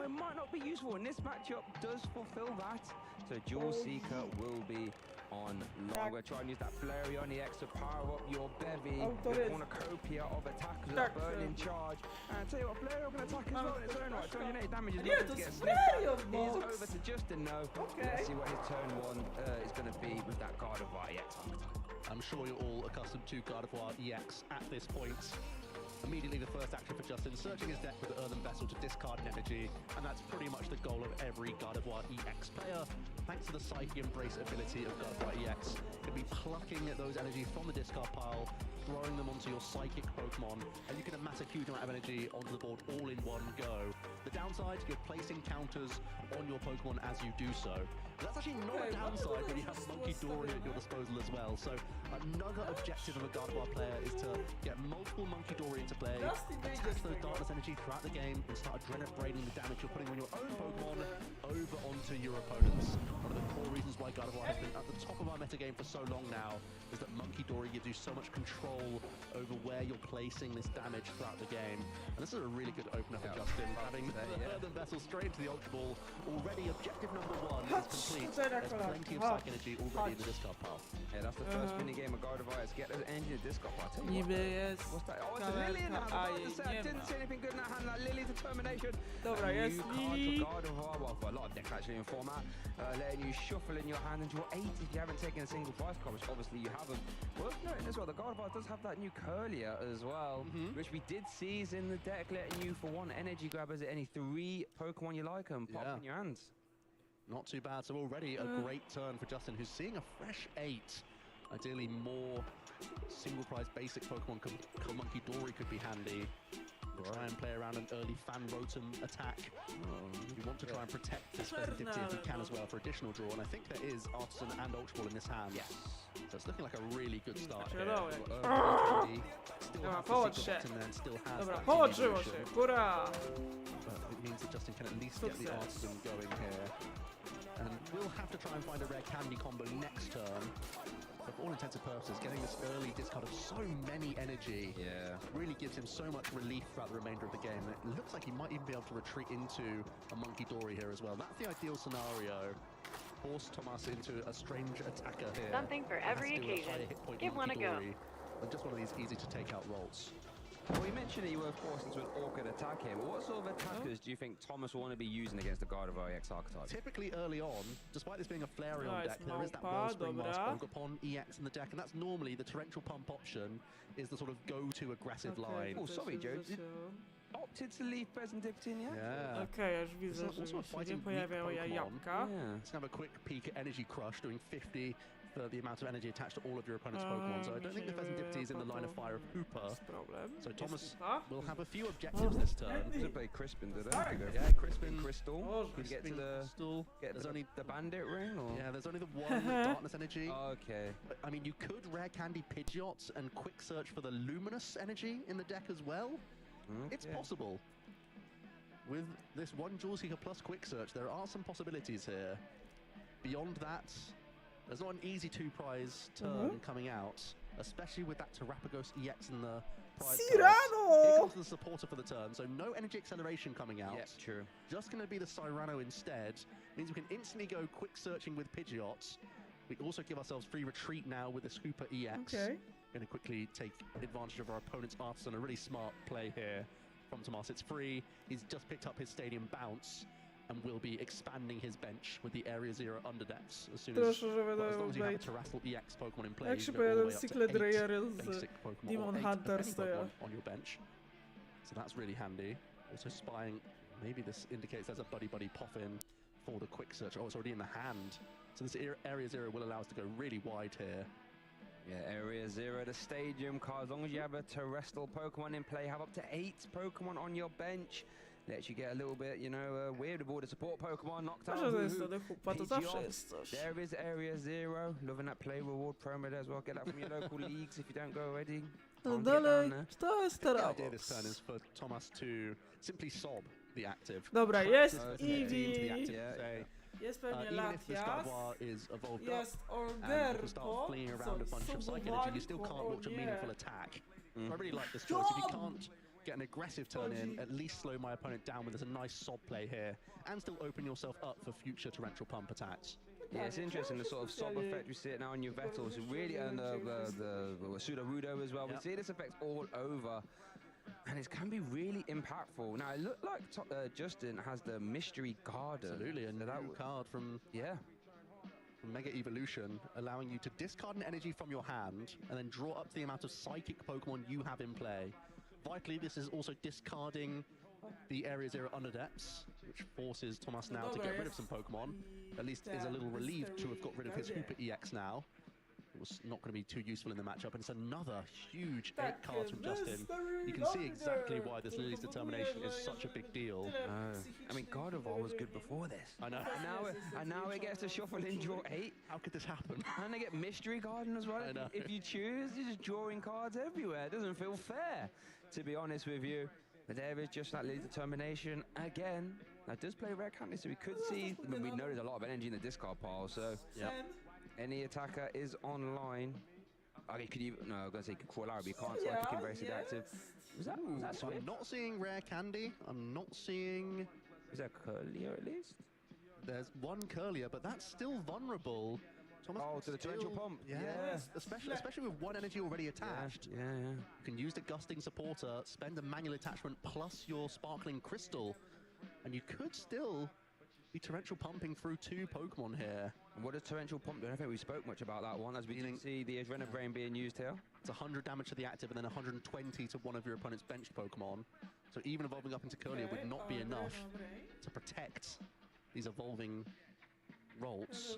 might not be useful, and this matchup does fulfill that. So Jewel Seeker will be on long. We're trying to use that Flareon EX to power up your bevy. The cornucopia of attackers with a burning charge. And I tell you what, Flareon can attack as well in its own right. 28 damage is nothing to get sniffed. He's over to Justin now. Let's see what his turn 1 is going to be with that Gardevoir EX. I'm sure you're all accustomed to Gardevoir EX at this point. Immediately the first action for Justin, searching his deck with the Earthen Vessel to discard an energy, and that's pretty much the goal of every Gardevoir EX player. Thanks to the Psyche Embrace ability of Gardevoir EX, you'll be plucking those energies from the discard pile, throwing them onto your Psychic Pokemon, and you can amass a huge amount of energy onto the board all in one go. The downside, you're placing counters on your Pokemon as you do so. But that's actually not a downside when you have Monkey Dory at your disposal as well. So another objective of a Gardevoir player is to get multiple Monkey Dory into play, attach those Darkness energy throughout the game, and start adrenaline the damage you're putting on your own Pokemon over onto your opponents. One of the core reasons why Gardevoir has been at the top of our metagame for so long now is that Monkey Dory gives you so much control over where you're placing this damage throughout the game. And this is a really good opener for Justin, having the Earthen Vessel straight into the Ultra Ball. Already objective number 1 is complete. There's plenty of psych energy already in the discard pile. Yeah, that's the first mini game of God of Ice. Get those energy in the discard pile. Tell you what, Niby jest what's that? Oh, it's a Lily in the hand. I was about to say, I didn't see anything good in that hand. Like Lily's determination. Dobra, jest Lily. God of War, well, for a lot of decks actually in format, letting you shuffle in your hand and draw 8 if you haven't taken a single prize card, which obviously you haven't. Worth noting as well, the God of War does have that new Curlier as well, which we did see is in the deck, letting you for 1 energy grabbers at any 3 Pokemon you like and pop in your hands. Not too bad. So already a great turn for Justin, who's seeing a fresh 8. Ideally more single prize basic Pokemon. Monkey Dory could be handy. Try and play around an early Fan Rotom attack. You want to try and protect this Pheasantipity if you can as well for additional draw, and I think there is Artisan and Ultra Ball in this hand. Yes. So it's looking like a really good start here. Dobra, połącz się. Dobra, połączyło się, hurra! But it means that Justin can at least get the Artisan going here. And we'll have to try and find a rare candy combo next turn. But for all intents and purposes, getting this early discard of so many energy really gives him so much relief throughout the remainder of the game. It looks like he might even be able to retreat into a Monkey Dory here as well. That's the ideal scenario. Force Thomas into a strange attacker here. Something for every occasion. Give one a go. And just one of these easy to take out rolls. Well, you mentioned that you were forced into an awkward attack here. What sort of attackers do you think Thomas will want to be using against the God of EX archetype? Typically early on, despite this being a Flareon deck, there is that Wellspring Mask, Ogapon, EX in the deck, and that's normally the Torrential Pump option is the sort of go-to aggressive line. Oh, sorry, Joe. Opted to leave Pheasantipity in the action? Yeah. Okej, już widzę, że się nie pojawiają jabłka. Let's have a quick peek at Energy Crush, doing 50 for the amount of energy attached to all of your opponent's Pokemon. So I don't think the Pheasantipity is in the line of fire of Hooper. So Thomas will have a few objectives this turn. Doesn't play Crispin, did it? Yeah, Crispin. Crystal. Could get to the there's only the Bandit Ring, or yeah, there's only the one Darkness Energy. Okay. But, I mean, you could rare candy Pidgeot and quick search for the Luminous Energy in the deck as well. It's possible. With this 1 Jewel Seeker plus quick search, there are some possibilities here. Beyond that, there's not an easy 2-prize turn coming out, especially with that Terrapagos EX in the prize. Cyrano! Here comes the supporter for the turn, so no energy acceleration coming out. Yep, true. Just going to be the Cyrano instead. Means we can instantly go quick searching with Pidgeot. We also give ourselves free retreat now with this Hooper EX. Okay. Going to quickly take advantage of our opponent's Artisan. A really smart play here from Tomas. It's free. He's just picked up his Stadium Bounce and will be expanding his bench with the Area 0 Underdepths as soon as, as long as you have a Terrestrial EX Pokemon in play. Jak się pojawią Secret Rare z Demon Hunters, to ja. On your bench. So that's really handy. Also spying, maybe this indicates there's a Buddy Poffin for the quick search. Oh, it's already in the hand. So this Area 0 will allow us to go really wide here. Yeah, Area 0, the Stadium card. As long as you have a terrestrial Pokemon in play, have up to 8 Pokemon on your bench. Lets you get a little bit, you know, weird with all the support Pokemon knocked out. There is Area 0. Loving that play reward promo there as well. Get that from your local leagues if you don't go already. Dalej, to jest The idea this turn is for Thomas to simply sob the active. Dobra, jest Eevee. Jest pewnie Even if the Latias, Scarbois is evolved jest up and people start Orderpo, fleeing around a bunch of psych energy, you still can't launch a meaningful attack. I really like this choice. If you can't get an aggressive turn in, at least slow my opponent down with a nice sob play here, and still open yourself up for future torrential pump attacks. Yeah, it's interesting, the sort of sob effect we see it now on your Vettals, really, and the Sudowoodo as well. We see this effect all over, and it can be really impactful. Now, it looked like Justin has the Mystery Garden. Absolutely, and that card from Mega Evolution, allowing you to discard an energy from your hand and then draw up the amount of psychic Pokemon you have in play. Vitally, this is also discarding the Area 0 Underdepths, which forces Thomas now to get rid of some Pokemon. At least is a little relieved to have got rid of his Hooper EX now. It was not going to be too useful in the matchup, and it's another huge 8 cards from Justin. You can see exactly why this Lily's Determination is such a big deal. I mean, God of War was good before this. I know. And now it gets to shuffle in, draw 8. How could this happen? And they get Mystery Garden as well. I know. If you choose, you're just drawing cards everywhere. It doesn't feel fair, to be honest with you. But there is just that Lily's Determination again. Now, it does play Rare Candy, so we could see, I mean, we know there's a lot of energy in the discard pile, so any attacker is online. Okay, could you? No, I was gonna say you could crawl out, but you can't. So I think very seductive. Was that So I'm not seeing rare candy. I'm not seeing. Is that curlier at least? There's one curlier, but that's still vulnerable. Thomas to the torrential pump. Yes, especially with one energy already attached. Yeah. You can use the gusting supporter, spend a manual attachment plus your sparkling crystal, and you could still be torrential pumping through 2 Pokemon here. And what does torrential pump do? I don't think we spoke much about that one, as we didn't see the Adrenaline Brain being used here. It's 100 damage to the active and then 120 to one of your opponent's benched Pokemon. So even evolving up into Curlier would not be enough to protect these evolving Rolts.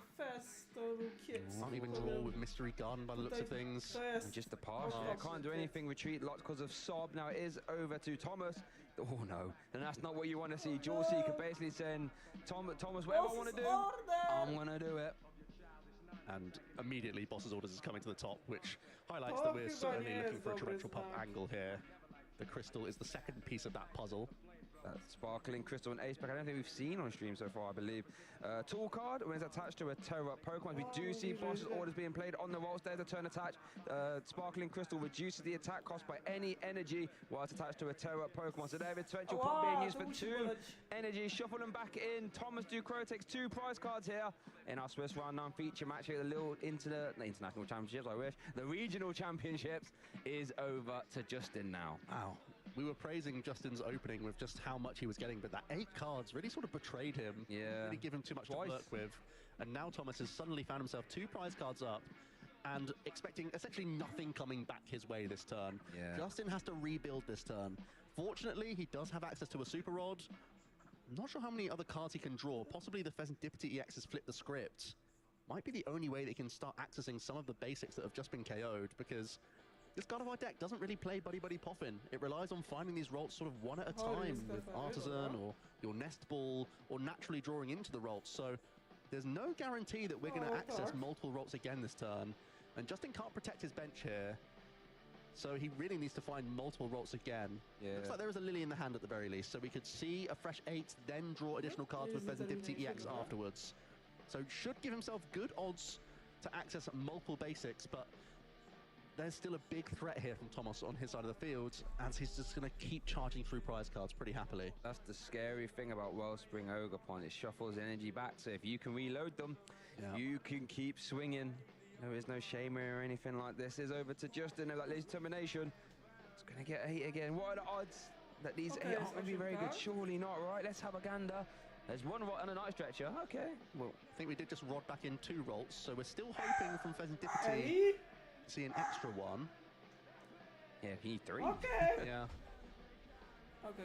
Can't even draw with Mystery Gun by the looks of things. And just the pass. Can't do anything. Retreat locked because of Sob. Now it is over to Thomas. Oh no, and that's not what you want to see. Jaw Seeker basically saying, Thomas, whatever I want to do, I'm going to do it. And immediately Boss's Orders is coming to the top, which highlights that we're certainly looking for a torrential pump angle here. The crystal is the second piece of that puzzle. Sparkling Crystal and Ace Pack. I don't think we've seen on stream so far, I believe. Tool card, when it's attached to a Terra Pokemon. We do see Boss's Orders being played on the rolls. There's a turn attached. Sparkling Crystal reduces the attack cost by any energy while it's attached to a Terra Pokemon. So there is torrential pump being used for 2 energy. Shuffle them back in. Thomas Ducro takes 2 prize cards here in our Swiss Round 9 feature match here. The little international championships, I wish. The regional championships is over to Justin now. Wow. We were praising Justin's opening with just how much he was getting, but that 8 cards really sort of betrayed him. Yeah. Really give him too much to work with. And now Thomas has suddenly found himself 2 prize cards up and expecting essentially nothing coming back his way this turn. Yeah. Justin has to rebuild this turn. Fortunately, he does have access to a Super Rod. I'm not sure how many other cards he can draw. Possibly the Pheasantipity EX has flipped the script. Might be the only way that he can start accessing some of the basics that have just been KO'd, because this Gardevoir deck doesn't really play Buddy Buddy Poffin. It relies on finding these rolls sort of one at a time with Artisan or your Nest Ball or naturally drawing into the rolls. So there's no guarantee that we're going to access multiple rolls again this turn. And Justin can't protect his bench here. So he really needs to find multiple rolls again. Yeah. Looks like there is a Lily in the hand at the very least. So we could see a fresh 8, then draw additional cards with Pheasantipity EX afterwards. So should give himself good odds to access multiple basics, but there's still a big threat here from Thomas on his side of the field, as he's just going to keep charging through prize cards pretty happily. That's the scary thing about Wellspring Ogerpon. It shuffles energy back, so if you can reload them, you can keep swinging. There is no shame or anything like this. It's over to Justin. That leads determination. It's going to get 8 again. What are the odds that these 8 aren't going to be very good? Surely not, right? Let's have a gander. There's 1 rod and a night stretcher. Okay. Well, I think we did just rod back in 2 rolls, so we're still hoping from Pheasantipity see an extra 1. Yeah, you need 3. Okay. Yeah.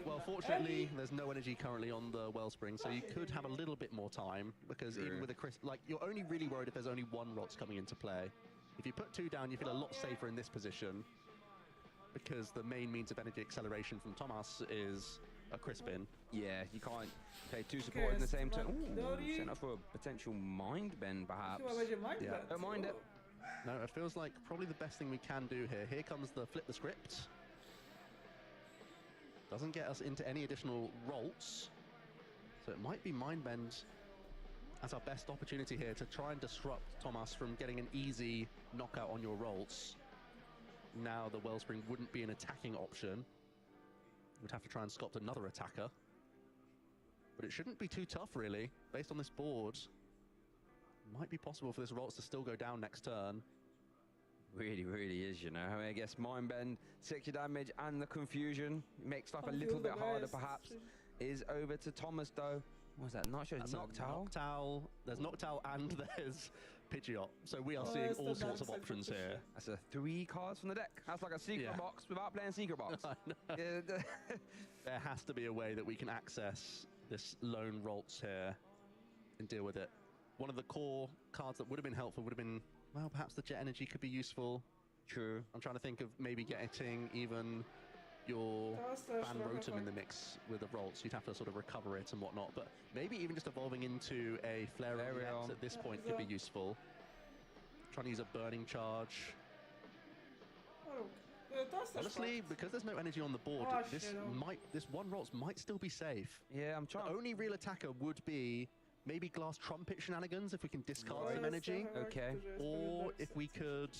Well, fortunately, there's no energy currently on the Wellspring, so you could have a little bit more time, because even with a like, you're only really worried if there's only 1 Rots coming into play. If you put 2 down, you feel a lot safer in this position, because the main means of energy acceleration from Thomas is a Crispin. Yeah, you can't play 2 supporters in the same turn. Ooh, sent up for a potential Mind Bend, perhaps. Yeah. Don't mind it. No, it feels like probably the best thing we can do here. Here comes the flip the script. Doesn't get us into any additional rolts. So it might be Mind Bend as our best opportunity here to try and disrupt Thomas from getting an easy knockout on your rolts. Now the Wellspring wouldn't be an attacking option. We'd have to try and sculpt another attacker. But it shouldn't be too tough, really, based on this board. Might be possible for this Rolts to still go down next turn. Really, really is, you know. I mean, I guess Mind Bend, 60 damage, and the confusion makes life a little bit harder, perhaps. Is over to Thomas, though. What was that? Not sure. Noctowl. There's Noctowl and there's Pidgeot. So we are seeing all sorts of options here. That's 3 cards from the deck. That's like a secret box without playing secret box. There has to be a way that we can access this lone Rolts here and deal with it. One of the core cards that would have been helpful would have been, well, perhaps the Jet Energy could be useful. True. I'm trying to think of maybe getting even your Van Rotom in the mix with the Rolts. You'd have to sort of recover it and whatnot, but maybe even just evolving into a Flareon at this point could be useful. Trying to use a Burning Charge. Honestly, because there's no energy on the board, this 1 Rolts might still be safe. Yeah, I'm trying. The only real attacker would be maybe Glass Trumpet shenanigans if we can discard some energy. Okay. Or if we could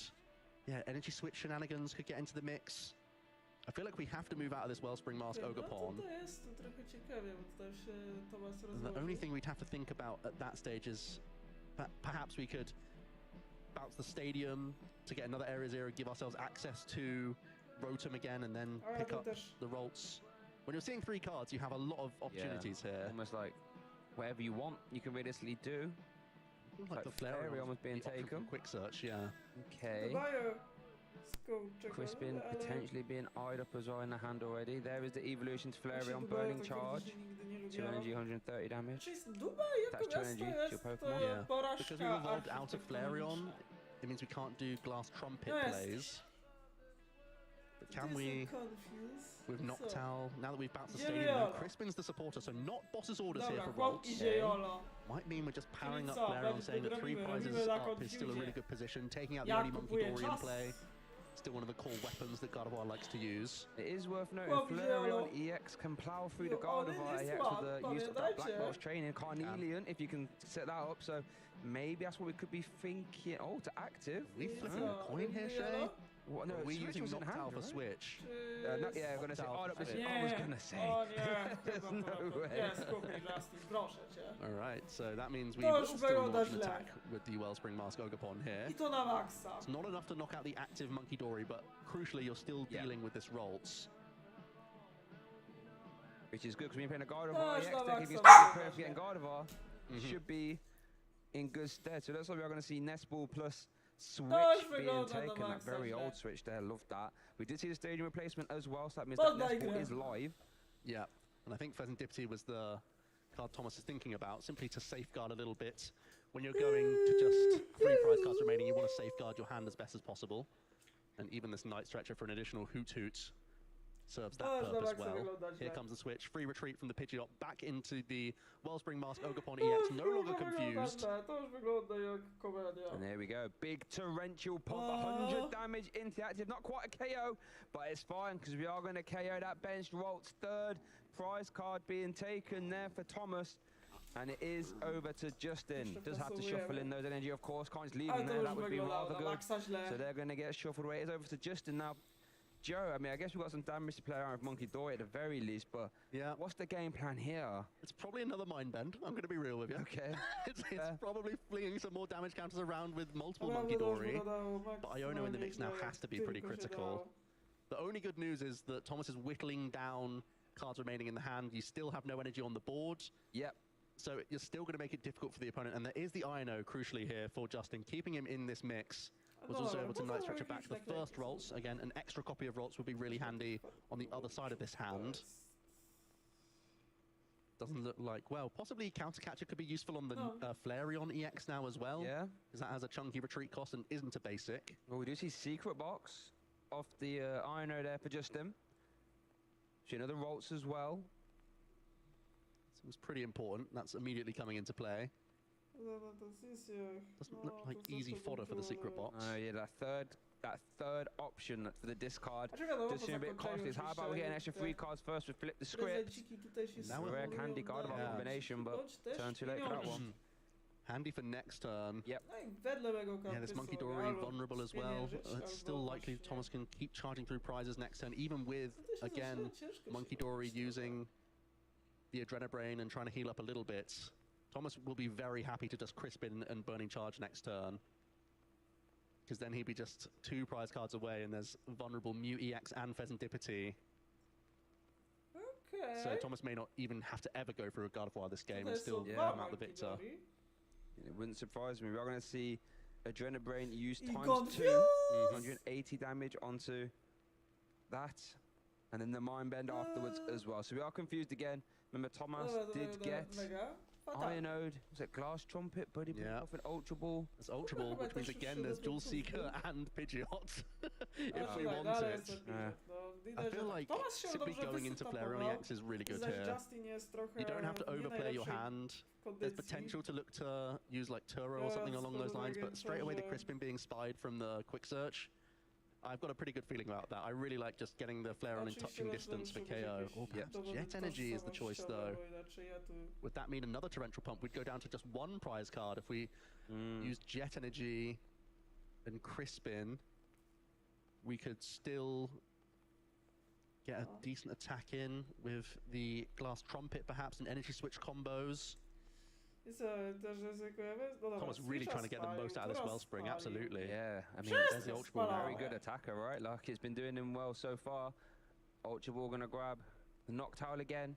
Yeah, energy switch shenanigans could get into the mix. I feel like we have to move out of this Wellspring Mask No Ogopon. to jest to trochę ciekawie, bo tutaj się Tomas The rozłożył. only thing we'd have to think about at that stage is perhaps we could bounce the stadium to get another area 0, give ourselves access to Rotom again, and then pick up the Rolts. When you're seeing 3 cards, you have a lot of opportunities here. Almost like whatever you want, you can realistically do. Like the Flareon almost being taken. Quick search, yeah. Okay. Crispin potentially being eyed up as well in the hand already. There is the evolution to Flareon, burning charge. 2 energy, 130 damage. That's 2 energy to your Pokemon. Yeah. Because we've evolved out of Flareon, it means we can't do Glass Trumpet plays. But can we, with Noctowl, now that we've bounced the stadium, now Crispin's the supporter, so not boss's orders here for Rolts. Might mean we're just powering up Flareon, saying that 3 prizes up is still a really good position, taking out the early Monkey Dory in play. Still one of the core weapons that Gardevoir likes to use. It is worth noting, Flareon EX can plow through the Gardevoir EX with the use of that Black Box training. Carnelian, if you can set that up, so maybe that's what we could be thinking. Oh, to active. We flipping a coin here, Shay? What, no, we're Switch using was in hand, Noctowl for right? Switch. No, yeah, I'm gonna say. Oh, I was gonna say. There's no way. Alright, so that means we will still launch an attack with the Wellspring Mask Ogopon here. It's not enough to knock out the active Monkey Dory, but crucially, you're still dealing with this Rolts. Which is good because when you're playing a Gardevoir EX deck, if you start with getting Gardevoir, should be in good stead. So that's why we are going to see Nest Ball plus Switch being taken. That very old Switch there, love that. We did see the stadium replacement as well, so that means that Nest Ball is live. Yeah, and I think Pheasantipity was the card Thomas is thinking about, simply to safeguard a little bit. When you're going to just 3 prize cards remaining, you want to safeguard your hand as best as possible. And even this Night Stretcher for an additional Hoot Hoot serves that purpose well. Here comes the switch, free retreat from the Pidgeot back into the Wellspring Mask Ogopon EX, no longer confused. And there we go, big torrential pump, 100 damage into the active, not quite a KO, but it's fine because we are going to KO that benched Rolts. 3rd prize card being taken there for Thomas. And it is over to Justin. Does have to shuffle in those energy, of course. Can't just leave him there. That would be rather good. So they're going to get shuffled away. It's over to Justin now. Joe, I mean, I guess we've got some damage to play around with Monkey Dory at the very least, but what's the game plan here? It's probably another Mind Bend. I'm going to be real with you. Okay. it's probably flinging some more damage counters around with multiple Monkey Dory. But Iono in the mix now has to be pretty critical. The only good news is that Thomas is whittling down cards remaining in the hand. You still have no energy on the board. Yep. So you're still going to make it difficult for the opponent. And there is the Iono, crucially here, for Justin. Keeping him in this mix was also able to Night Stretcher back the first Rolts. Again, an extra copy of Rolts would be really handy on the other side of this hand. Doesn't look like, well, possibly Counter Catcher could be useful on the Flareon EX now as well. Yeah. Because that has a chunky retreat cost and isn't a basic. Well, we do see Secret Box off the Iono there for Justin. See another Rolts as well. It was pretty important. That's immediately coming into play. Doesn't look like easy fodder for the Secret Box. Yeah, that third option for the discard does seem a bit costly. How about we get an extra 3 cards first? We flip the script. Now a rare candy Gardevoir combination, but turn too late for that one. Handy for next turn. Yep. Yeah, this Monkey Dory vulnerable as well. It's still likely Thomas can keep charging through prizes next turn, even with, again, Monkey Dory using the Adrenabrain and trying to heal up a little bit. Thomas will be very happy to just Crispin and Burning Charge next turn. Because then he'd be just 2 prize cards away and there's vulnerable Mew EX and Pheasantipity. Okay. So Thomas may not even have to ever go through a Gardevoir this game and still come out the victor. It wouldn't surprise me. We're going to see Adrenabrain used times 2. 180 damage onto that. And then the Mind Bend afterwards as well. So we are confused again. Remember, Thomas did get Ionode. Was it Glass Trumpet? Buddy put off an Ultra Ball. It's Ultra Ball, which means again there's Dual Seeker and Pidgeot if we want it. I feel like simply going into Flareon EX is really good here. You don't have to overplay your hand. There's potential to look to use like Turo or something along those lines, but straight away the Crispin being spied from the quick search. I've got a pretty good feeling about that. I really like just getting the Flareon in touching distance for KO. Or perhaps Jet Energy is the choice though. Would that mean another Torrential Pump? We'd go down to just 1 prize card if we use Jet Energy and Crispin. we could still get a decent attack in with the glass trumpet, perhaps, and energy switch combos. I co, też ryzykujemy? No dobra, Thomas really trying to get the most out of this wellspring, absolutely. Yeah, I mean, Wszystko there's the Ultra Ball, very spalone. good attacker, right? Like, it's been doing him well so far. Ultra Ball gonna grab the Noctowl again.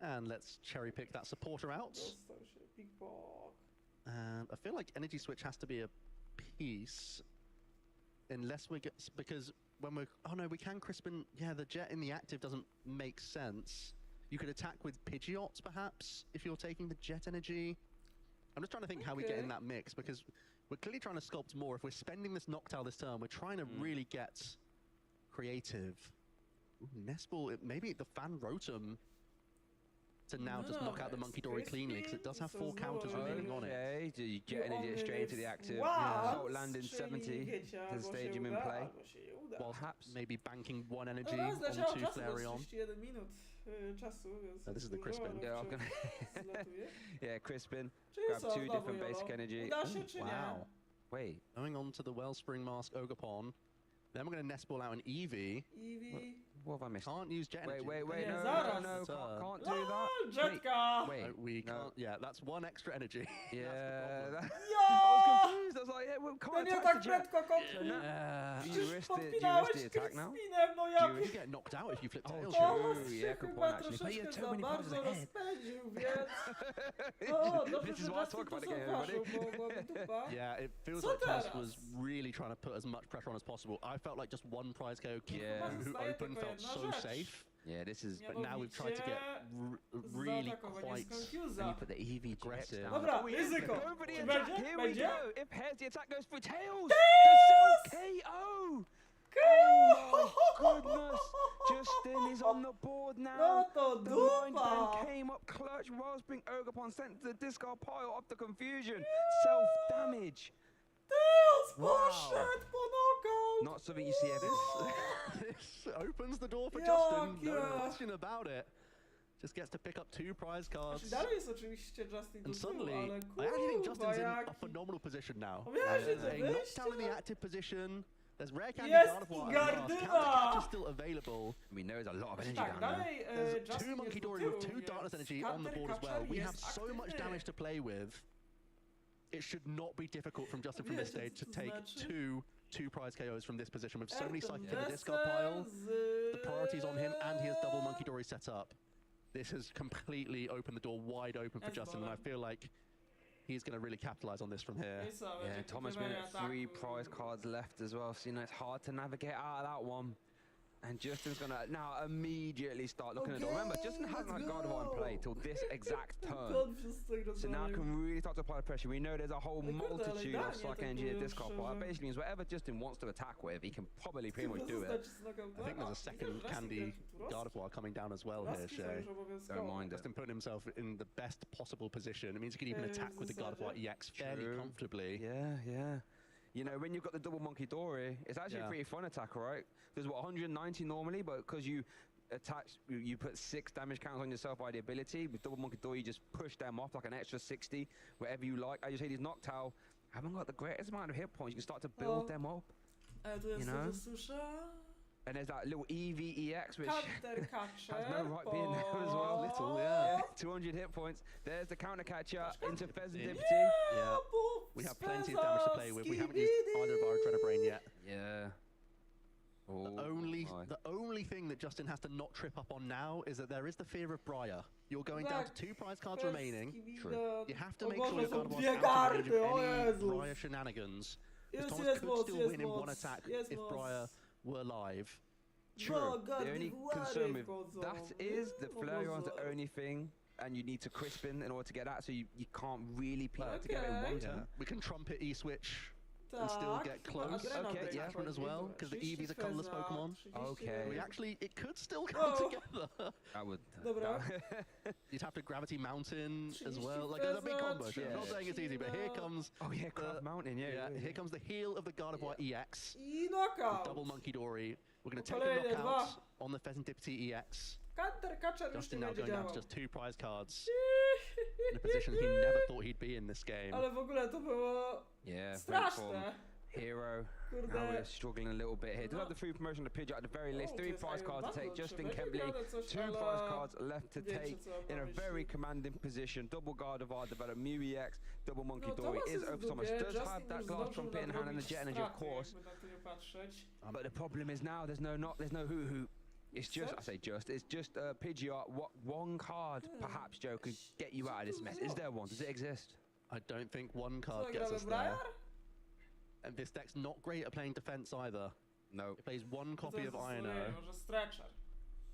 And let's cherry pick that supporter out. Dostał się Big Bog. And I feel like energy switch has to be a piece, unless we get, because when we're, oh no, we can Crispin, yeah, the jet in the active doesn't make sense. You could attack with Pidgeot, perhaps, if you're taking the jet energy. I'm just trying to think how we get in that mix, because we're clearly trying to sculpt more. If we're spending this Noctowl this turn, we're trying to really get creative. Ooh, Nestball, maybe the Fan Rotom to now just knock out the Monkey Dory cleanly, because it does have 4 counters remaining on it. Okay, do you get energy straight into the active? Wow. Salt landing 70 to stage him in play. While perhaps maybe banking 1 energy No, onto zleciało czasu, to Flareon. 31 minut czasu, więc No, this is the dużo, Crispin. ale Yeah, I'm wciąż gonna zlatuje. yeah, Crispin. Czyli Grab co, 2 znowu different Jolo? basic energy. Uda się czy nie? Wow. Wait. Going on to the Wellspring Mask Ogapon. Then we're going to Nestball out an Eevee. Eevee. What have I missed? Can't use jet energy. Wait, Nie, no, zaraz. no, Turn. can't do that. Jetka! Wait, No, we no. can't. Yeah, that's 1 extra energy. Yeah, that, Jo! I was confused. I was like, yeah, we To can't nie attack tak the jet. prędko kończy. Yeah. Do you Przecież risk the podpinałeś attack now? Crispinem, no ja You get knocked out if you flip tails. To True, się yeah, good chyba point actually. But troszeczkę you're za too many bardzo points ahead. rozpędził, więc... O, dobrze, This is że why I Justin talk to about the game, zauważył, everybody. bo byłaby dupa. Yeah, it feels Co like Thomas teraz? was really trying to put as much pressure on as possible. I felt like just 1 prize KO Yeah. who Zostaje opened tylko felt jedna so rzecz. safe. Yeah, this is. But now we've tried to get really zaatakowanie z quite Confusa. You put the Eevee aggressive. down. Dobra, Oh, yeah. ryzyko. Go for the Czy attack. będzie? Here Będzie? we go. If heads, the attack goes for tails. Tails! The self KO. KO! Oh my goodness. Justin is on the board now. No to The Mind dupa! Bang came up clutch. Wellspring Ogapon sent to the discard pile off the confusion. Self-damage. Tails Wow. poszedł po knockout! Not something you see every. This opens the door for Jak Justin, no ja. question about it. Just gets to pick up 2 prize cards. Znaczy dalej jest oczywiście Justin And do suddenly, tyłu, ale I actually think kurwa, Justin's in a jaki... phenomenal position now. Miałeś There's to a wyjście? knockdown in the active position. There's rare candy Jest Gardevoir i Gardyna! Counter is still available. We know there's a lot of energy Tak, down there. dalej There's Justin 2 jest Monkey do Dory tyłu, with 2 więc Darkness Energy on the board as well. Counter We have jest so much aktywny. damage to play with. It should not be difficult from Justin from this Wiecie, stage to co to take znaczy? two prize KOs from this position with so many Ten psychic in the discard pile. The priority's on him and he has double Monkey Dory set up. This has completely opened the door wide open for Justin, and I feel like he's going to really capitalize on this from here. Yeah, Thomas been at 3 prize cards left as well, so you know it's hard to navigate out of that one. And Justin's gonna now immediately start looking at the door. Remember, Justin hasn't had Gardevoir in play till this exact turn. So now can really start to apply pressure. We know there's a whole multitude of psych energy at discard pile. That basically means whatever Justin wants to attack with, he can probably pretty much do it. I think there's a second Candy Gardevoir coming down as well here, Shay. Don't mind it. Justin putting himself in the best possible position. It means he can even attack with the Gardevoir EX fairly comfortably. Yeah. You know, when you've got the double Monkey Dory, it's actually a pretty fun attack, right? There's what, 190 normally, but because you attach, you put 6 damage counts on yourself by the ability. With double Monkey Dory, you just push them off like an extra 60, whatever you like. As you say, these Noctowl haven't got the greatest amount of hit points. You can start to build them up. You know? And there's that little EVEX, which has no right being there as well. Little, yeah. 200 hit points. There's the counter catcher into Pheasant Dipsy. Yeah. We have plenty of damage to play with. We haven't used either of our Adrenabrain yet. Yeah. The only thing that Justin has to not trip up on now is that there is the fear of Briar. You're going down to 2 prize cards remaining. True. You have to make sure your Gardevoir's out of range of any Briar shenanigans. Because Thomas could still win in 1 attack if Briar were live. True. The only concern with that is the Flareon's the only thing, and you need to Crispin in order to get that, so you can't really piece it together in one turn. We can trumpet E-switch and still get close. Okay, yeah. As well, because the Eevee's a colorless Pokemon. Okay. We actually, it could still come together. I would. You'd have to Gravity Mountain as well. Like, there's a big combo. I'm not saying it's easy, but here comes... Oh yeah, Craft Mountain, yeah. Here comes the heel of the Gardevoir EX. Knockout. Double Monkey Dory. We're going to take a knockout on the Pheasant Dipsy EX. Justin now going down to just 2 prize cards. In a position he never thought he'd be in this game. Ale w ogóle to było straszne. Hero. Now we're struggling a little bit here. Does have the free promotion to Pidgeot at the very least. 3 prize cards to take. Justin Kembley. 2 prize cards left to take in a very commanding position. Double Gardevoir developed Mew EX. Double Monkey Dory is over. Thomas does have that glass trumpet in hand and the jet energy, of course. But the problem is now there's no hoo-hoo. It's just, I say just, it's just Pidgeot. What one card, perhaps, Joe, could get you out of this mess? Is there one? Does it exist? I don't think one card gets us there. And this deck's not great at playing defense either. No. It plays one copy of Ino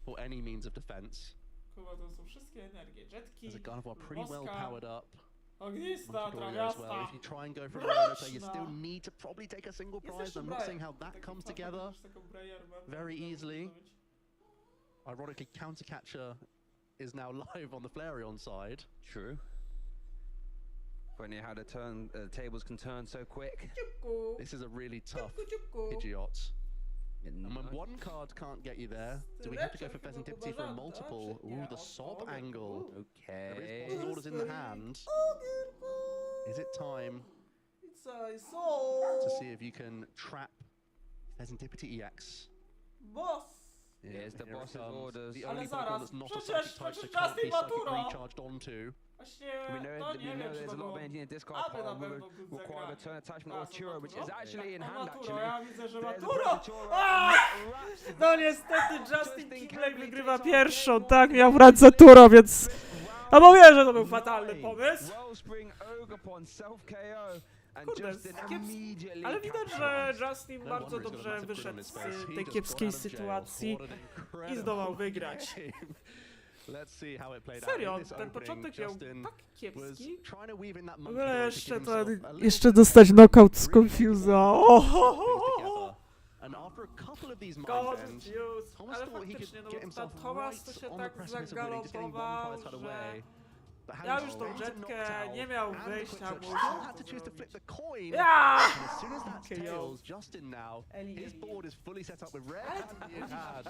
for any means of defense. There's a Gardevoir pretty well powered up. Ognista, As well. If you try and go for an Ino play, you still need to probably take a single prize. I'm not seeing how that comes together very easily. Ironically, Countercatcher is now live on the Flareon side. True. Funny how the tables can turn so quick. This is a really tough Pidgeot. And when one card can't get you there, do we have to go for Pheasantipity for a multiple? Ooh, the sob angle. Okay. There is boss's orders in the hand. Is it time to see if you can trap Pheasantipity EX? Boss! Here's the boss's orders. The only Pokemon that's not a psychic type, so can't be psychic recharged onto. We know there's a lot of energy in this card pile. We would require a turn attachment or Churro, which is actually in hand, actually. No niestety Justin Timberlake wygrywa pierwszą, tak? Miał brać za Turo, więc... A bo wie, że to był fatalny pomysł. Kurde, ale widać, że Justin bardzo dobrze wyszedł z tej kiepskiej sytuacji i zdołał wygrać. Serio, ten początek miał tak kiepski. W ogóle jeszcze dostać knockout z Confusa. And after a couple of these God minds, use, ale faktycznie, no bo Thomas to się tak zagalopował, że... Ja już tą jetkę nie miał wyjścia, as soon as that tails, Justin now, his board is fully set up with rare candy in hand.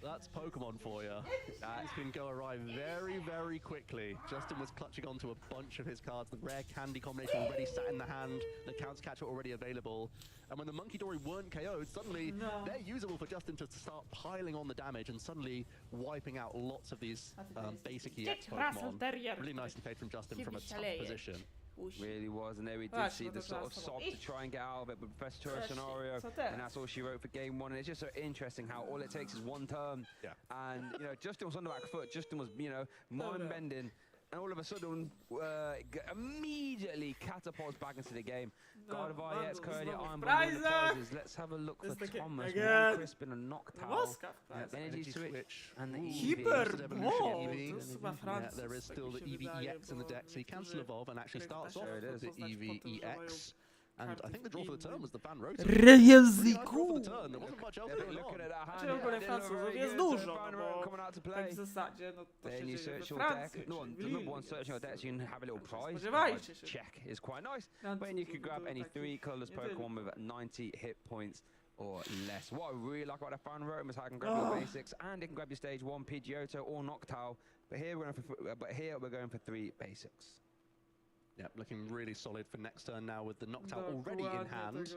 That's Pokemon for you. That can go awry very, very quickly. Justin was clutching onto a bunch of his cards. The rare candy combination already sat in the hand. The Countercatcher already available. And when the Monkey Dory weren't KO'd, suddenly they're usable for Justin to start piling on the damage and suddenly wiping out lots of these basic EX Pokemon. Really nicely played from Justin from a tough position. Really was, and there we did see the sort of sob to try and get out of it, but Professor Turo scenario, and that's all she wrote for game one. And it's just so interesting how all it takes is one turn, and you know Justin was on the back foot. Justin was, you know, mind bending, and all of a sudden immediately catapults back into the game. Gardevoir, EX, Curly, Iron Bundle. Let's have a look for Thomas. One crisp and a Noctowl. Energy switch and the Hyper Ball. There is still the EV EX in the deck, so he can still evolve and actually starts off with the EV EX. And I think the draw for the turn was the Van Rosen. There wasn't much else going on. Znaczy ogólnie Francuzów jest dużo, no bo tak w zasadzie, no to się dzieje we Francji, the number one search your deck, so you can have a little prize. Spodziewajcie się. Check is quite nice. When you can grab any 3 colorless Pokemon with 90 hit points or less. What I really like about the Fan Rotom is how it can grab your basics and it can grab your stage 1 Pidgeotto or Noctowl. But here we're going for 3 basics. Yep, looking really solid for next turn now with the Noctowl already in hand.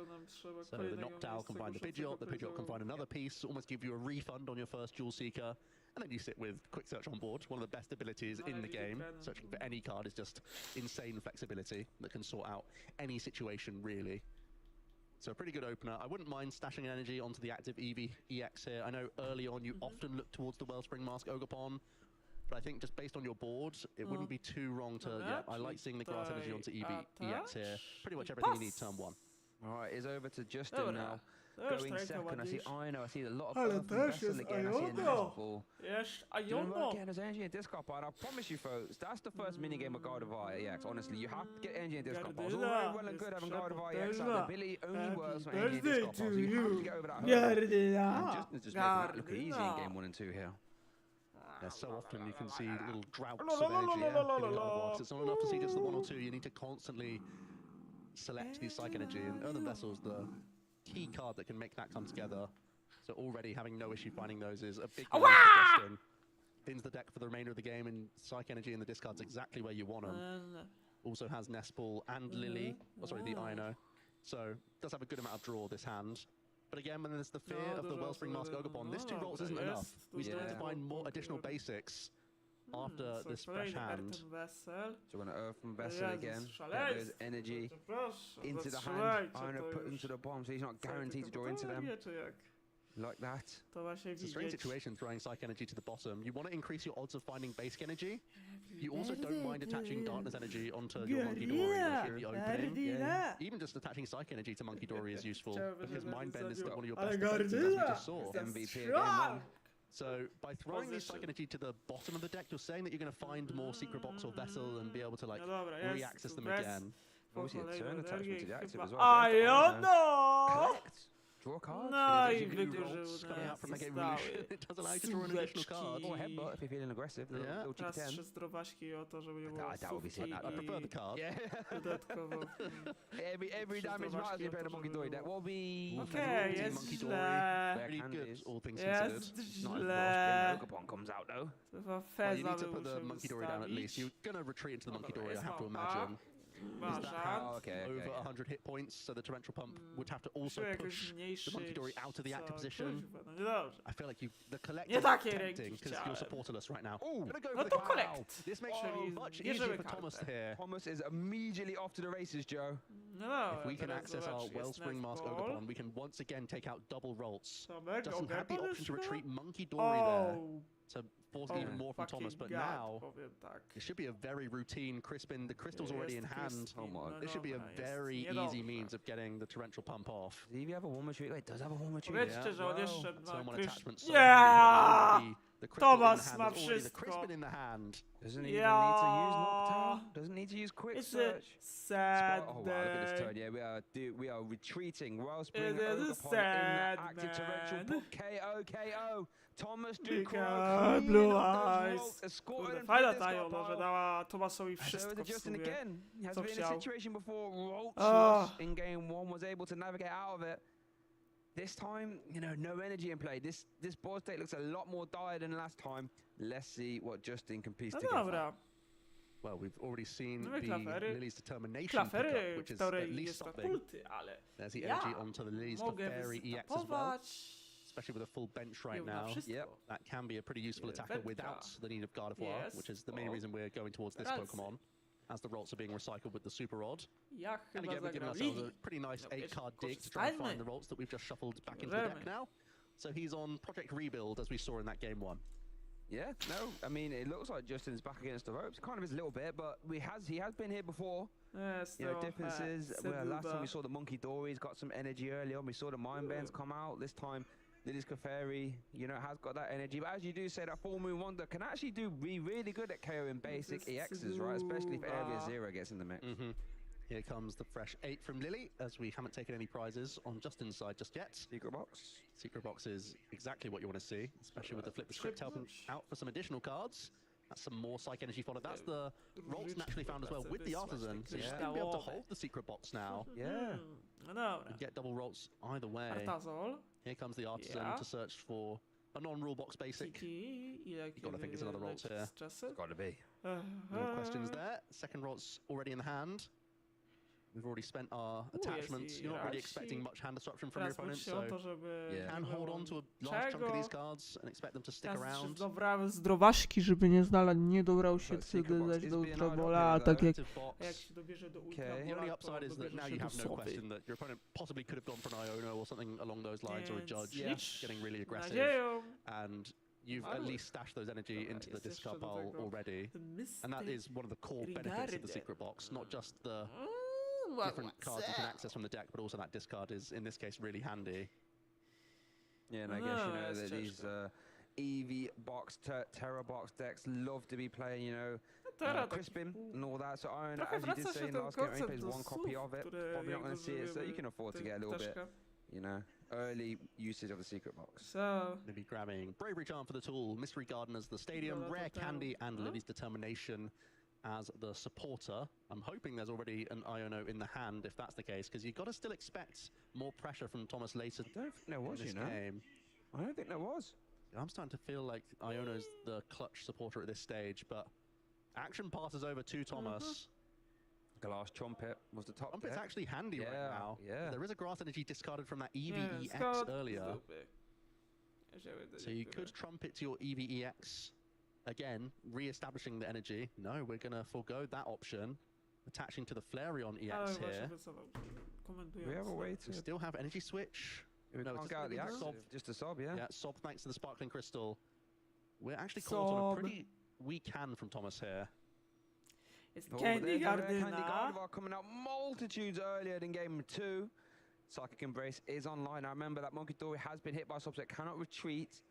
So the Noctowl can find the Pidgeot can find another piece, almost give you a refund on your first Jewel Seeker, and then you sit with Quick Search on board, one of the best abilities in the game. Searching for any card is just insane flexibility that can sort out any situation, really. So a pretty good opener. I wouldn't mind stashing energy onto the active EV EX here. I know early on you often look towards the Wellspring Mask Ogerpon, but I think just based on your board, it wouldn't be too wrong to, I like seeing the grass energy onto EX here. Pretty much everything you need turn 1. Alright, it's over to Justin now. Going second, I see Ino, I see a lot of Earth and Vessel again, I see a Nightfall. Doing well again, there's energy in discard pile, and I promise you folks, that's the first minigame of Gardevoir EX, honestly. You have to get energy in discard pile. It's all very well and good having Gardevoir EX, the ability only works when energy in discard pile, so you have to get over that hurdle. And Justin's just making that look easy in game 1 and 2 here. Yeah, so often you can see little droughts of energy in Gardevoir. It's not enough to see just the 1 or 2, you need to constantly select these Psych Energy, and Earthen Vessel's the key card that can make that come together. So already having no issue finding those is a big win for Justin. Thins the deck for the remainder of the game, and Psych Energy in the discard's exactly where you want them. Also has Nespal and Lily, the Ino. So does have a good amount of draw this hand. But again, when there's the fear of the Wellspring Mask Ogopon, this 2 rolls isn't enough. We still need to find more additional basics after this fresh hand. So we're going to Earth from Vessel again. Get those energy into the hand. I'm going to put them to the bomb, so he's not guaranteed to draw into them. Like that. It's a strange situation throwing Psych Energy to the bottom. You want to increase your odds of finding basic energy. You also don't mind attaching Darkness Energy onto your Monkey Dory in the opening. Even just attaching Psych Energy to Monkey Dory is useful, because Mind Bend is one of your best defenses, as we just saw. MVP again. So by throwing this Psych Energy to the bottom of the deck, you're saying that you're going to find more Secret Box or Vessel and be able to like re-access them again. Obviously a turn attachment to the active as well. I don't know! Collect. Draw cards. No i wydłużył coming out from Mega Evolution. It does allow you to draw an additional card. Or headbutt if you're feeling aggressive. Yeah. Teraz 3 zdrowaśki o to, żeby nie było I prefer the card. Dodatkowo. Every damage matters if you play the Monkey Dory deck. What we... Okej, jest źle. Pretty good, all things Jest considered. źle. Pokemon comes out though. Chyba Well, you Feza need to put the musimy Monkey Dory down at least. wystawić. You're going to retreat into the Monkey Dory, I have to imagine. Is that how over 100 hit points, so the Torrential Pump would have to also push the Monkey Dory out of the active position. I feel like the collect is tempting because you're supporterless right now. Ooh, gonna go No for to the collect. This makes it much bierzemy easier for kartę. Thomas here. Thomas is immediately off to the races, Joe. No, If we can teraz access our zobacz, jest Wellspring Mask netball. Ogopon, we can once again take out double rolls. Tomek, Doesn't have the Ogopon option to już retreat ma? Monkey Dory there Oh, to force even more from Thomas, but now powiem tak. it should be a very routine Crispin. The crystal's already in hand. This should be a very easy means of getting the Torrential Pump off. Does he have a warm retreat? Wait, does have a warm retreat? Powiedzcie, że on jeszcze So ma one krysz... attachment. So Yeah! the crystal Thomas in the ma hand. There's already the wszystko. Crispin in the hand. Doesn't even need to use Noctowl. Doesn't need to use Quick It's a Search. sad Oh wow, look at this day. turn. Yeah, we are retreating. Wellspring It is a Ogopon in the sad active torrential man. pump. KO. Thomas Bigger Ducroix blue eyes. escorted Kurde, and fajna beat ta this Jono, że guy. dała Thomasowi So wszystko the w Justin sumie. again has Co been in a chciał. situation before. Roach Ah. lost in game 1, was able to navigate out of it. This time, no energy in play. This board state looks a lot more dire than last time. Let's see what Justin can piece No together. dobra. Well, we've already seen No i the klafery. Lily's determination pickup, Klafery which w is at teorii least jest na stopping. pulty, ale There's the ja energy onto the Lily's mogę Clefairy EX as well. wystapować. Especially with a full bench right na now. wszystko. That can be a pretty useful attacker Wędka. without the need of Guard of War, Jest. which is the main O. reason we're going towards this Racja. Pokemon, as the rolls are being recycled with the Super Rod. Ja And chyba again, we're giving zagram ourselves Lili. a pretty nice No, 8-card wiesz, dig to try and korzystajmy. find the rolls that we've just shuffled back into the deck Bierzemy. now. So he's on Project Rebuild, as we saw in that game 1. Yeah, no, I mean, it looks like Justin's back against the ropes. Kind of is a little bit, but he has been here before. Jest Differences. Well, last time we saw the Monkey Dory's got some energy early on. We saw the Mind Bends come out. This time, Lily's Clefairy, has got that energy. But as you do say, that Full Moon Wonder can actually be really good at KOing basic EXs, right? Especially if Area Zero gets in the mix. Here comes the fresh 8 from Lily, as we haven't taken any prizes on Justin's side just yet. Secret Box. Secret Box is exactly what you want to see, especially with the Flip the Script helping out for some additional cards. That's some more Psych Energy followed. That's the rolls naturally found as well with the Artisan. So she's going to be able to hold the Secret Box now. Yeah. No dobra. And get double rolls either way. Artazol. Here comes the Artisan Yeah. to search for a non-rule box basic. Kiki. You've got to think it's another rolls here. It's got to be. No questions there. Second rolls already in the hand. We've already spent our attachments. You're not really expecting much hand disruption from your opponent, so can hold on to a large chunk of these cards and expect them to stick around. Dobrałem zdrowaśki, żeby nie dobrał się zaś do Ultrabola, a tak jak się dobierze do Ultrabola, The only upside is that now you have no question that your opponent possibly could have gone for an Iono or something along those lines, or a Judge getting really aggressive, and you've at least stashed those energy into the discard pile already, and that is one of the core benefits of the Secret Box, not just the different cards you can access from the deck, but also that discard is, in this case, really handy. Yeah, and I guess, that these EV box, Terra box decks love to be playing, Crispin and all that. So, as you did say in the last game, he plays one copy of it. Probably not going to see it, so you can afford to get a little bit, early usage of the Secret Box. So, Maybe grabbing Bravery Charm for the tool, Mystery Gardeners, the Stadium, Rare Candy, and Lily's Determination as the supporter. I'm hoping there's already an Iono in the hand, if that's the case, because you've got to still expect more pressure from Thomas later. I don't think there was, in this game. I don't think there was. I'm starting to feel like Iono's the clutch supporter at this stage, but action passes over to Thomas. Glass Trumpet was the top. Trumpet's actually handy right now. Yeah. There is a grass energy discarded from that EVEX earlier. So you could Trumpet to your EVEX again, re-establishing the energy. No, we're going to forego that option. Attaching to the Flareon EX here. We have a way to... We still have energy switch. We can't get out the active, just a sob, yeah. Yeah, sob thanks to the Sparkling Crystal. We're actually caught on a pretty weak hand from Thomas here. It's Candy Garden. Candy Gardevoir coming out multitudes earlier than game 2. Psychic Embrace is online. I remember that Monkey Dory has been hit by sob, so it cannot retreat.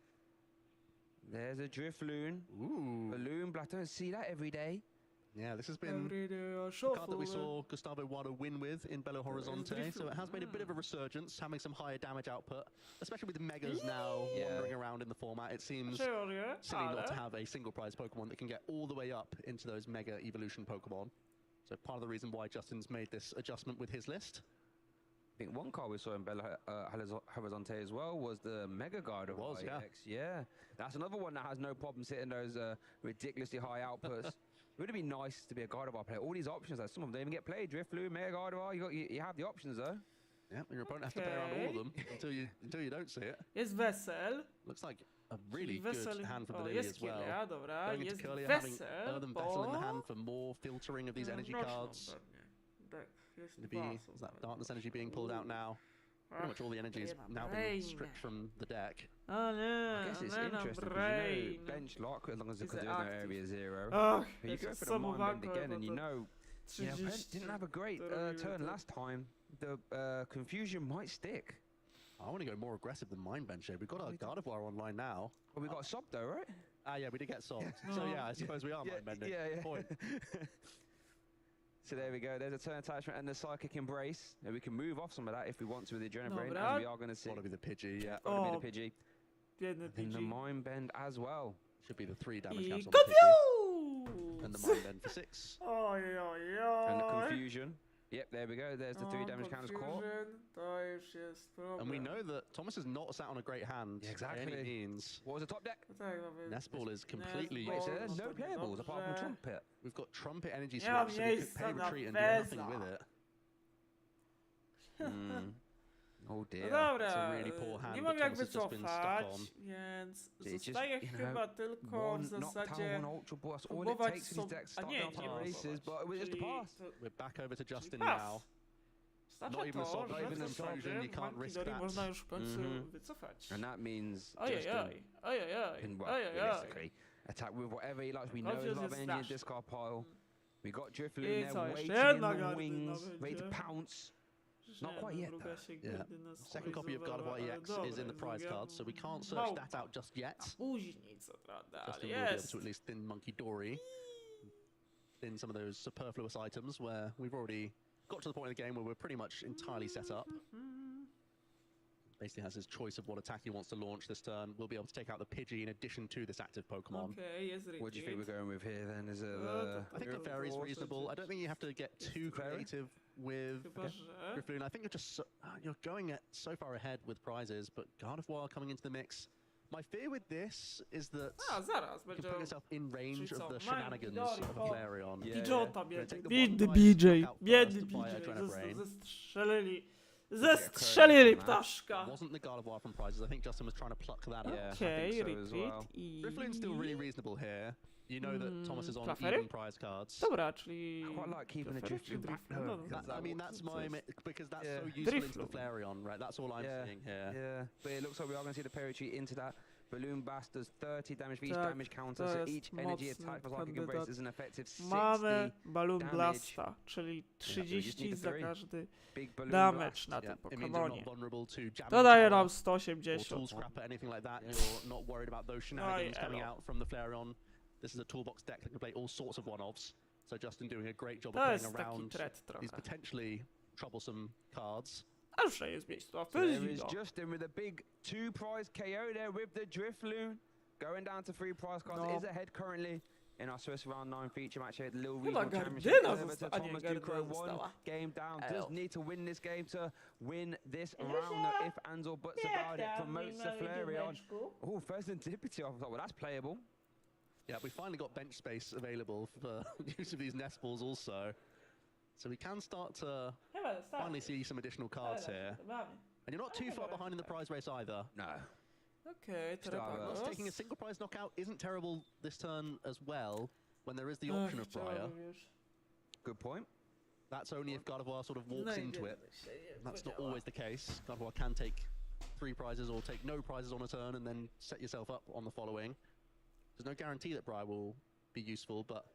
There's a Drifloon. Ooh. Balloon Blast. Don't see that every day. Yeah, this has been a card that we saw Gustavo Wado win with in Belo Horizonte, so it has made a bit of a resurgence, having some higher damage output, especially with the Megas now wandering around in the format. It seems silly not to have a single prize Pokemon that can get all the way up into those Mega Evolution Pokemon. So part of the reason why Justin's made this adjustment with his list. I think one card we saw in Belo Horizonte as well was the Mega Gardevoir EX. Yeah, that's another one that has no problem hitting those ridiculously high outputs. It would have been nice to be a Gardevoir player. All these options, some of them don't even get played. Drifloon, Mega Gardevoir, you have the options though. Yeah, your opponent has to play around all of them until you don't see it. Jest Wesel. Looks like a really good hand for the Lily as well. Dobra, Going into jest Curly, Wesel, having Earthen Vessel in the hand for more filtering of these energy cards. Is that Darkness energy being pulled out now? Pretty much all the energy is now being stripped from the deck. Oh no, I guess it's interesting because bench lock, as long as there's no area 0. Oh, but you go for the Mind Bend again and you know, didn't have a great turn last time. The confusion might stick. I want to go more aggressive than Mind Bench here. We've got our Gardevoir online now. Well, we got a Sob though, right? Yeah, we did get Sob. So yeah, I suppose we are Mind Bending. Yeah. Point. So there we go. There's a turn attachment and the Psychic Embrace. And we can move off some of that if we want to with the Adrenaline Brain, as we are going to see. Got to be the Pidgey, yeah. Got to be the Pidgey. And the Mind Bend as well. Should be the 3 damage caps on the Pidgey. And the Mind Bend for 6. And the Confusion. Yep, there we go. There's the 3 damage counters core. And we know that Thomas has not sat on a great hand. Yeah, exactly. By any means. What was the top deck? Nestball is completely useless. No playables apart from Trumpet. We've got Trumpet energy switch, so we could pay retreat and do nothing with it. Oh dear. Dobra, it's a really poor hand nie that mogę jak Thomas has just been stuck on. więc It's zostaje just, chyba tylko w zasadzie próbować races, but it was just a pass. We're back over to Justin now. Not even Sob, not even Confusion, you can't risk that. Można już w końcu wycofać. And that means Ojej, realistically attack with whatever he likes. We know there's a lot of energy in this card pile. We got Drifloon there waiting in the wings, ready to pounce. Not quite yet though. Yeah. Second copy of Gardevoir EX is in the prize cards, so we can't search that out just yet. Justin will be able to at least thin Monkey Dory. Thin some of those superfluous items where we've already got to the point in the game where we're pretty much entirely set up. Basically has his choice of what attack he wants to launch this turn. We'll be able to take out the Pidgey in addition to this active Pokemon. What do you think we're going with here then? Is it I think the Fairy's reasonable. I don't think you have to get too creative with Drifloon. I think you're just you're going at so far ahead with prizes, but Gardevoir coming into the mix. My fear with this is that you can put yourself in range of the shenanigans of a Flareon. Biedny BJ, zestrzelili ptaszka. Wasn't the Gardevoir from prizes. I think Justin was trying to pluck that out. Okay, Drifloon's still really reasonable here. You know that Thomas is on even prize cards. Dobra, czyli... I quite like keeping a Drifloon back though. I mean, that's because that's so useful into the Flareon, right? That's all I'm seeing here. Yeah, but it looks like we are going to see the Perry Tree into that. Balloon Blast does 30 damage for each damage counter, so each energy attack for Psychic Embrace is an effective 60 Mamy Balloon Blasta, czyli 30 za każdy damage na tym Pokemonie. To daje nam 180. This is a toolbox deck that can play all sorts of one-offs. So Justin doing a great job of playing around these potentially troublesome cards. There is Justin with a big 2 prize KO there with the Drifloon. Going down to 3 prize cards. Is ahead currently in our Swiss round 9 feature match here at the Lille Regional Championship. Thomas Ducro 1 game down. Does need to win this game to win this round. No if, ands or buts about it. Promotes the Flareon. Oh, first Antipity. I thought, well, that's playable. Yeah, we finally got bench space available for use of these nest balls also. So we can start to finally see some additional cards here. And you're not too far behind in the prize race either. No. Okay, Plus, taking a single prize knockout isn't terrible this turn as well, when there is the option of Briar. Good point. That's only if Gardevoir sort of walks into it. That's not always the case. Gardevoir can take 3 prizes or take no prizes on a turn and then set yourself up on the following. There's no guarantee that Briar will be useful, but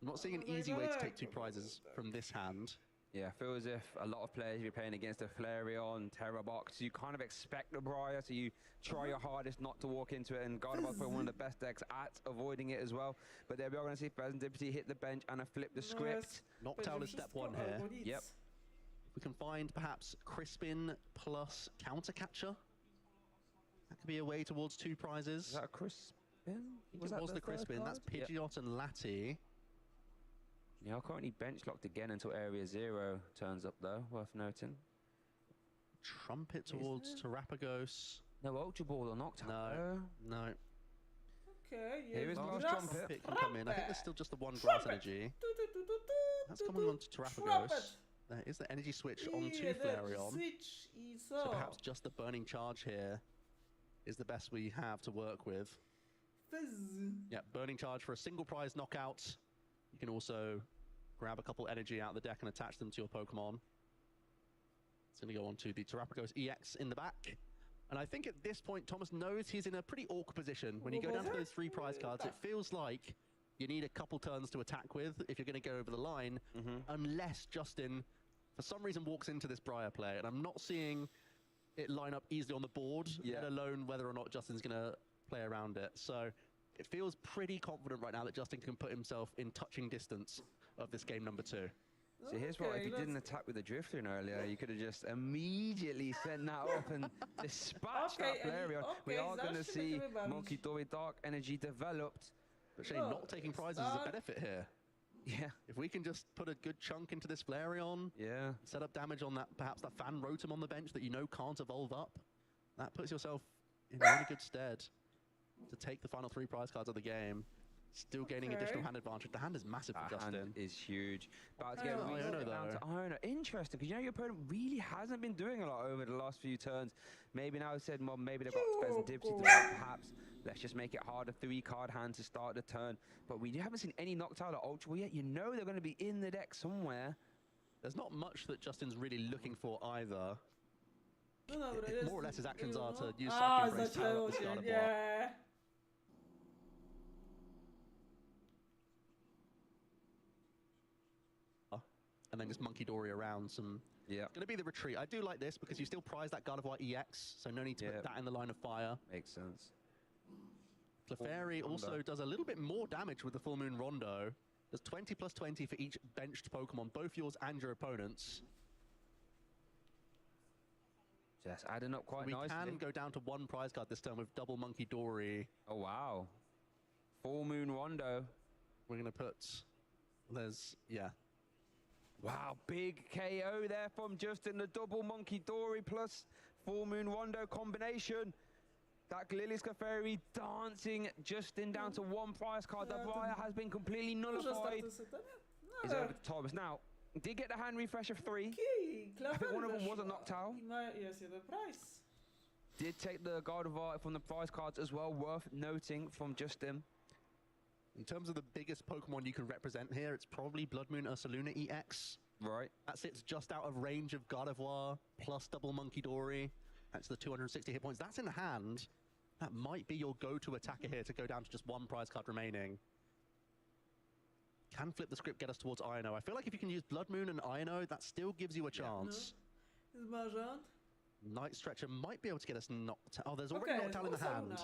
I'm not seeing an easy way to take 2 prizes from this hand. Yeah, I feel as if a lot of players, if you're playing against a Flareon, Terra Box, you kind of expect the Briar, so you try your hardest not to walk into it, and Gardevoir's probably one of the best decks at avoiding it as well. But there we are going to see Pheasantipity hit the bench and flip the script. Noctowl is step 1 here. Yep. We can find perhaps Crispin plus Counter Catcher. That could be a way towards 2 prizes. Is that a Crispin? It was the Crispin. That's Pidgeot and Lati. Yeah, I'm currently bench locked again until Area 0 turns up though, worth noting. Trumpet towards Terrapagos. No Ultra Ball or Noctowl. No. Okay, here is well, last Trumpet. Can come in. I think there's still just the one grass energy. That's coming on to Terrapagos. There is the energy switch onto Flareon. So perhaps just the Burning Charge here is the best we have to work with. Yeah, Burning Charge for a single prize knockout. You can also grab a couple energy out of the deck and attach them to your Pokemon. It's going to go on to the Terrapagos EX in the back. And I think at this point, Thomas knows he's in a pretty awkward position. When you go down to those 3 prize cards, it feels like you need a couple turns to attack with if you're going to go over the line, unless Justin, for some reason, walks into this Briar play. And I'm not seeing it line up easily on the board, let alone whether or not Justin's going to play around it. So it feels pretty confident right now that Justin can put himself in touching distance of this game number 2. So here's what, if you didn't attack with the Drifloon earlier, you could have just immediately sent that up and dispatched that Flareon. We are going to see Monkey Dory Dark Energy developed. But Shane, not taking prizes is a benefit here. Yeah. If we can just put a good chunk into this Flareon, set up damage on that, perhaps that Fan Rotom on the bench that you know can't evolve up, that puts yourself in really good stead to take the final 3 prize cards of the game. Still gaining additional hand advantage. The hand is massive for Justin. Hand is huge. About to get Iono though. Iono. Interesting, because you know your opponent really hasn't been doing a lot over the last few turns. Maybe now said, well, maybe they've got Pheasantipity to perhaps. Let's just make it harder. 3-card hand to start the turn. But we haven't seen any Noctowl or Ultra Ball yet. You know they're going to be in the deck somewhere. There's not much that Justin's really looking for either. More or less his actions are to use Psychic Embrace, power up the Gardevoir. And then just Monkey Dory around some. Yeah. It's going to be the retreat. I do like this because you still prize that Gardevoir EX, so no need to put that in the line of fire. Makes sense. Clefairy also does a little bit more damage with the Full Moon Rondo. There's 20 plus 20 for each benched Pokemon, both yours and your opponent's. Just adding up quite nicely. We can go down to 1 prize card this turn with double Monkey Dory. Oh, wow. Full Moon Rondo. We're going to put... There's... Yeah. Wow, big KO there from Justin. The double Monkey Dory plus Full Moon Rondo combination. That Lily's Clefairy dancing Justin down to 1 prize card. The Briar has been completely nullified. Is over to Thomas. Now, did get the hand refresh of 3. I think one of them was a Noctowl. Did take the Gardevoir from the prize cards as well, worth noting from Justin. In terms of the biggest Pokemon you can represent here, it's probably Blood Moon Ursaluna EX. Right. That sits just out of range of Gardevoir, plus double Monkey Dory. That's the 260 hit points. That's in the hand. That might be your go-to attacker here to go down to just 1 prize card remaining. Can flip the script, get us towards Iono. I feel like if you can use Blood Moon and Iono, that still gives you a chance. Night Stretcher might be able to get us knocked out. Oh, there's already Noctowl in the hand.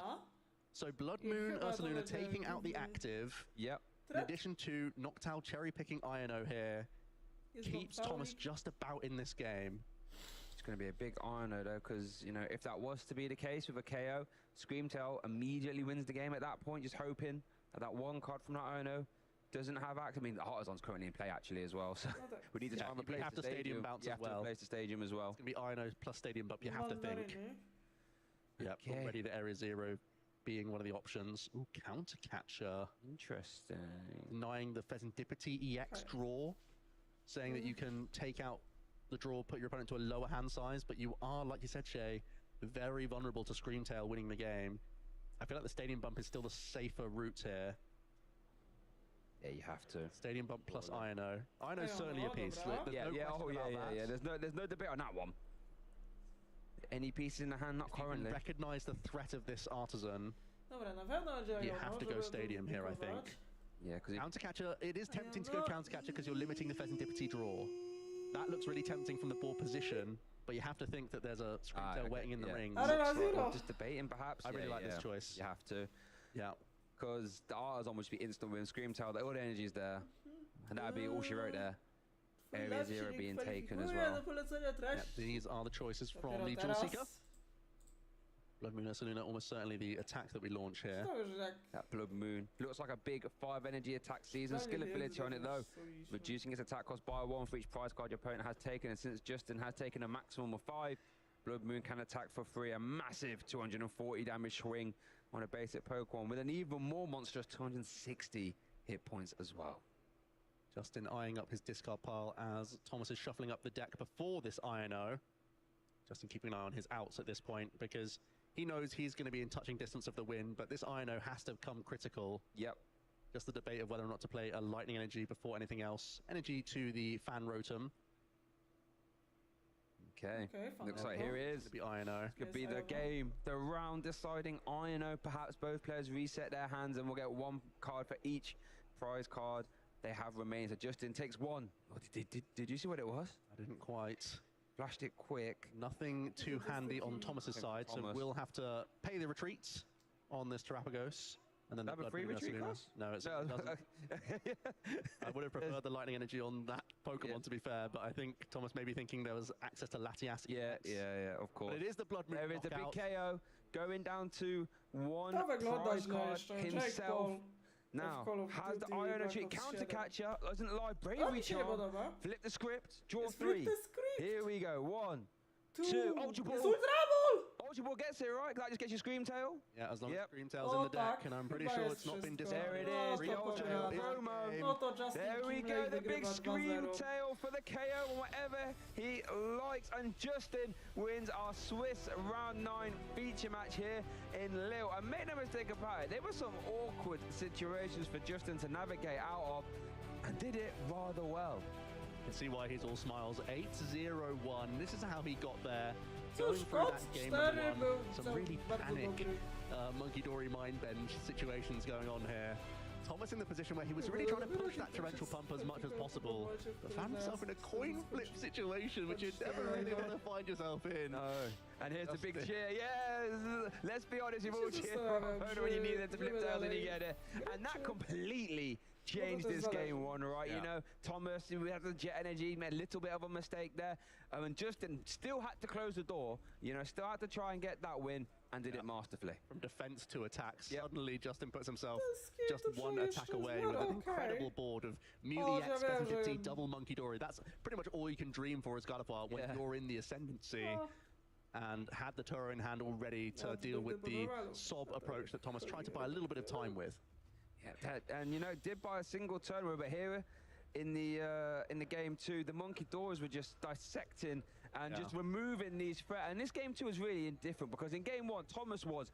So Blood Moon Ursaluna taking out the active. Yep. In addition to Noctowl cherry-picking Iono here, keeps Thomas just about in this game. It's going to be a big Iono though, because, you know, if that was to be the case with a KO, Screamtail immediately wins the game at that point, just hoping that that 1 card from that Iono doesn't have act. I mean, the Heartizon's currently in play actually as well, so we need to try and replace the stadium bounce as well. Replace the stadium as well. It's going to be Iono plus stadium bump, you have to think. Yep, already the Area 0 being one of the options. Ooh, Counter Catcher. Interesting. Denying the Pheasantipity EX draw. saying that you can take out the draw, put your opponent to a lower hand size, but you are, like you said, Shay, very vulnerable to Screamtail winning the game. I feel like the Stadium Bump is still the safer route here. Yeah, you have to. Stadium Bump plus INO. INO's certainly a piece. Yeah. There's no debate on that one. Any pieces in the hand? Not if currently. You can recognize the threat of this Artisan. Dobra, na pewno będzie You have to go Stadium here, I think. Yeah, because Countercatcher, it is tempting to go Countercatcher because you're limiting the Pheasantipity draw. That looks really tempting from the board position, but you have to think that there's a Screamtail waiting in the ring. Just debating, perhaps. I really like this choice. You have to. Yeah. Because the Artisan would just be instant win. Screamtail, all the energy's there. And that would be all she wrote there. Area 0 being taken as well. Yep, these are the choices from the Jewel Seeker. Blood Moon Ursaluna, almost certainly the attack that we launch here. That Blood Moon looks like a big 5 energy attack season. Skill ability on it though, reducing its attack cost by 1 for each prize card your opponent has taken. And since Justin has taken a maximum of 5, Blood Moon can attack for free. A massive 240 damage swing on a basic Pokemon with an even more monstrous 260 hit points as well. Justin eyeing up his discard pile as Thomas is shuffling up the deck before this INO. Justin keeping an eye on his outs at this point because he knows he's going to be in touching distance of the win, but this INO has to come critical. Yep. Just the debate of whether or not to play a Lightning Energy before anything else. Energy to the Fan Rotom. Okay, looks like here it is. Could be INO. Could be the game, the round deciding INO. Perhaps both players reset their hands and we'll get 1 card for each prize card they have remains. So Justin takes 1. Oh, did you see what it was? I didn't quite. Flashed it quick. Nothing too handy on Thomas's side, so we'll have to pay the retreats on this Terrapagos. And then have a free retreat cost? No, it doesn't. I would have preferred the Lightning Energy on that Pokemon, to be fair, but I think Thomas may be thinking there was access to Latias. Yeah, of course. But it is the Blood Moon There is the big knockout. KO going down to 1 prize card himself. Now, has the Iron Energy counter catcher, doesn't lie, bravery charm, flip the script, draw 3. Here we go, 1, 2, Ultra Ball. Ultra Ball gets it, right? That just gets your Screamtail. Yeah, as long as Screamtail's in the deck, and I'm pretty sure it's not been discarded. There it is, the Ultra Ball promo. There we go, the big Screamtail for the KO, and whatever he likes. And Justin wins our Swiss Round 9 feature match here in Lille. And make no mistake about it, there were some awkward situations for Justin to navigate out of, and did it rather well. You can see why he's all smiles. 8-0-1. This is how he got there. Going through that game on some really panic Monkey Dory mind bend situations going on here. Thomas in the position where he was really trying to push that torrential pump as much as possible, but found himself in a coin flip situation, which you never really want to find yourself in. No. And here's the big cheer. Yes! Let's be honest, you've all cheered when you need them to flip tails and you get it. And that completely changed this game 1, right? Yeah. You know, Thomas, we had the jet energy, made a little bit of a mistake there. And Justin still had to close the door, you know, still had to try and get that win, and did it masterfully. From defense to attack, suddenly Justin puts himself just 1 attack away with an incredible board of Mew EX, Pheasantipsy, double Monkey Dory. That's pretty much all you can dream for as Gardevoir when you're in the ascendancy. And had the Turo in hand already to deal with the sob approach that Thomas tried to buy a little bit of time with. Yeah, and you know, did buy a single turn, but here in the game 2, the Monkey Doors were just dissecting and just removing these threats. And this game 2 was really indifferent because in game 1, Thomas was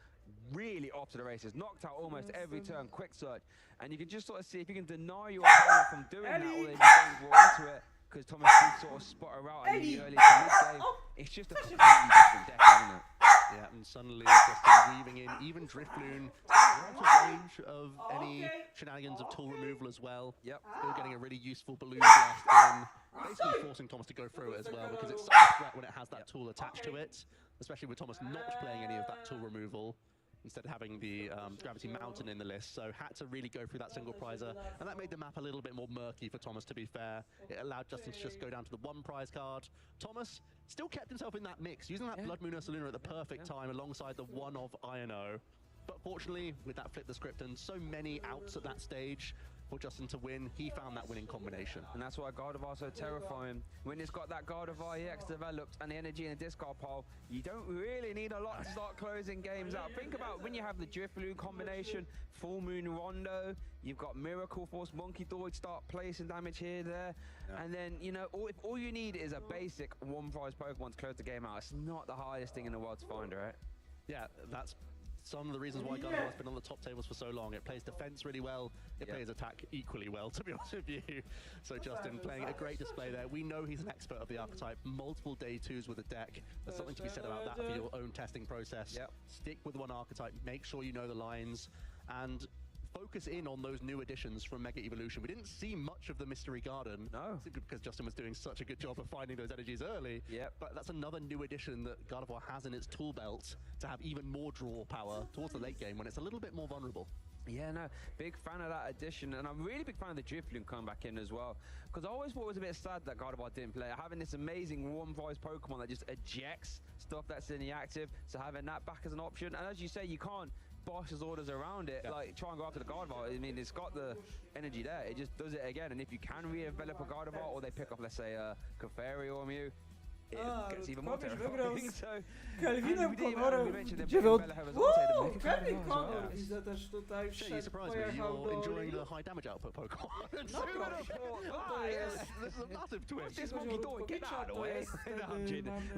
really off to the races, knocked out almost every turn, quick search, and you can just sort of see if you can deny your opponent from doing that, or they just raw into it. Because Thomas did sort of spot her out in the early to mid-game. It's just a completely different deck, isn't it? Yeah, and suddenly Justin weaving in even Drifloon, out of range of any shenanigans of tool removal as well. Yep. Still getting a really useful balloon blast in, basically forcing Thomas to go through it as well, because it's such a threat when it has that tool attached to it, especially with Thomas not playing any of that tool removal, instead of having the Gravity Mountain in the list. So had to really go through that single prizer, and that made the map a little bit more murky for Thomas, to be fair. It allowed Justin to just go down to the 1 prize card. Thomas still kept himself in that mix, using that Blood Moon Ursaluna at the perfect time alongside the 1 of INO. But fortunately, with that flip the script and so many outs at that stage, for Justin to win. He found that winning combination. And that's why Gardevoir's so terrifying. When it's got that Gardevoir EX developed and the energy in the discard pile, you don't really need a lot to start closing games out. Think about when you have the Drifloon combination, Full Moon Rondo, you've got Miracle Force, Monkey Door, start placing damage here, there. Yeah. And then, you know, if all you need is a basic one-prize Pokemon to close the game out, it's not the hardest thing in the world to find, right? Yeah, that's some of the reasons why Gardevoir's been on the top tables for so long. It plays defense really well. It plays attack equally well, to be honest with you. So Justin playing a great display there. We know he's an expert of the archetype. Multiple day twos with a deck. There's something to be said about that for your own testing process. Stick with one archetype. Make sure you know the lines. And focus in on those new additions from Mega Evolution. We didn't see much of the Mystery Garden. No. Because Justin was doing such a good job of finding those energies early. But that's another new addition that Gardevoir has in its tool belt to have even more draw power towards the late game when it's a little bit more vulnerable. Yeah, no, big fan of that addition, and I'm really big fan of the Drifloon coming back in as well, because I always thought it was a bit sad that Gardevoir didn't play. Having this amazing one-prize Pokemon that just ejects stuff that's in the active, so having that back as an option, and as you say, you can't boss his orders around it, like try and go after the Gardevoir. I mean, it's got the energy there, it just does it again, and if you can re-develop a Gardevoir, or they pick up, let's say, a Clefairy or a Mew, it gets even more terrifying. So, Kelvinem Connorem 9. Kelvin Connor widzę też tutaj wszedł, pojechał do enjoying the high damage output Pokemon. No to jest... This is a massive twist. This Monkey Door, get that out of the way.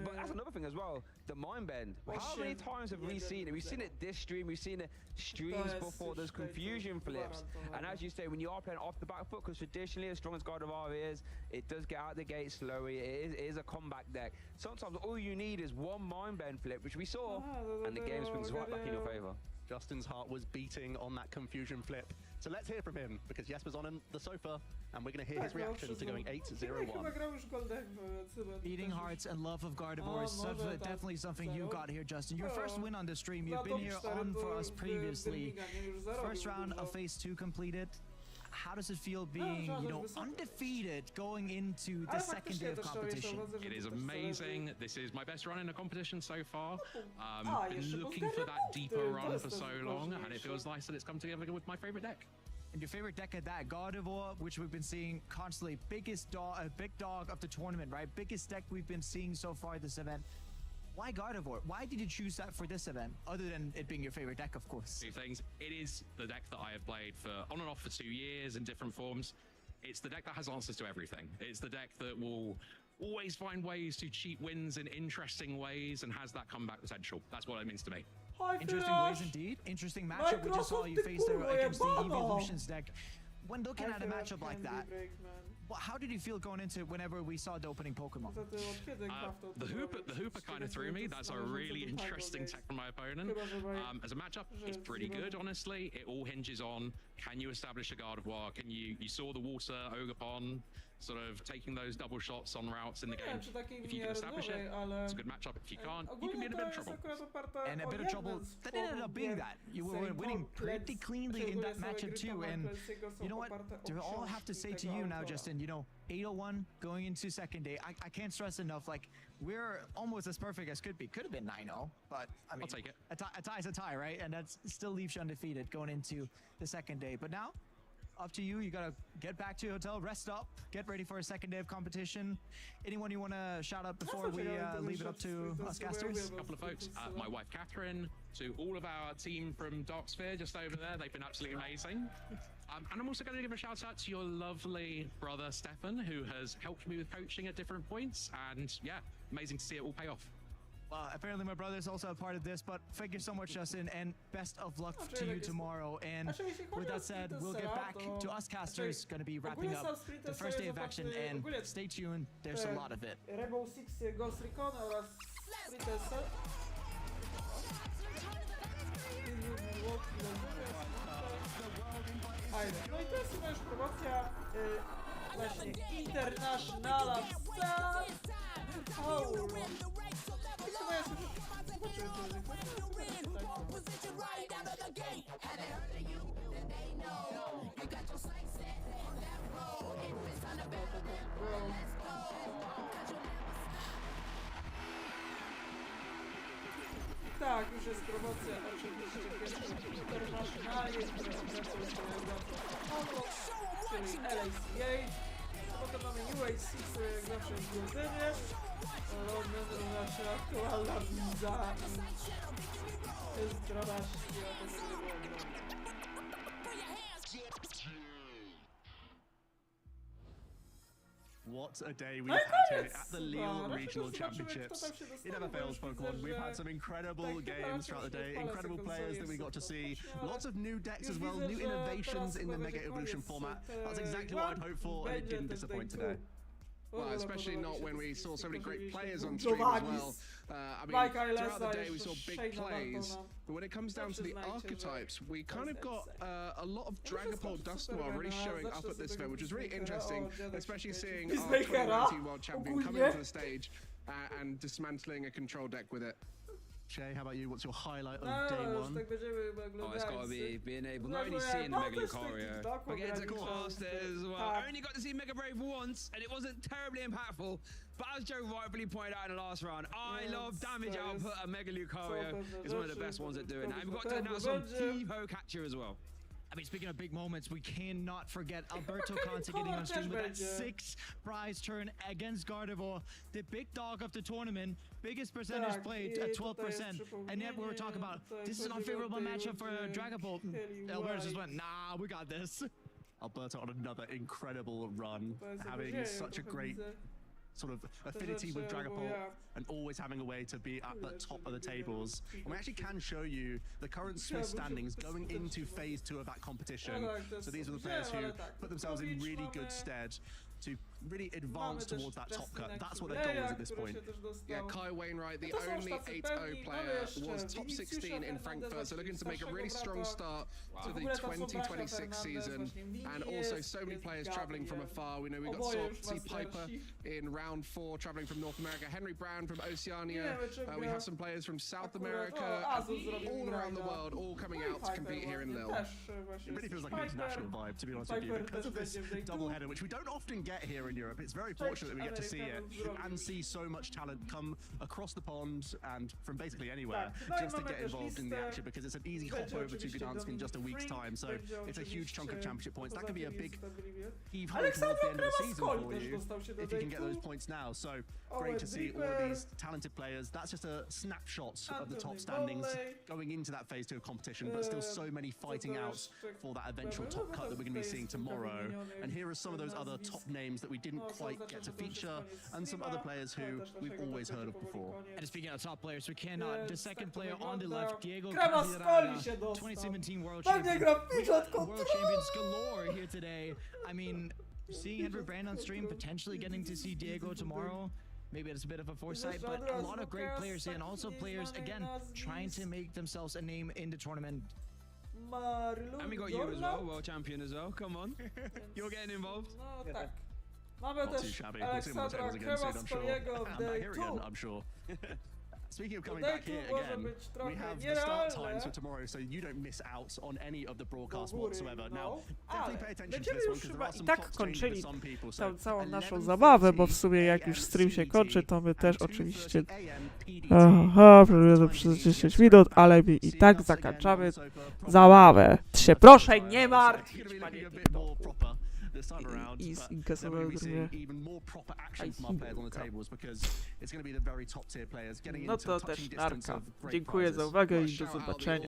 But that's another thing as well, the Mind Bend. How many times have we seen it? We've seen it this stream, we've seen it streams before, there's confusion flips. And as you say, when you are playing off the back foot, because traditionally as strong as Gardevoir is, it does get out the gate slowly, it is a comeback deck. Sometimes all you need is one Mind Bend flip, which we saw, and the game swings right back in your favor. Justin's heart was beating on that confusion flip. So let's hear from him, because Jesper's on the sofa, and we're going to hear his reaction to going 8-0-1. Beating hearts and love of Gardevoir is definitely something you got here, Justin. Your first win on the stream, you've been here on for us previously. First round of Phase 2 completed. How does it feel being, you know, undefeated going into the second day of competition? It is amazing. This is my best run in a competition so far. Been looking for that deeper run for so long, and it feels nice that it's come together with my favorite deck. And your favorite deck at that, Gardevoir, which we've been seeing constantly, big dog of the tournament, right? Biggest deck we've been seeing so far this event. Why Gardevoir? Why did you choose that for this event, other than it being your favorite deck, of course? Two things. It is the deck that I have played for on and off for 2 years in different forms. It's the deck that has answers to everything. It's the deck that will always find ways to cheat wins in interesting ways and has that comeback potential. That's what it means to me. Interesting ways indeed. Interesting matchup. We just saw you face there against the Evolutions deck. When looking at a matchup like that, how did you feel going into it whenever we saw the opening Pokemon? The Hooper kind of threw me. That's a really interesting tech from my opponent. As a matchup, it's pretty good, honestly. It all hinges on, can you establish a Gardevoir? Can you saw the water Ogerpon sort of taking those double shots on routes in the game. If you can establish it, it's a good matchup. If you can't, you can be in a bit of trouble. And a bit of trouble, that ended up being that. You were winning pretty cleanly in that matchup too. And you know what? To all have to say to you now, Justin, you know, 8-0-1 going into second day. I can't stress enough, like, we're almost as perfect as could be. Could have been 9-0, but I mean, I'll take it. A tie is a tie, right? And that still leaves you undefeated going into the second day. But now, up to you. You gotta get back to your hotel, rest up, get ready for a second day of competition. Anyone you want to shout out before we leave it up to us casters? A couple of folks. My wife Catherine, to all of our team from Darksphere just over there. They've been absolutely amazing. And I'm also going to give a shout out to your lovely brother Stefan, who has helped me with coaching at different points. And yeah, amazing to see it all pay off. Well, apparently my brother is also a part of this, but thank you so much, Justin, and best of luck to you tomorrow. And with that said, we'll get back to us casters, going to be wrapping up the first day of action, and stay tuned, there's a lot of it. Rainbow Six Ghost Recon oraz Spritesa. No i to jest chyba już promocja właśnie Internationala Tak, już jest promocja oczywiście Internationali, która LACA. Potem mamy UAC, które jak zawsze jest w Londynie. Londyn to nasza aktualna widza. To jest dramatycznie, a to nie było oglądać. What a day we've had here at the Lille Regional Championships. It never fails, Pokemon. We've had some incredible games throughout the day, incredible players that we got to see, lots of new decks as well, new innovations in the Mega Evolution format. That's exactly what I'd hoped for, and it didn't disappoint today. Well, especially not when we saw so many great players on stream as well. I mean, throughout the day we saw big plays, but when it comes down to the archetypes, we kind of got a lot of Dragapult Dust Noir really showing up at this event, which was really interesting, especially seeing our 2019 World Champion coming onto the stage and dismantling a control deck with it. Shay, how about you? What's your highlight of day one? Oh, it's got to be being able not only seeing the Mega Lucario, but getting to cast it as well. I only got to see Mega Brave once, and it wasn't terribly impactful. But as Joe rightfully pointed out in the last round, I love damage output of Mega Lucario. It's one of the best ones at doing that. And we've got to announce some T-Ho catcher as well. I mean, speaking of big moments, we cannot forget Alberto Conte getting on stream with that 6 prize turn against Gardevoir, the big dog of the tournament, biggest percentage played at 12%, and yet we were talking about this is an unfavorable matchup for Dragapult. Alberto just went, nah, we got this. Alberto on another incredible run, having such a great sort of affinity with Dragapult and always having a way to be at the top of the tables. And we actually can show you the current Swiss standings going into phase 2 of that competition. So these are the players who put themselves in really good stead to really advance towards that top cut. That's what their goal is at this point. Yeah, Kai Wainwright, the only 8-0 player, was top 16 in Frankfurt, so looking to make a really strong start to the 2026 season. And also so many players traveling from afar. We know we got see Piper in round 4 traveling from North America, Henry Brown from Oceania. We have some players from South America, all around the world, all coming out to compete here in Lille. It really feels like an international vibe, to be honest with you, because of this double header, which we don't often get here in Europe. It's very fortunate that we get to see it and see so much talent come across the pond and from basically anywhere just to get involved in the action, because it's an easy hop over to Gdansk in just a week's time. So it's a huge chunk of championship points. That can be a big heave home towards the end of the season for you if you can get those points now. So great to see all of these talented players. That's just a snapshot of the top standings going into that phase 2 of competition, but still so many fighting out for that eventual top cut that we're going to be seeing tomorrow. And here are some of those other top names that we didn't quite get to feature, and some other players who we've always heard of before. And speaking of top players, we cannot. The second player on the left, Diego Cabrera, 2017 World Champion. World Champions galore here today. I mean, seeing Henry Brand on stream, potentially getting to see Diego tomorrow. Maybe it's a bit of a foresight, but a lot of great players here, and also players, again, trying to make themselves a name in the tournament. And we got you as well, world champion as well. Come on, you're getting involved. Not too shabby. We'll see him on the tables again soon, I'm sure. And back here again, I'm sure. Speaking of coming back here again, we have the start times for tomorrow, so you don't miss out on any of the broadcast whatsoever. Now, definitely pay attention to this one, because there are some clock changes for some people. So całą naszą zabawę, bo w sumie jak już stream się kończy, to my też oczywiście przez 10 minut, ale my i tak zakończamy zabawę. Się proszę nie martwić, panie this time around, but then we'll be seeing even more proper action from our players on the tables, because it's going to be the very top tier players getting into touching distance of great prizes. Dziękuję za uwagę i do zobaczenia.